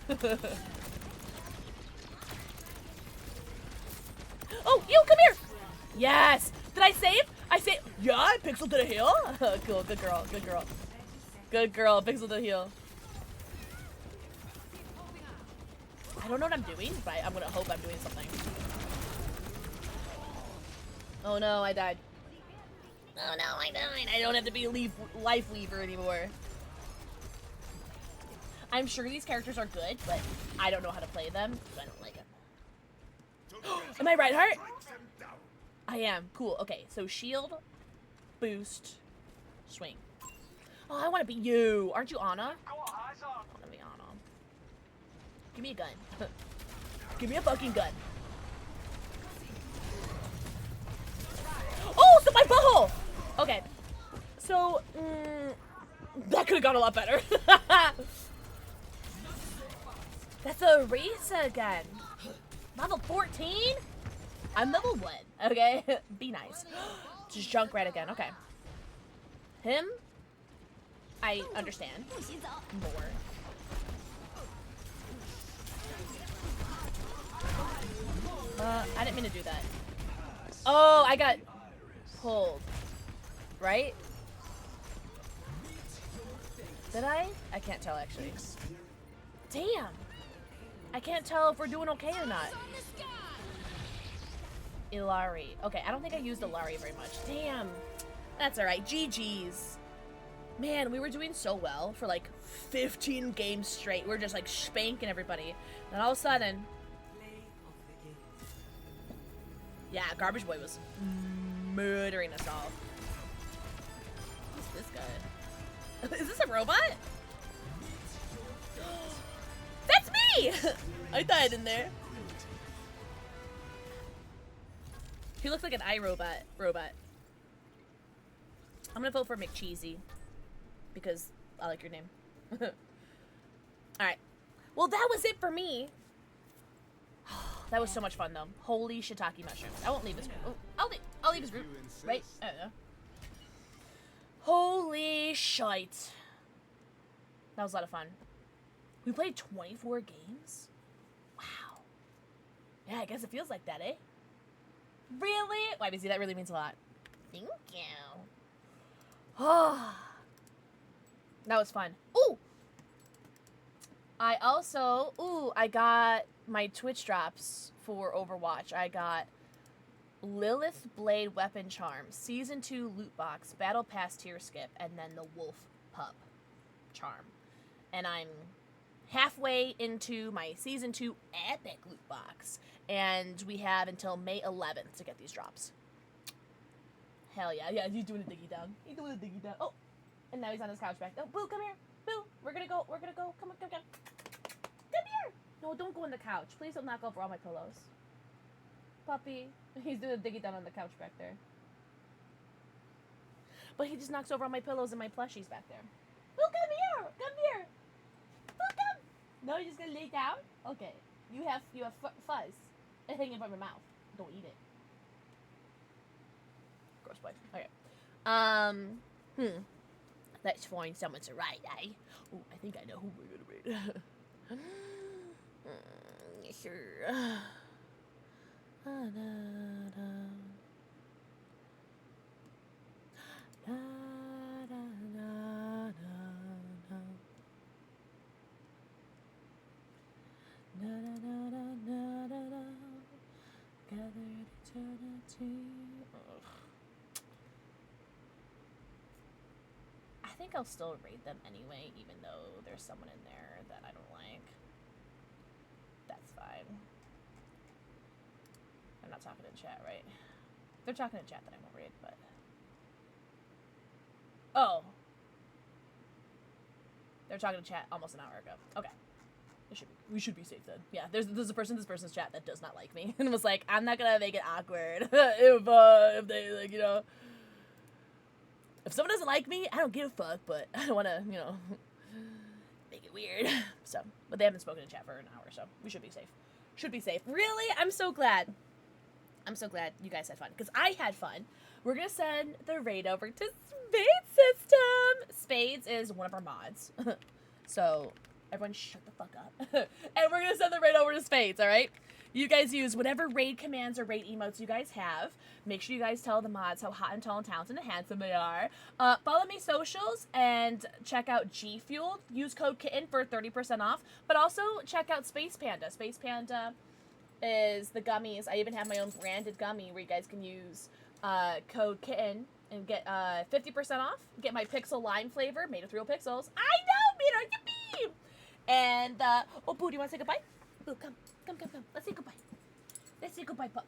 Oh, you, come here. Yes. Did I save? I saved. Yeah, Pixel did a heal. Cool, good girl, good girl. Good girl, Pixel did a heal. I don't know what I'm doing, but I'm gonna hope I'm doing something. Oh no, I died. Oh no, I died. I don't have to be life lever anymore. I'm sure these characters are good, but I don't know how to play them, so I don't like them. Am I right, Heart? I am. Cool. Okay, so shield, boost, swing. Oh, I want to be you. Aren't you Anna? I want to be Anna. Give me a gun. Give me a fucking gun. Oh, so my butthole! Okay. So, that could have gone a lot better. That's a race again. Level 14? I'm level 1, okay? Be nice. Just Junkrat again, okay. Him? I understand. More. I didn't mean to do that. Oh, I got pulled. Right? Did I? I can't tell, actually. Damn! I can't tell if we're doing okay or not. Ilari. Okay, I don't think I used Ilari very much. Damn. That's alright. GG's. Man, we were doing so well for like 15 games straight. We were just like spanking everybody. And all of a sudden... Yeah, Garbage Boy was murdering us all. Who's this guy? Is this a robot? That's me! I died in there. He looks like an iRobot robot. I'm gonna vote for McCheesy because I like your name. Alright. Well, that was it for me. That was so much fun, though. Holy shiitake mushrooms. I won't leave his group. Oh, I'll leave his group. Right? I don't know. Holy shite. That was a lot of fun. We played 24 games? Wow. Yeah, I guess it feels like that, eh? Really? YBZ, that really means a lot. Thank you. Oh. That was fun. Ooh! I also... Ooh, I got my Twitch drops for Overwatch. I got Lilith Blade Weapon Charm, Season 2 Loot Box, Battle Pass Tier Skip, and then the Wolf Pup Charm. And I'm halfway into my Season 2 Epic Loot Box. And we have until May 11th to get these drops. Hell yeah. Yeah, he's doing a diggy down. He's doing a diggy down. Oh, and now he's on his couch back. Oh, Boo, come here. Boo, we're gonna go. We're gonna go. Come on, come on. Come here. No, don't go on the couch. Please don't knock over all my pillows. Puppy. He's doing a diggy down on the couch back there. But he just knocks over all my pillows and my plushies back there. Boo, come here. Come here. Boo, come. No, you're just gonna lay down? Okay. You have fuzz hanging from your mouth. Don't eat it. Gross boy. Okay. Let's find someone to ride, eh? Ooh, I think I know who we're gonna raid. Sure. Gathered eternity. I think I'll still raid them anyway, even though there's someone in there that I don't like. That's fine. I'm not talking in chat, right? If they're talking in chat, then I won't raid, but... Oh. They're talking in chat almost an hour ago. Okay. We should be safe then. Yeah, there's a person in this person's chat that does not like me. And was like, I'm not gonna make it awkward. if they, like, you know... If someone doesn't like me, I don't give a fuck, but I don't want to, you know, make it weird. So, but they haven't spoken in chat for an hour, so we should be safe. Should be safe. Really? I'm so glad. I'm so glad you guys had fun, because I had fun. We're going to send the raid over to Spades System. Spades is one of our mods. So, everyone shut the fuck up. And we're going to send the raid over to Spades, all right? You guys use whatever raid commands or raid emotes you guys have. Make sure you guys tell the mods how hot and tall and talented and handsome they are. Follow me socials and check out G Fuel. Use code Kitten for 30% off. But also check out Space Panda. Space Panda is the gummies. I even have my own branded gummy where you guys can use code Kitten and get 50% off. Get my Pixel Lime flavor made with real pixels. I know, Peter, yippee! And, oh, Boo, do you want to say goodbye? Boo, come. Let's say goodbye, Pup.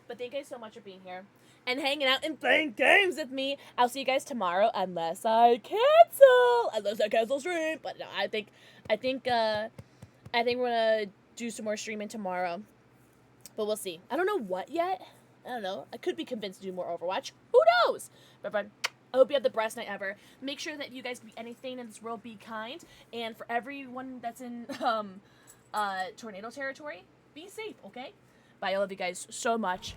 But thank you guys so much for being here and hanging out and playing games with me. I'll see you guys tomorrow unless I cancel stream. But no, I think we're gonna do some more streaming tomorrow. But we'll see. I don't know what yet. I don't know. I could be convinced to do more Overwatch. Who knows? But everyone, I hope you have the best night ever. Make sure that you guys be anything in this world, be kind. And for everyone that's in tornado territory, be safe, okay? Bye. I love you guys so much.